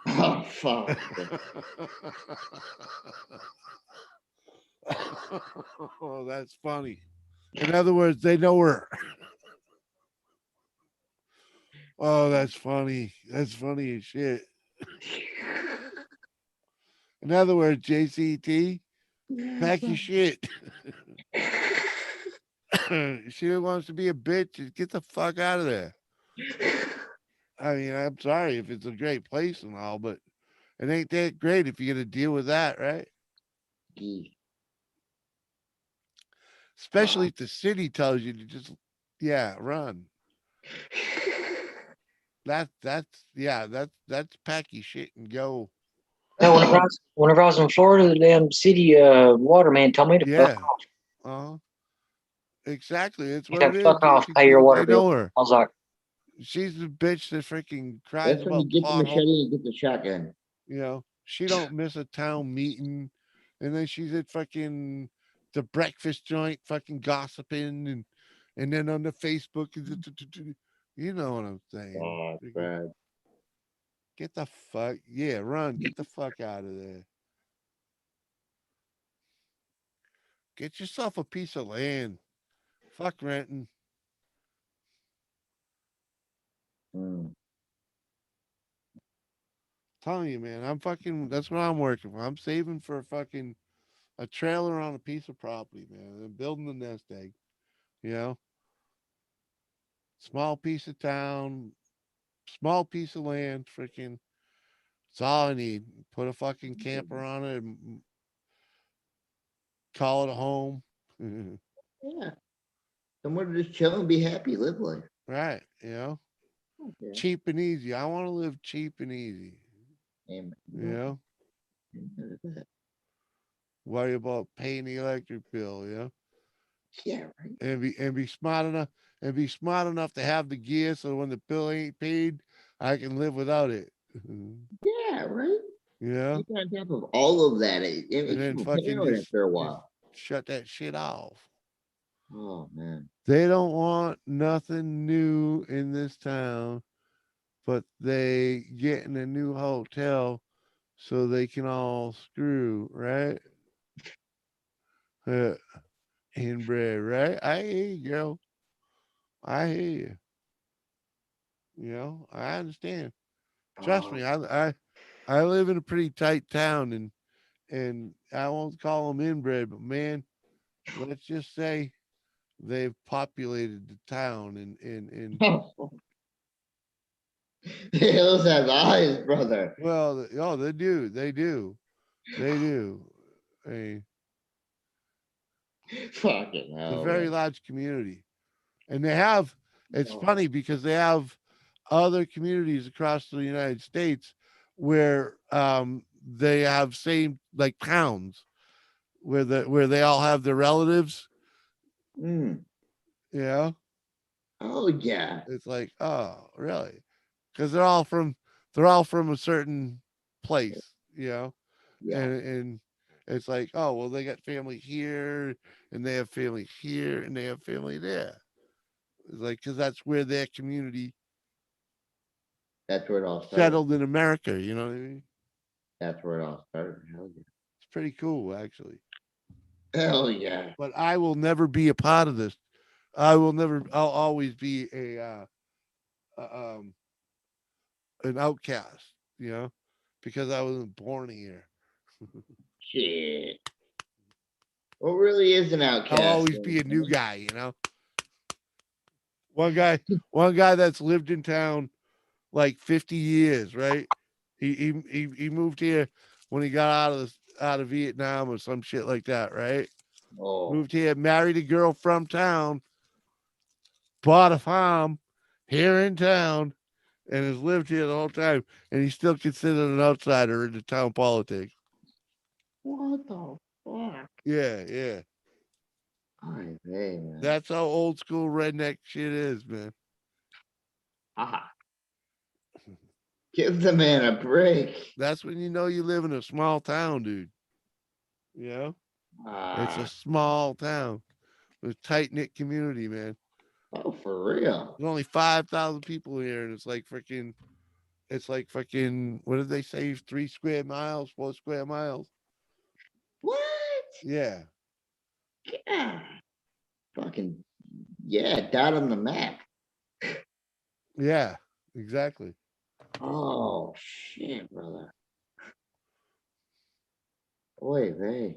oh fuck. Oh, that's funny. In other words, they know her. Oh, that's funny. That's funny as shit. In other words, JCT, pack your shit. She wants to be a bitch. Get the fuck out of there. I mean, I'm sorry if it's a great place and all, but it ain't that great if you got to deal with that, right? Especially if the city tells you to just, yeah, run. That's pack your shit and go. No, whenever I was in Florida, the damn city waterman told me to fuck Yeah. off. Uh-huh. Exactly. It's He what it said, is, fuck off, pay your JCT. water They bill. know her. I was like, She's the bitch that freaking cries That's when you about get the potholes. machete and get the shotgun. You know, she don't miss a town meeting, and then she's at fucking the breakfast joint, fucking gossiping, and then on the Facebook, you know what I'm saying? Oh, it's bad. Get the fuck, yeah, run, get the fuck out of there. Get yourself a piece of land. Fuck renting. Mm. Telling you, man, I'm fucking. That's what I'm working for. I'm saving for fucking a trailer on a piece of property, man. I'm building a nest egg. You know, small piece of town, small piece of land, freaking. It's all I need. Put a fucking camper on it and call it a home. Yeah. Somewhere to just chill and be happy, live life. Right. You know, Okay. cheap and easy. I want to live cheap and easy. Amen. You know, worry about paying the electric bill. You know, Yeah, right. and be smart enough to have the gear so when the bill ain't paid, I can live without it. Yeah, right. Yeah. Keep on top of all of that. It And makes then you fucking paranoid after a just while. shut that shit off. Oh man. They don't want nothing new in this town, but they getting a new hotel so they can all screw, right? Uh, Inbred, right? I hear you, girl. I hear you. You know, I understand. Trust Oh, me, I live in a pretty tight town, and I won't call them inbred, but man, let's just say they've populated the town, and the hills have eyes, brother. well, oh, they do, they do. A Fucking It's a hell, very man. large community, and they have. It's Oh, funny because they have other communities across the United States where they have same like towns where they all have their relatives. mm. You know, Oh yeah. it's like, oh, really? Because they're all from a certain place. You know, Yeah. and it's like, oh, well, they got family here, and they have family here, and they have family there. It's like because that's where their community That's where it all started. settled in America. You know what I mean? That's where it all started. Hell It's pretty cool, actually. yeah. Hell yeah. But I will never be a part of this. I will never. I'll always be uh, um, an outcast. You know, because I wasn't born here. Shit. What really is an outcast? I'll always be a new guy, you know. One guy that's lived in town like 50 years, right? He moved here when he got out of Vietnam or some shit like that, right? Oh, Moved here, married a girl from town, bought a farm here in town, and has lived here the whole time, and he's still considered an outsider in the town politics. what the fuck? Yeah, yeah. Ay, vey, man. That's how old school redneck shit is, man. Ah. Give the man a break. That's when you know you live in a small town, dude. You know? It's a Ah, small town with tight knit community, man. oh, for real. There's only 5,000 people here, and it's like fucking, what did they say? 3 square miles, 4 square miles. What? Yeah. Yeah. Fucking, yeah, dot on the map. Yeah, exactly. Oh, shit, brother. Oy vey.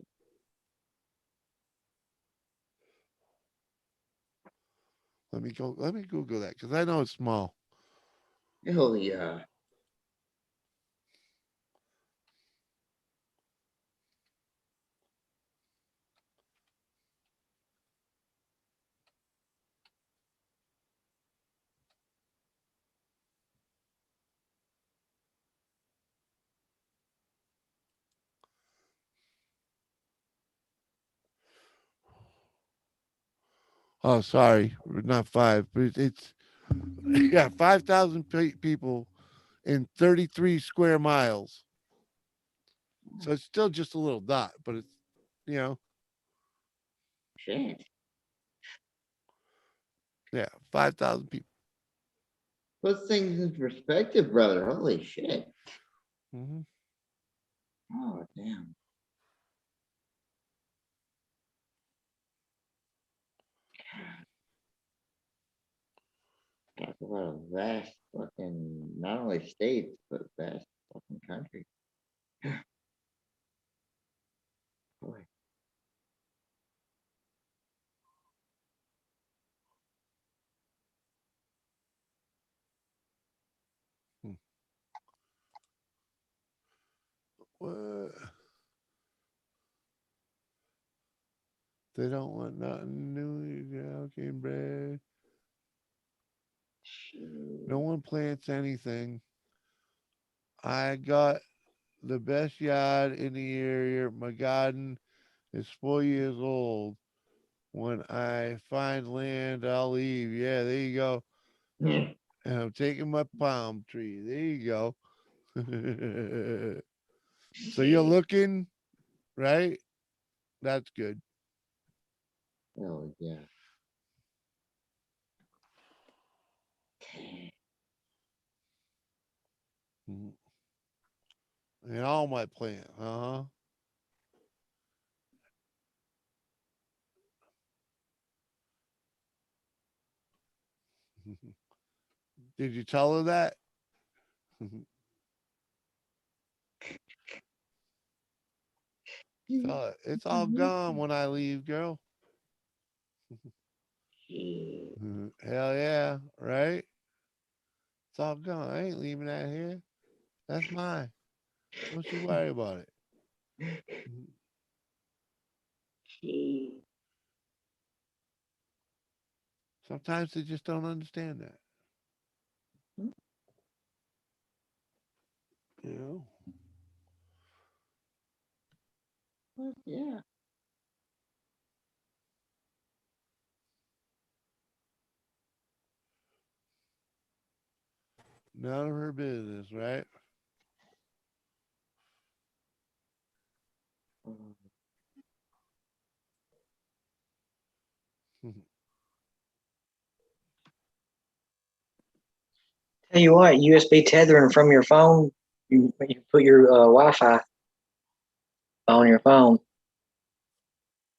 Let me Google that because I know it's small. Hell yeah. Oh, sorry, not 5, but it's yeah, 5,000 people in 33 square miles. So it's still just a little dot, but it's, you know, Shit. yeah, 5,000 people. Put things in perspective, brother. Holy shit. Mm-hmm. Oh, damn. Talk about a vast fucking, not only states, but vast fucking country. Boy. What? They don't want nothing new. Okay, bread. No one plants anything. I got the best yard in the area. My garden is 4 years old. When I find land, I'll leave. Yeah, there you go. Yeah. And I'm taking my palm tree. There you go. So you're looking, right? That's good. Oh, yeah. Mhm. And all my plants. Uh huh. Did you tell her that? Tell her it's all gone when I leave, girl. Hell yeah, right? It's all gone. I ain't leaving that here. That's mine. Don't you worry about it. Sometimes they just don't understand that. You know? But yeah. None of her business, right? Tell you what, USB tethering from your phone, you put your Wi-Fi on your phone,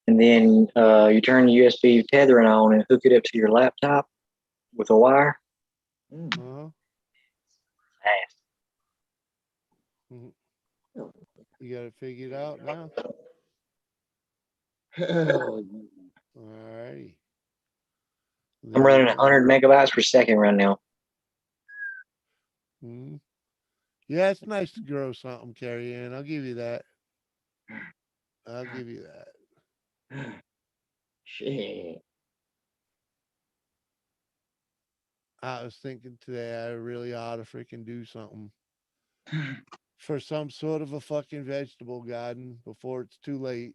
and then you turn the USB tethering on and hook it up to your laptop with a wire. Uh-huh. Fast. You got it figured out now? Oh, All right. I'm running 100 megabytes per second right now. Mhm. Yeah, it's nice to grow something, Carrie Ann. I'll give you that. I'll give you that. shit. I was thinking today I really ought to freaking do something for some sort of a fucking vegetable garden before it's too late.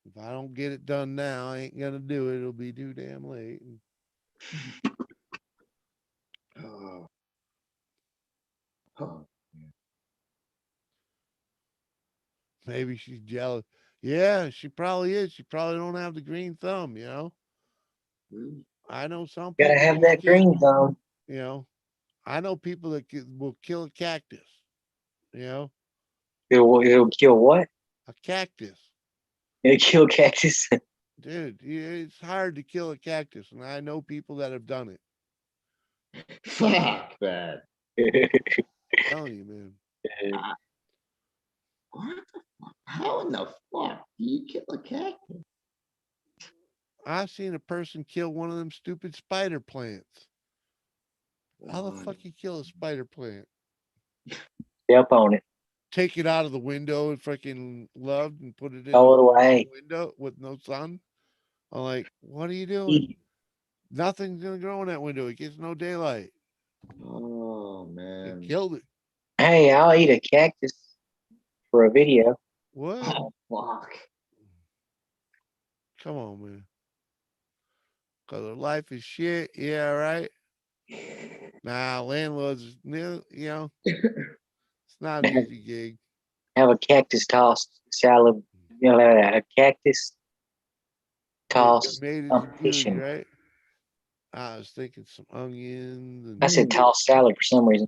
If I don't get it done now, I ain't gonna do it. It'll be too damn late. And Oh, oh. maybe she's jealous. Yeah, she probably is. She probably don't have the green thumb, you know. I know some Gotta people have just that green thumb. you know. I know people that will kill a cactus, you know, It'll kill what? a cactus. It'll kill cactus. Dude, it's hard to kill a cactus, and I know people that have done it. Fuck that. I'm telling you, man. What the fuck? How in the fuck do you kill a cactus? I've seen a person kill one of them stupid spider plants. How the fuck you kill a spider plant? Step on it. Take it out of the window and freaking loved and put it in Throw it a away. window with no sun. I'm like, what are you doing? Eat it. Nothing's gonna grow in that window. It gets no daylight. Oh It man. killed it. Hey, I'll eat a cactus for a video. What? Oh fuck. Come on, man. Cause life is shit. Yeah, right. Nah, landlords, you know, it's not an easy gig. Have a cactus toss salad. You know, a cactus toss Tomatoes and chili, competition. right? I was thinking some onions and I said toss salad for some reason.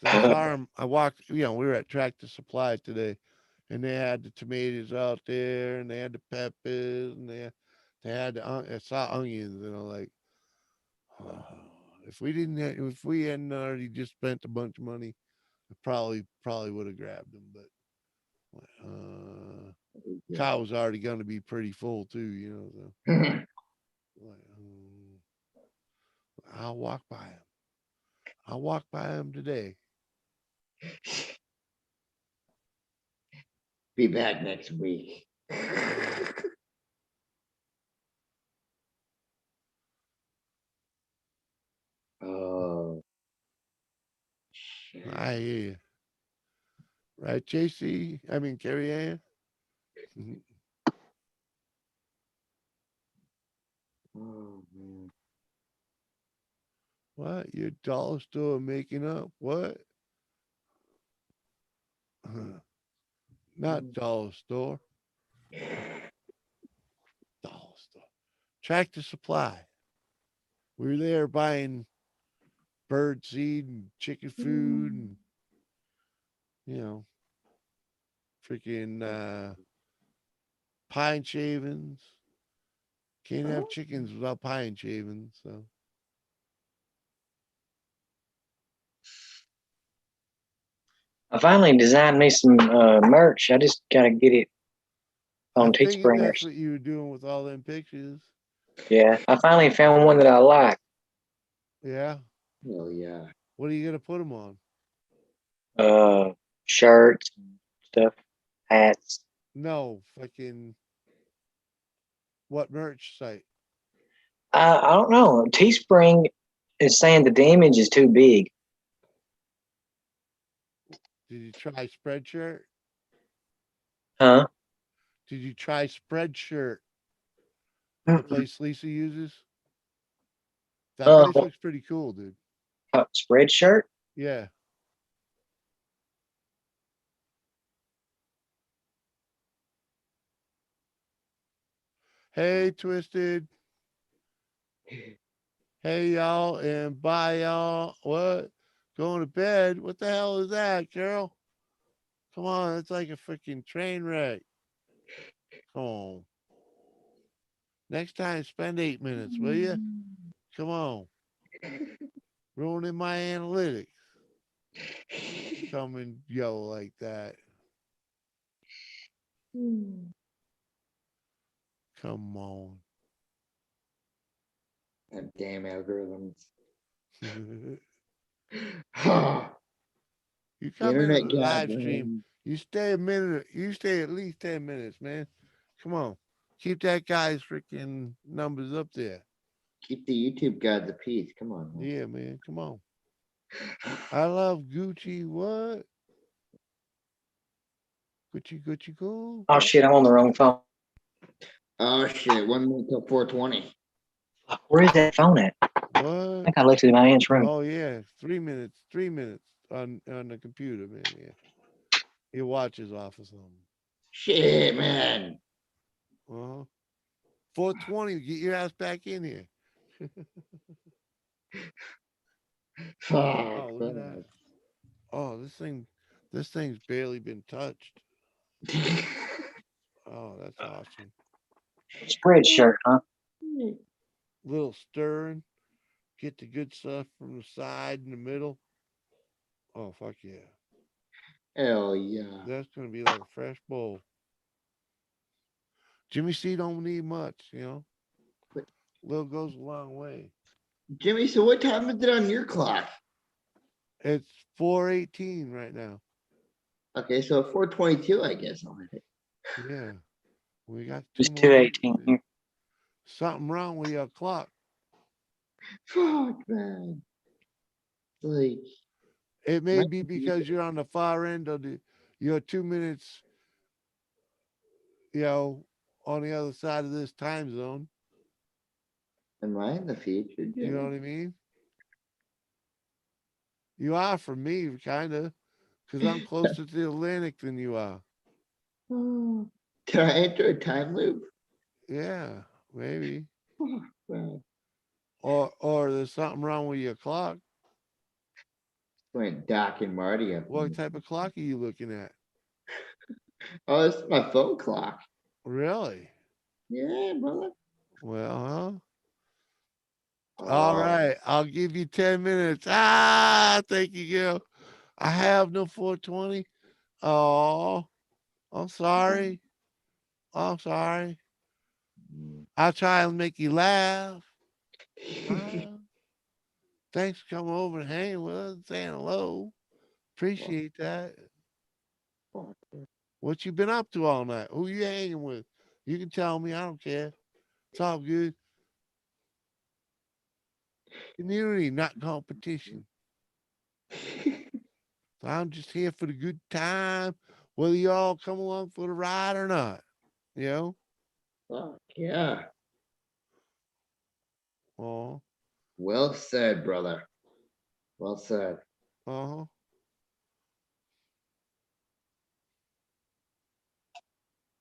I saw them. I walked, you know, we were at Tractor Supply today, and they had the tomatoes out there, and they had the peppers, and they had the I saw onions, and I'm like, oh, if we hadn't already just spent a bunch of money, I probably would have grabbed them, but Kyle was already going to be pretty full too, you know. So like, I'll walk by him. I'll walk by him today. Be back next week. Oh. I hear you. Right, JC? I mean, Carrie Ann? Oh man. What? Your dollar store making up? What? Not dollar store. Dollar store. Tractor Supply. We were there buying bird seed and chicken food and, you know, freaking pine shavings. Can't have chickens without pine shavings. So I finally designed me some merch. I just gotta get it on I'm thinking Teespringers. that's what you were doing with all them pictures. Yeah, I finally found one that I like. Yeah. Oh yeah. What are you gonna put them on? Shirts, stuff, hats. No, fucking what merch site? I don't know. Teespring is saying the damage is too big. Did you try Spreadshirt? Huh? Did you try Spreadshirt? The place Lisa uses? That place looks pretty cool, dude. Spreadshirt? Yeah. Hey, Twisted. Hey, y'all, and bye, y'all. What? Going to bed? What the hell is that, Carol? Come on, it's like a freaking train wreck. Come on. Next time, spend 8 minutes, will you? Come on. Ruining my analytics. come and yell like that. Come on. That damn algorithms. You The come in internet a god, live stream. man. You stay a minute. You stay at least 10 minutes, man. Come on. Keep that guy's freaking numbers up there. Keep the YouTube gods at peace. Come on, man. Yeah, man. Come on. I love Gucci. What? Gucci, Gucci, cool. Oh shit, I'm on the wrong phone. Oh shit! 1 minute till 4:20. Where is that phone at? I What? think I left it in my aunt's room. Oh yeah, 3 minutes. 3 minutes on the computer, man. Yeah. Your watch is off or something. Shit, man. 420. Get your ass back in here. Fuck, Oh, look at that. Oh, this thing's barely been touched. Oh, that's awesome. Spread shirt, huh? Little stirring. Get the good stuff from the side and the middle. Oh, fuck yeah. Hell yeah. That's gonna be like a fresh bowl. Jimmy C don't need much, you know. Little goes a long way. Jimmy, so what time is it on your clock? It's 4:18 right now. Okay, so 4:22, I guess. Yeah. We got It's 2 more 2:18 here. Something wrong with your clock. Fuck, man. Like, It may be because you're on the far end of you're 2 minutes, on the other side of this time zone. am I in the future? You know what I mean? You are for me, kind of, because I'm closer to the Atlantic than you are. Did I enter a time loop? Yeah, maybe. Fuck, man. Or there's something wrong with your clock. Went Doc and Marty up. What type of clock are you looking at? Oh, this is my phone clock. Really? Yeah, brother. Well, huh? Oh. All right. I'll give you 10 minutes. Thank you, Gil. I have no 420. Oh, I'm sorry. I'm sorry. I'll try and make you laugh. Thanks for coming over and hanging with us and saying hello. Appreciate that. What you been up to all night? Who you hanging with? You can tell me. I don't care. It's all good. Community, not competition. So I'm just here for the good time, whether you all come along for the ride or not. You know? Fuck yeah. Oh. Well said, brother. Well said. Uh-huh.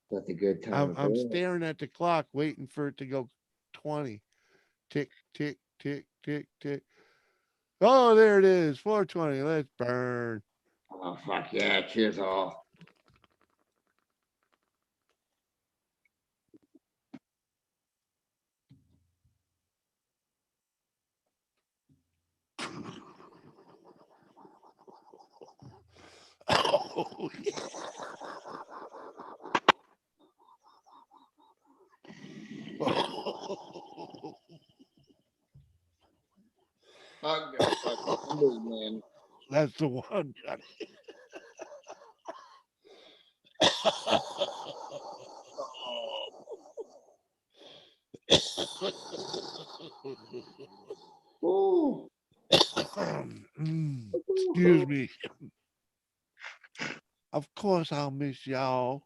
That's a good time. I'm staring at the clock, waiting for it to go 20. Tick, tick, tick, tick, tick. Oh, there it is. 420. Let's burn. Oh, fuck yeah. Cheers, all. Oh, yeah. Man. That's the one, Johnny. Ooh. Excuse me. Of course I'll miss y'all.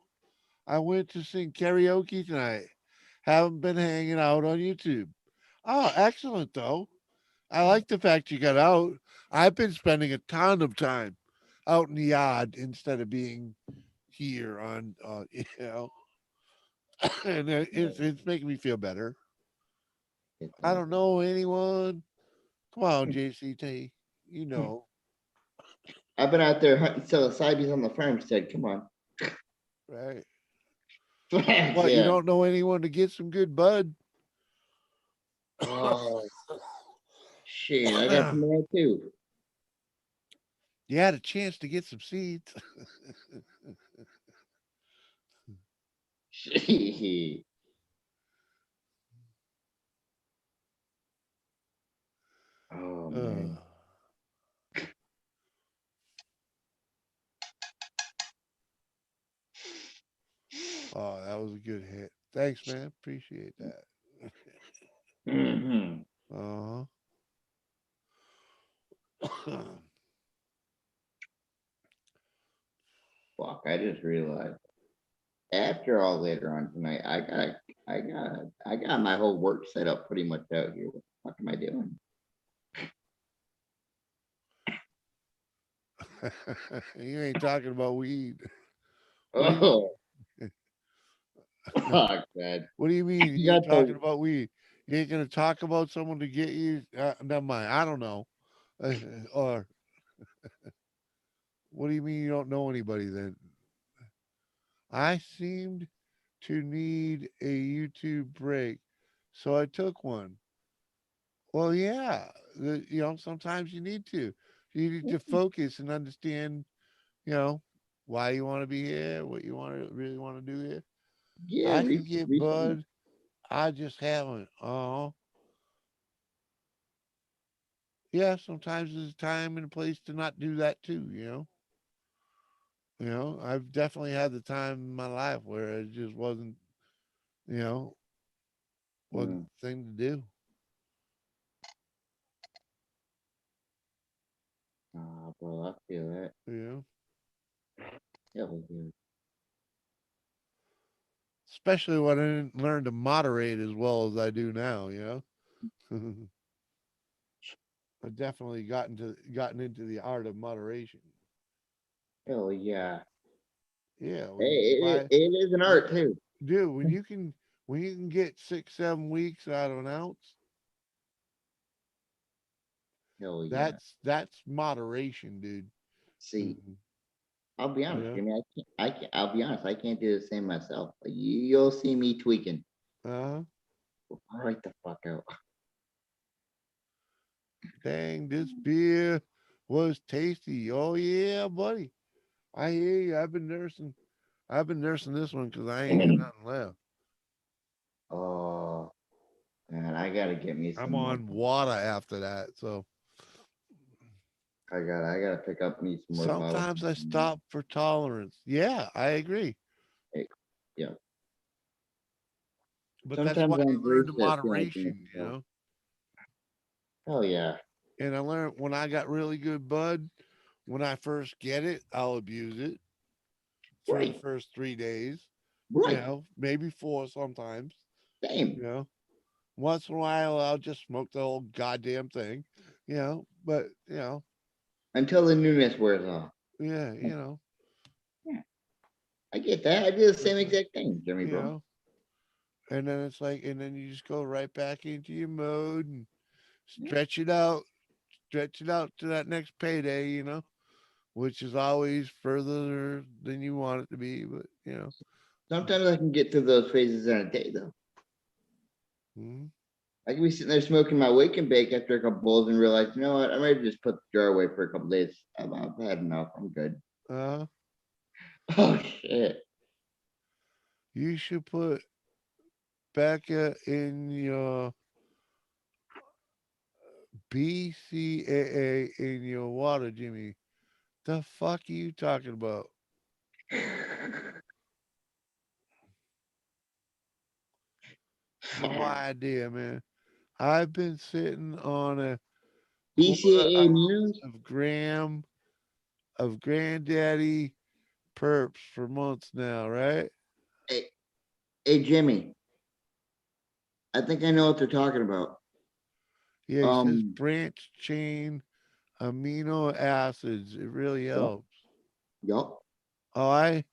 I went to sing karaoke tonight. Haven't been hanging out on YouTube. Oh, excellent though. I like the fact you got out. I've been spending a ton of time out in the yard instead of being here on, and it's making me feel better. I don't know anyone. Come on, JCT. You know. I've been out there hunting psilocybes on the farmstead. Come on. Right. Heck What, you yeah. don't know anyone to get some good bud? Oh, shit. I got some there too. You had a chance to get some seeds. Oh man. Oh, that was a good hit. Thanks, man. Appreciate that. Mhm. Uh-huh. Fuck, I just realized after all later on tonight, I got my whole work set up pretty much out here. What the fuck am I doing? You ain't talking about weed. What do you Oh, mean? fuck, man. What do you mean You you ain't got talking the about weed? You ain't gonna talk about someone to get you? Never mind. I don't know. Or what do you mean you don't know anybody then? I seemed to need a YouTube break, so I took one. Well, yeah, sometimes you need to. You need to focus and understand, you know, why you want to be here, what you want to really want to do here. yeah, I can get recently. bud. I just haven't. Yeah, sometimes there's a time and a place to not do that too, you know. I've definitely had the time in my life where it just you know, wasn't Mm. the thing to do. Ah, bro, I feel that. You know, Hell yeah. especially when I didn't learn to moderate as well as I do now. I've definitely gotten into the art of moderation. Hell yeah. Yeah, Hey, when you can it is an when, art too. dude, when you can get 6-7 weeks out of an ounce, Hell yeah. that's moderation, dude. See, Mhm. I'll be You honest, know, Jimmy. I'll be honest. I can't do the same myself. Like, you'll see me tweaking. uh-huh. Right the fuck out. Dang, this beer was tasty. Oh yeah, buddy. I hear you. I've been nursing this one because I ain't got nothing left. Oh man, I gotta get me I'm some more. on water after that. So I gotta pick up me some more bottles. sometimes I stop for tolerance. Yeah, I agree. Hey, yeah. But that's Sometimes why I you learn embrace the that feeling for moderation, myself. Hell yeah. And I learned when I got really good bud, when I first get it, I'll abuse it for the Right. first 3 days. Right. Maybe four sometimes. Same. You know, once in a while I'll just smoke the whole goddamn thing. But Until the newness wears off. yeah, Yeah, I get that. I do the but same exact thing, Jimmy, you bro. know, and then it's like, and then you just go right back into your mode and stretch it out to that next payday. Which is always further than you want it to be, but Sometimes I can get through those phases in a day, though. mhm. I can be sitting there smoking my wake and bake after a couple bowls and realize, you know what? I might just put the jar away for a couple days. I've had enough. I'm good. uh, Oh shit. you should put Becca in your BCAA in your water, Jimmy. The fuck are you talking about? No idea, man. I've been sitting on a quarter BCAA ounce news. of gram of granddaddy perps for months now, right? Hey, hey, Jimmy. I think I know what they're talking about. Yeah, he says Um, branch chain amino acids. It really yup, helps. yup. Oh, I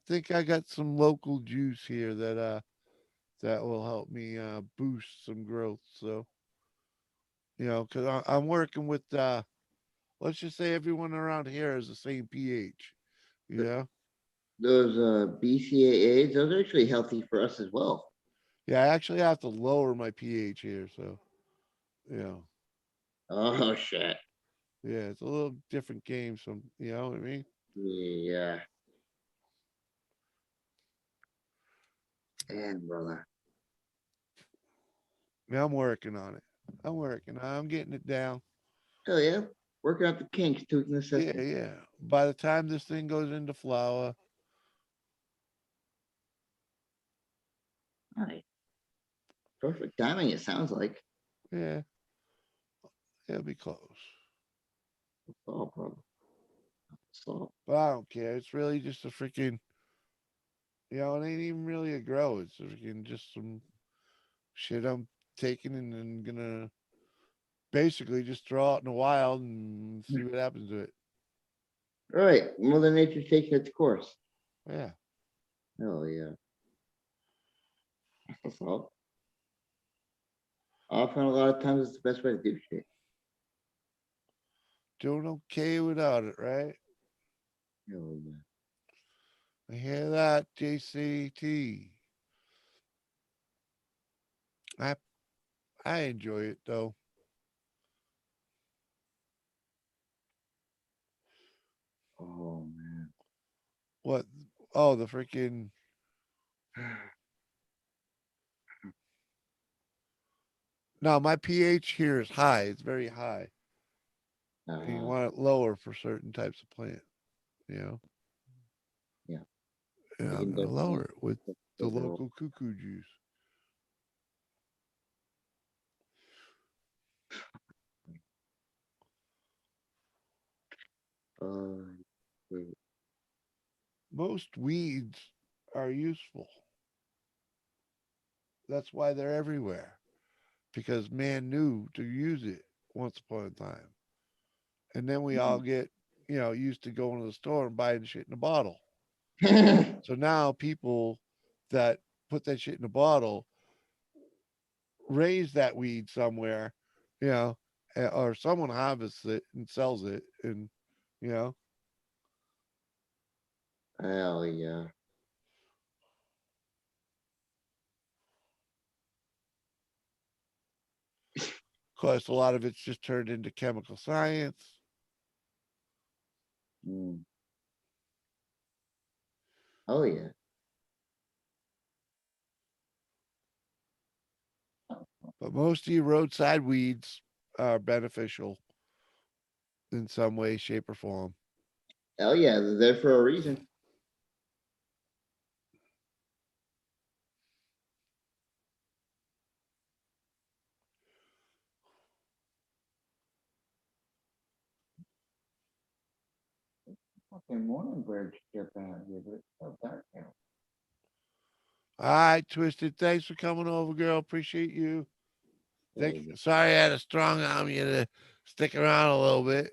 think I got some local juice here that will help me boost some growth. So because I'm working with let's just say everyone around here is the same pH. Yeah, Those BCAAs, those are actually healthy for us as well. yeah. I actually have to lower my pH here. So yeah, Oh shit. Yeah, it's a little different game. Some, you know what I mean? Yeah. And brother. Yeah, I'm working on it. I'm getting it down. Hell yeah. Working out the kinks, tweaking the Yeah, system. yeah. By the time this thing goes into flower, Nice. Perfect timing, it sounds like. yeah, it'll be close. Oh, brother. So, But I don't care. It's really just a freaking, it ain't even really a grow. It's a freaking just some shit I'm taking and then gonna basically just throw out in the wild and see what happens to it. all right. Mother Nature takes its course. Yeah. Hell yeah. That's what's up. Often, a lot of times, it's the best way to do shit. Doing okay without it, right? Hell yeah. I hear that, JCT. I I enjoy it though. Oh man. What? Oh, the freaking. No, my pH here is high. It's very high. And you want it lower for certain types of plant. You know. Yeah. And You I'm can gonna definitely lower it with the overall. local cuckoo juice. Wait. Most weeds are useful. That's why they're everywhere. Because man knew to use it once upon a time. And then we all get, used to going to the store and buying shit in a bottle. So now people that put that shit in a bottle raise that weed somewhere, you know, or someone harvests it and sells it, and you know, Hell yeah. of course, a lot of it's just turned into chemical science. Mm. Oh yeah. But most of your roadside weeds are beneficial in some way, shape, or form. Hell yeah. They're there for a reason. Fucking morning bird chirping out here, but it's so dark now. All right, Twisted. Thanks for coming over, girl. Appreciate you. Hell yeah. Sorry I had to strong arm you to stick around a little bit.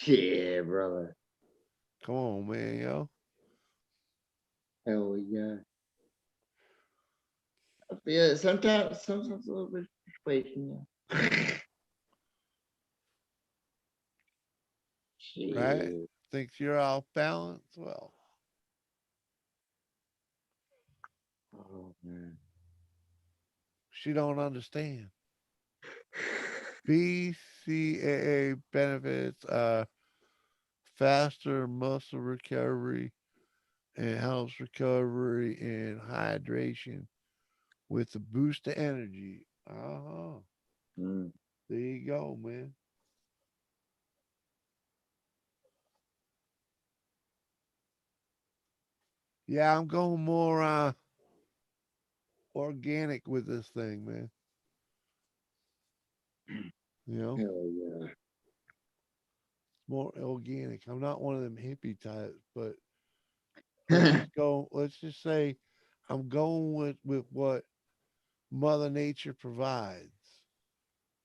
Yeah, brother. Come on, man, yo. Hell yeah. Yeah, sometimes a little bit persuasion, yeah. Right? Shit. Thinks you're off balance. Well, Oh man. she don't understand. BCAA benefits faster muscle recovery and helps recovery and hydration with a boost of energy. Uh-huh. Mm. There you go, man. Yeah, I'm going more organic with this thing, man. You know, Hell yeah. more organic. I'm not one of them hippie types, but let's just say I'm going with what Mother Nature provides,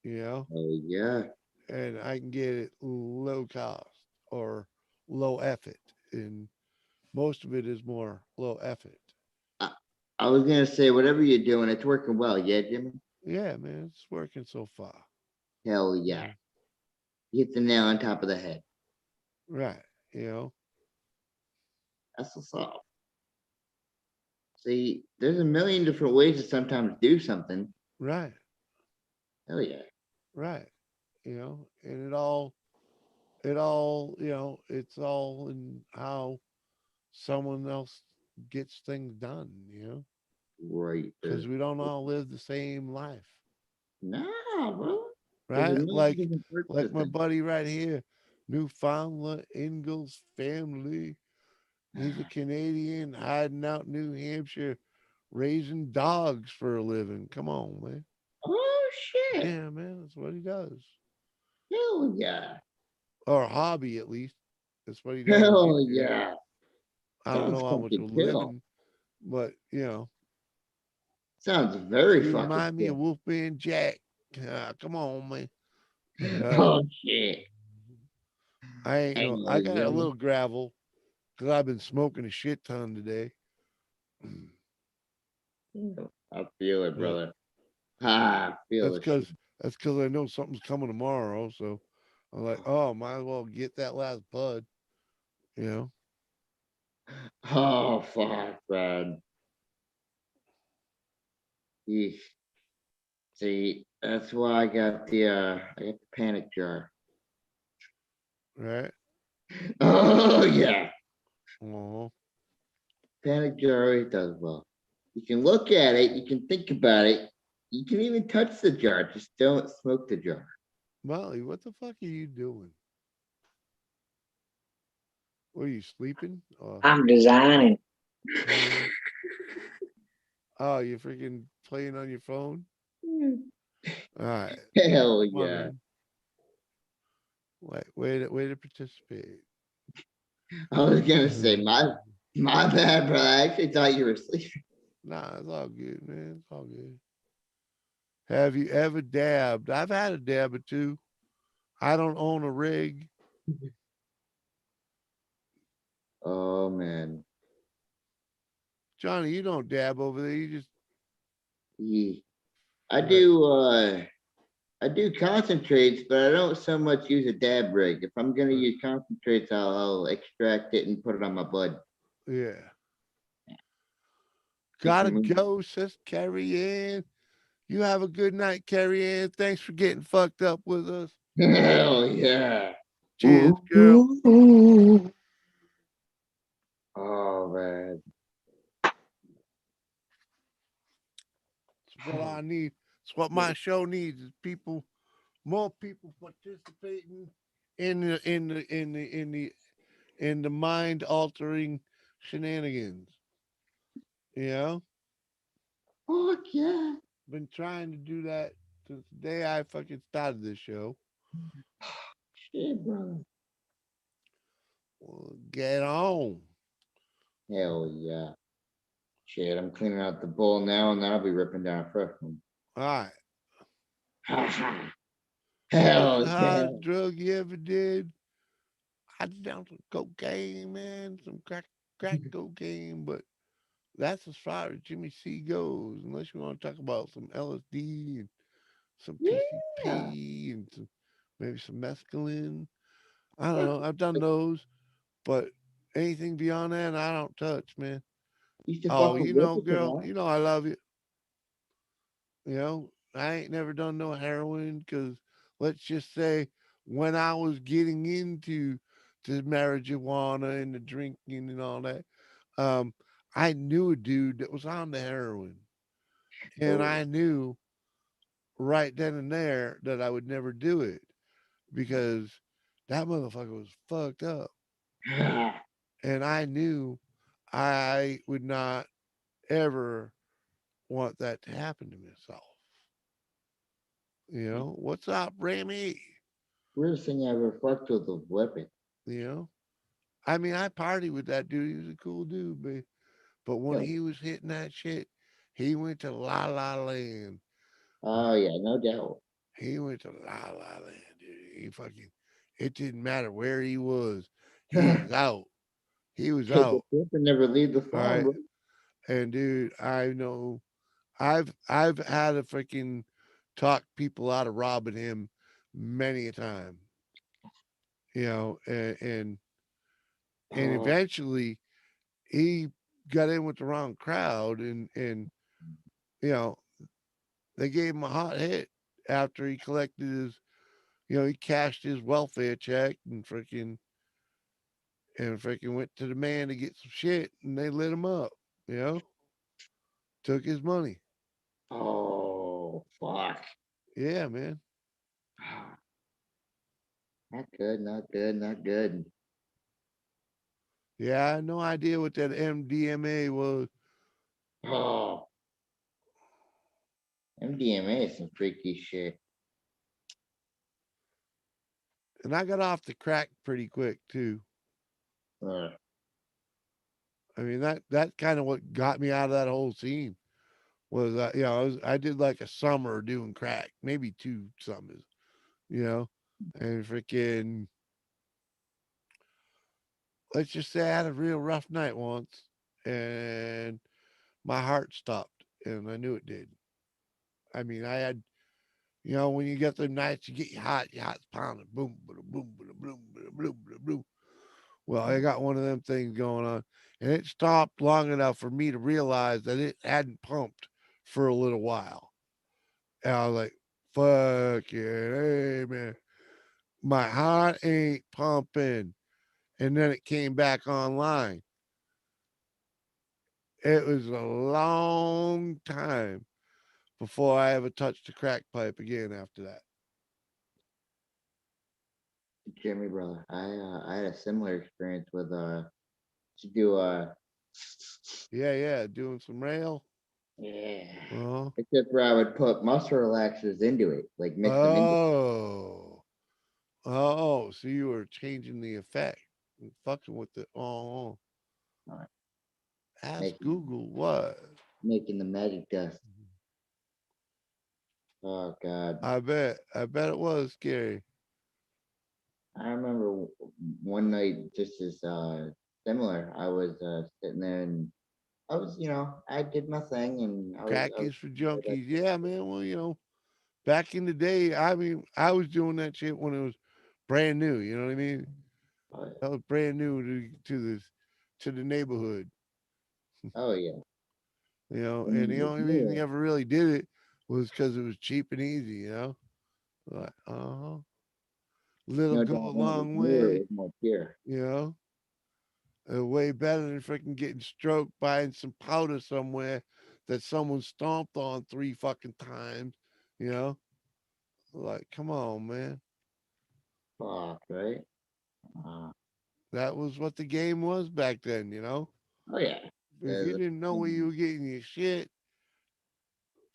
you know, Hell yeah. and I can get it low cost or low effort. And most of it is more low effort. I, I was gonna say whatever you're doing, it's working well, yeah, Jimmy. Yeah, man, it's working so far. Hell yeah. You hit the nail on top of the head. Right. You know, That's what's up. See, there's a million different ways to sometimes do something. right. Hell yeah. Right. And it's all in how someone else gets things done, Right. because we don't all live the same life, Nah, bro. There's a right? million Like different parts like of my things. buddy right here, Newfoundland Ingalls family. He's a Canadian hiding out in New Hampshire, raising dogs for a living. Come on, man. Oh shit. Yeah, man, that's what he does. Hell yeah. Or a hobby, at least. That's what he does. Hell yeah. I don't Sounds know how much of fucking a kill. living, but Sounds very you fucking remind me of kill. Wolfman Jack. Come on, man. Uh, Oh shit. I ain't Hell no. I got a yeah. little gravel because I've been smoking a shit ton today. I feel it, But brother. Ah, I feel that's the shit. because that's because I know something's coming tomorrow. So I'm like, oh, might as well get that last bud. You know. Oh fuck, man. Yeesh. See, that's why I got the panic jar. Right. Oh yeah. Oh. Panic jar always does well. You can look at it, you can think about it, you can even touch the jar, just don't smoke the jar. Molly, what the fuck are you doing? What are you sleeping? I'm designing. Uh, oh, you freaking playing on your phone? All right. Hell Come on, yeah. man. Way to participate. I was gonna say my bad, bro. I actually thought you were sleeping. Nah, it's all good, man. It's all good. Have you ever dabbed? I've had a dab or two. I don't own a rig. Oh man. Johnny, you don't dab over there. You just Yeah. I right. do I do concentrates, but I don't so much use a dab rig. If I'm gonna use concentrates, I'll extract it and put it on my bud. Yeah. Keep Gotta them. go, sis Carrie Ann. You have a good night, Carrie Ann. Thanks for getting fucked up with us. Hell yeah. Cheers, girl. Oh man. It's what I need. It's what my show needs is more people participating in the mind altering shenanigans. You know? Fuck yeah. Been trying to do that since the day I fucking started this show. Shit, brother. Well, get on. Hell yeah. Shit, I'm cleaning out the bowl now and then I'll be ripping down a fresh one. All right. What's Hell the yeah. hottest drug you ever did? I did down some cocaine, man, some crack cocaine, but that's as far as Jimmy C goes. Unless you want to talk about some LSD and some Yeah. PCP and maybe some mescaline. I don't know. I've done those, but anything beyond that, I don't touch, man. Used to Oh, fuck with whippets a girl, lot. I love you. I ain't never done no heroin because let's just say when I was getting into the marijuana and the drinking and all that, um, I knew a dude that was on the heroin, and Oh. I knew right then and there that I would never do it because that motherfucker was fucked up, and I knew I would not ever want that to happen to myself. What's up, Remy? Weirdest thing I ever fucked with was whippet. You know, I mean, I partied with that dude. He was a cool dude, but when Yo. he was hitting that shit, he went to La La Land. Oh yeah, no doubt. He went to La La Land, dude. He fucking, it didn't matter where he was. He was out. He was Take a out. trip and never leave the All farm, right. bro. And dude, I know I've had to freaking talk people out of robbing him many a time. And Oh, eventually he got in with the wrong crowd and you know they gave him a hot hit after he collected his, he cashed his welfare check and freaking went to the man to get some shit, and they lit him up. You know, took his money. Oh, fuck. Yeah, man. Not good, not good, not good. Yeah, I had no idea what that MDMA was. Oh, MDMA is some freaky shit. And I got off the crack pretty quick too. Uh, I mean that kind of what got me out of that whole scene was I did like a summer doing crack, maybe 2 summers, you know, and freaking let's just say I had a real rough night once, and my heart stopped, and I knew it did. I mean, I had, when you get them nights, you get your heart's pounding, boom, boom, boom, boom, boom, boom, boom, boom, boom. Well, I got one of them things going on, and it stopped long enough for me to realize that it hadn't pumped for a little while. And I was like, fuck yeah, hey man, my heart ain't pumping. And then it came back online. It was a long time before I ever touched a crack pipe again after that. Jeremy, brother, I had a similar experience with to do Yeah, doing some rail. yeah. Uh-huh. Except for I would put muscle relaxers into it, like mix them into. Oh, so you were changing the effect and fucking with the ask Making Google what? making the magic dust. Oh God. I bet it was scary. I remember one night just as similar. I was sitting there and I was, I did my thing and I Crack was is for junkies. Yeah, man. Well, back in the day, I mean, I was doing that shit when it was brand new. You know what I mean? That was brand new to the neighborhood. oh yeah. And the only reason he ever really did it was because it was cheap and easy. Like, little No go a doubt when it was long newer, it way. was more pure. You know, way better than freaking getting stroked buying some powder somewhere that someone stomped on 3 fucking times. You know, like, come on, man. Fuck, right? Uh, That was what the game was back then. oh yeah. If you didn't know where you were getting your shit,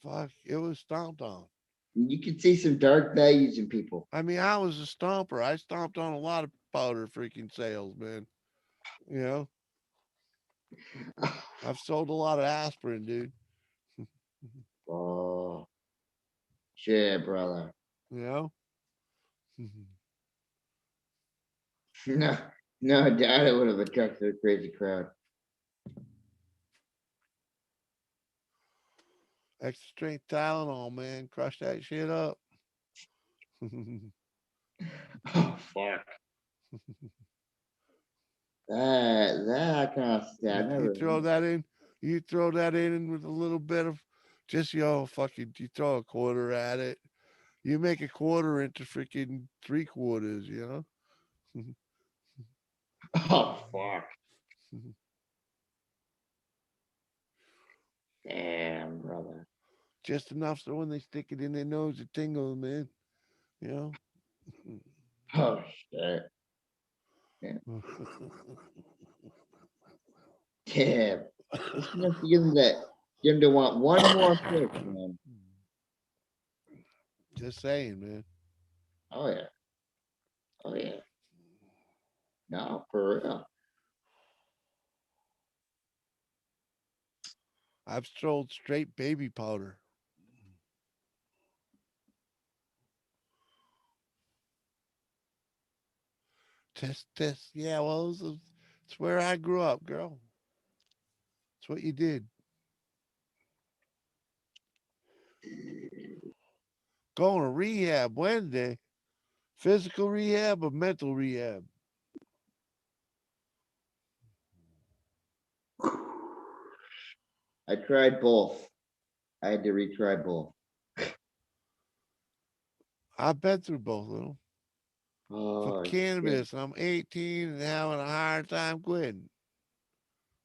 fuck, it was stomped on. You can see some dark values in people. I mean, I was a stomper. I stomped on a lot of powder freaking sales, man. You know, I've sold a lot of aspirin, dude. Oh, shit, brother. You know, No, no doubt it would have attracted a crazy crowd. extra strength Tylenol, man. Crush that shit up. Oh fuck. That I kind of yeah, I You never. throw that in. You throw that in with a little bit of just fucking. You throw a quarter at it. You make a quarter into freaking 3 quarters. Oh fuck. Damn, brother. Just enough so when they stick it in their nose, it tingles, man. You know. Oh shit. Yeah. Damn. Just enough to give him that. Give him to want one more push, man. Just saying, man. Oh yeah. Oh yeah. No, for real. I've sold straight baby powder. Test. Yeah, well, it's where I grew up, girl. It's what you did. Going to rehab Wednesday. Physical rehab or mental rehab? I tried both. I had to retry both. I've been through both of them. For Oh, shit. cannabis, I'm 18 and having a hard time quitting.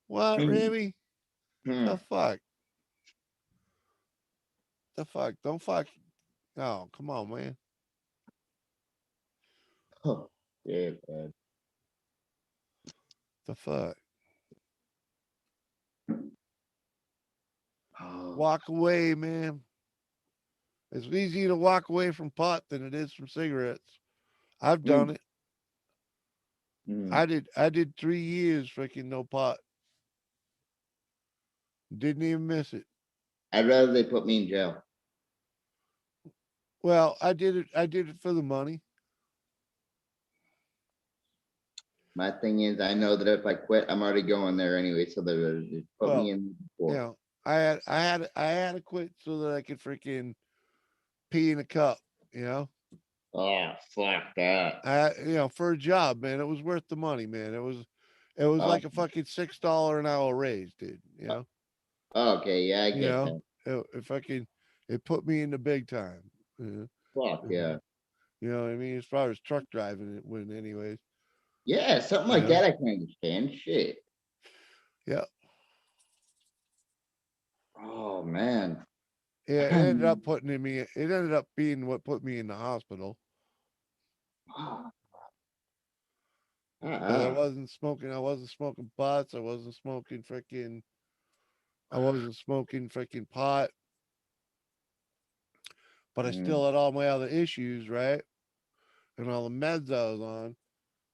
What, Hmm. really? Hmm. The fuck? The fuck? Don't fuck. Oh, come on, man. Oh, yeah, man. The fuck? Oh, Walk away, man. It's easier to walk away from pot than it is from cigarettes. I've done mm, it. mm. I did 3 years freaking no pot. Didn't even miss it. I'd rather they put me in jail. Well, I did it for the money. My thing is, I know that if I quit, I'm already going there anyway. So they put me Well, in you before. know, I had to quit so that I could freaking pee in a cup, you know. Oh, fuck that. For a job, man, it was worth the money, man. It was Oh, like a fucking $6 an hour raise, dude. okay, yeah, I You get know, that. if I could, it put me in the big time. Uh, Fuck uh, yeah. you know what I mean? As far as truck driving, it went anyways. Yeah, something You like know, that I can understand. Shit. yeah, Oh man. yeah. It ended up putting me. It ended up being what put me in the hospital because I Uh-uh. wasn't smoking. I wasn't smoking pots. I wasn't smoking freaking. I wasn't smoking freaking pot, but I Mm, still had all my other issues, right? And all the meds I was on.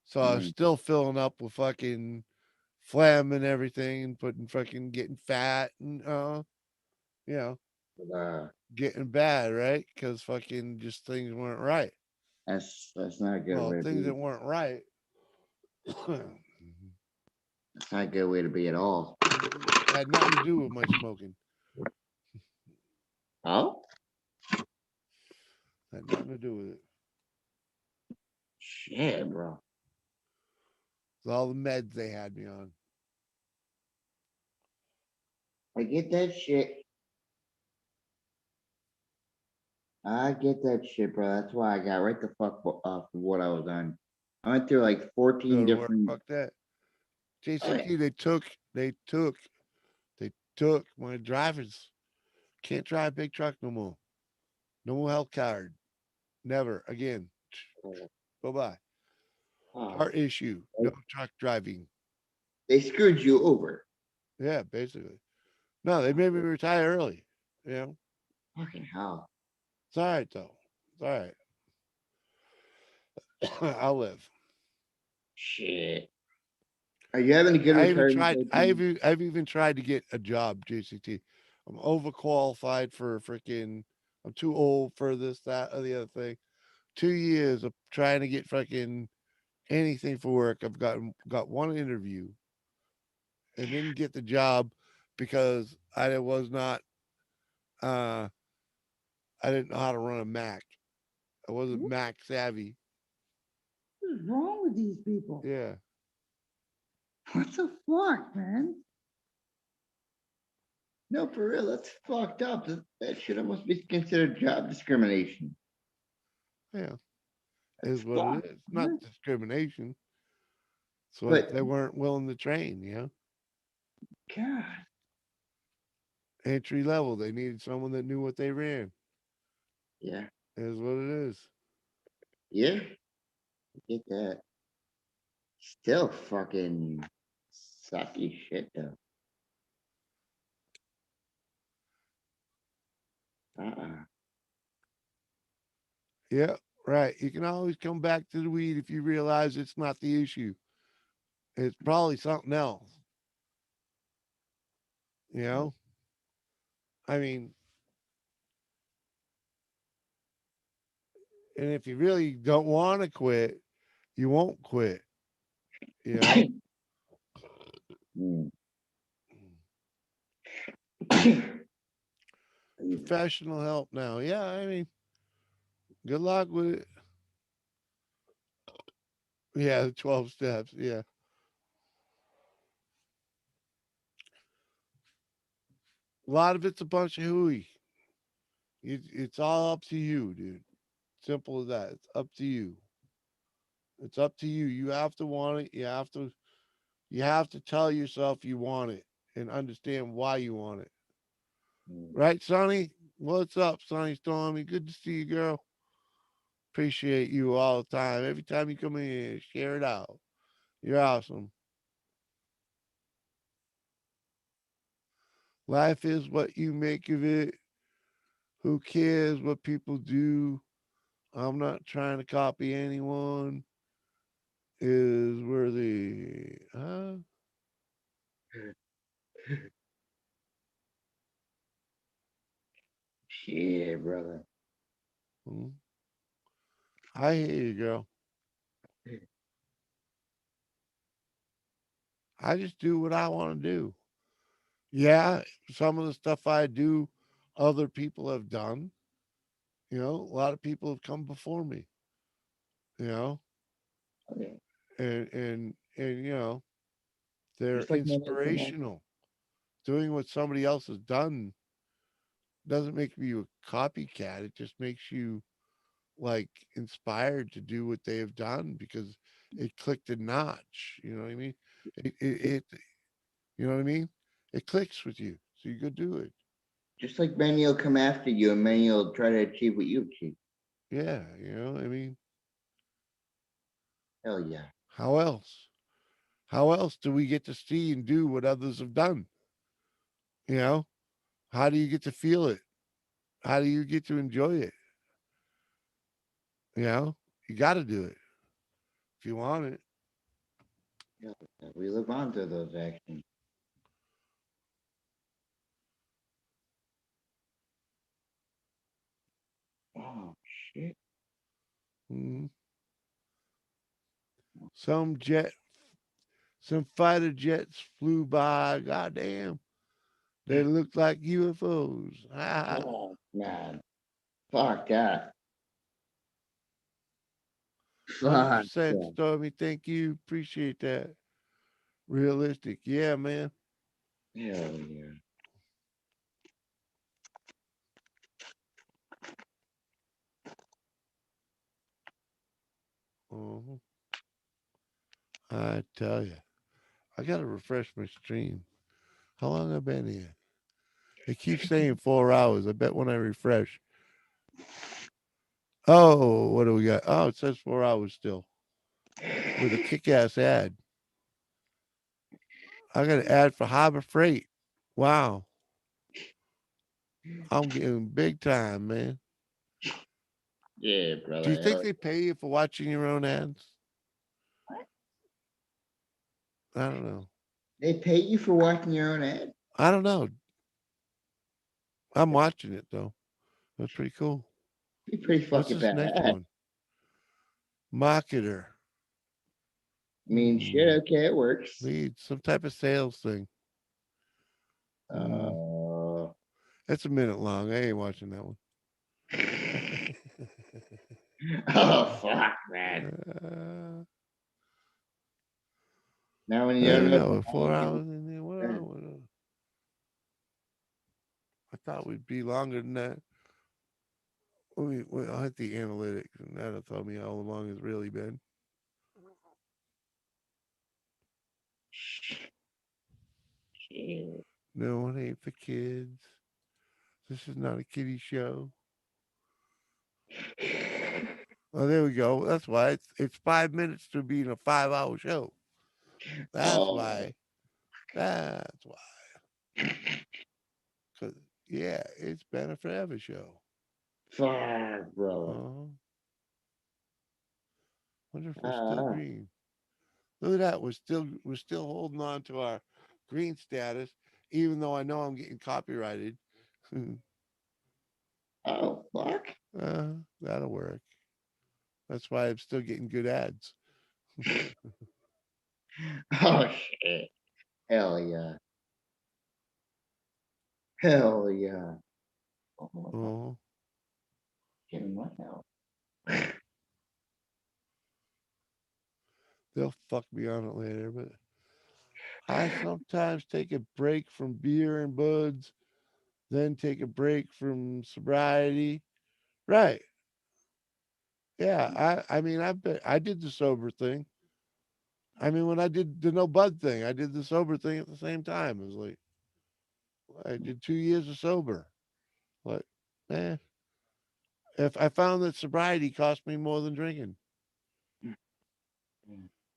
So I was mm, still filling up with fucking phlegm and everything and putting fucking getting fat and you know, uh, getting bad, right? Because fucking just things weren't right. that's not a good Well, way to things be. that weren't right. That's not a good way to be at all. Had nothing to do with my smoking. Oh Had nothing to do with it. shit, bro. It's all the meds they had me on. I get that shit. I get that shit, bro. That's why I got right the fuck off of what I was on. I went through like Go 14 to work. different. Fuck that. Oh, yeah. JCT. They took my drivers. Can't drive big truck no more. No more health card. Never again. Bye bye. Oh, Heart issue. No truck driving. they screwed you over. Yeah, basically. No, they made me retire early. You know, Fucking hell. it's all right though. It's all right. I'll live. Shit. Are you having a good I even retirement tried. there, I've Jim? e- I've even tried to get a job. JCT. I'm overqualified for freaking. I'm too old for this, that, or the other thing. 2 years of trying to get fucking anything for work. I've got one interview and didn't get the job because I was not. Uh, I didn't know how to run a Mac. I wasn't What Mac savvy. is wrong with these people? Yeah. What the fuck, man? No, for real, that's fucked up. That should almost be considered job discrimination. Yeah. That's Is what it fucked, is. Not man. discrimination. It's what But they weren't willing to train, God, Entry level. They needed someone that knew what they ran. yeah, Is what it is. yeah, I get that. Still fucking sucky shit though. Uh-uh. Yeah, right. You can always come back to the weed if you realize it's not the issue. It's probably something else. You know? I mean, and if you really don't want to quit, you won't quit. You know? Mm. Professional help now. Yeah, I mean, good luck with it. Yeah, the 12 steps. Yeah. A lot of it's a bunch of hooey. It's all up to you, dude. Simple as that. It's up to you. It's up to you. You have to want it. You have to tell yourself you want it and understand why you want it. Right, Sonny? What's up, Sonny Stormy? Good to see you, girl. Appreciate you all the time. Every time you come in here, share it out. You're awesome. Life is what you make of it. Who cares what people do? I'm not trying to copy anyone. Is worthy. Huh? Yeah, brother. Hmm? I hear you, girl. I just do what I want to do. Yeah, some of the stuff I do, other people have done. A lot of people have come before me. You know, Okay. and they're Just like my other man. inspirational. Doing what somebody else has done doesn't make you a copycat. It just makes you like inspired to do what they have done because it clicked a notch. You know what I mean? It you know what I mean? It clicks with you, so you go do it. Just like many will come after you, and many will try to achieve what you achieve. Yeah, I mean, Hell yeah. how else? How else do we get to see and do what others have done? You know, how do you get to feel it? How do you get to enjoy it? You got to do it if you want it. Hell yeah. We live on to those actions. Oh shit. Mhm. Some jet, some fighter jets flew by. Goddamn, they looked like UFOs. Oh man. Fuck that. Hundred Fuck percent, that. Stormy. Thank you. Appreciate that. Realistic. Yeah, man. Hell yeah. uh I tell you, I gotta refresh my stream. How long I been here? It keeps saying 4 hours. I bet when I refresh. Oh, what do we got? Oh, it says 4 hours still with a kick-ass ad. I got an ad for Harbor Freight. Wow, I'm getting big time, man. Yeah, Do you brother. think Hell they pay you for watching your own ads? I don't know. yeah. They pay you for watching your own ad? I don't know. I'm watching it though. That's pretty cool. Be pretty What's fucking this next bad. one? Marketer. I mean, shit, okay, it works. Lead some type of sales thing. Uh, It's a minute long. I ain't watching that one. oh fuck, man. Now when I you don't don't know know. the 4 hours in there. I thought we'd be longer than that. I'll hit the analytics, and that'll tell me how long it's really been. No, it ain't for kids. This is not a kiddie show. Oh, there we go. That's why it's 5 minutes to being a 5 hour show. That's Oh, why. That's why. Cause yeah, it's been a forever show. fuck, brother. Wonder if we're still green. Look at that. We're still holding on to our green status, even though I know I'm getting copyrighted. Oh, fuck. That'll work. That's why I'm still getting good ads. Oh shit. Hell yeah. Hell yeah. Oh, Getting what now? they'll fuck me on it later, but I sometimes take a break from beer and buds, then take a break from sobriety. Right. Yeah, I mean, I did the sober thing. I mean, when I did the no bud thing, I did the sober thing at the same time. It was like I did 2 years of sober. Like, man, if I found that sobriety cost me more than drinking.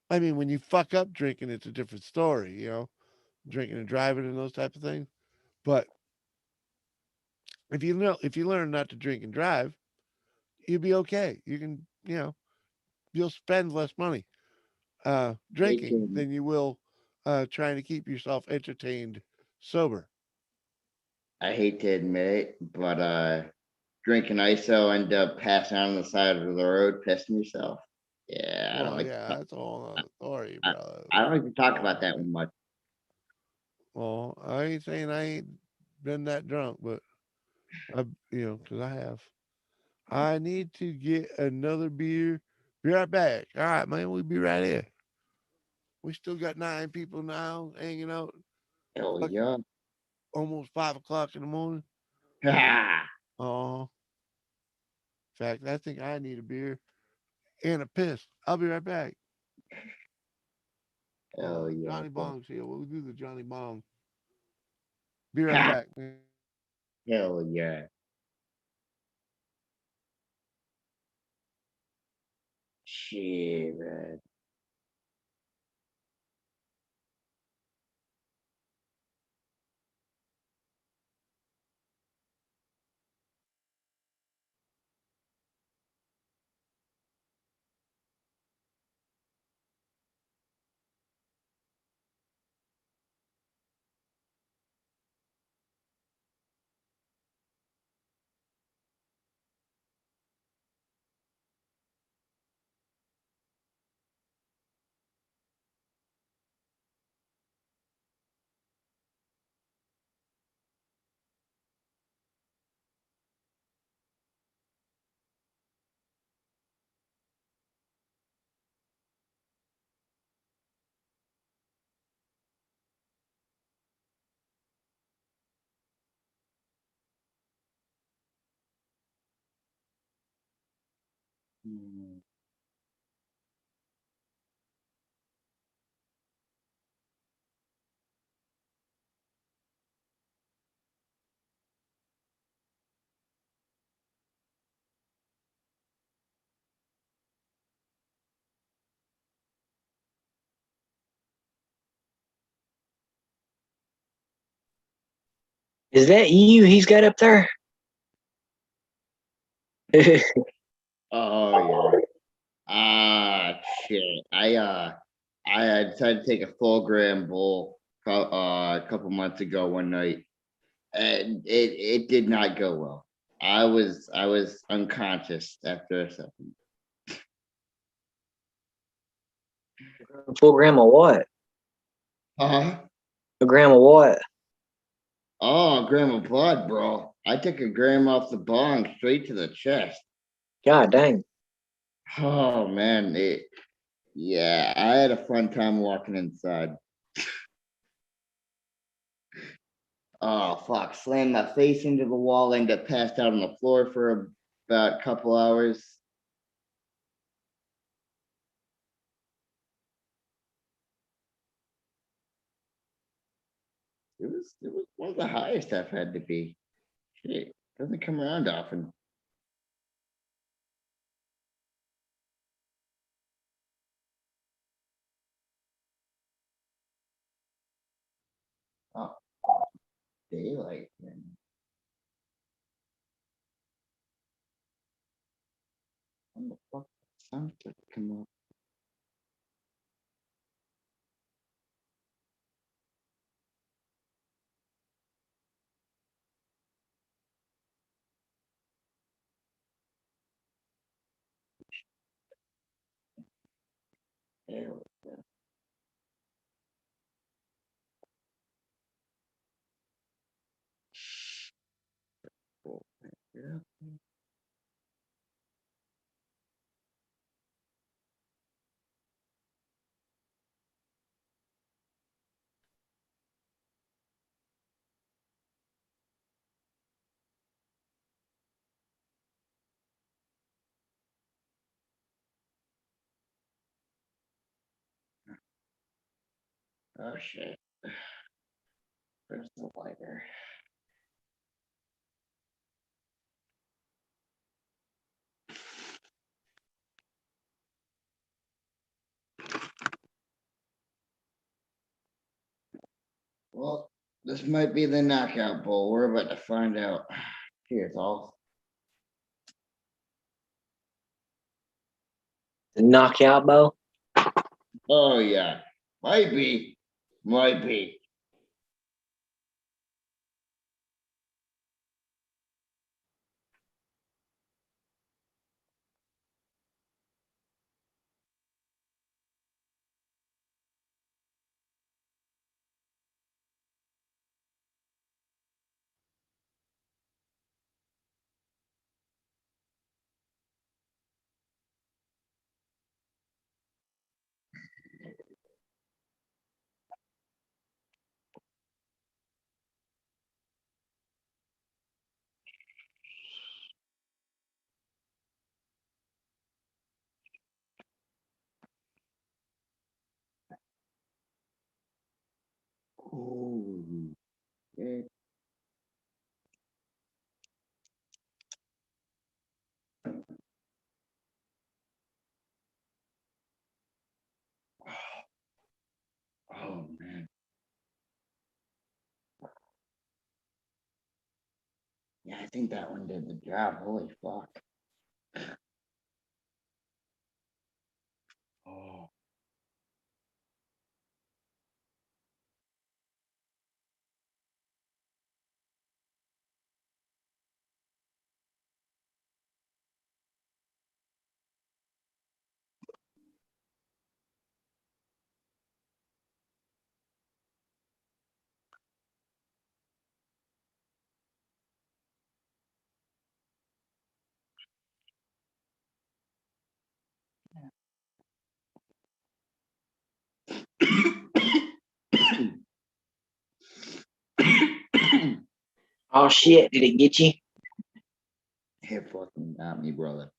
I mean, when you fuck up drinking, it's a different story, drinking and driving and those type of things. But if you learn not to drink and drive, you'll be okay. You can, you'll spend less money Hate drinking to, than you will trying to keep yourself entertained sober. I hate to admit it, but drinking ISO, end up passing out on the side of the road, pissing yourself. Yeah, I don't Well, like. yeah, that's a whole other story, I, brother. I don't like to talk Oh, about that one much. well, I ain't saying I ain't been that drunk, but because I have. I need to get another beer. Be right back. All right, man. We'll be right here. We still got 9 people now hanging out. Hell Fucking yeah. almost 5 o'clock in the morning. Oh, in fact, I think I need a beer and a piss. I'll be right back. Hell yeah. Johnny Fuck. Bong's here. We'll do the Johnny Bong. Be right back, man. Hell yeah. Shit, man. Hmm. Is that you he's got up there? Oh yeah. Ah shit. I decided to take a full gram bowl a couple months ago one night, and it did not go well. I was unconscious after a second. Full gram of what? Uh-huh. A gram of what? Oh, a gram of blood, bro. I took a gram off the bong straight to the chest. God dang. Oh man, yeah, I had a fun time walking inside. Oh fuck, slammed my face into the wall, ended up passed out on the floor for about a couple hours. It was one of the highest I've had to be. Shit, doesn't come around often. Oh, daylight, man. When the fuck did the sun start to come up? Hell yeah. Cool, man. Yeah. Oh shit. Where's the lighter? Well, this might be the knockout bowl. We're about to find out. Here's all. The knockout bow. Oh yeah. Might be. Might be. Ooh. Yeah. Oh man. Yeah, I think that one did the job. Holy fuck. Oh. Oh shit! Did it get you? It fucking got me, brother.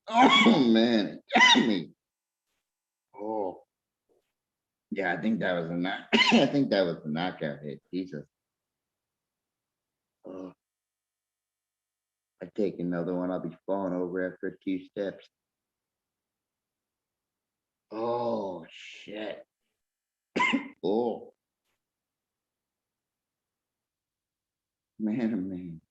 Oh man, it got me. Oh. Yeah, I think that was a knock. I think that was the knockout hit. Jesus. Oh. I take another one, I'll be falling over after a few steps. Oh shit. Oh man, oh man.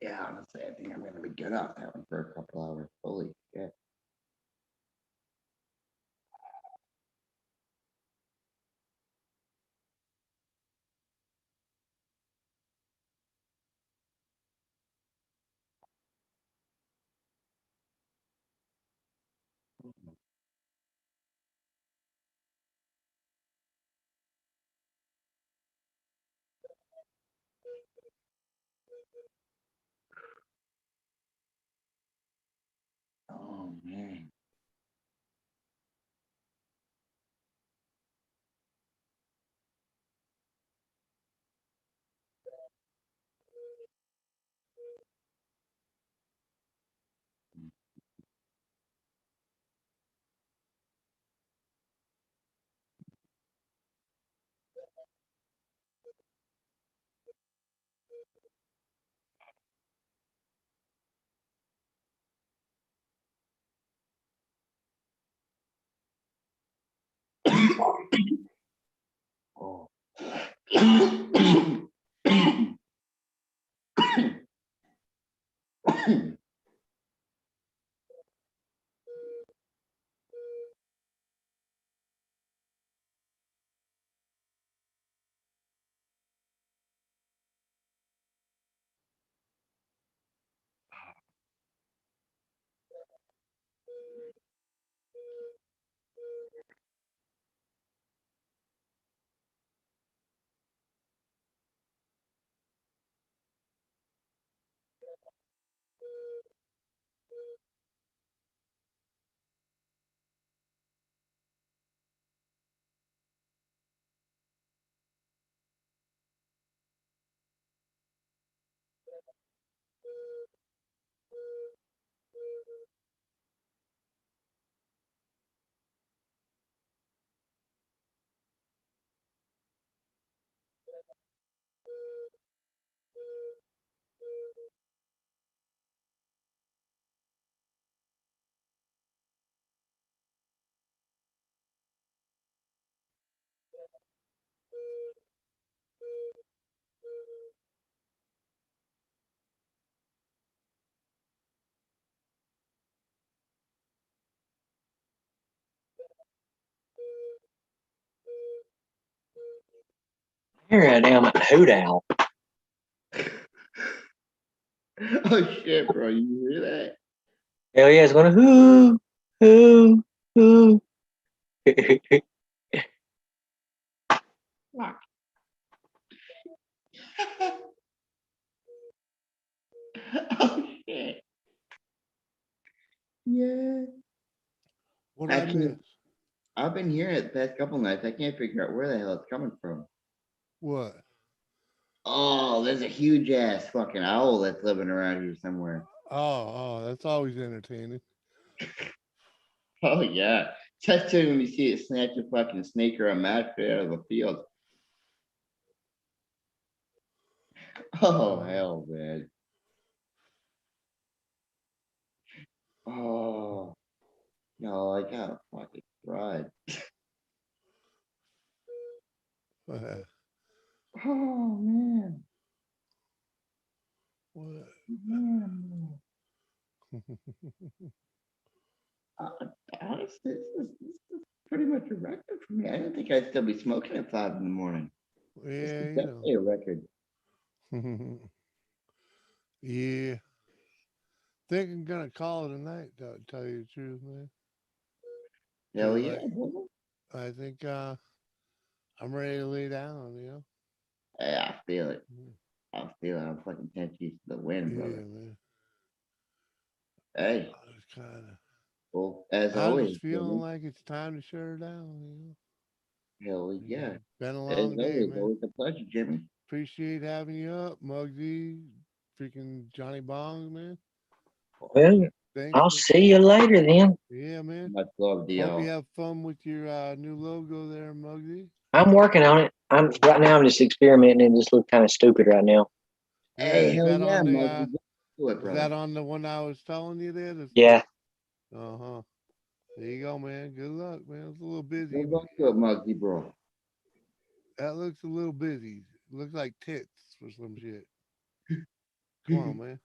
Yeah, honestly, I think I'm gonna be good off that one for a couple hours. Holy shit. Oh man. Oh. You're a damn hoot owl. Oh shit, bro! You hear that? Hell yeah, it's gonna hoo, hoo, hoo. Oh shit! Yeah. What I I can't. miss? I've been hearing it the past couple nights. I can't figure out where the hell it's coming from. What? Oh, there's a huge ass fucking owl that's living around here somewhere. Oh, that's always entertaining. Oh yeah. Especially when you see it snatch a fucking snake or a mat out of the field. Oh hell, man. Oh no, I got a fucking ride. What? Oh man. What? Man. Uh, honestly, this is pretty much a record for me. I didn't think I'd still be smoking at 5 in the morning. This Yeah, is you definitely a record. know. Yeah. Think I'm gonna call it a night, to tell you the truth, man. Hell 'Cause, yeah, like, bro. I think I'm ready to lay down, you know? Hey, I feel it. I feel it. I'm fucking 10 feet to the wind, Yeah, brother. man. Hey, I was kind of. well, as I'm always, just feeling Jimmy. like it's time to shut her down, you know? Hell yeah. Been a As long day, always, man. always a pleasure, Jimmy. Appreciate having you up, Muggsy, freaking Johnny Bongs, man. Well, Thanks I'll for. see you later then. Yeah, man. Much love to Hope you y'all. have fun with your new logo there, Muggsy. I'm working on it. I'm right now. I'm just experimenting and just look kind of stupid right now. Yeah, Hey, is hell that yeah, on the Muggsy. Get to it, is that brother. on the one I was telling you there? Yeah. Uh-huh. There you go, man. Good luck, man. It's a little busy, Good but luck to it, Muggsy, bro. that looks a little busy. Looks like tits or some shit. Come on, man.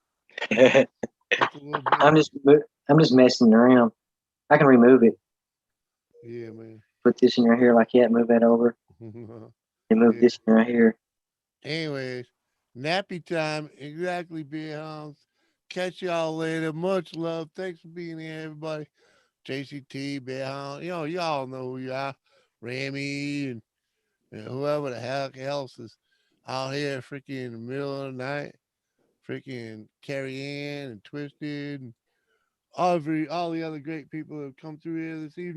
That's a little I'm busy. just I'm just messing around. I can remove it. Yeah, man. Put this in your hair like that. Move that over. And move Yeah. this in right here. Anyways, nappy time. Exactly, beer hounds. Catch y'all later. Much love. Thanks for being here, everybody. JCT, beer hound. You know, y'all know who you are. Ramy and whoever the heck else is out here freaking in the middle of the night. Freaking Carrie Ann and Twisted and all the other great people that have come through here this evening.